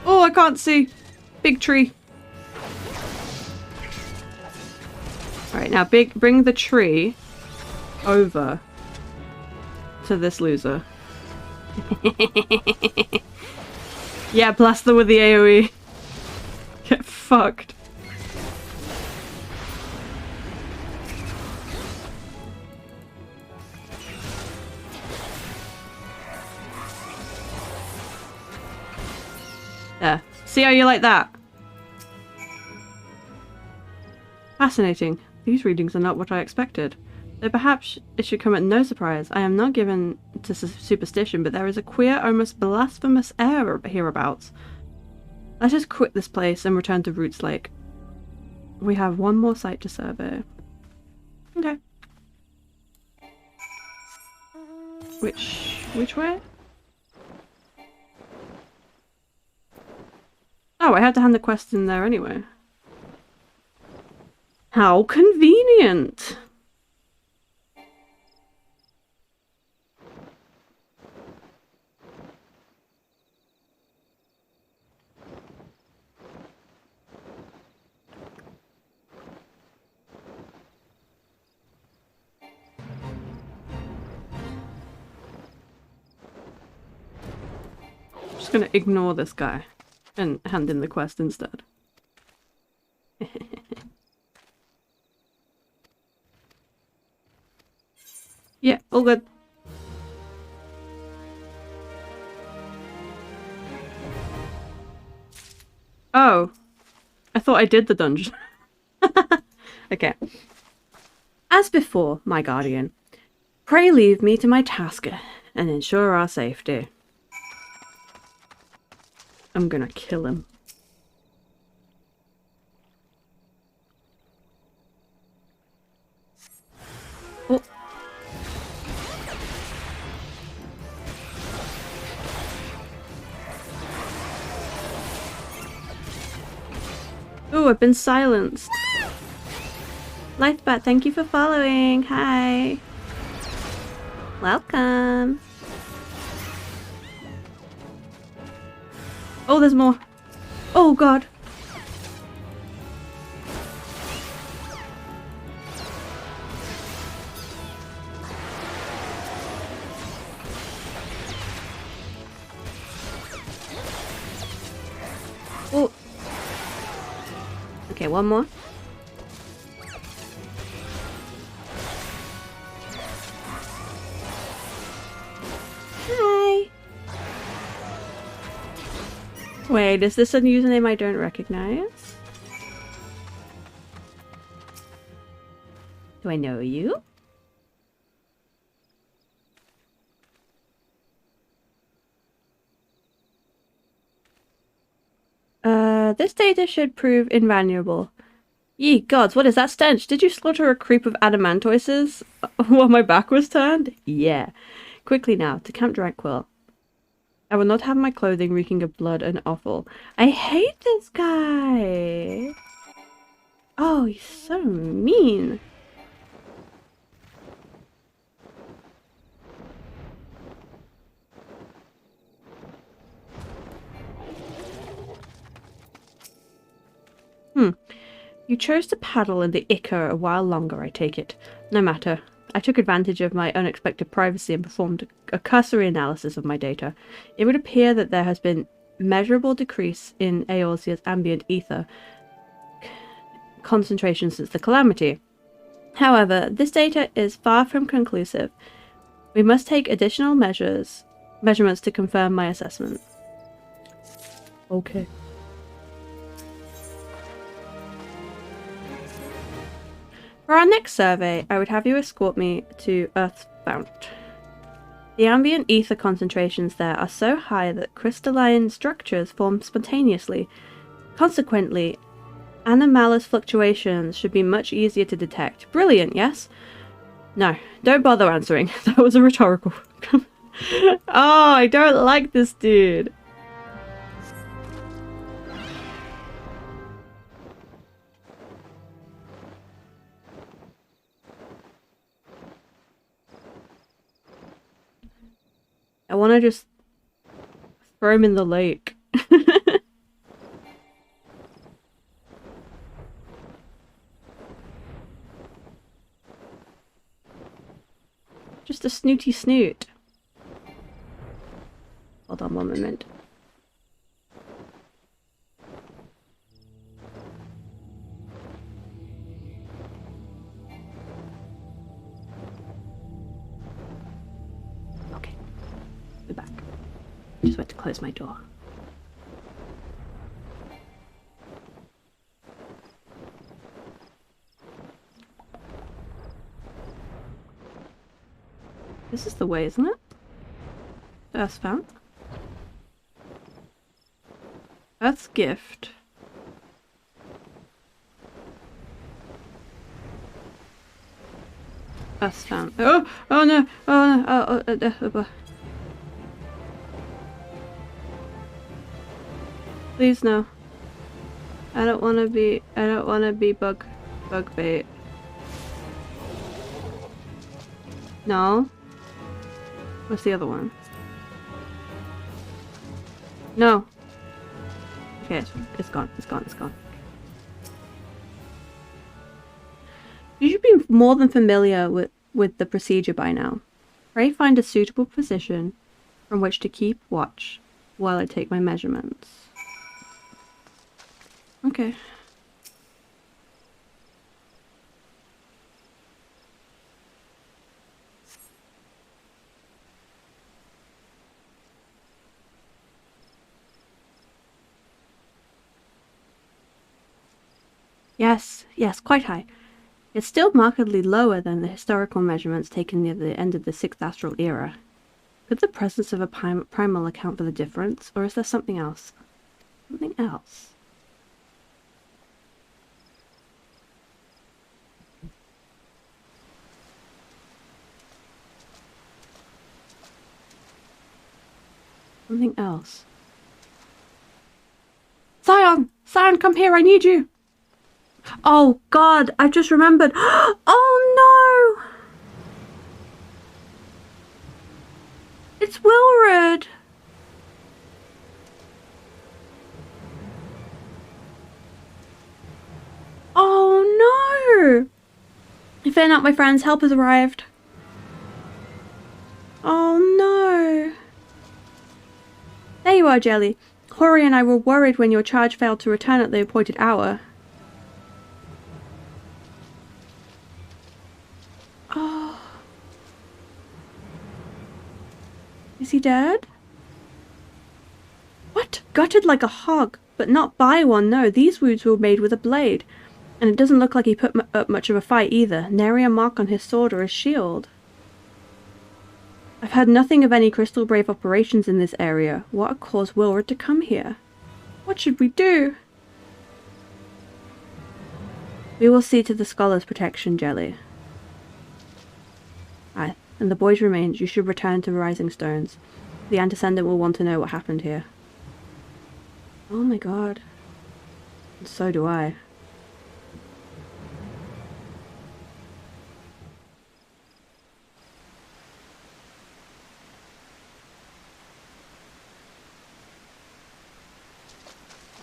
Oh, I can't see. Big tree. Alright, now bring the tree over to this loser. Yeah, blast them with the AoE. Get fucked. There. See how you like that? Fascinating. These readings are not what I expected. Though perhaps it should come at no surprise. I am not given to superstition, but there is a queer, almost blasphemous air hereabouts. Let us quit this place and return to Roots Lake. We have one more site to survey. Okay. Which way? Oh, I had to hand the quest in there anyway. How convenient! I'm just gonna ignore this guy and hand in the quest instead. Yeah, all good. Oh. I thought I did the dungeon. Okay. As before, my guardian, pray leave me to my task and ensure our safety. I'm gonna kill him. Oh. Oh, I've been silenced. Lifebat, thank you for following. Hi. Welcome. Oh, there's more. Oh, God. Oh. Okay, one more. Hi. Wait, is this a username I don't recognize? Do I know you? This data should prove invaluable. Ye gods, what is that stench? Did you slaughter a creep of adamantoises while my back was turned? Yeah. Quickly now, to Camp Tranquil. I will not have my clothing reeking of blood and offal. I hate this guy! Oh, he's so mean. You chose to paddle in the Ichor a while longer, I take it. No matter. I took advantage of my unexpected privacy and performed a cursory analysis of my data. It would appear that there has been measurable decrease in Eorzea's ambient ether concentration since the calamity. However, this data is far from conclusive. We must take additional measurements to confirm my assessment. Okay. For our next survey, I would have you escort me to Earthbound. The ambient ether concentrations there are so high that crystalline structures form spontaneously. Consequently, anomalous fluctuations should be much easier to detect. Brilliant, yes? No, don't bother answering. That was a rhetorical. Oh, I don't like this dude. I want to just throw him in the lake. Just a snooty snoot. Hold on one moment. Okay. We're back. Just went to close my door. This is the way, isn't it? Earth's found. Earth's gift. Earth's found. Oh! Oh no! Oh no! Please no. I don't want to be bug bait. No. What's the other one? No. Okay, it's gone. It's gone. It's gone. You should be more than familiar with the procedure by now. Pray find a suitable position from which to keep watch while I take my measurements. Okay. Yes, quite high. It's still markedly lower than the historical measurements taken near the end of the 6th astral era. Could the presence of a primal account for the difference, or is there something else? Something else? Something else. Scion! Scion, come here, I need you! Oh god, I just remembered. Oh no! It's Wilred! Oh no! Fear not, my friends, help has arrived. Oh no! There you are, Jelly. Hori and I were worried when your charge failed to return at the appointed hour. Oh. Is he dead? What? Gutted like a hog, but not by one, no. These wounds were made with a blade. And it doesn't look like he put up much of a fight either. Nary a mark on his sword or his shield. I've heard nothing of any Crystal Brave operations in this area. What caused Wilred to come here? What should we do? We will see to the scholar's protection, Jelly. Aye, and the boy's remains, you should return to Rising Stones. The Antecedent will want to know what happened here. Oh my god. And so do I.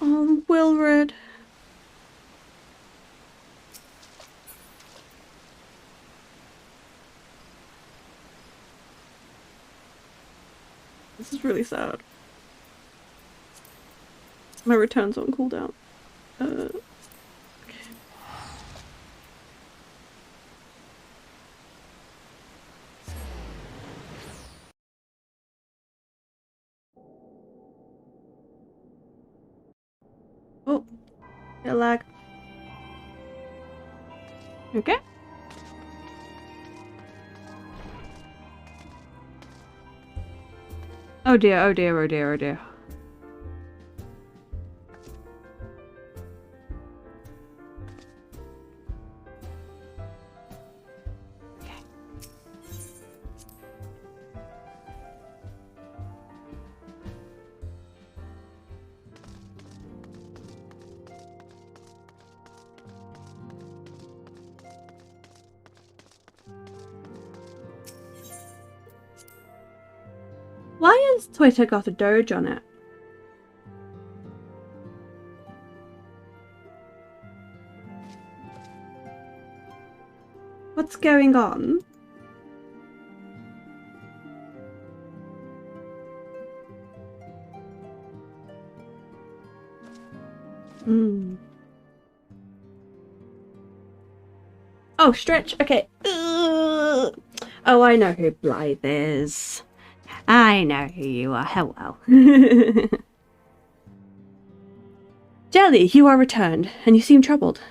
Oh, Wilred. This is really sad. My return's on cooldown. Okay. Oh, bit of lag. Okay. Oh dear, oh dear, oh dear, oh dear. Why has Twitter got a Doge on it? What's going on? Oh, stretch. Okay. Oh, I know who Blythe is. I know who you are. Hello. Jelly, you are returned, and you seem troubled.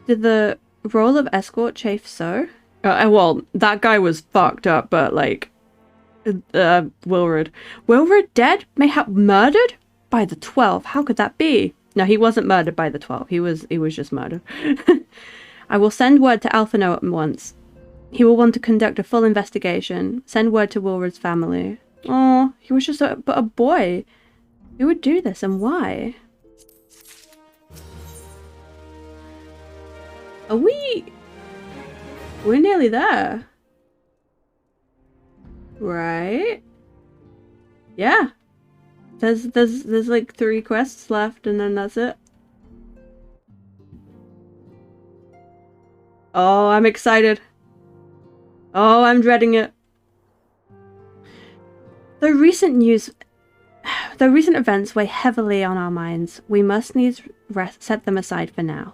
Did the role of escort chafe so? Well, that guy was fucked up, but like, Wilred. Wilred dead? Mayhap murdered? By the 12, how could that be? No, he wasn't murdered by the 12. He was just murdered. I will send word to Alphino at once. He will want to conduct a full investigation. Send word to Wilred's family. Oh, he was just a boy. Who would do this and why? We're nearly there. Right? Yeah. There's like 3 quests left and then that's it. Oh, I'm excited. Oh, I'm dreading it. The recent events weigh heavily on our minds. We must needs set them aside for now.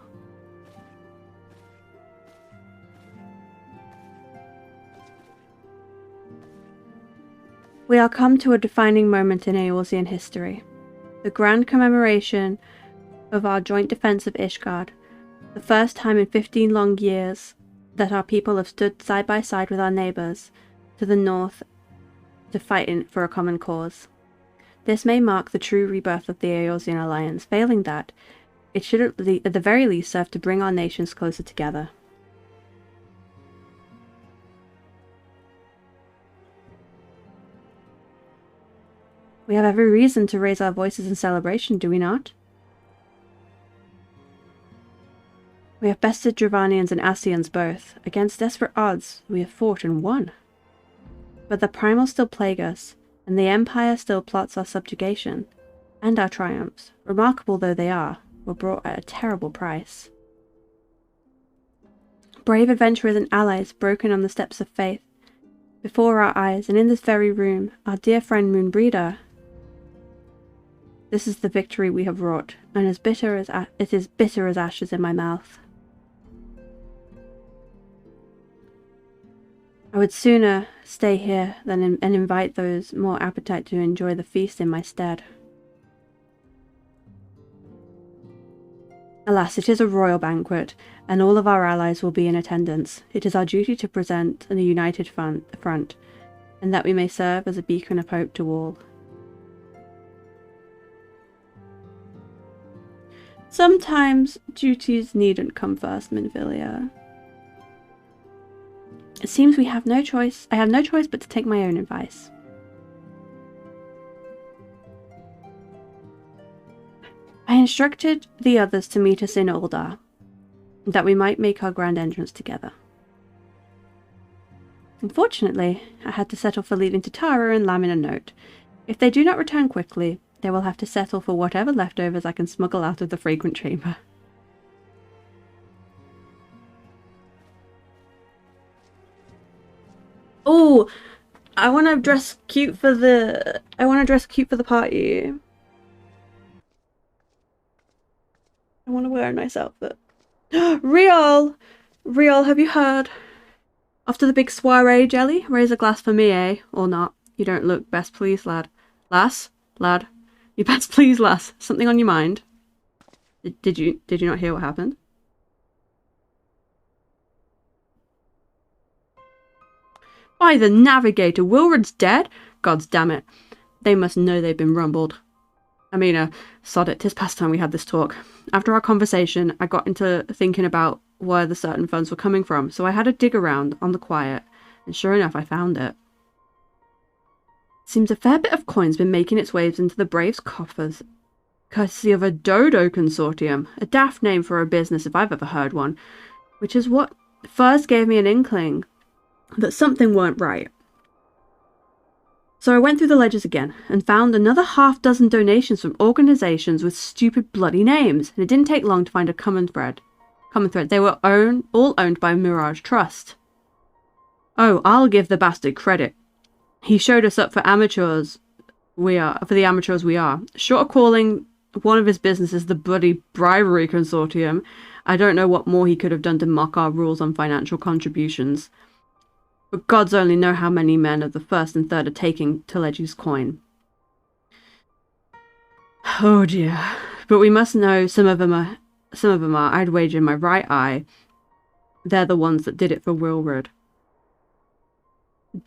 We are come to a defining moment in Eorzean history. The grand commemoration of our joint defense of Ishgard. The first time in 15 long years that our people have stood side by side with our neighbours to the north to fight for a common cause. This may mark the true rebirth of the Eorzean Alliance. Failing that, it should at the very least serve to bring our nations closer together. We have every reason to raise our voices in celebration, do we not? We have bested Dravanians and Ascians both. Against desperate odds, we have fought and won. But the Primals still plague us, and the Empire still plots our subjugation. And our triumphs, remarkable though they are, were brought at a terrible price. Brave adventurers and allies broken on the steps of faith. Before our eyes, and in this very room, our dear friend Moonbreeder. This is the victory we have wrought, and it is bitter as ashes in my mouth. I would sooner stay here and invite those more appetite to enjoy the feast in my stead. Alas, it is a royal banquet, and all of our allies will be in attendance. It is our duty to present a united front, and that we may serve as a beacon of hope to all. Sometimes duties needn't come first, Minvilia. It seems we have no choice. I have no choice but to take my own advice. I instructed the others to meet us in Uldar, that we might make our grand entrance together. Unfortunately, I had to settle for leaving Tatara and Lamin a note. If they do not return quickly, they will have to settle for whatever leftovers I can smuggle out of the fragrant chamber. Oh, I want to dress cute for the. Party. I want to wear a nice outfit. Riol, have you heard? After the big soiree, Jelly, raise a glass for me, eh? Or not? You don't look best pleased, lad. Lad, you best pleased, lass. Something on your mind? Did you not hear what happened? By the Navigator, Wilred's dead? Gods damn it. They must know they've been rumbled. I mean, sod it, 'tis past time we had this talk. After our conversation, I got into thinking about where the certain funds were coming from, so I had a dig around on the quiet, and sure enough, I found it. Seems a fair bit of coin's been making its ways into the Braves' coffers, courtesy of a Dodo Consortium, a daft name for a business if I've ever heard one, which is what first gave me an inkling that something weren't right. So I went through the ledgers again, and found another half-dozen donations from organisations with stupid bloody names, and it didn't take long to find a common thread. They were all owned by Mirage Trust. Oh, I'll give the bastard credit. He showed us up for the amateurs we are. Short of calling one of his businesses, the bloody bribery consortium. I don't know what more he could have done to mock our rules on financial contributions. But gods only know how many men of the first and third are taking Telegi's coin. Oh dear. But we must know some of them are, I'd wager my right eye, they're the ones that did it for Wilred.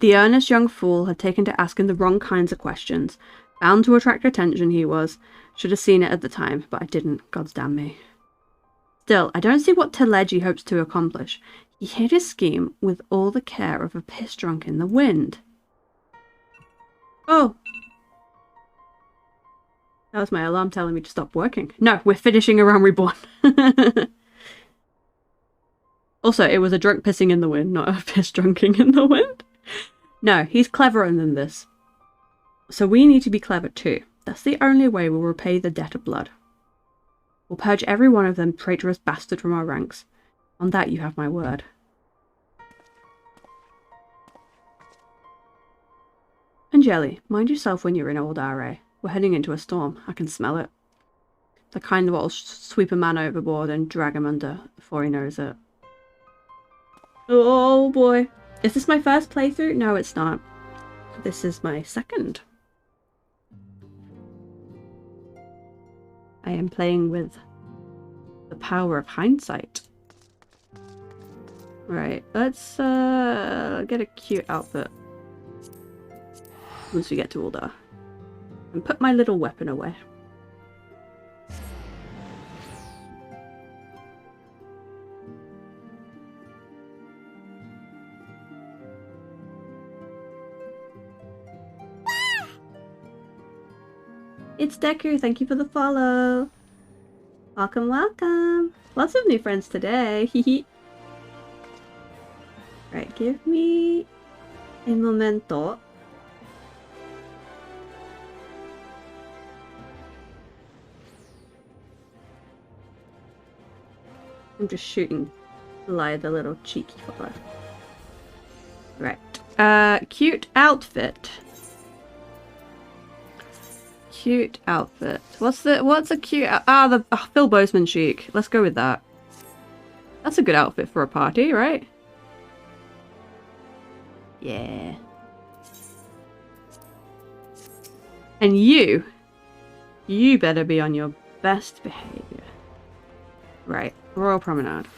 The earnest young fool had taken to asking the wrong kinds of questions. Bound to attract attention he was. Should have seen it at the time, but I didn't, gods damn me. Still, I don't see what Telegi hopes to accomplish. He hid his scheme with all the care of a piss drunk in the wind. Oh! That was my alarm telling me to stop working. No, we're finishing A Realm Reborn. Also, it was a drunk pissing in the wind, not a piss drunking in the wind. No, he's cleverer than this. So we need to be clever too. That's the only way we'll repay the debt of blood. We'll purge every one of them traitorous bastard from our ranks. On that you have my word. And Jelly, mind yourself when you're in Old RA. We're heading into a storm. I can smell it. The kind that will sweep a man overboard and drag him under before he knows it. Oh boy. Is this my first playthrough? No, it's not. This is my second. I am playing with the power of hindsight. Right, let's get a cute outfit once we get to Ul'dah. And put my little weapon away. It's Deku, thank you for the follow. Welcome, welcome. Lots of new friends today. Right, give me a momento. I'm just shooting Lie the little cheeky fella. Right. Cute outfit. Cute outfit. What's a cute... the Phil Bozeman chic. Let's go with that. That's a good outfit for a party, right? Yeah. And you better be on your best behavior. Right. Royal Promenade.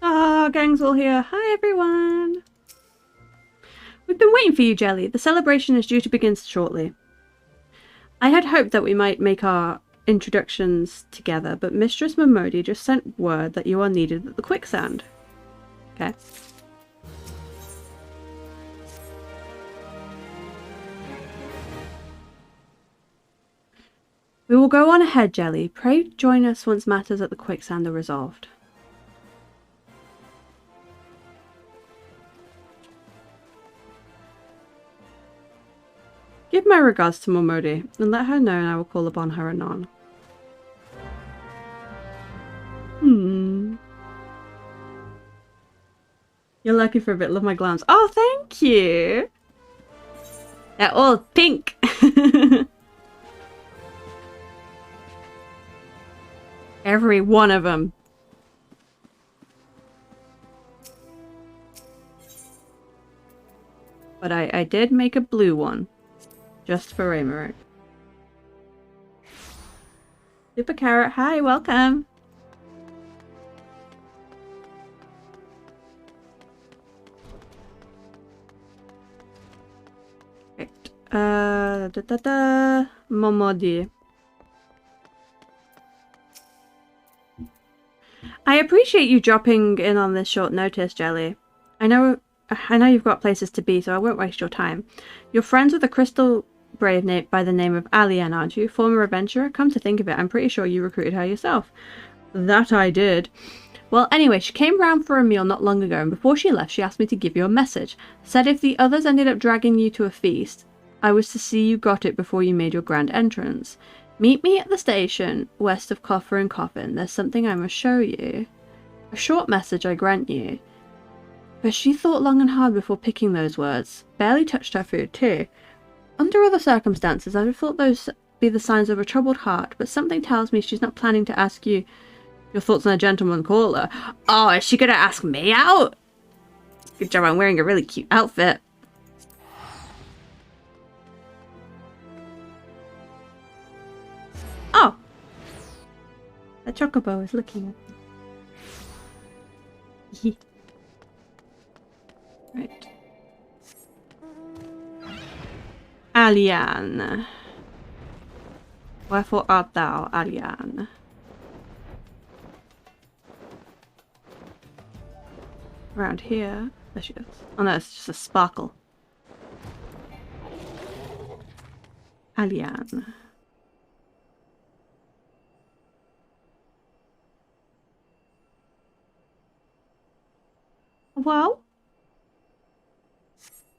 Ah, gang's all here. Hi, everyone. We've been waiting for you, Jelly. The celebration is due to begin shortly. I had hoped that we might make our introductions together, but Mistress Momodi just sent word that you are needed at the quicksand. Okay. We will go on ahead, Jelly. Pray join us once matters at the quicksand are resolved. Give my regards to Momodi, and let her know and I will call upon her anon. You're lucky for a bit. Love my glams. Oh, thank you! They're all pink! Every one of them. But I did make a blue one. Just for Raymark. Super Carrot, hi, welcome! Right. Momodi. I appreciate you dropping in on this short notice, Jelly. I know you've got places to be, so I won't waste your time. You're friends with a crystal brave by the name of Alien, aren't you? Former adventurer? Come to think of it, I'm pretty sure you recruited her yourself. That I did. Well, anyway, she came round for a meal not long ago, and before she left, she asked me to give you a message. Said if the others ended up dragging you to a feast, I was to see you got it before you made your grand entrance. Meet me at the station, west of Coffer and Coffin. There's something I must show you. A short message, I grant you. But she thought long and hard before picking those words. Barely touched her food, too. Under other circumstances, I'd have thought those be the signs of a troubled heart, but something tells me she's not planning to ask you your thoughts on a gentleman caller. Oh, is she gonna ask me out? Good job, I'm wearing a really cute outfit. Oh! The chocobo is looking at me. Right. Alian. Wherefore art thou, Alian? Around here. There she goes. Oh no, it's just a sparkle. Alian. Hello?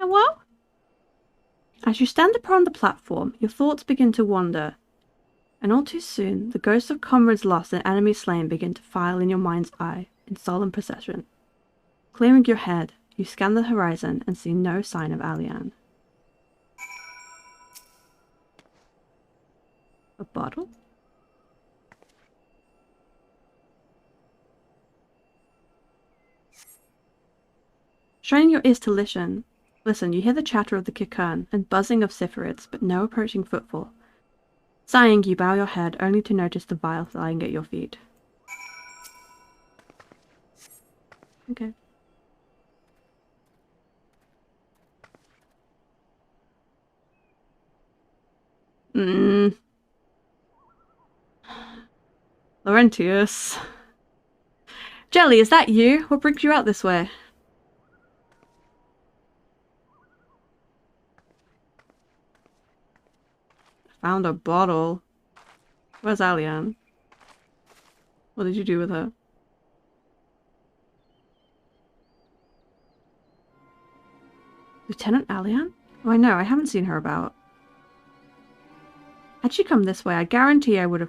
Hello? As you stand upon the platform, your thoughts begin to wander. And all too soon, the ghosts of comrades lost and enemies slain begin to file in your mind's eye in solemn procession. Clearing your head, you scan the horizon and see no sign of Alian. A bottle? Straining your ears to listen, you hear the chatter of the Kikern and buzzing of Cypherids, but no approaching footfall. Sighing, you bow your head, only to notice the vial lying at your feet. Okay. Laurentius. Jelly, is that you? What brings you out this way? Found a bottle. Where's Alian? What did you do with her? Lieutenant Alian? Oh, I know. I haven't seen her about. Had she come this way, I guarantee we would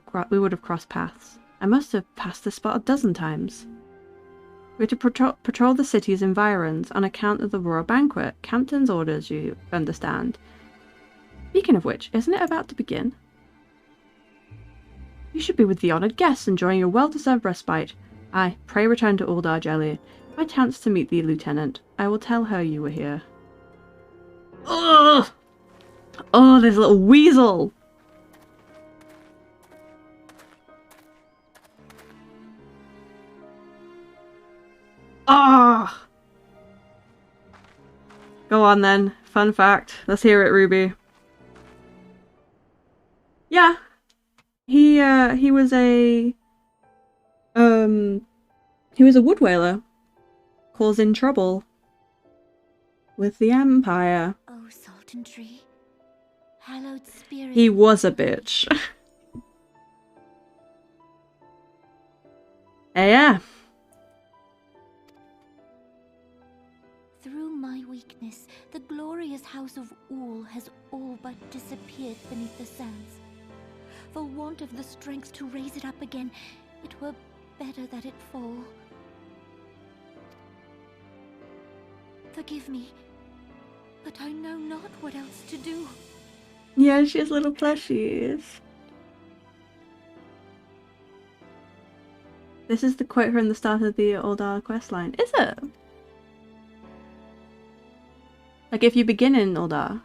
have crossed paths. I must have passed this spot a dozen times. We're to patrol the city's environs on account of the royal banquet. Captain's orders, you understand. Speaking of which, isn't it about to begin? You should be with the honoured guests, enjoying your well-deserved respite. Aye, pray return to Uldar, Jelly. If I chance to meet the lieutenant, I will tell her you were here. Ugh! Oh, there's a little weasel! Ah! Go on then. Fun fact. Let's hear it, Ruby. Yeah. He was a wood whaler. Causing trouble with the Empire. Oh, Sultan Tree. Hallowed spirit. He was a bitch. Yeah. Through my weakness, the glorious house of Ul has all but disappeared beneath the sands. For want of the strength to raise it up again, it were better that it fall. Forgive me, but I know not what else to do. Yeah, she has little plushies. This is the quote from the start of the Uldar questline. Is it? Like if you begin in Uldar.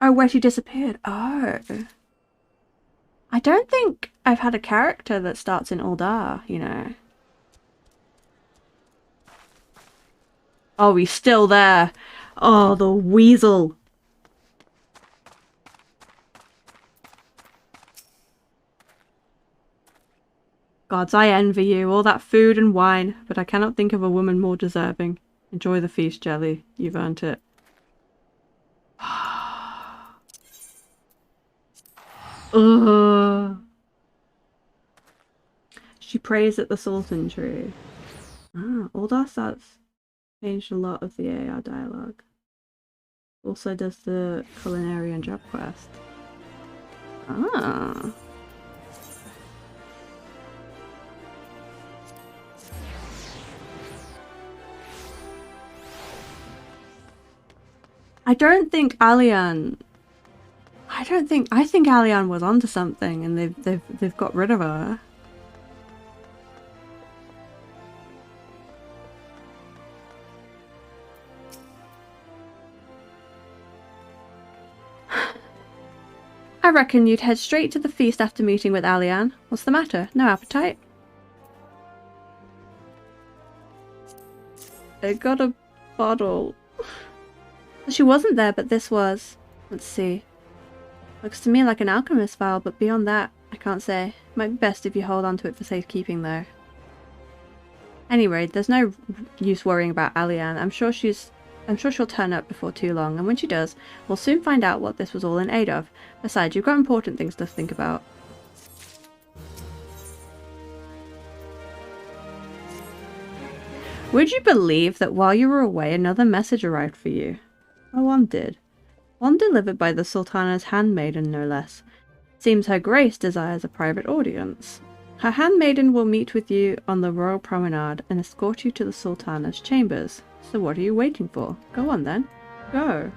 Oh, where she disappeared. Oh. I don't think I've had a character that starts in Uldar, you know. Oh, he's still there. Oh, the weasel. Gods, I envy you. All that food and wine, but I cannot think of a woman more deserving. Enjoy the feast, Jelly. You've earned it. Ugh. She prays at the Sultan Tree. Ah, Uldar starts Changed a lot of the AR dialogue. Also does the culinary and job quest. Ah. I think Alian was onto something and they've got rid of her. I reckon you'd head straight to the feast after meeting with Alian. What's the matter? No appetite? I got a bottle. She wasn't there, but this was. Let's see. Looks to me like an alchemist vial, but beyond that, I can't say. Might be best if you hold on to it for safekeeping, though. Anyway, there's no use worrying about Alian. I'm sure she'll turn up before too long, and when she does, we'll soon find out what this was all in aid of. Besides, you've got important things to think about. Would you believe that while you were away, another message arrived for you? Oh, one did. One delivered by the Sultana's handmaiden, no less. Seems Her Grace desires a private audience. Her handmaiden will meet with you on the royal promenade and escort you to the Sultana's chambers. So what are you waiting for? Go on then. Go.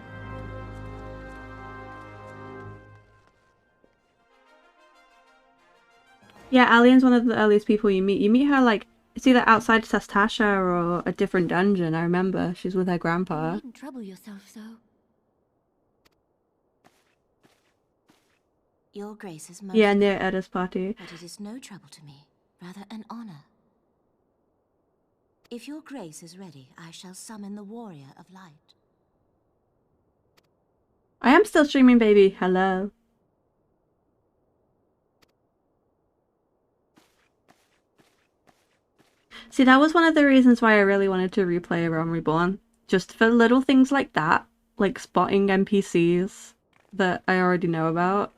Yeah, Alian's one of the earliest people you meet. You meet her like, it's either outside Sastasha or a different dungeon, I remember. She's with her grandpa. You needn't trouble yourself so. Your Grace is most... Yeah, near Edda's party. But it is no trouble to me. Rather an honor. If your Grace is ready, I shall summon the Warrior of Light. I am still streaming, baby. Hello. See, that was one of the reasons why I really wanted to replay Realm Reborn. Just for little things like that. Like spotting NPCs that I already know about.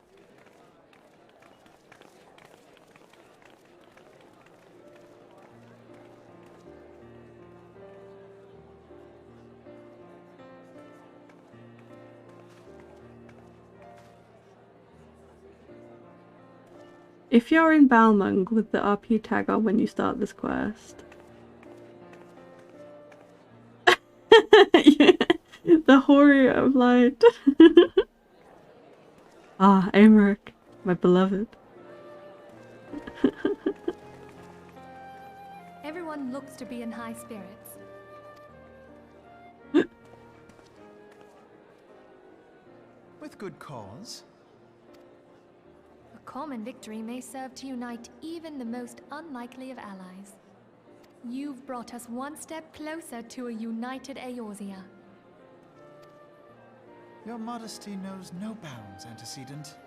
If you're in Balmung with the RP tag on when you start this quest. The Warrior of Light. Ah, Aymeric, my beloved. Everyone looks to be in high spirits. With good cause. A common victory may serve to unite even the most unlikely of allies. You've brought us one step closer to a united Eorzea. Your modesty knows no bounds, Antecedent.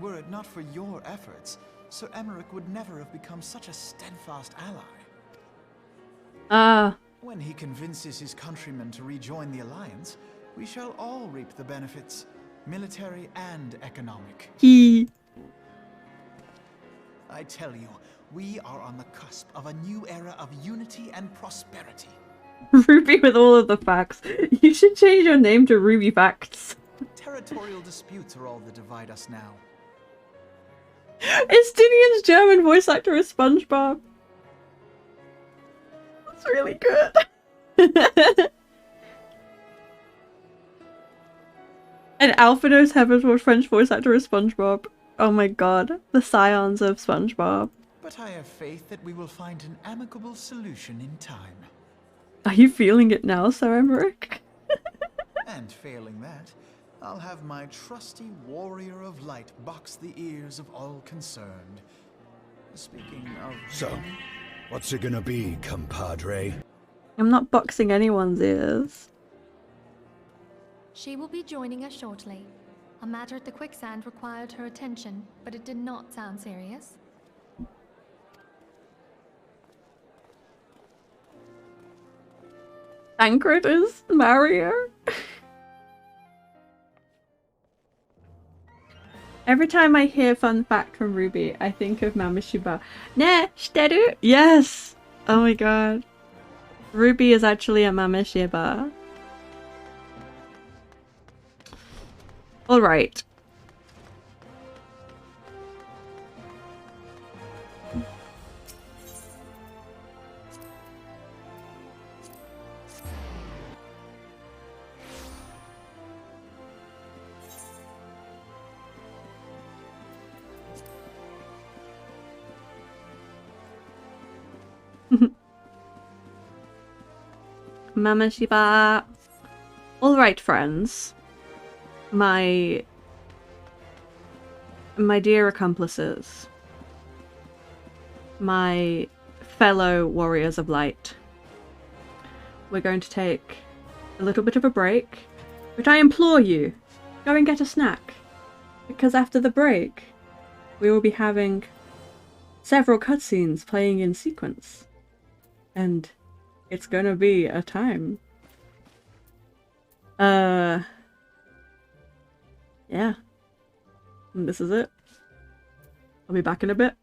Were it not for your efforts, Sir Aymeric would never have become such a steadfast ally. When he convinces his countrymen to rejoin the Alliance, we shall all reap the benefits, military and economic. I tell you, we are on the cusp of a new era of unity and prosperity. Ruby with all of the facts. You should change your name to Ruby Facts. Territorial disputes are all that divide us now. Estinian's German voice actor is SpongeBob. That's really good. And Alphino's Heaven's French voice actor is SpongeBob. Oh my god, the scions of SpongeBob. But I have faith that we will find an amicable solution in time. Are you feeling it now, Sir Aymeric? And failing that, I'll have my trusty Warrior of Light box the ears of all concerned. Speaking of... So, what's it gonna be, compadre? I'm not boxing anyone's ears. She will be joining us shortly. A matter at the quicksand required her attention, but it did not sound serious. Tancred is Mario. Every time I hear fun fact from Ruby, I think of Mama Shiba. Ne, steru? Yes! Oh my god. Ruby is actually a Mama Shiba. Alright. Mama Shiba. Alright, friends. My dear accomplices. My fellow warriors of light. We're going to take a little bit of a break, but I implore you, go and get a snack. Because after the break, we will be having several cutscenes playing in sequence. And it's gonna be a time. Yeah. And this is it. I'll be back in a bit.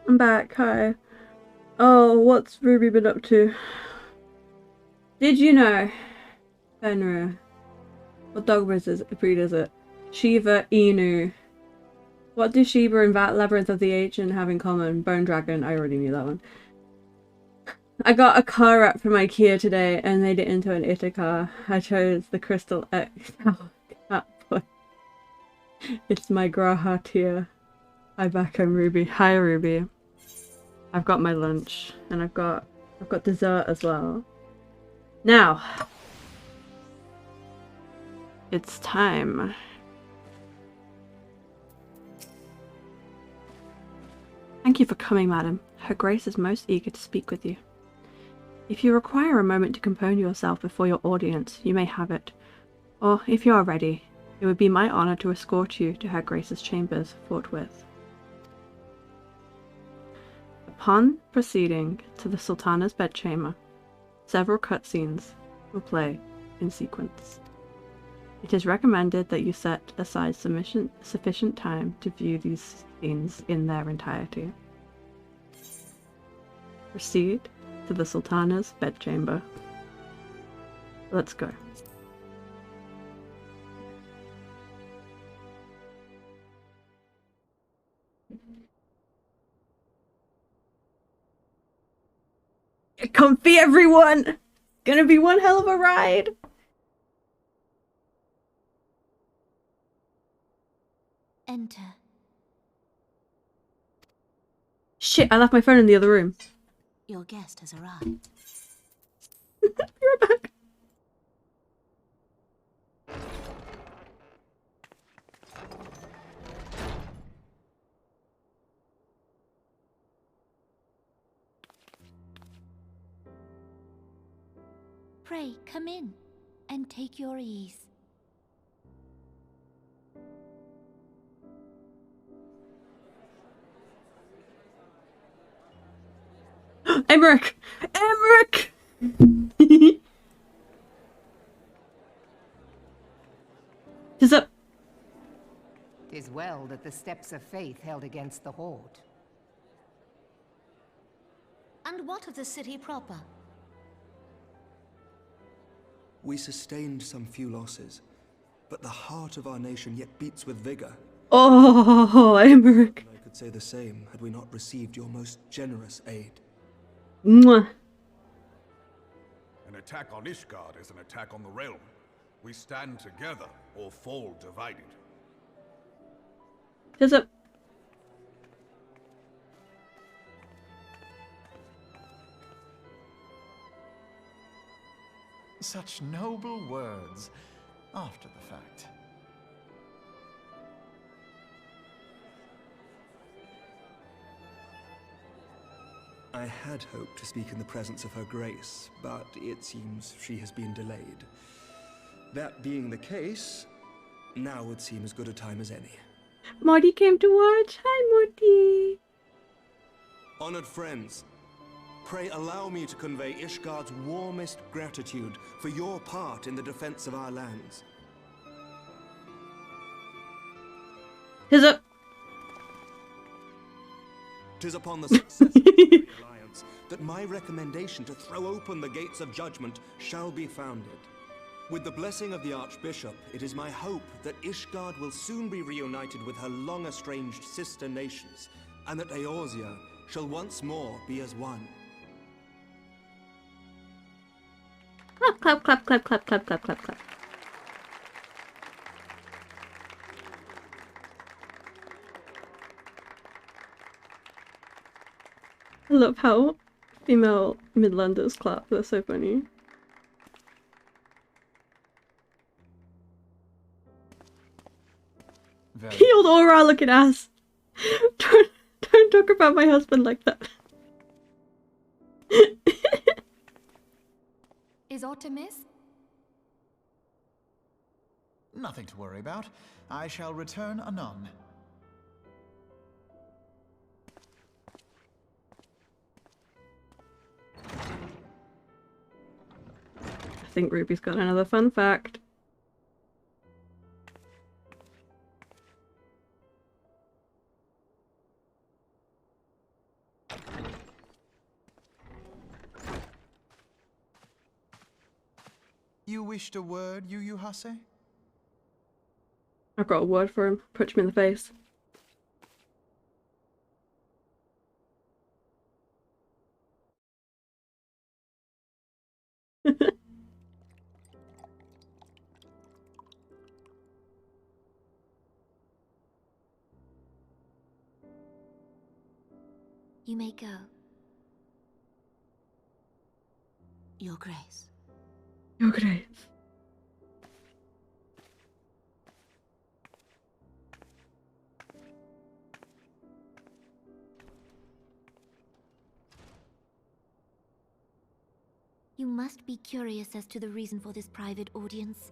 I'm back. Hi. Oh, what's Ruby been up to? Did you know, Fenrir? What dog breed is it? Shiva Inu. What do Shiva and Labyrinth of the Ancient have in common? Bone Dragon. I already knew that one. I got a car wrap from IKEA today and made it into an Ithaca. I chose the Crystal X. Oh, cat boy. It's my Graha tier. Hi back, I'm Ruby. Hi Ruby. I've got my lunch and I've got dessert as well. Now it's time. Thank you for coming, madam. Her Grace is most eager to speak with you. If you require a moment to compose yourself before your audience, you may have it. Or, if you are ready, it would be my honor to escort you to Her Grace's chambers forthwith. Upon proceeding to the Sultana's bedchamber, several cutscenes will play in sequence. It is recommended that you set aside sufficient time to view these scenes in their entirety. Proceed to the Sultana's bedchamber. Let's go. Get comfy, everyone! Gonna be one hell of a ride! Enter. Shit, I left my phone in the other room. Your guest has arrived. You're back. Pray, come in and take your ease. Emmerich! Emmerich! Is it? 'Tis well that the steps of faith held against the Horde. And what of the city proper? We sustained some few losses, but the heart of our nation yet beats with vigor. Oh, Emmerich. I could say the same had we not received your most generous aid. Mwah. An attack on Ishgard is an attack on the realm. We stand together or fall divided. Is it? Such noble words after the fact. I had hoped to speak in the presence of Her Grace, but it seems she has been delayed. That being the case, now would seem as good a time as any. Morty came to watch. Hi, Morty. Honored friends, pray allow me to convey Ishgard's warmest gratitude for your part in the defense of our lands. Is it? 'Tis upon the success of the alliance that my recommendation to throw open the gates of judgment shall be founded. With the blessing of the Archbishop, it is my hope that Ishgard will soon be reunited with her long-estranged sister nations, and that Eorzea shall once more be as one. Clap, clap, clap, clap, clap, clap, clap, clap, clap. I love how female Midlanders clap. They're so funny. Healed aura looking ass. Don't talk about my husband like that. Is Artemis? Nothing to worry about. I shall return anon. I think Ruby's got another fun fact. You wished a word, Yu Hase? I've got a word for him. Punch me in the face. You may go. Your Grace. Your Grace. You must be curious as to the reason for this private audience.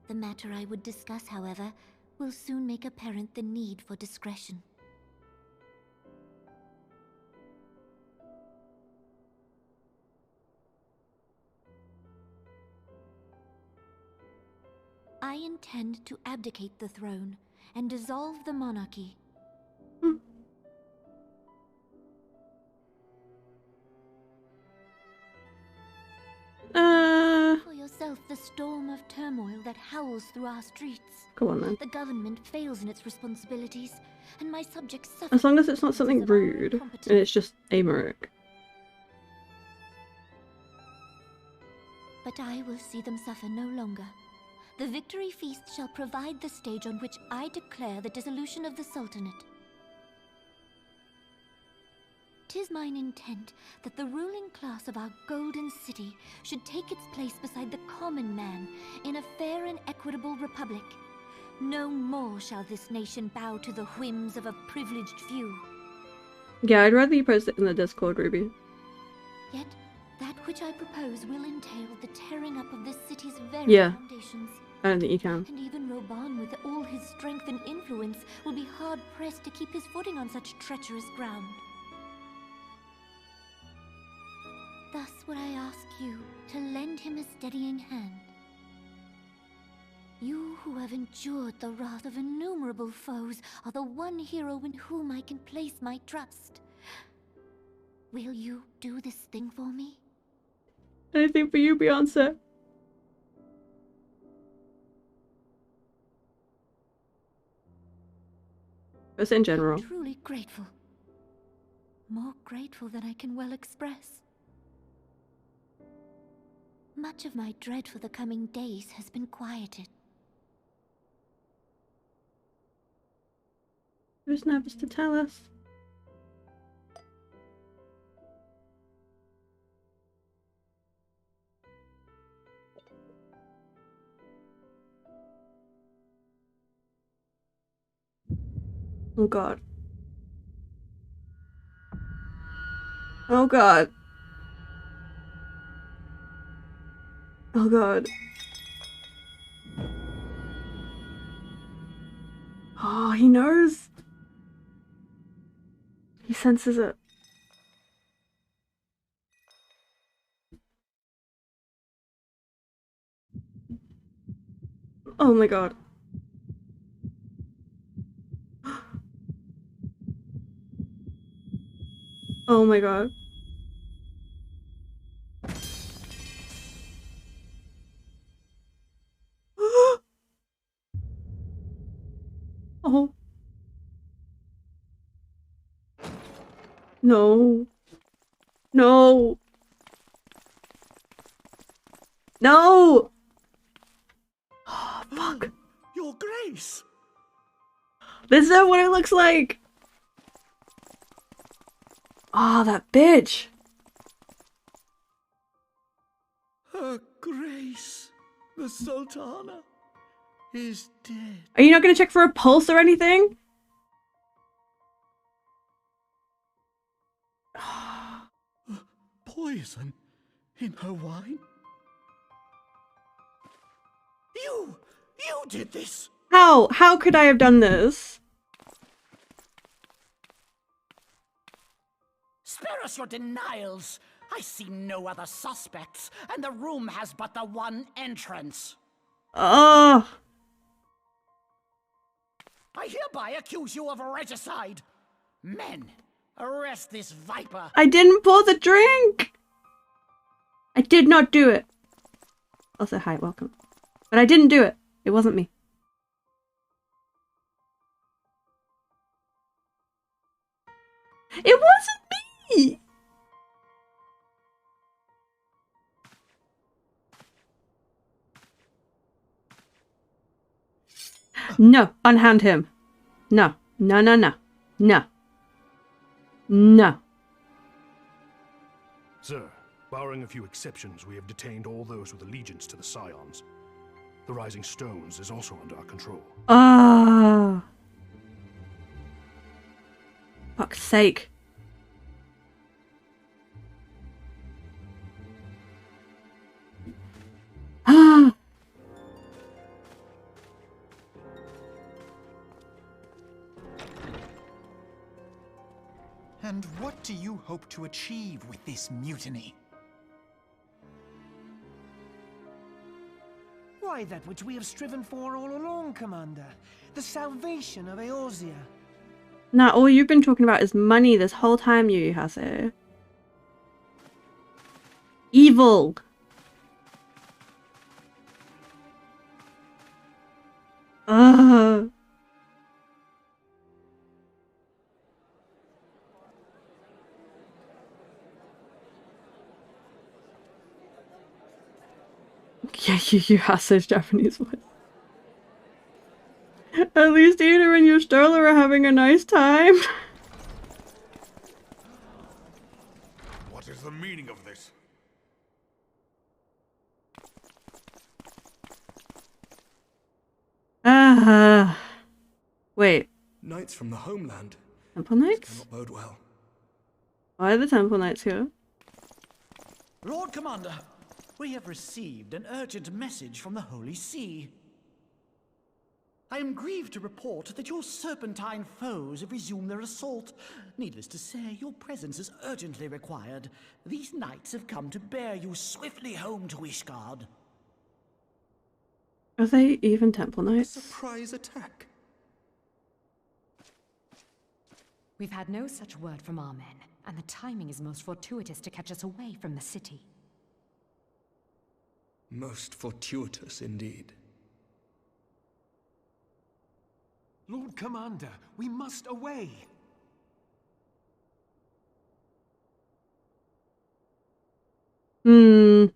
The matter I would discuss, however, will soon make apparent the need for discretion. I intend to abdicate the throne and dissolve the monarchy. For yourself the storm of turmoil that howls through our streets. Go on then. The government fails in its responsibilities, and my subjects suffer. As long as it's not something rude, and it's just Amaric. But I will see them suffer no longer. The victory feast shall provide the stage on which I declare the dissolution of the Sultanate. 'Tis mine intent that the ruling class of our golden city should take its place beside the common man in a fair and equitable republic. No more shall this nation bow to the whims of a privileged few. Yeah, I'd rather you post it in the Discord, Ruby. Yet, that which I propose will entail the tearing up of this city's very foundations. I don't think you can. And even Roban, with all his strength and influence, will be hard-pressed to keep his footing on such treacherous ground. Thus would I ask you to lend him a steadying hand. You who have endured the wrath of innumerable foes are the one hero in whom I can place my trust. Will you do this thing for me? Anything for you, Beyonce. Just in general. I'm truly grateful. More grateful than I can well express. Much of my dread for the coming days has been quieted. Who's nervous to tell us? Oh god. Oh god. Oh god. Oh, he knows. He senses it. Oh my god. Oh my god. Oh. No. No. No. Oh, fuck. Your Grace. This is not what it looks like. Oh, that bitch. Her Grace, the Sultana, is dead. Are you not going to check for a pulse or anything? Poison in her wine? You did this! How? How could I have done this? Spare us your denials! I see no other suspects, and the room has but the one entrance. Oh. I hereby accuse you of regicide. Men, arrest this viper. I didn't pour the drink. I did not do it. Also, hi, welcome. But I didn't do it. It wasn't me. It wasn't me! No, unhand him. No, no, no, no. No. No. Sir, barring a few exceptions, we have detained all those with allegiance to the Scions. The Rising Stones is also under our control. Ah. Fuck's sake. Ah. And what do you hope to achieve with this mutiny? Why, that which we have striven for all along, Commander. The salvation of Eorzea. Nah, all you've been talking about is money this whole time, Yuyuhase. Evil. Ugh. Yeah, Yuyuhase's Japanese voice. At least Ida and Yostarla are having a nice time. What is the meaning of this? Wait. Knights from the homeland. Temple Knights? Cannot bode well. Why are the Temple Knights here? Lord Commander, we have received an urgent message from the Holy See. I am grieved to report that your serpentine foes have resumed their assault. Needless to say, your presence is urgently required. These knights have come to bear you swiftly home to Ishgard. Are they even Temple Knights? A surprise attack. We've had no such word from our men, and the timing is most fortuitous to catch us away from the city. Most fortuitous indeed. Lord Commander, we must away. You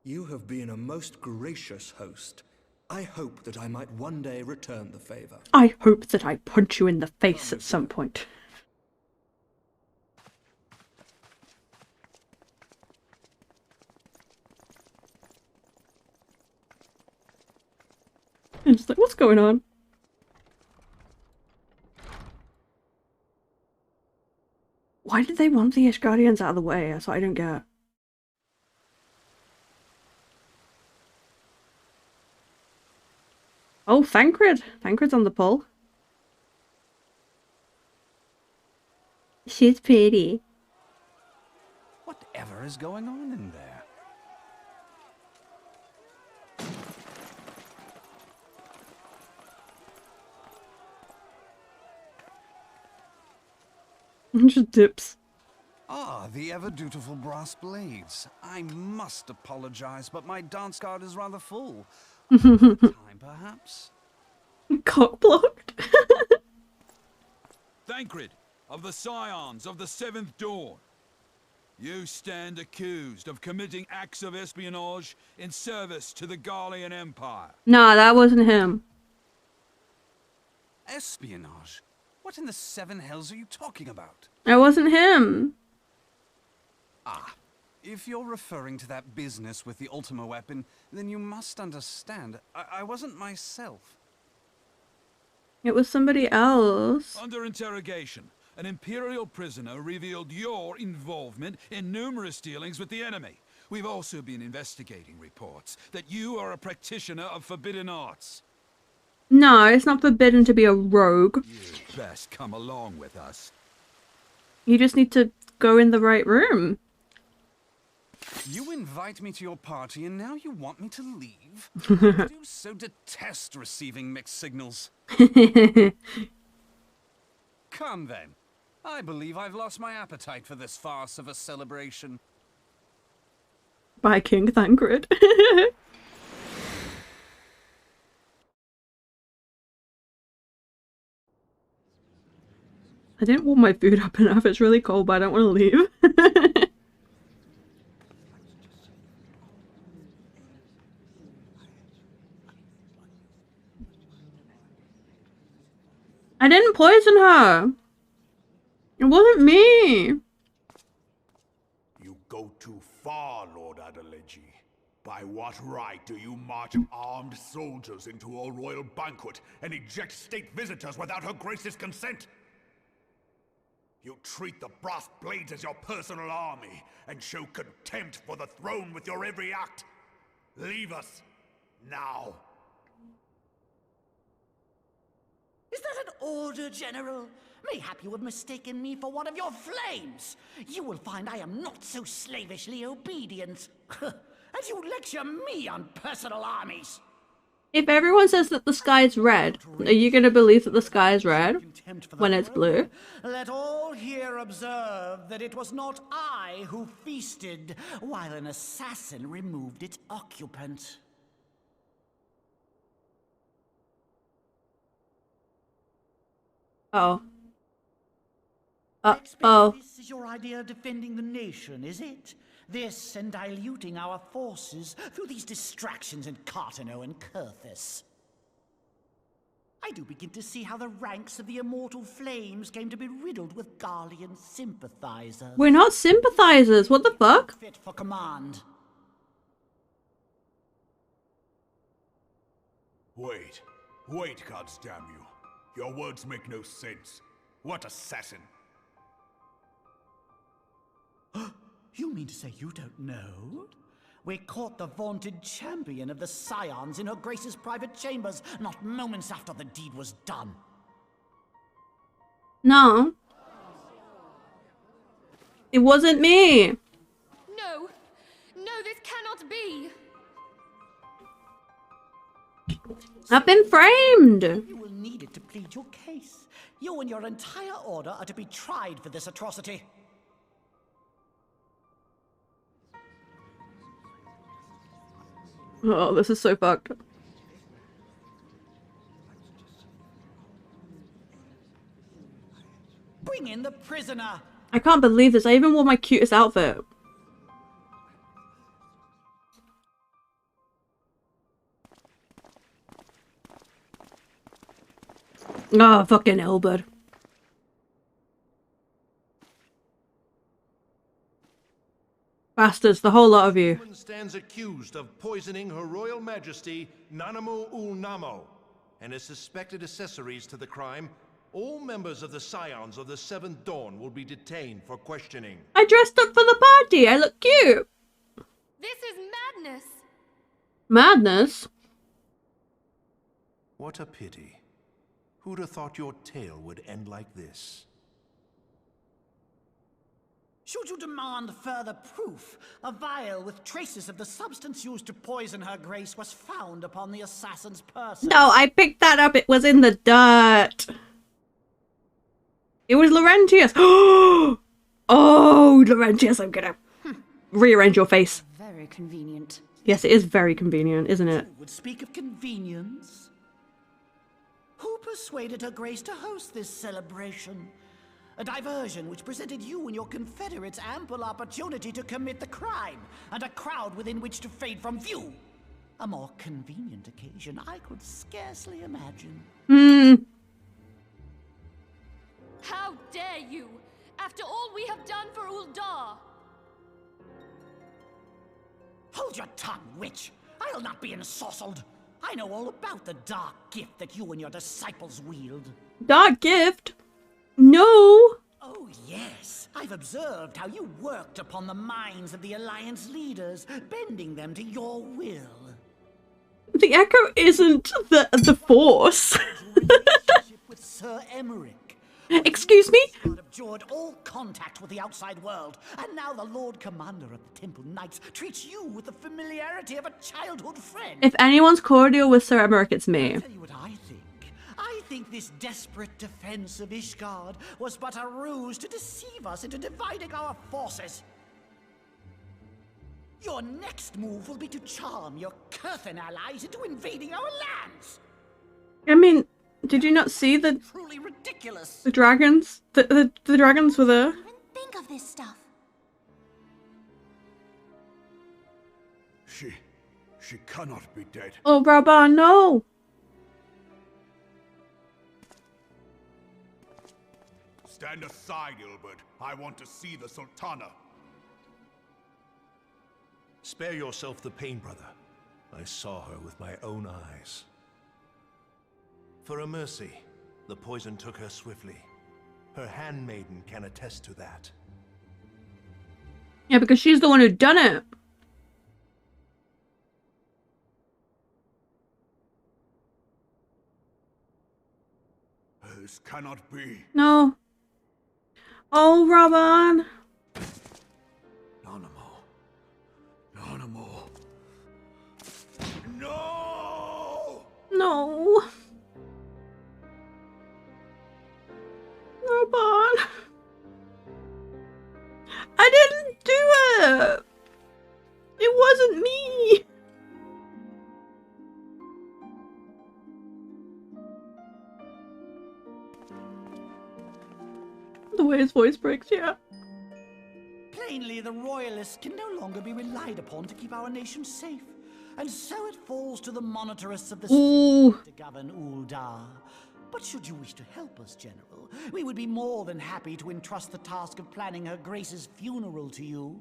have been a most gracious host. I hope that I might one day return the favor. I hope that I punch you in the face at some point. And just like, what's going on? Why did they want the Ishgardians out of the way? That's what I don't get. Oh, Thancred! Thancred's on the pole. She's pretty. Whatever is going on in there? Just dips. Ah, the ever-dutiful brass blades. I must apologize, but my dance card is rather full. Time, perhaps? Cock-blocked? Thancred, of the Scions of the Seventh Dawn. You stand accused of committing acts of espionage in service to the Garlean Empire. Nah, that wasn't him. Espionage? What in the seven hells are you talking about? That wasn't him. Ah, if you're referring to that business with the Ultima weapon, then you must understand, I wasn't myself. It was somebody else. Under interrogation, an Imperial prisoner revealed your involvement in numerous dealings with the enemy. We've also been investigating reports that you are a practitioner of forbidden arts. No, it's not forbidden to be a rogue. You'd best come along with us. You just need to go in the right room. You invite me to your party and now you want me to leave? I do so detest receiving mixed signals. Come then. I believe I've lost my appetite for this farce of a celebration. By King Thancred. I didn't warm my food up enough. It's really cold, but I don't want to leave. I didn't poison her. It wasn't me. You go too far, Lord Adeleji. By what right do you march armed soldiers into a royal banquet and eject state visitors without her grace's consent? You treat the brass blades as your personal army and show contempt for the throne with your every act. Leave us now. Is that an order, General? Mayhap you have mistaken me for one of your flames. You will find I am not so slavishly obedient. And you lecture me on personal armies. If everyone says that the sky is red, are you going to believe that the sky is red when it's blue? Let all here observe that it was not I who feasted while an assassin removed its occupant. Oh. This is your idea of defending the nation, is it? This and diluting our forces through these distractions in Cartano and Kurthis. I do begin to see how the ranks of the Immortal Flames came to be riddled with Garlean sympathizers. We're not sympathizers. What the fuck? Fit for command. Wait, goddamn you. Your words make no sense. What assassin? You mean to say you don't know? We caught the vaunted champion of the Scions in her grace's private chambers, not moments after the deed was done. No. It wasn't me. No! No, this cannot be! I've been framed. You will need it to plead your case. You and your entire order are to be tried for this atrocity. Oh, this is so fucked. Bring in the prisoner. I can't believe this. I even wore my cutest outfit. Oh, fucking hell, bud. Bastards, the whole lot of you. Woman stands accused of poisoning Her Royal Majesty Nanamu ul Namo and his suspected accessories to the crime. All members of the Scions of the Seventh Dawn will be detained for questioning. I dressed up for the party. I look cute. This is madness. Madness? What a pity. Who'd have thought your tale would end like this? Should you demand further proof, a vial with traces of the substance used to poison her grace was found upon the assassin's person. No, I picked that up. It was in the dirt. It was Laurentius. Oh, Laurentius, I'm gonna rearrange your face. Very convenient. Yes, it is very convenient, isn't it? Would speak of convenience. Who persuaded her grace to host this celebration? A diversion which presented you and your confederates ample opportunity to commit the crime, and a crowd within which to fade from view. A more convenient occasion I could scarcely imagine. How dare you! After all we have done for Uldar! Hold your tongue, witch! I'll not be ensorcelled! I know all about the dark gift that you and your disciples wield. Dark gift? No! Oh, yes. I've observed how you worked upon the minds of the Alliance leaders, bending them to your will. The Echo isn't the Force. With Sir Emmerich. Excuse me? Abjured all contact with the outside world, and now the Lord Commander of the Temple Knights treats you with the familiarity of a childhood friend. If anyone's cordial with Sir Emmerich, it's me. I'll tell you what I think. I think this desperate defense of Ishgard was but a ruse to deceive us into dividing our forces. Your next move will be to charm your Kurthan allies into invading our lands. I mean, Did you not see the Truly ridiculous. the dragons? The dragons were there. Think of this stuff. She cannot be dead. Oh, Raban, no! Stand aside, Ilbert. I want to see the Sultana. Spare yourself the pain, brother. I saw her with my own eyes. For a mercy, the poison took her swiftly. Her handmaiden can attest to that. Yeah, because she's the one who done it. This cannot be. No. Oh, Raban. No! No. Raban. I didn't do it. It wasn't me. The way his voice breaks, yeah. Plainly, the royalists can no longer be relied upon to keep our nation safe. And so it falls to the monitorists of the state to govern Uldar. But should you wish to help us, General, we would be more than happy to entrust the task of planning Her Grace's funeral to you.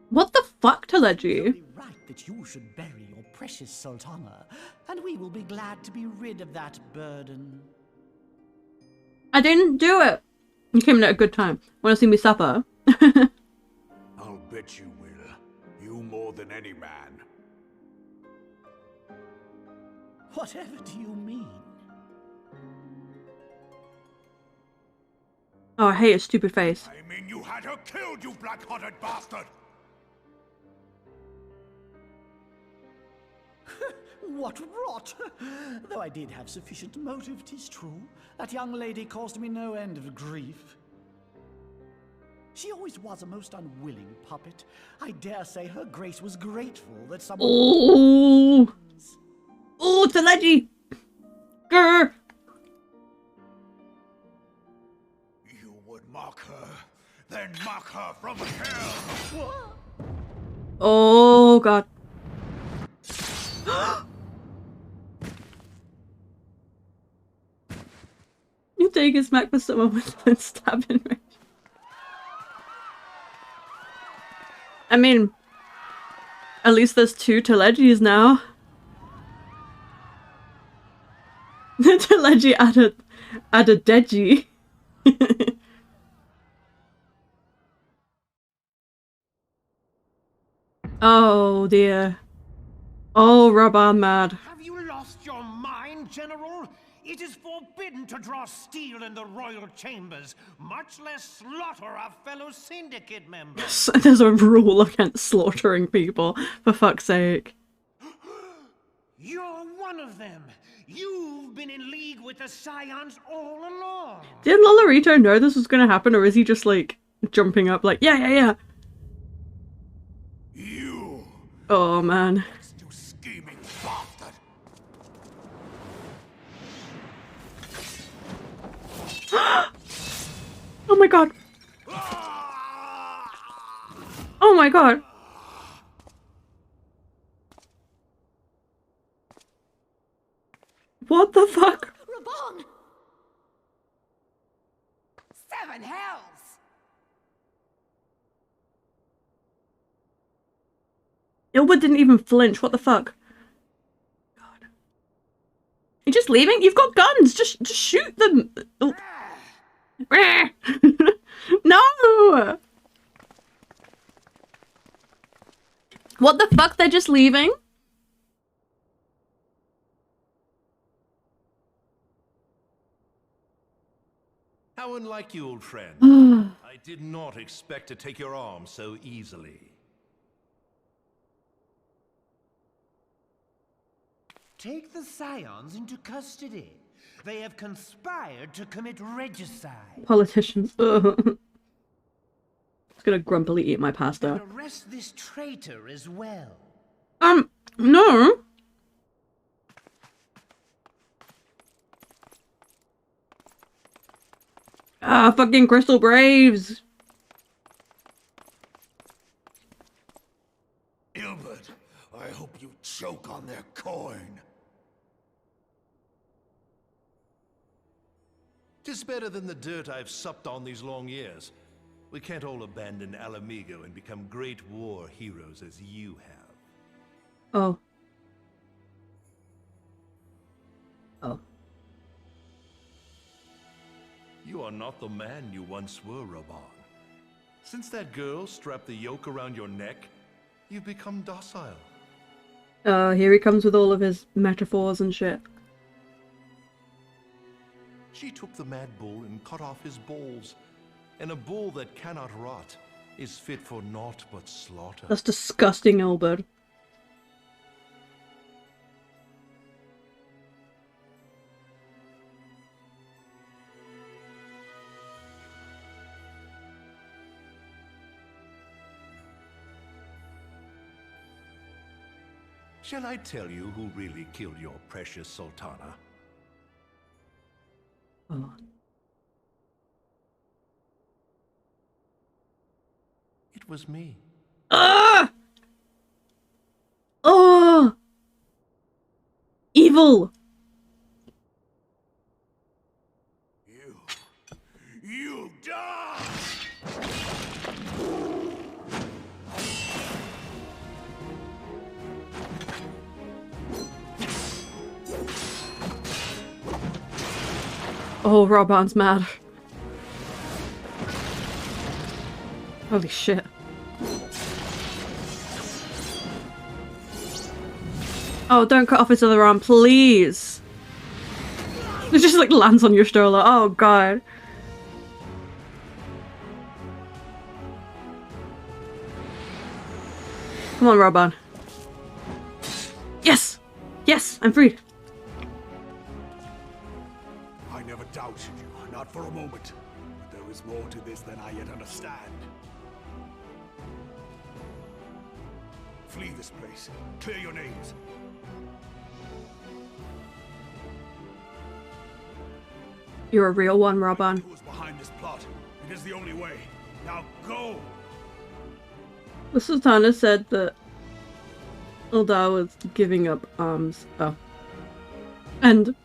What the fuck, Teleji? It's only right that you should bury your precious Sultana, and we will be glad to be rid of that burden. I didn't do it. You came in at a good time. Want to see me suffer? I'll bet you will. You more than any man. Whatever do you mean? Oh, I hate his stupid face. I mean you had her killed, you black-hearted bastard! What rot! Though I did have sufficient motive, 'tis true. That young lady caused me no end of grief. She always was a most unwilling puppet. I dare say Her Grace was grateful that someone... Oh! Oh, Teleji! Grr! You would mock her, then mock her from hell! Oh, God. You take a smack for someone with a stabbing range. I mean, at least there's 2 Telejis now. The Teleji add a Deji. Oh dear. Oh, Raban mad. Have you lost your mind, General? It is forbidden to draw steel in the royal chambers, much less slaughter our fellow syndicate members. There's a rule against slaughtering people, for fuck's sake. You're one of them. You've been in league with the Scions all along. Did Lolorito know this was gonna happen, or is he just like jumping up like, yeah? You! Oh man. You scheming bastard! Oh my god. Oh my god. What the fuck? Raban! 7 hells! Ilbert didn't even flinch. What the fuck? God. You're just leaving? You've got guns. Just shoot them. Oh. No! What the fuck? They're just leaving? How unlike you, old friend. I did not expect to take your arm so easily. Take the Scions into custody. They have conspired to commit regicide. Politicians. Ugh. It's gonna grumpily eat my pasta. And arrest this traitor as well. No. Ah, fucking Crystal Braves! Ilbert, I hope you choke on their coin. 'Tis better than the dirt I've supped on these long years. We can't all abandon Alamigo and become great war heroes as you have. Oh. Oh. You are not the man you once were, Raban. Since that girl strapped the yoke around your neck, you've become docile. Here he comes with all of his metaphors and shit. She took the mad bull and cut off his balls. And a bull that cannot rot is fit for naught but slaughter. That's disgusting, Albert. Shall I tell you who really killed your precious Sultana? Oh. It was me. Ah! Oh! Evil! You die! Oh, Raban's mad. Holy shit. Oh, don't cut off his other arm, please! It just like lands on your stroller. Oh god. Come on, Raban. Yes! Yes! I'm freed! I never doubted you, not for a moment. But there is more to this than I yet understand. Flee this place. Clear your names. You're a real one, Raban. Who is behind this plot? It is the only way. Now go! The Sultana said that Ildar was giving up arms. Oh. And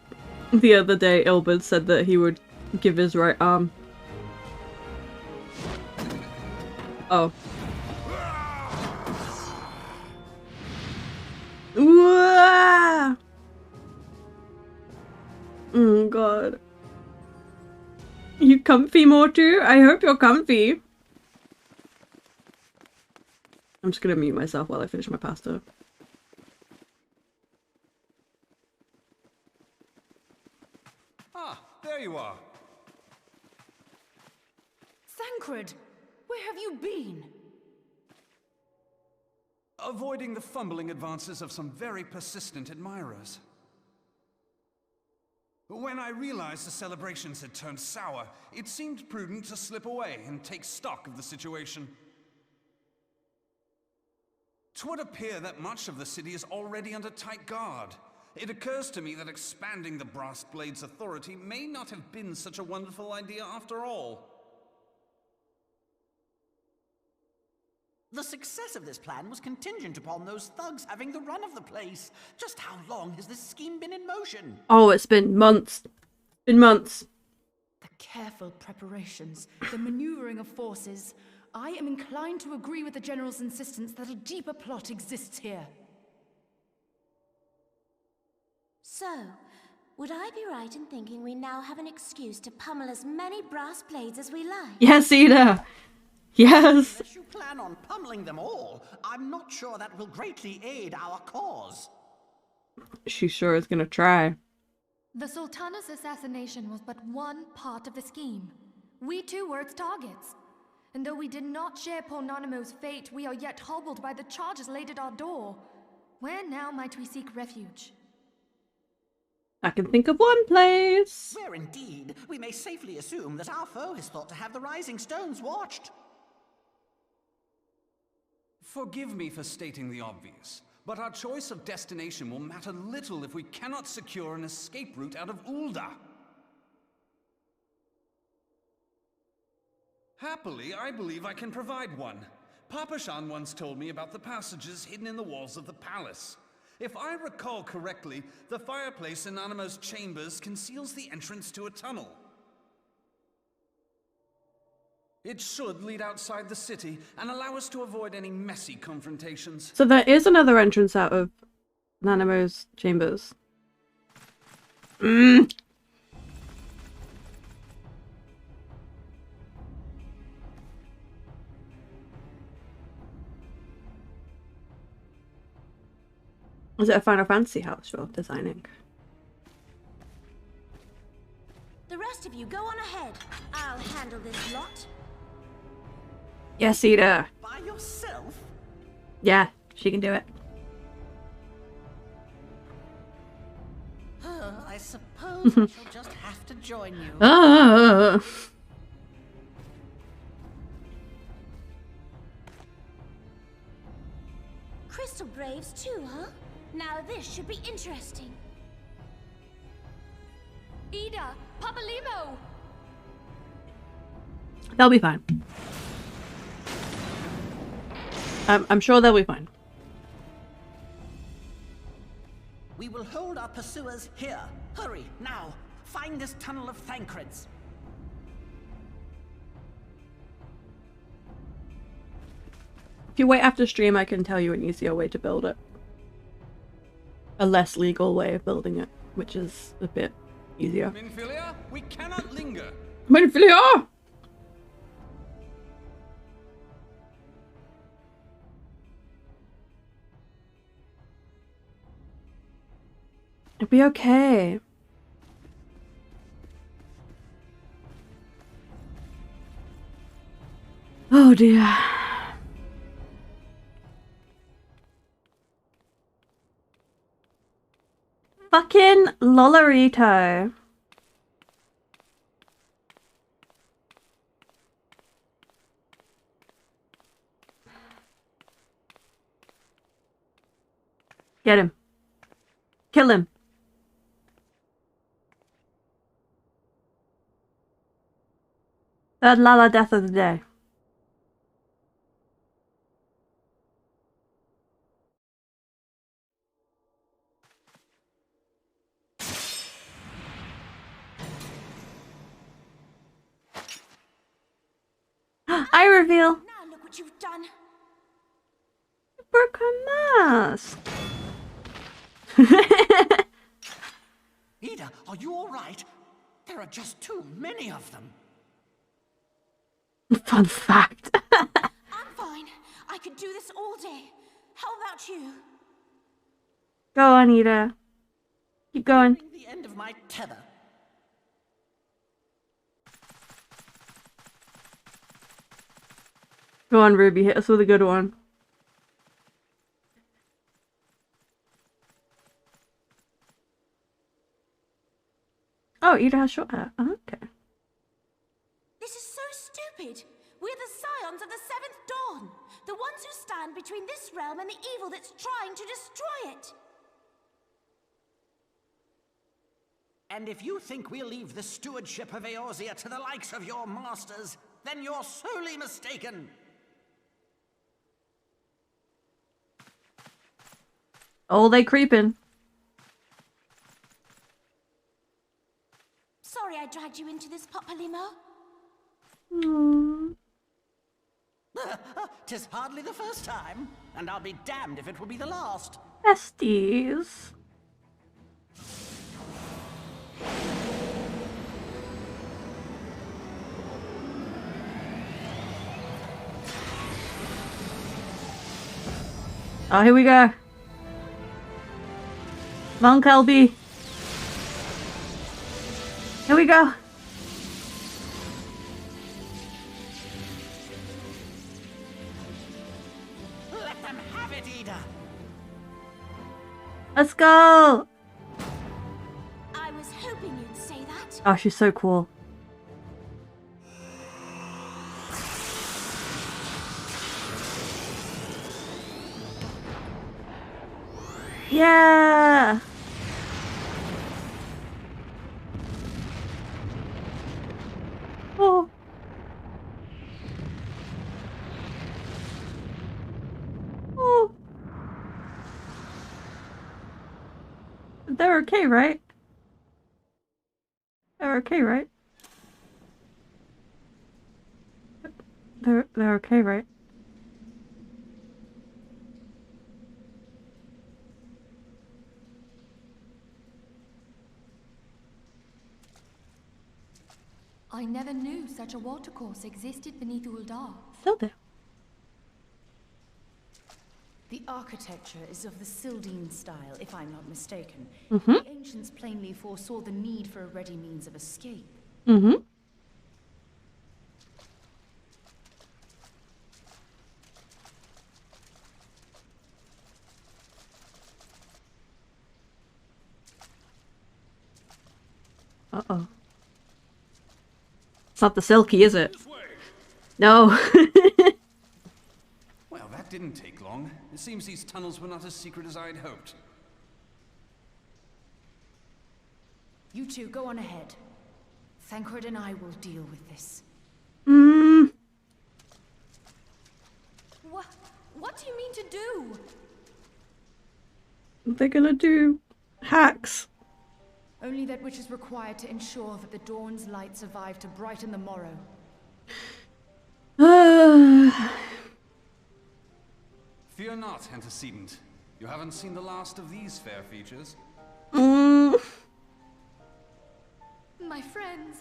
the other day, Ilbert said that he would give his right arm. Oh. Wah! Oh god. You comfy, Mortu? I hope you're comfy. I'm just gonna mute myself while I finish my pasta. Ah, there you are. Thancred, where have you been? Avoiding the fumbling advances of some very persistent admirers. When I realized the celebrations had turned sour, it seemed prudent to slip away and take stock of the situation. 'Twould appear that much of the city is already under tight guard. It occurs to me that expanding the Brass Blade's authority may not have been such a wonderful idea after all. The success of this plan was contingent upon those thugs having the run of the place. Just how long has this scheme been in motion? Oh, it's been months. Been months. The careful preparations, the maneuvering of forces. I am inclined to agree with the General's insistence that a deeper plot exists here. So, would I be right in thinking we now have an excuse to pummel as many brass blades as we like? Yes, Ida! Yes! Unless you plan on pummeling them all, I'm not sure that will greatly aid our cause. She sure is gonna try. The Sultana's assassination was but one part of the scheme. We too were its targets. And though we did not share poor Nanamo's fate, we are yet hobbled by the charges laid at our door. Where now might we seek refuge? I can think of one place. Where indeed, we may safely assume that our foe is thought to have the Rising Stones watched. Forgive me for stating the obvious, but our choice of destination will matter little if we cannot secure an escape route out of Ul'dah. Happily, I believe I can provide one. Papa Shan once told me about the passages hidden in the walls of the palace. If I recall correctly, the fireplace in Nanamo's chambers conceals the entrance to a tunnel. It should lead outside the city and allow us to avoid any messy confrontations. So there is another entrance out of Nanamo's chambers. Is it a Final Fantasy house you're designing? The rest of you go on ahead. I'll handle this lot. Yes, Ida. By yourself? Yeah, she can do it. I suppose I shall just have to join you. Crystal Braves too, huh? Now this should be interesting. Ida, Papalimo! They'll be fine. I'm sure they'll be fine. We will hold our pursuers here. Hurry, now. Find this tunnel of Thancreds. If you wait after stream, I can tell you an easier way to build it. A less legal way of building it, which is a bit easier. Minfilia, we cannot linger. Minfilia! It'll be okay. Oh dear. Fucking Lolorito. Get him. Kill him. Third Lala death of the day. I reveal. Now look what you've done. You broke her mask. Ida, are you all right? There are just too many of them. Fun fact. I'm fine. I could do this all day. How about you? Go on, Ida. Keep going. The end of my tether. Go on, Ruby. Hit us with a good one. Oh, Ida has short hair. Oh, okay. This is so stupid. We're the scions of the Seventh Dawn. The ones who stand between this realm and the evil that's trying to destroy it. And if you think we'll leave the stewardship of Eorzea to the likes of your masters, then you're sorely mistaken. Oh, they creeping. Sorry I dragged you into this, Papalimo. Tis hardly the first time, and I'll be damned if it will be the last. Besties. Oh, here we go. Come on, Kelby. Here we go. Let them have it, Ida. Let's go. I was hoping you'd say that. Oh, she's so cool. Yeah. Oh. They're okay, right? They're okay, right? They're okay, right? I never knew such a watercourse existed beneath Uldar. So there. The architecture is of the Sildine style, if I'm not mistaken. Mm-hmm. The ancients plainly foresaw the need for a ready means of escape. Mm-hmm. Uh-oh. It's not the Silky, is it? No. Well, that didn't take long. It seems these tunnels were not as secret as I'd hoped. You two go on ahead. Thancred and I will deal with this. What do you mean to do? They're gonna do hacks. Only that which is required to ensure that the dawn's light survive to brighten the morrow. Fear not, antecedent. You haven't seen the last of these fair features. My friends.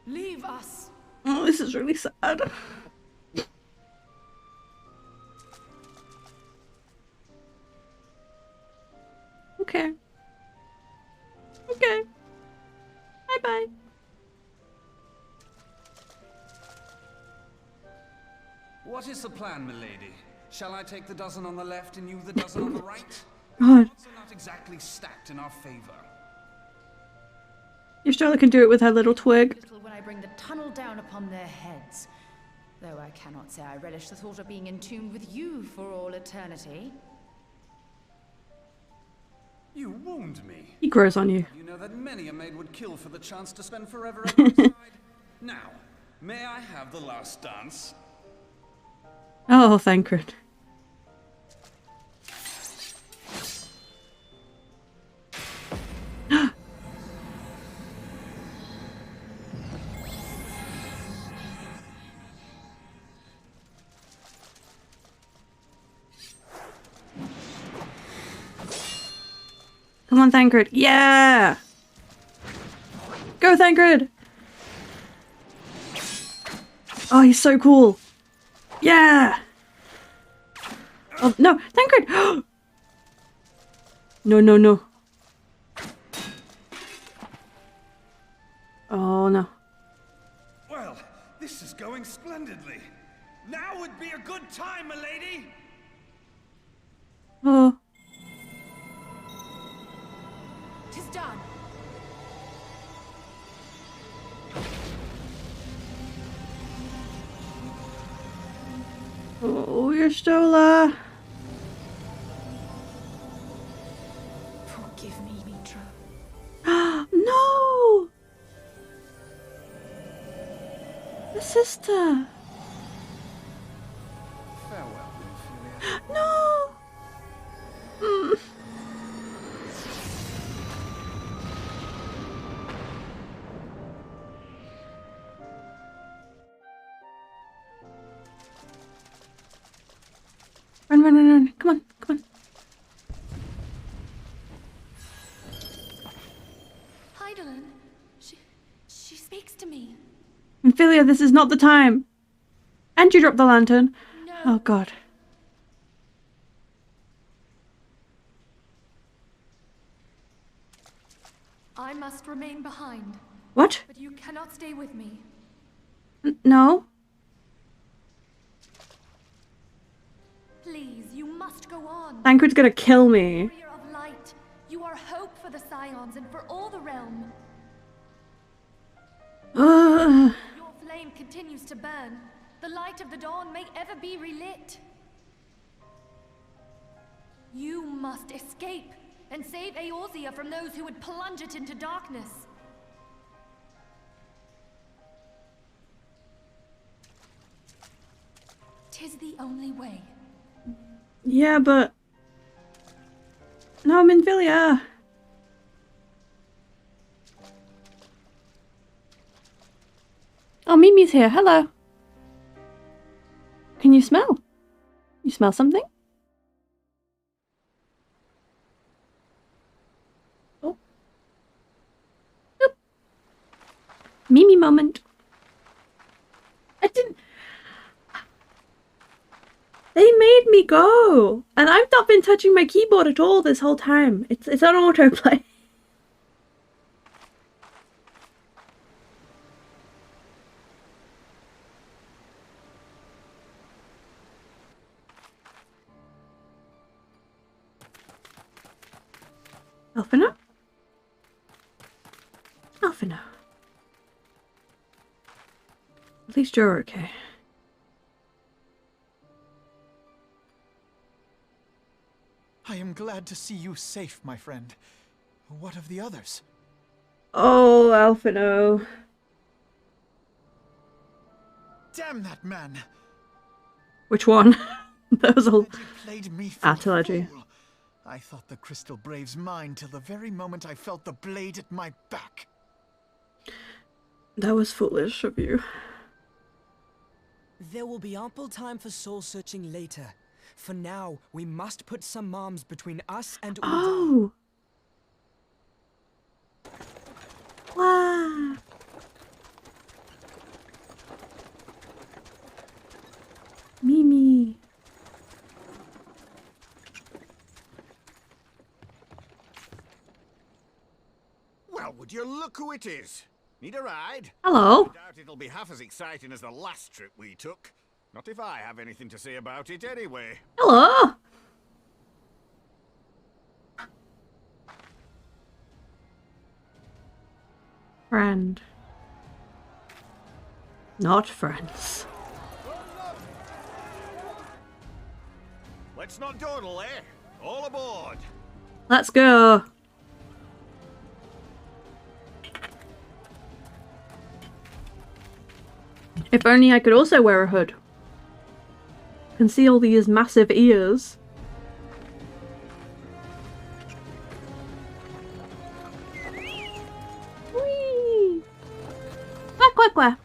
Leave us. Oh, this is really sad. Okay. Okay. Bye-bye. What is the plan, milady? Shall I take the dozen on the left and you the dozen on the right? God. Odds are not exactly stacked in our favor. Your Starla can do it with her little twig. When I bring the tunnel down upon their heads. Though I cannot say I relish the thought of being entombed with you for all eternity. You wound me. He grows on you. You know that many a maid would kill for the chance to spend forever at my side. Now, may I have the last dance? Oh, Thancred. Come on, Thancred. Yeah! Go, Thancred! Oh, he's so cool. Yeah! Oh, no! Thancred! No, no, no. Oh, no. Well, this is going splendidly. Now would be a good time, milady! Oh. Tis done. Oh, your Stola. Forgive me, Mitra. No! The sister. Farewell, No! Run, run, run, run. Come on, come on. Hydaelyn, she speaks to me. Ophelia, this is not the time. And you dropped the lantern. No. Oh, God. I must remain behind. What? But you cannot stay with me. No? Please, you must go on. Thancred's gonna kill me. Warrior of light, you are hope for the Scions and for all the realm. Your flame continues to burn. The light of the dawn may ever be relit. You must escape and save Eorzea from those who would plunge it into darkness. 'Tis the only way. Yeah, but... No, I'm in Villia. Oh, Mimi's here. Hello. Can you smell? You smell something? Oh. Oop. Mimi moment. I didn't... They made me go! And I've not been touching my keyboard at all this whole time. It's on autoplay. Alphina? Alphina. At least you're okay. I am glad to see you safe, my friend. What of the others? Oh, Alphino. Damn that man! Which one? That was all Played me for artillery. a fool. I thought the Crystal Brave's mine till the very moment I felt the blade at my back. That was foolish of you. There will be ample time for soul-searching later. For now, we must put some arms between us and Ul'dah. Oh! Wow! Mimi! Well, would you look who it is? Need a ride? Hello. I doubt it'll be half as exciting as the last trip we took. Not if I have anything to say about it anyway. Hello! Friend. Not friends. Let's not dawdle, eh? All aboard. Let's go. If only I could also wear a hood. Conceal these massive ears. Whee! Quack, quack, quack.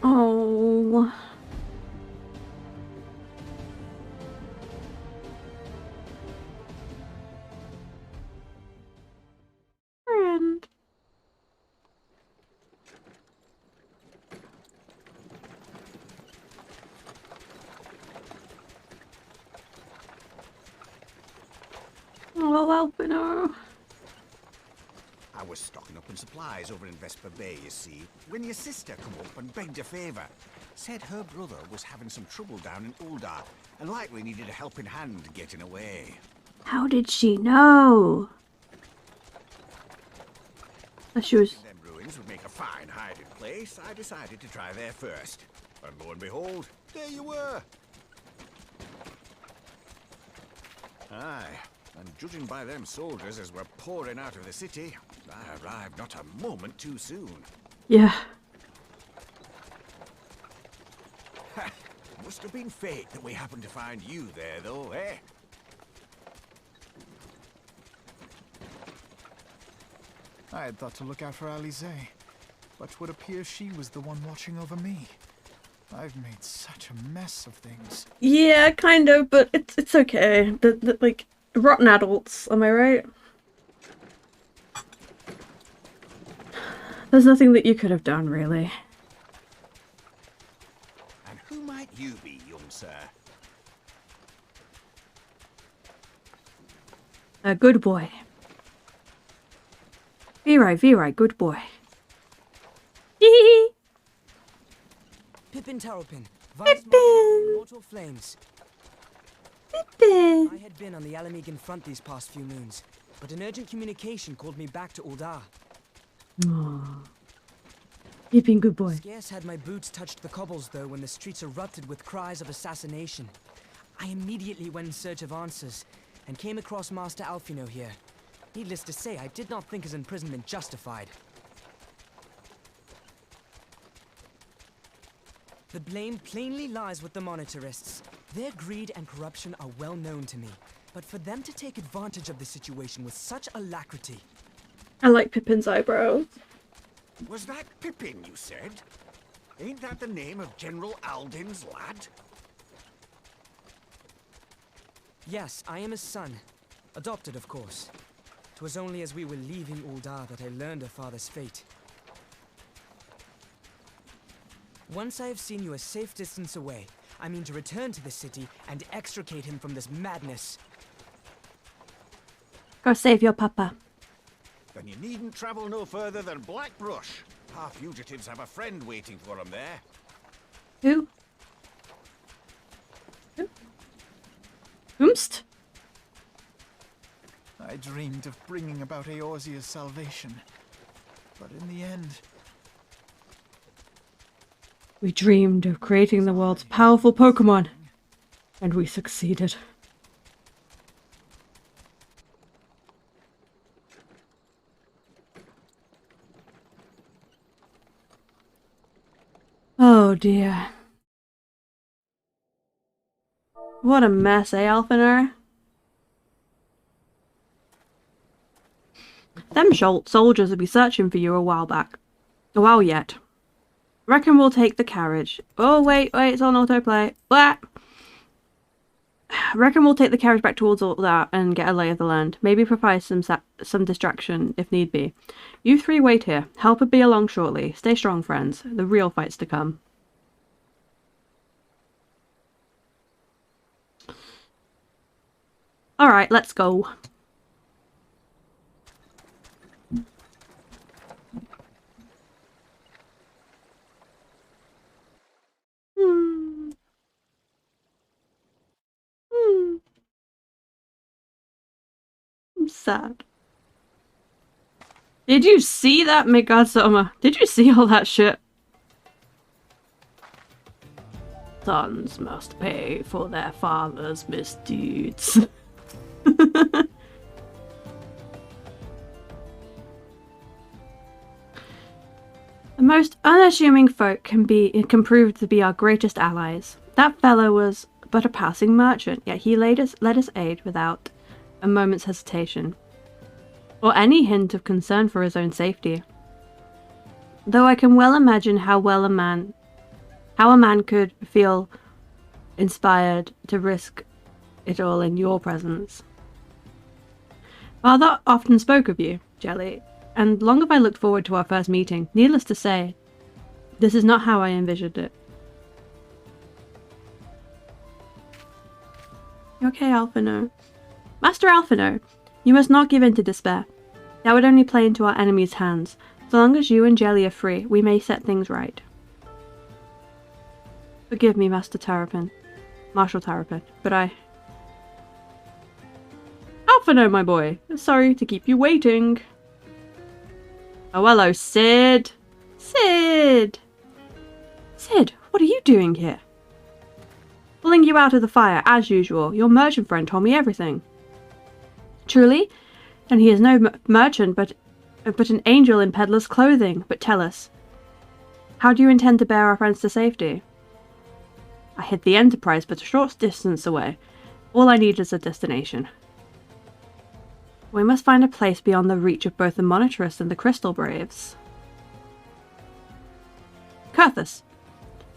Oh. Friend. Oh, Alpino. I was stocking up on supplies over in Vesper Bay, you see, when your sister come up and begged a favour. Said her brother was having some trouble down in Ul'dah, and likely needed a helping hand getting away. How did she know? She was... Them ruins would make a fine hiding place. I decided to try there first. And lo and behold, there you were. Aye, and judging by them soldiers as were pouring out of the city, I arrived not a moment too soon. Yeah. Must have been fate that we happened to find you there, though, eh? I had thought to look out for Alize, but would appear she was the one watching over me. I've made such a mess of things. Yeah, kind of, but it's okay. Like, rotten adults, am I right? There's nothing that you could have done, really. And who might you be, young sir? A good boy. Virai, good boy. Hee Pippin Terrapin, Pippin! Mortal Flames. Pippin! I had been on the Alamegan front these past few moons, but an urgent communication called me back to Ul'dah. Aww. Pippin, good boy. Scarce had my boots touched the cobbles, though, when the streets erupted with cries of assassination. I immediately went in search of answers, and came across Master Alfino here. Needless to say, I did not think his imprisonment justified. The blame plainly lies with the Monitarists. Their greed and corruption are well known to me, but for them to take advantage of the situation with such alacrity... I like Pippin's eyebrows. Was that Pippin, you said? Ain't that the name of General Aldin's lad? Yes, I am his son. Adopted, of course. 'Twas only as we were leaving Uldar that I learned of father's fate. Once I have seen you a safe distance away, I mean to return to the city and extricate him from this madness. Go save your papa. Then you needn't travel no further than Blackbrush. Our fugitives have a friend waiting for them there. Who? Whomst? I dreamed of bringing about Eorzea's salvation, but in the end... We dreamed of creating the world's powerful Pokemon, and we succeeded. Oh dear. What a mess, eh, Alfino? Them soldiers will be searching for you a while yet. Reckon we'll take the carriage. Oh, wait, it's on autoplay. Blah! Reckon we'll take the carriage back towards all that and get a lay of the land. Maybe provide some distraction if need be. You three wait here. Help will be along shortly. Stay strong, friends. The real fight's to come. Alright, let's go. I'm sad. Did you see that, Midgardsummer? Did you see all that shit? Sons must pay for their father's misdeeds. The most unassuming folk can prove to be our greatest allies. That fellow was but a passing merchant, yet he led us aid without a moment's hesitation, or any hint of concern for his own safety. Though I can well imagine how a man could feel inspired to risk it all in your presence. Father often spoke of you, Jelly, and long have I looked forward to our first meeting. Needless to say, this is not how I envisioned it. You okay, Alfino? Master Alfino, you must not give in to despair. That would only play into our enemy's hands. So long as you and Jelly are free, we may set things right. Forgive me, Master Terrapin. Marshal Terrapin, but Alfino, my boy! Sorry to keep you waiting. Oh, hello, Sid! Sid! Sid, what are you doing here? Pulling you out of the fire, as usual. Your merchant friend told me everything. Truly? And he is no merchant, but an angel in peddler's clothing. But tell us, how do you intend to bear our friends to safety? I hid the Enterprise, but a short distance away. All I need is a destination. We must find a place beyond the reach of both the Monitarists and the Crystal Braves. Kurthus,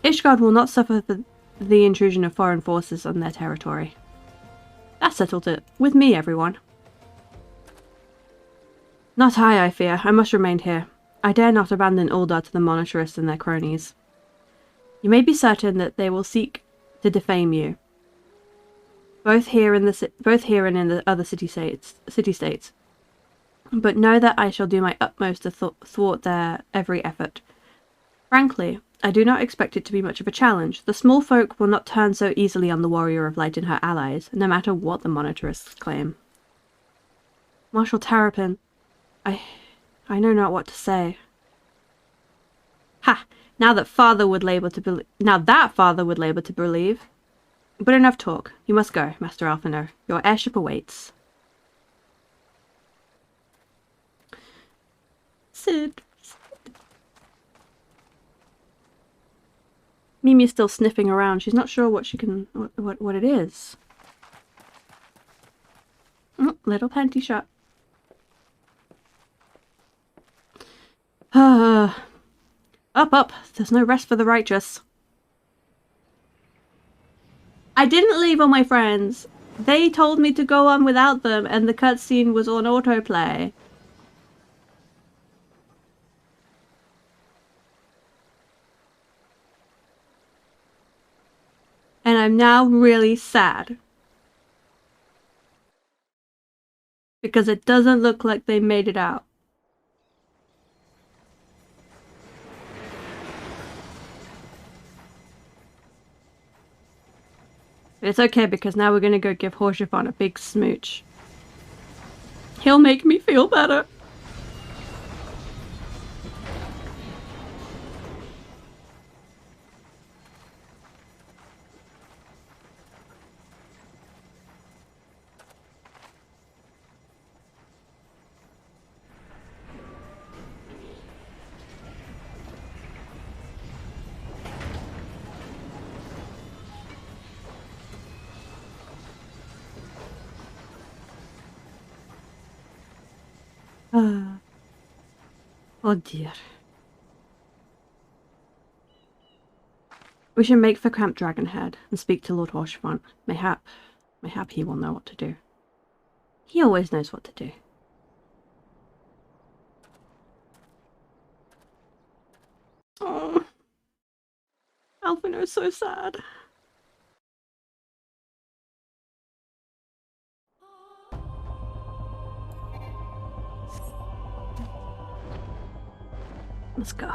Ishgard will not suffer the intrusion of foreign forces on their territory. That settled it. With me, everyone. Not I fear. I must remain here. I dare not abandon Uldar to the Monitarists and their cronies. You may be certain that they will seek to defame you, both here and in the other city-states. But know that I shall do my utmost to thwart their every effort. Frankly, I do not expect it to be much of a challenge. The small folk will not turn so easily on the Warrior of Light and her allies, no matter what the Monitarists claim. Marshal Terrapin, I know not what to say. Ha! Now that father would labor to believe. But enough talk. You must go, Master Alphinaud. Your airship awaits. Sid. Mimi's still sniffing around. She's not sure what she can... what it is. Oh, little panty shot. Up, up. There's no rest for the righteous. I didn't leave all my friends. They told me to go on without them, and the cutscene was on autoplay. And I'm now really sad. Because it doesn't look like they made it out. It's okay because now we're gonna go give Horsefon a big smooch. He'll make me feel better. Oh dear. We should make for Camp Dragonhead and speak to Lord Horsefon. Mayhap he will know what to do. He always knows what to do. Oh, Alphinaud is so sad. Let's go.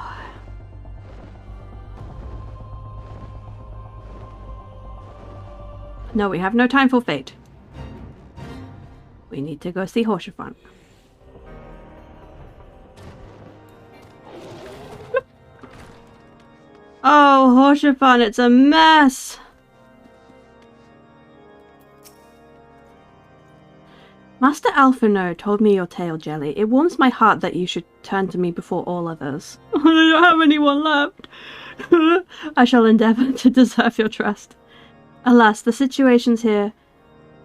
No, we have no time for fate. We need to go see Horsefon. Oh, Horsefon, it's a mess! Master Alphinaud told me your tale, Jelly. It warms my heart that you should turn to me before all others. I don't have anyone left. I shall endeavour to deserve your trust. Alas, the situation here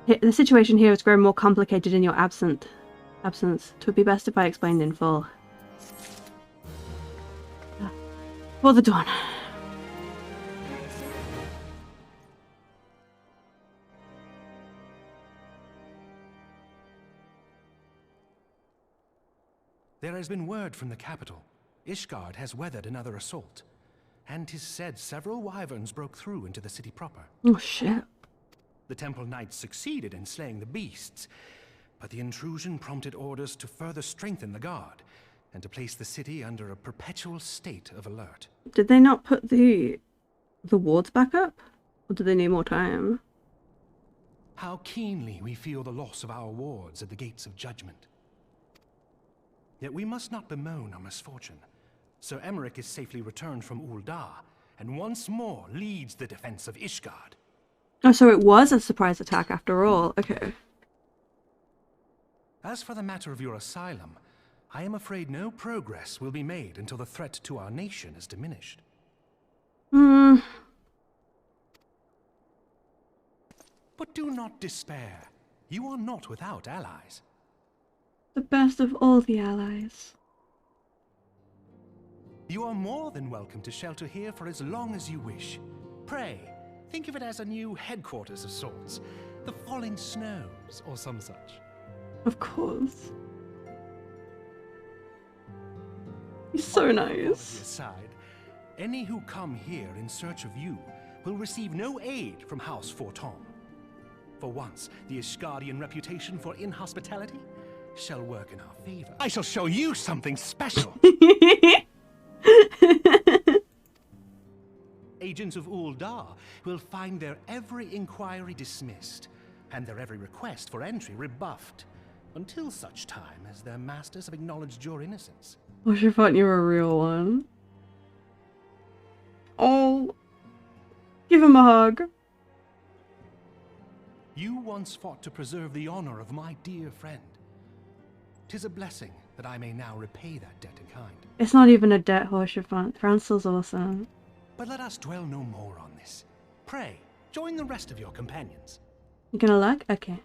has grown more complicated in your absence. 'Twould be best if I explained in full. For the dawn. There has been word from the capital. Ishgard has weathered another assault. And 'tis said several wyverns broke through into the city proper. Oh shit. The temple knights succeeded in slaying the beasts, but the intrusion prompted orders to further strengthen the guard, and to place the city under a perpetual state of alert. Did they not put the wards back up? Or do they need more time? How keenly we feel the loss of our wards at the gates of judgment. Yet we must not bemoan our misfortune. Sir Emmerich is safely returned from Ul'dah, and once more leads the defense of Ishgard. Oh, so it was a surprise attack after all. Okay. As for the matter of your asylum, I am afraid no progress will be made until the threat to our nation is diminished. But do not despair. You are not without allies. The best of all the allies. You are more than welcome to shelter here for as long as you wish. Pray, think of it as a new headquarters of sorts. The Falling Snows, or some such. Of course. He's so nice. Aside, any who come here in search of you will receive no aid from House Fortom. For once, the Ishgardian reputation for inhospitality shall work in our favor. I shall show you something special. Agents of Ul'dah will find their every inquiry dismissed, and their every request for entry rebuffed, until such time as their masters have acknowledged your innocence. I should thought you were a real one. Oh. Give him a hug. You once fought to preserve the honor of my dear friend. 'Tis a blessing that I may now repay that debt in kind. It's not even a debt, Horsefront. Francel's awesome. But let us dwell no more on this. Pray, join the rest of your companions. You gonna look? Okay.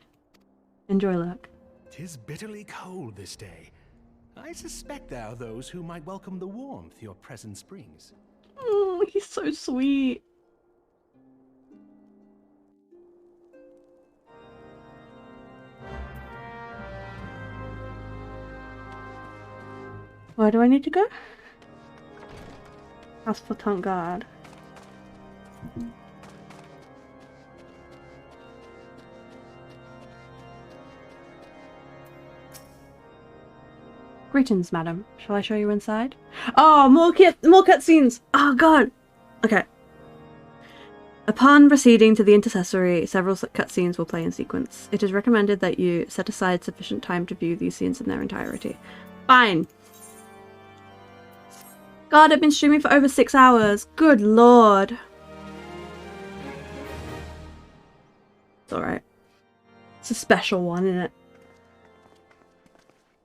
Enjoy luck. 'Tis bitterly cold this day. I suspect there are those who might welcome the warmth your presence brings. Oh, he's so sweet. Where do I need to go? Ask for Tongue Guard. Greetings, madam. Shall I show you inside? Oh, more cutscenes! Oh god! Okay. Upon proceeding to the intercessory, several cutscenes will play in sequence. It is recommended that you set aside sufficient time to view these scenes in their entirety. Fine! God, I've been streaming for over 6 hours. Good lord. It's alright. It's a special one, isn't it?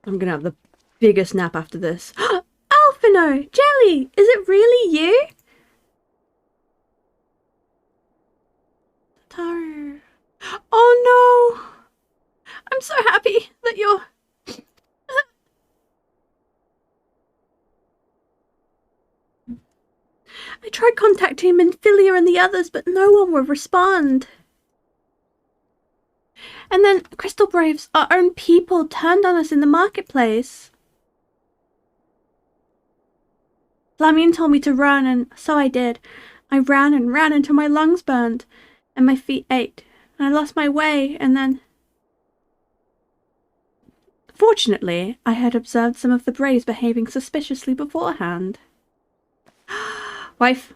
I'm gonna have the biggest nap after this. Alphino! Jelly! Is it really you? Taru. Oh no! I'm so happy that you're... I tried contacting Minfilia and the others, but no one would respond. And then Crystal Braves, our own people, turned on us in the marketplace. Flamine told me to run, and so I did. I ran and ran until my lungs burned, and my feet ached, and I lost my way, and then... Fortunately, I had observed some of the Braves behaving suspiciously beforehand. Wife.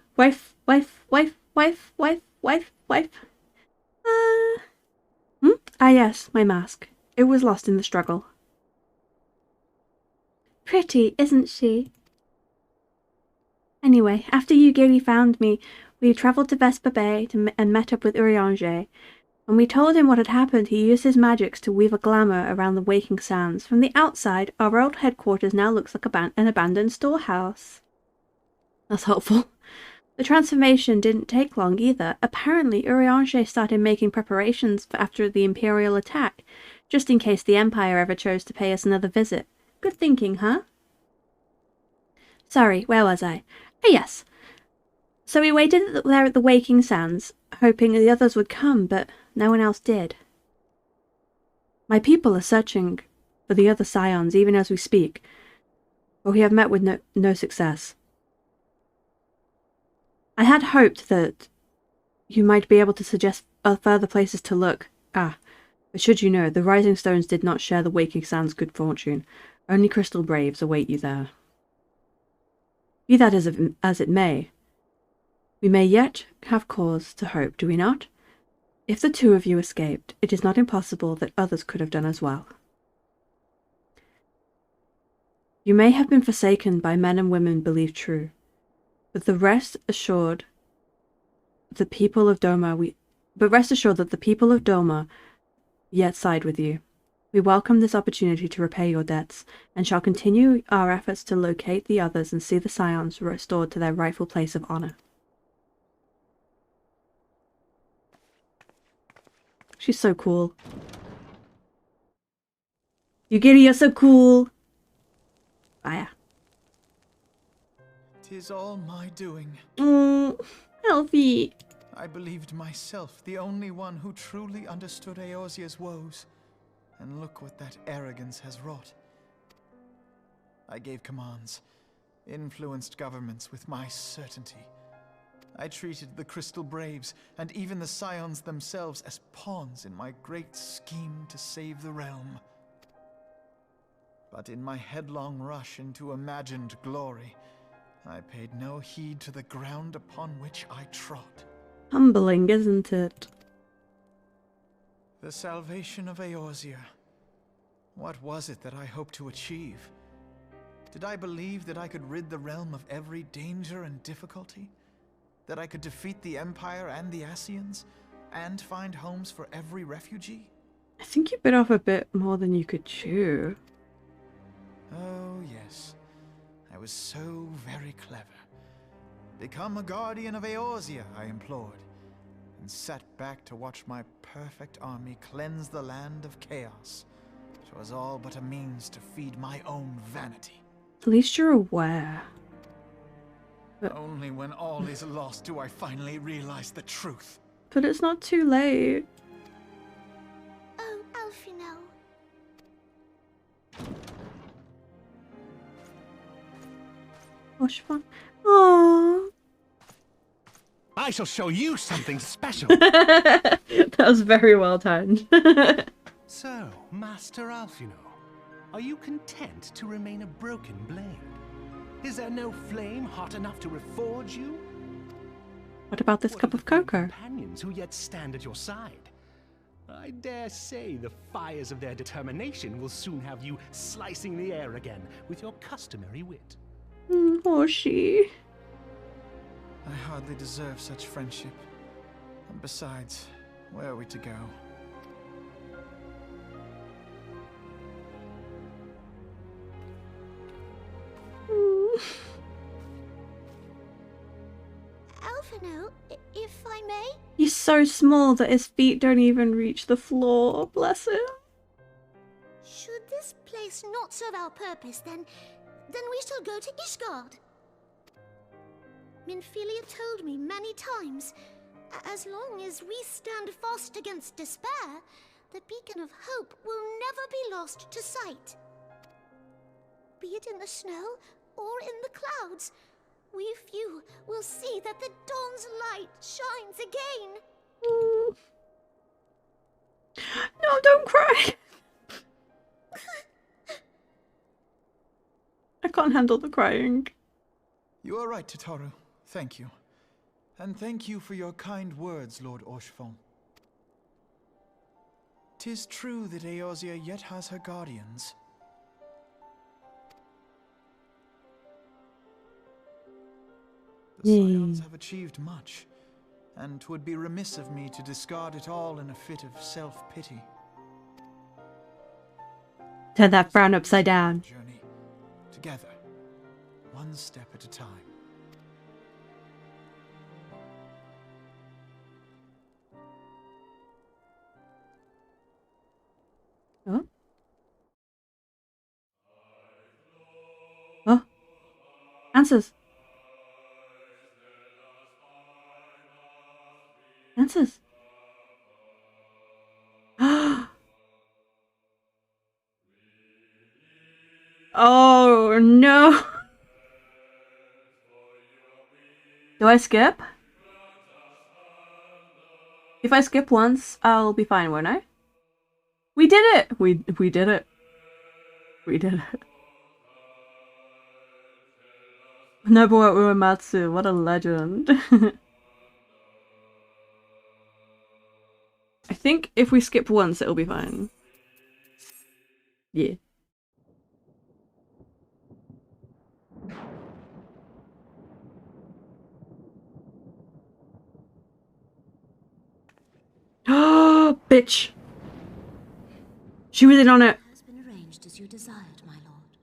Ah yes, my mask. It was lost in the struggle. Pretty, isn't she? Anyway, after Ugiri found me, we travelled to Vesper Bay and met up with Urianger. When we told him what had happened, he used his magics to weave a glamour around the waking sands. From the outside, our old headquarters now looks like an abandoned storehouse. That's helpful. The transformation didn't take long either. Apparently, Urianger started making preparations for after the Imperial attack, just in case the Empire ever chose to pay us another visit. Good thinking, huh? Sorry, where was I? Oh yes. So we waited there at the Waking Sands, hoping the others would come, but no one else did. My people are searching for the other Scions even as we speak, but we have met with no success. I had hoped that you might be able to suggest further places to look. But should you know, the Rising Stones did not share the Waking Sands' good fortune. Only Crystal Braves await you there. Be that as it may, we may yet have cause to hope, do we not? If the two of you escaped, it is not impossible that others could have done as well. You may have been forsaken by men and women believed true, but rest assured that the people of Doma yet side with you. We welcome this opportunity to repay your debts, and shall continue our efforts to locate the others and see the Scions restored to their rightful place of honor. She's so cool. Ugiri, you're so cool. Fire. 'Tis all my doing. Elfie. I believed myself the only one who truly understood Eorzea's woes. And look what that arrogance has wrought. I gave commands, influenced governments with my certainty. I treated the Crystal Braves, and even the Scions themselves, as pawns in my great scheme to save the realm. But in my headlong rush into imagined glory, I paid no heed to the ground upon which I trod. Humbling, isn't it? The salvation of Eorzea. What was it that I hoped to achieve? Did I believe that I could rid the realm of every danger and difficulty? That I could defeat the Empire and the Ascians? And find homes for every refugee? I think you bit off a bit more than you could chew. Oh, yes. I was so very clever. Become a guardian of Eorzea, I implored, and sat back to watch my perfect army cleanse the land of chaos. 'Twas all but a means to feed my own vanity. At least you're aware. But only when all is lost do I finally realize the truth. But it's not too late. Oh, Alfino. Oshfon. Aww. I shall show you something special. That was very well timed. So, Master Alfino, are you content to remain a broken blade? Is there no flame hot enough to reforge you? What about this cup of cocoa? Companions who yet stand at your side. I dare say the fires of their determination will soon have you slicing the air again with your customary wit. Hoshi. I hardly deserve such friendship. And besides, where are we to go? Alfino, if I may? He's so small that his feet don't even reach the floor. Bless him. Should this place not serve our purpose, then we shall go to Ishgard. Minfilia told me many times, as long as we stand fast against despair, the beacon of hope will never be lost to sight. Be it in the snow or in the clouds, we few will see that the dawn's light shines again. No, don't cry. I can't handle the crying. You are right, Tataru. Thank you. And thank you for your kind words, Lord Oshfon. 'Tis true that Eorzea yet has her guardians. The Scions have achieved much, and 'twould be remiss of me to discard it all in a fit of self-pity. Turn that frown upside down. Journey together, one step at a time. Huh? Oh. Answers. Answers. Oh no. Do I skip? If I skip once, I'll be fine, won't I? We did it! We did it. We did it. Nobuo Uematsu, what a legend. I think if we skip once, it'll be fine. Yeah. Oh, bitch! She was in on it. Has been arranged as you desired, my lord.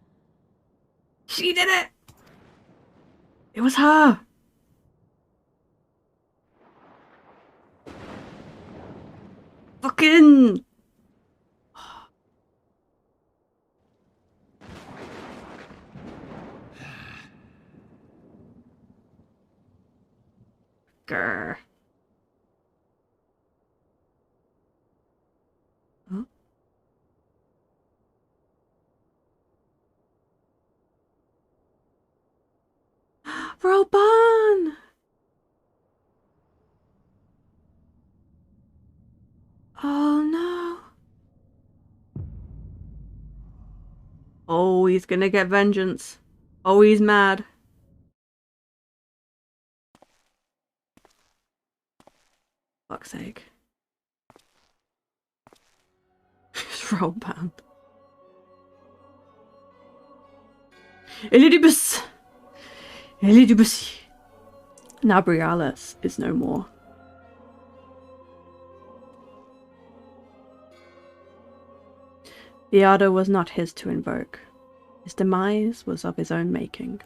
She did it! It was her! Fucking! Grr. Huh? Roban! Oh no. Oh, he's gonna get vengeance. Oh, he's mad. Fuck's sake. Roban. Elidibus! Elidibus! Nabrialis is no more. The ardor was not his to invoke. His demise was of his own making.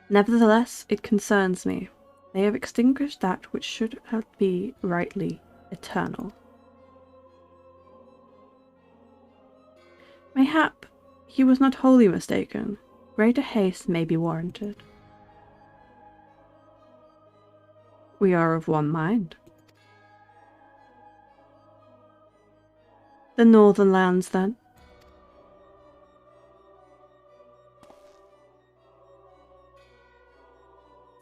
Nevertheless, it concerns me. They have extinguished that which should have be rightly eternal. Mayhap he was not wholly mistaken. Greater haste may be warranted. We are of one mind. The northern lands, then.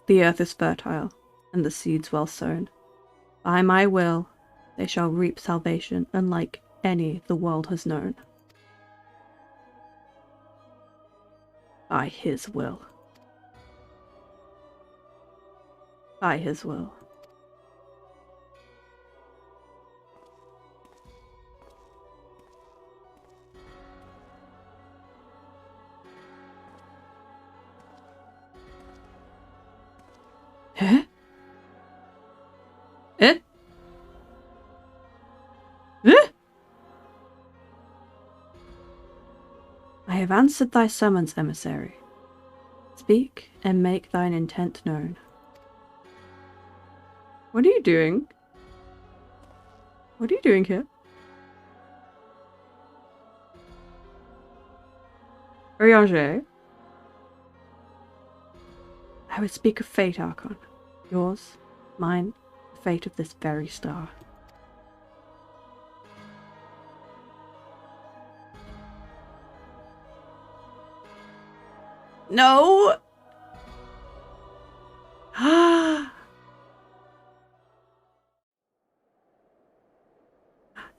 The earth is fertile, and the seeds well sown. By my will, they shall reap salvation unlike any the world has known. By his will. By his will. Huh? Eh? Eh? I have answered thy summons, emissary. Speak and make thine intent known. What are you doing? What are you doing here? Orianger? I would speak of fate, Archon. Yours, mine, the fate of this very star. No!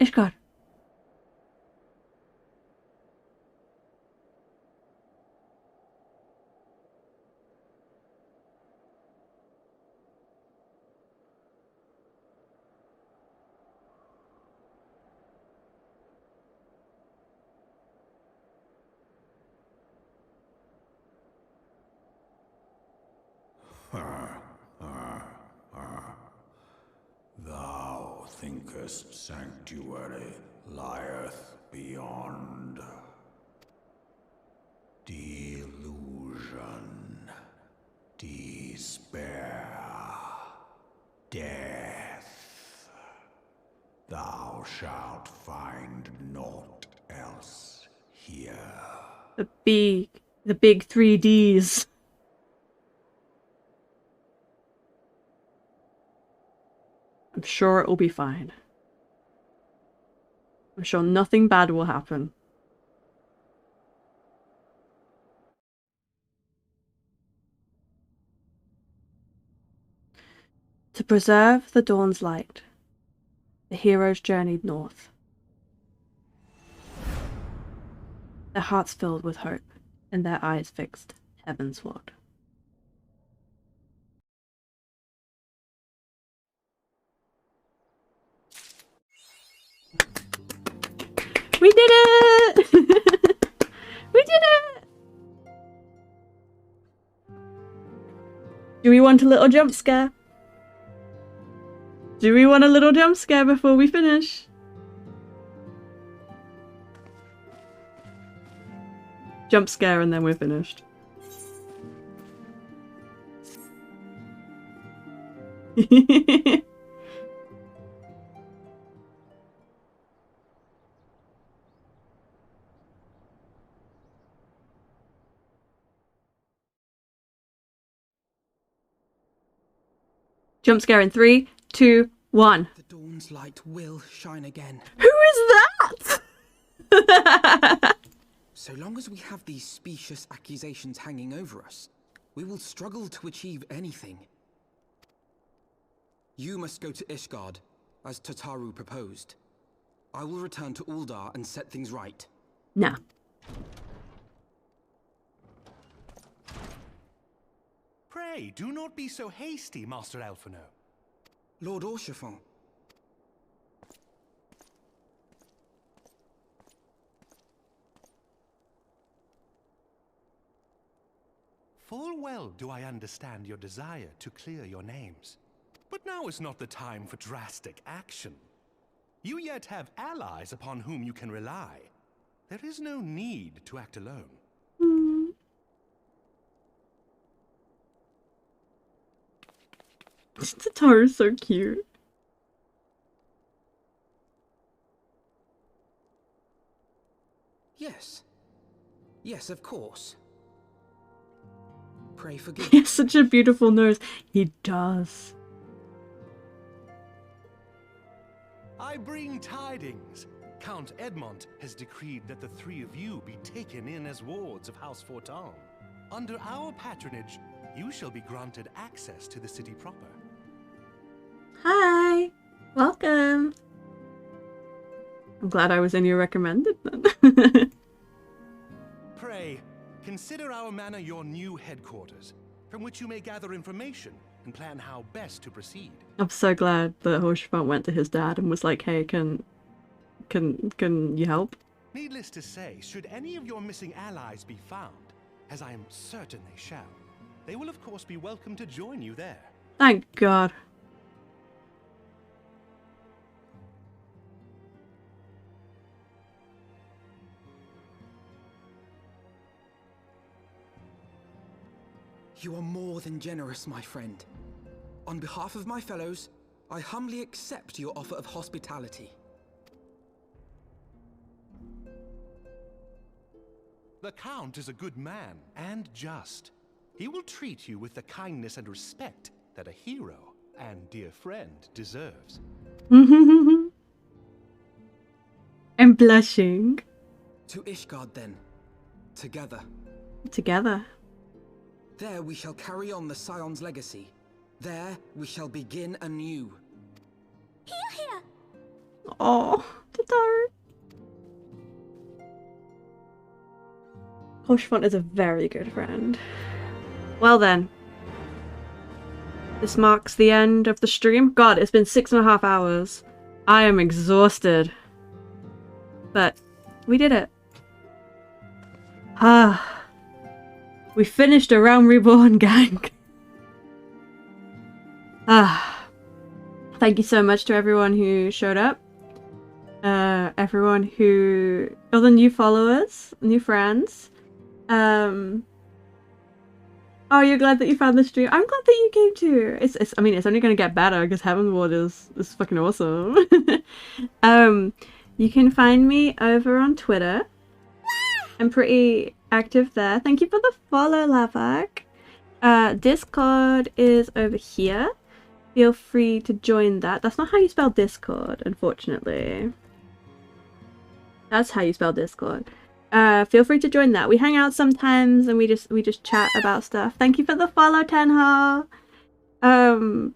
Ishgard. Thou thinkest sanctuary lieth beyond. Delusion, despair, death. Thou shalt find naught else here. The big 3Ds. I'm sure it will be fine. I'm sure nothing bad will happen. To preserve the dawn's light, the heroes journeyed north. Their hearts filled with hope, and their eyes fixed heavenward. We did it! We did it! Do we want a little jump scare? Do we want a little jump scare before we finish? Jump scare and then we're finished. Jump scare in 3, 2, 1. The dawn's light will shine again. Who is that? So long as we have these specious accusations hanging over us, we will struggle to achieve anything. You must go to Ishgard, as Tataru proposed. I will return to Uldar and set things right. Nah. Pray, do not be so hasty, Master Alphino. Lord Orchiffon. Full well do I understand your desire to clear your names. But now is not the time for drastic action. You yet have allies upon whom you can rely. There is no need to act alone. The tower is so cute. Yes. Yes, of course. Pray forgive. He has such a beautiful nose. He does. I bring tidings. Count Edmont has decreed that the three of you be taken in as wards of House Fortin. Under our patronage, you shall be granted access to the city proper. Hi! Welcome! I'm glad I was in your recommended then. Pray, consider our manor your new headquarters, from which you may gather information and plan how best to proceed. I'm so glad that Hoshfont went to his dad and was like, hey, can you help? Needless to say, should any of your missing allies be found, as I am certain they shall, they will of course be welcome to join you there. Thank God. You are more than generous, my friend. On behalf of my fellows, I humbly accept your offer of hospitality. The Count is a good man and just. He will treat you with the kindness and respect that a hero and dear friend deserves. I'm blushing. To Ishgard, then. Together. Together. There we shall carry on the Scion's legacy. There we shall begin anew. Here! Oh, Tataru. Hoshfont is a very good friend. Well then. This marks the end of the stream. God, it's been 6.5 hours. I am exhausted. But we did it. We finished a Realm Reborn, gang. Thank you so much to everyone who showed up. Everyone who... all the new followers, new friends. Oh, you're glad that you found the stream? I'm glad that you came too. I mean, it's only going to get better because Heavenward is fucking awesome. You can find me over on Twitter. I'm pretty active there. Thank you for the follow, Lavak. Discord is over here. Feel free to join that. That's not how you spell Discord, unfortunately. That's how you spell Discord. Feel free to join that. We hang out sometimes and we just chat about stuff. Thank you for the follow, Tenha. I'm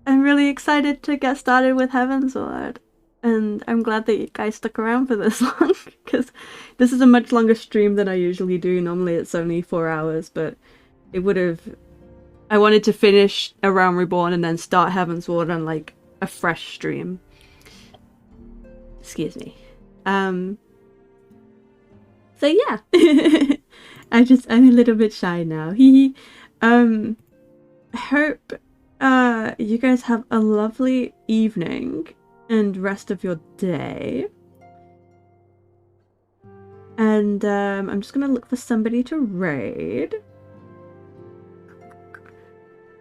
really excited to get started with Heavensward. And I'm glad that you guys stuck around for this long, because this is a much longer stream than I usually do. Normally it's only 4 hours, but it would have... I wanted to finish A Realm Reborn and then start Heavensward on, like, a fresh stream. Excuse me. So yeah. I'm a little bit shy now. I hope you guys have a lovely evening and rest of your day. And I'm just gonna look for somebody to raid.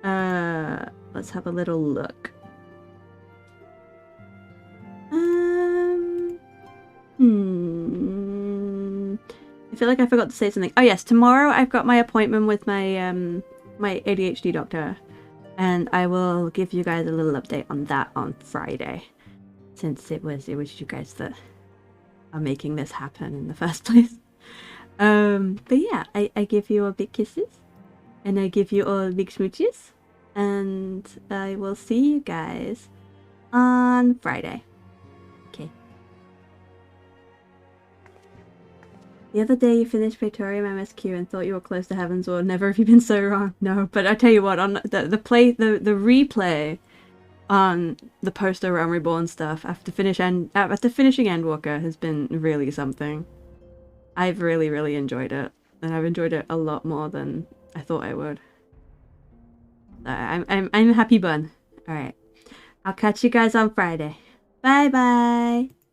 Let's have a little look. I feel like I forgot to say something. Oh yes, tomorrow I've got my appointment with my my ADHD doctor, and I will give you guys a little update on that on Friday, since it was you guys that are making this happen in the first place. But yeah, I give you all big kisses, and I give you all big smooches, and I will see you guys on Friday. Okay. The other day you finished Praetorium MSQ and thought you were close to Heavensward. Never have you been so wrong. No, but I tell you what, on the replay on the Post Realm Reborn stuff after finishing Endwalker has been really something. I've really enjoyed it, and I've enjoyed it a lot more than I thought I would. I'm a happy bun. All right. I'll catch you guys on Friday. Bye bye.